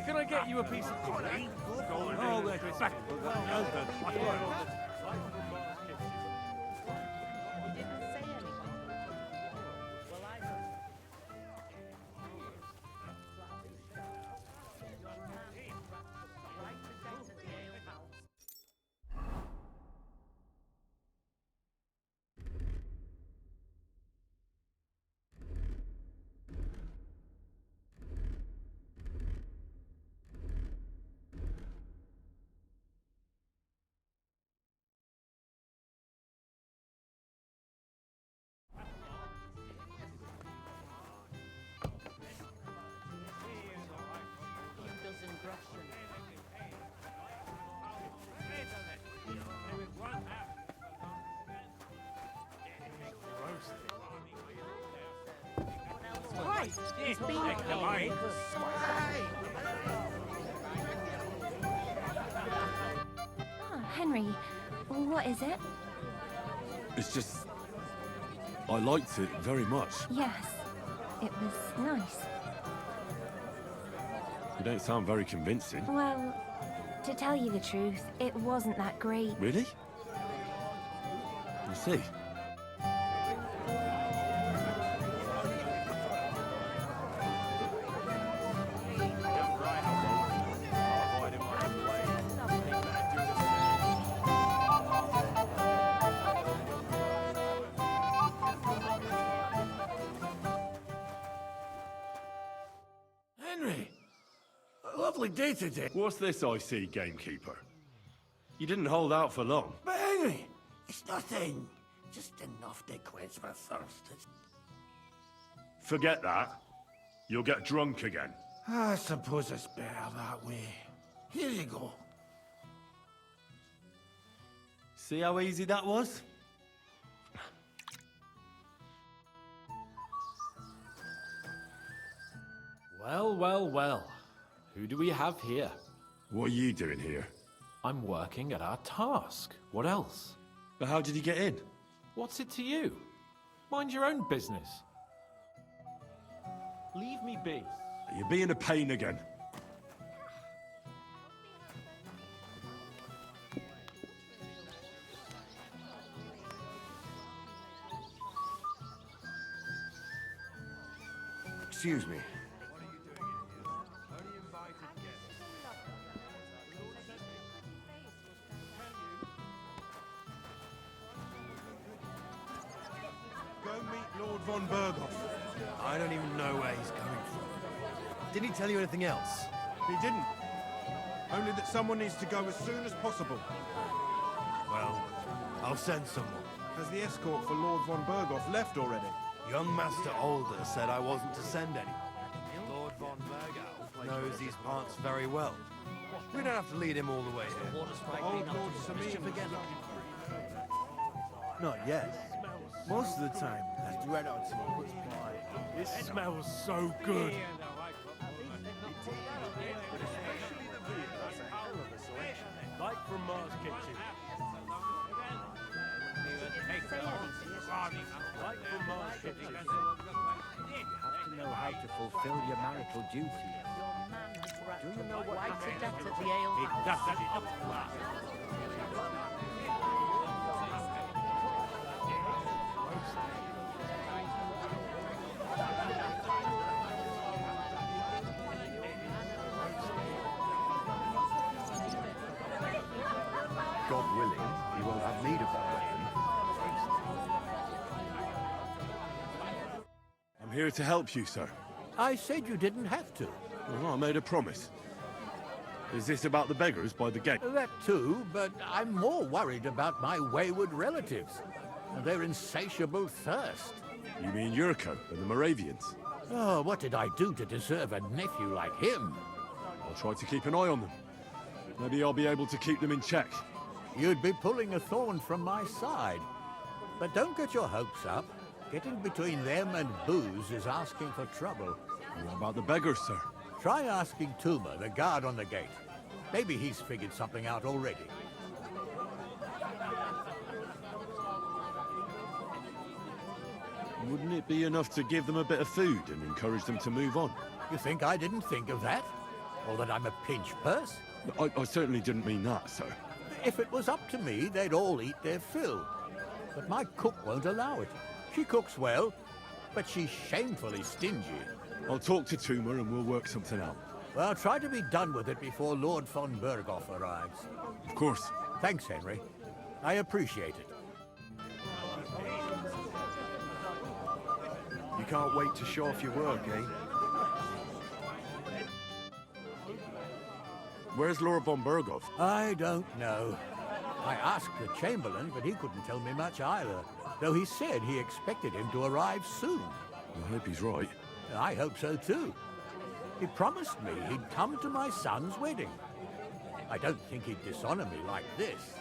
Can I get you a piece of pudding? Oh, that's back. He's been here. Henry, what is it? It's just... I liked it very much. Yes, it was nice. You don't sound very convincing. Well, to tell you the truth, it wasn't that great. Really? You see? Henry, a lovely day today. What's this I see, gamekeeper? You didn't hold out for long. But Henry, it's nothing. Just enough to quench my thirst. Forget that. You'll get drunk again. I suppose it's better that way. Here you go. See how easy that was? Well, well, well. Who do we have here? What are you doing here? I'm working at our task. What else? But how did he get in? What's it to you? Mind your own business. Leave me be. You're being a pain again. Excuse me. Go meet Lord von Berghoff. I don't even know where he's coming from. Didn't he tell you anything else? He didn't. Only that someone needs to go as soon as possible. Well, I'll send someone. Has the escort for Lord von Berghoff left already? Young Master Older said I wasn't to send anyone. Lord von Berghoff knows these parts very well. We don't have to lead him all the way here. Old Lord Samim again. Not yet. Most of the time, that red out smoke is fine. This smells so good. Like from Mars Kitchen. Like from Mars Kitchen. You have to know how to fulfill your marital duties. Do you know what Why sit at the ale house? God willing, you won't have need of that weapon. I'm here to help you, sir. I said you didn't have to. Well, I made a promise. Is this about the beggars by the gate? That too, but I'm more worried about my wayward relatives and their insatiable thirst. You mean Yurko and the Moravians? Oh, what did I do to deserve a nephew like him? I'll try to keep an eye on them. Maybe I'll be able to keep them in check. You'd be pulling a thorn from my side. But don't get your hopes up. Getting between them and booze is asking for trouble. What about the beggars, sir? Try asking Tuma, the guard on the gate. Maybe he's figured something out already. Wouldn't it be enough to give them a bit of food and encourage them to move on? You think I didn't think of that? Or that I'm a pinch purse? I certainly didn't mean that, sir. If it was up to me, they'd all eat their fill. But my cook won't allow it. She cooks well, but she's shamefully stingy. I'll talk to Tuma and we'll work something out. Well, try to be done with it before Lord von Berghoff arrives. Of course. Thanks, Henry. I appreciate it. You can't wait to show off your work, eh? Where's Lord von Berghoff? I don't know. I asked the Chamberlain, but he couldn't tell me much either. Though he said he expected him to arrive soon. I hope he's right. I hope so too. He promised me he'd come to my son's wedding. I don't think he'd dishonor me like this.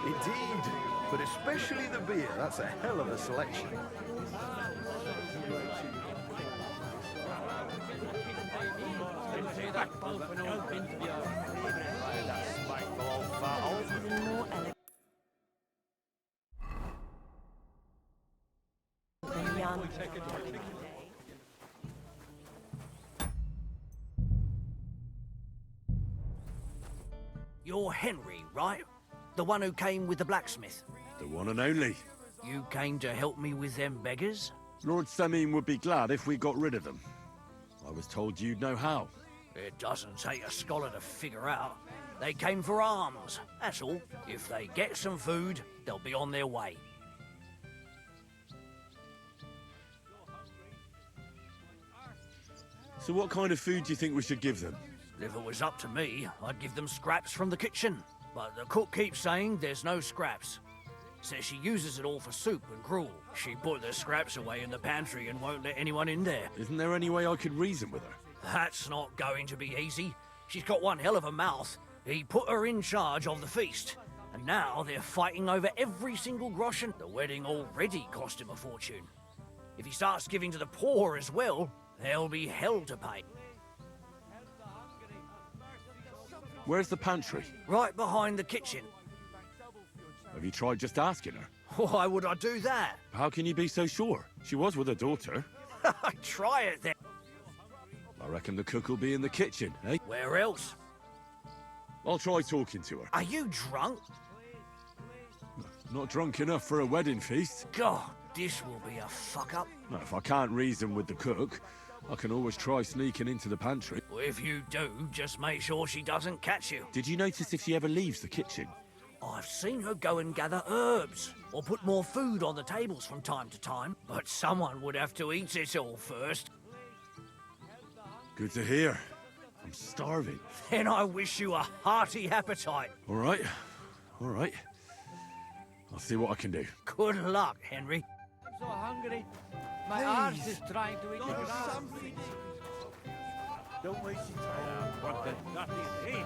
Indeed, but especially the beer. That's a hell of a selection. You're Henry, right? The one who came with the blacksmith. The one and only. You came to help me with them beggars? Lord Semine would be glad if we got rid of them. I was told you'd know how. It doesn't take a scholar to figure out. They came for alms, that's all. If they get some food, they'll be on their way. So what kind of food do you think we should give them? If it was up to me, I'd give them scraps from the kitchen. But the cook keeps saying there's no scraps. Says she uses it all for soup and gruel. She put the scraps away in the pantry and won't let anyone in there. Isn't there any way I could reason with her? That's not going to be easy. She's got one hell of a mouth. He put her in charge of the feast. And now they're fighting over every single groschen. The wedding already cost him a fortune. If he starts giving to the poor as well, there'll be hell to pay. Where's the pantry? Right behind the kitchen. Have you tried just asking her? Why would I do that? How can you be so sure? She was with her daughter. Try it then. I reckon the cook will be in the kitchen, eh? Where else? I'll try talking to her. Are you drunk? Not drunk enough for a wedding feast. God, this will be a fuck-up. No, if I can't reason with the cook, I can always try sneaking into the pantry. Well, if you do, just make sure she doesn't catch you. Did you notice if she ever leaves the kitchen? I've seen her go and gather herbs, or put more food on the tables from time to time, but someone would have to eat it all first. Good to hear. I'm starving. Then I wish you a hearty appetite. All right. All right. I'll see what I can do. Good luck, Henry. I'm so hungry. My arse is trying to eat the grass. Don't waste your time. What the nothing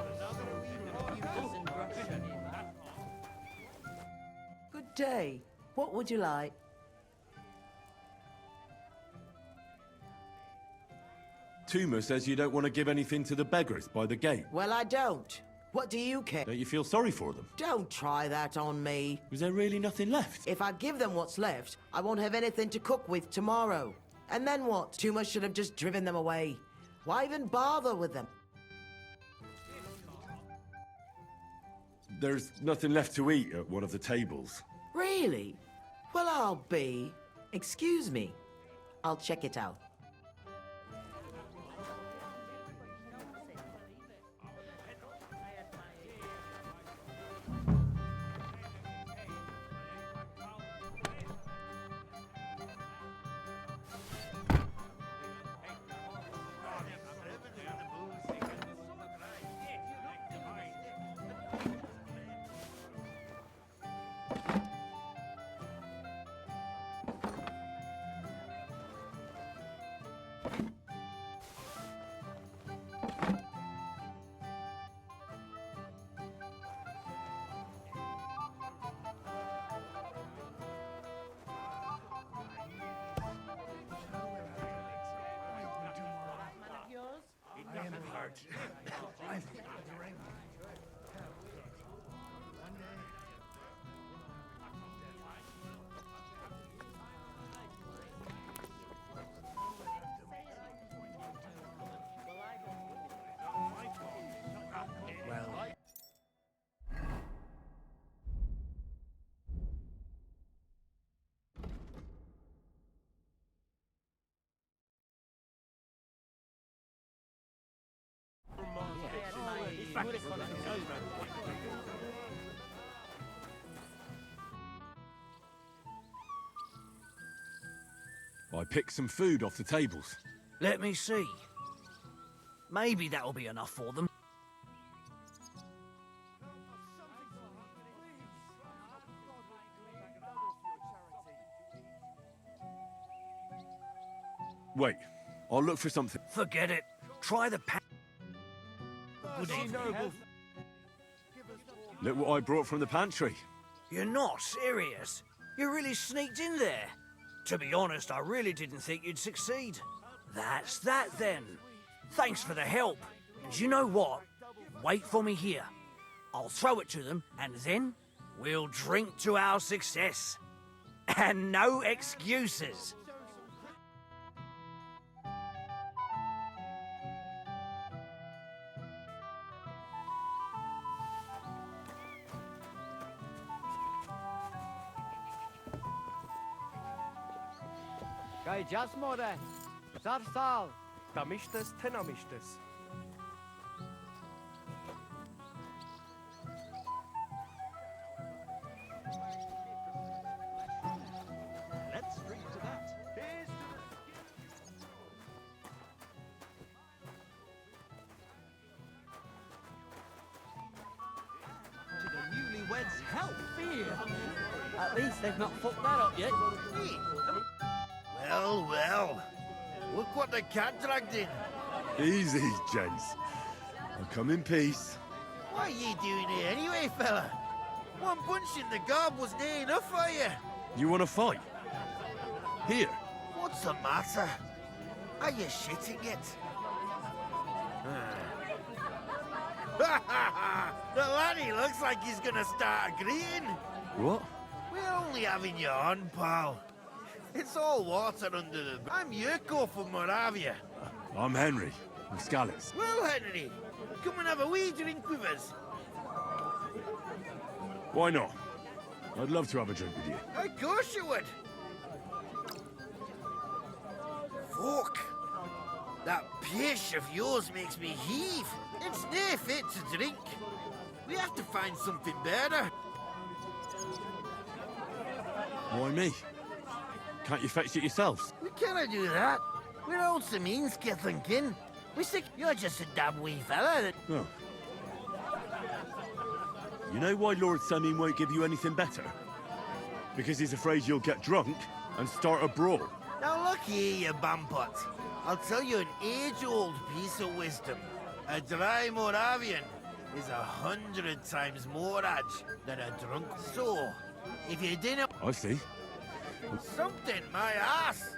Good day. What would you like? Tuma says you don't want to give anything to the beggars by the gate. Well, I don't. What do you care? Don't you feel sorry for them? Don't try that on me. Was there really nothing left? If I give them what's left, I won't have anything to cook with tomorrow. And then what? Tuma should have just driven them away. Why even bother with them? There's nothing left to eat at one of the tables. Really? Well, I'll be. Excuse me. I'll check it out. I picked some food off the tables. Let me see. Maybe that'll be enough for them. Wait, I'll look for something. Forget it. Try the Good evening. Look what I brought from the pantry. You're not serious? You really sneaked in there? To be honest, I really didn't think you'd succeed. That's that then. Thanks for the help. And you know what? Wait for me here. I'll throw it to them, and then we'll drink to our success. And no excuses. Gai jasmore. Zarsal. Tamishtes tenamishtes. Let's drink to that. Here's To the newlyweds' health beer. At least they've not fucked that up yet. Well, well. Look what the cat dragged in. Easy, gents. I'll come in peace. What are you doing here anyway, fella? One punch in the gob was near enough for you. You want to fight? Here. What's the matter? Are you shitting it? The laddie looks like he's gonna start agreeing. What? We're only having you on, pal. It's all water under the... I'm Yurko from Moravia. I'm Henry, from Scallis. Well, Henry, come and have a wee drink with us. Why not? I'd love to have a drink with you. Of course you would. Fuck. That pish of yours makes me heave. It's near fit to drink. We have to find something better. Why me? Can't you fetch it yourselves? We cannot do that. We're old Saminski thinking. We think you're just a damn wee fella that... Oh. You know why Lord Samin won't give you anything better? Because he's afraid you'll get drunk and start a brawl. Now look here, you bampot. I'll tell you an age-old piece of wisdom. A dry Moravian is 100 times more edge than a drunk. So, if you didn't... I see. Something, my ass!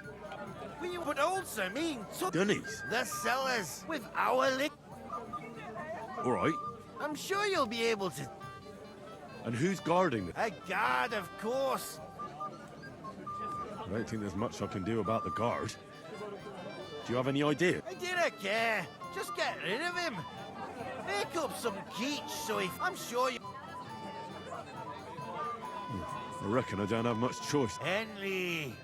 We would also mean took Dunnies? the cellars with our lick. All right. I'm sure you'll be able to... And who's guarding them? A guard, of course. I don't think there's much I can do about the guard. Do you have any idea? I didn't care. Just get rid of him. Make up some keech so if... I'm sure you... I reckon I don't have much choice. Henry!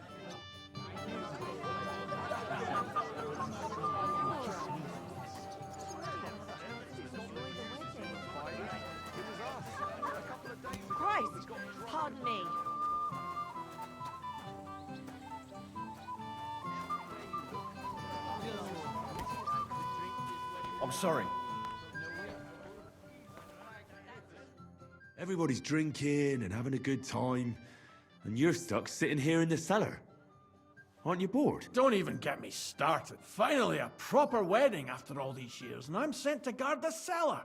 Christ, pardon me. I'm sorry. Everybody's drinking and having a good time, and you're stuck sitting here in the cellar. Aren't you bored? Don't even get me started. Finally, a proper wedding after all these years, and I'm sent to guard the cellar.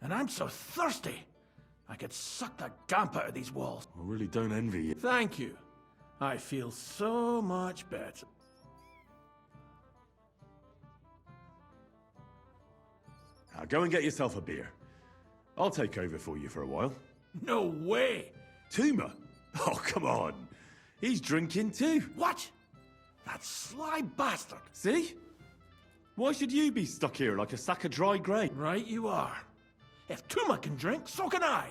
And I'm so thirsty, I could suck the damp out of these walls. I really don't envy you. Thank you. I feel so much better. Now go and get yourself a beer. I'll take over for you for a while. No way! Tuma? Oh, come on. He's drinking too. What? That sly bastard! See? Why should you be stuck here like a sack of dry grain? Right you are. If Tuma can drink, so can I.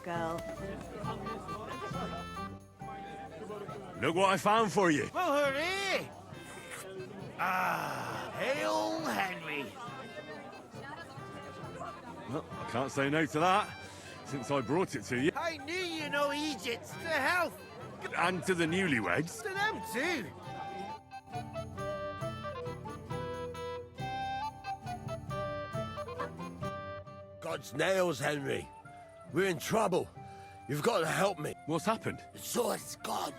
girl. Look what I found for you. Well, hooray! Ah, hail Henry. Well, I can't say no to that, since I brought it to you. I knew you know Egypt. To health. And to the newlyweds. To them too. God's nails, Henry. We're in trouble. You've got to help me. What's happened? The sword's gone.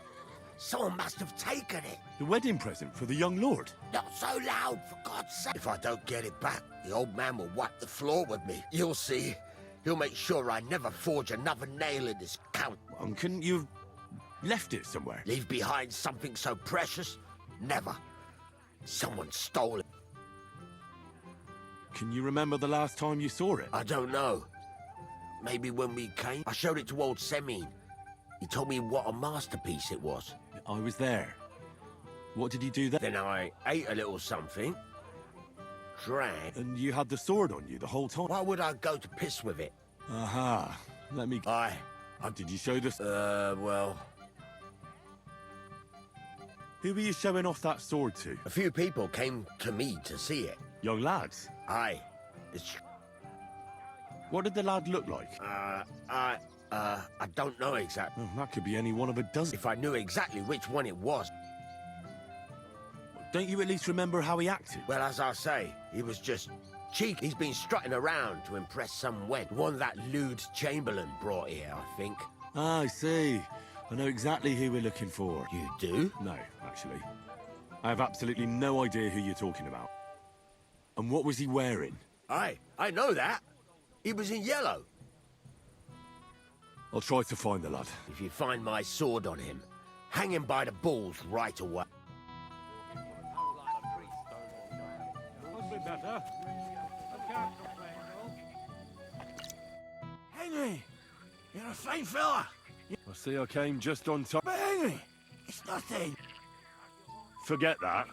Someone must have taken it. The wedding present for the young lord. Not so loud, for God's sake. If I don't get it back, the old man will wipe the floor with me. You'll see. He'll make sure I never forge another nail in this count. Couldn't you have left it somewhere? Leave behind something so precious? Never. Someone stole it. Can you remember the last time you saw it? I don't know. Maybe when we came. I showed it to old Semin. He told me what a masterpiece it was. I was there. What did he do then? Then I ate a little something, drank. And you had the sword on you the whole time? Why would I go to piss with it? Aha. Let me... Did you show this? Well... Who were you showing off that sword to? A few people came to me to see it. Young lads? Aye. It's... What did the lad look like? I don't know exactly. That could be any one of a dozen. If I knew exactly which one it was. Don't you at least remember how he acted? Well, as I say, he was just cheeky. He's been strutting around to impress some wed. One that lewd Chamberlain brought here, I think. Ah, I see. I know exactly who we're looking for. You do? No, actually. I have absolutely no idea who you're talking about. And what was he wearing? I know that. He was in yellow. I'll try to find the lad. If you find my sword on him, hang him by the balls right away. Henry, you're a fine fella. I see I came just on time. But Henry, it's nothing. Forget that.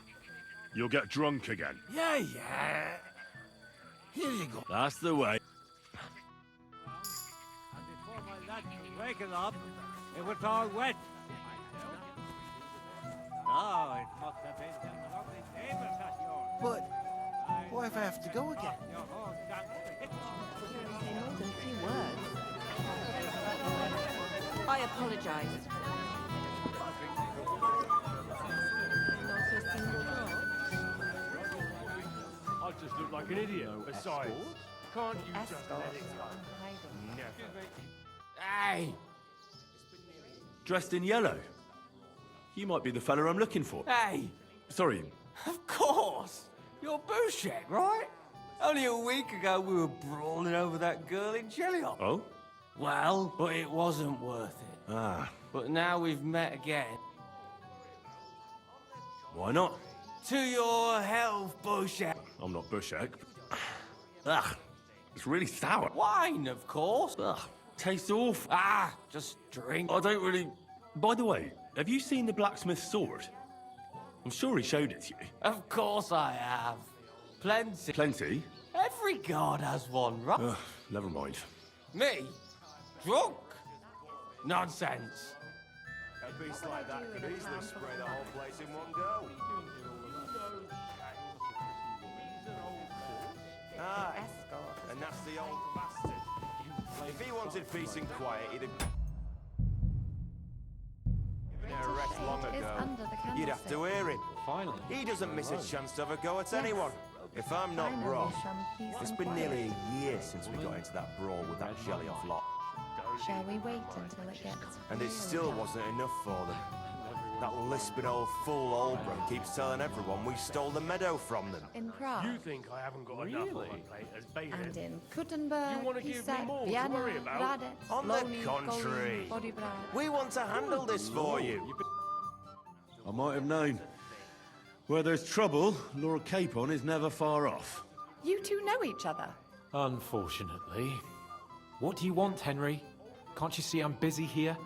You'll get drunk again. Yeah. Here you go. That's the way. And before my lad could wake it up, it was all wet. Oh, it must have been them lovely neighbours at yours. But what if I have to go again? Your whole damn pitch. Say more than 2 words. I apologize. I just look like an idiot. Besides, can't you just let it go? Never. Hey! Dressed in yellow. You might be the fella I'm looking for. Hey! Sorry. Of course! You're Bouchek, right? Only a week ago we were brawling over that girl in Cheliop. Oh? Well, but it wasn't worth it. Ah. But now we've met again. Why not? To your health, Bouchek. I'm not Bushek. Ugh. It's really sour. Wine, of course. Ugh. Tastes awful. Ah, just drink. I don't really... By the way, have you seen the blacksmith's sword? I'm sure he showed it to you. Of course I have. Plenty. Plenty? Every god has one, right? Ugh, never mind. Me? Drunk? Nonsense. A beast like that could easily spray the whole place in one go. Aye, a nasty old bastard. If he wanted peace and quiet, he'd have... given her a rest long ago. You'd have to hear him. Finally. He doesn't miss a chance to have a go at anyone. If I'm not wrong, it's been nearly a year since we got into that brawl with that jelly-off lot. Shall we wait until it gets... And it still wasn't enough for them. That lisping old fool Olbran keeps telling everyone we stole the meadow from them. In Prague. You think I haven't got enough on my plate as Bailey? And in Kuttenberg, You want to give me more to Vienna, worry about? Gradec, On the Loni, contrary, Kolin, Podibra. we want to handle this for you. I might have known. Where there's trouble, Lord Capon is never far off. You two know each other. Unfortunately. What do you want, Henry? Can't you see I'm busy here?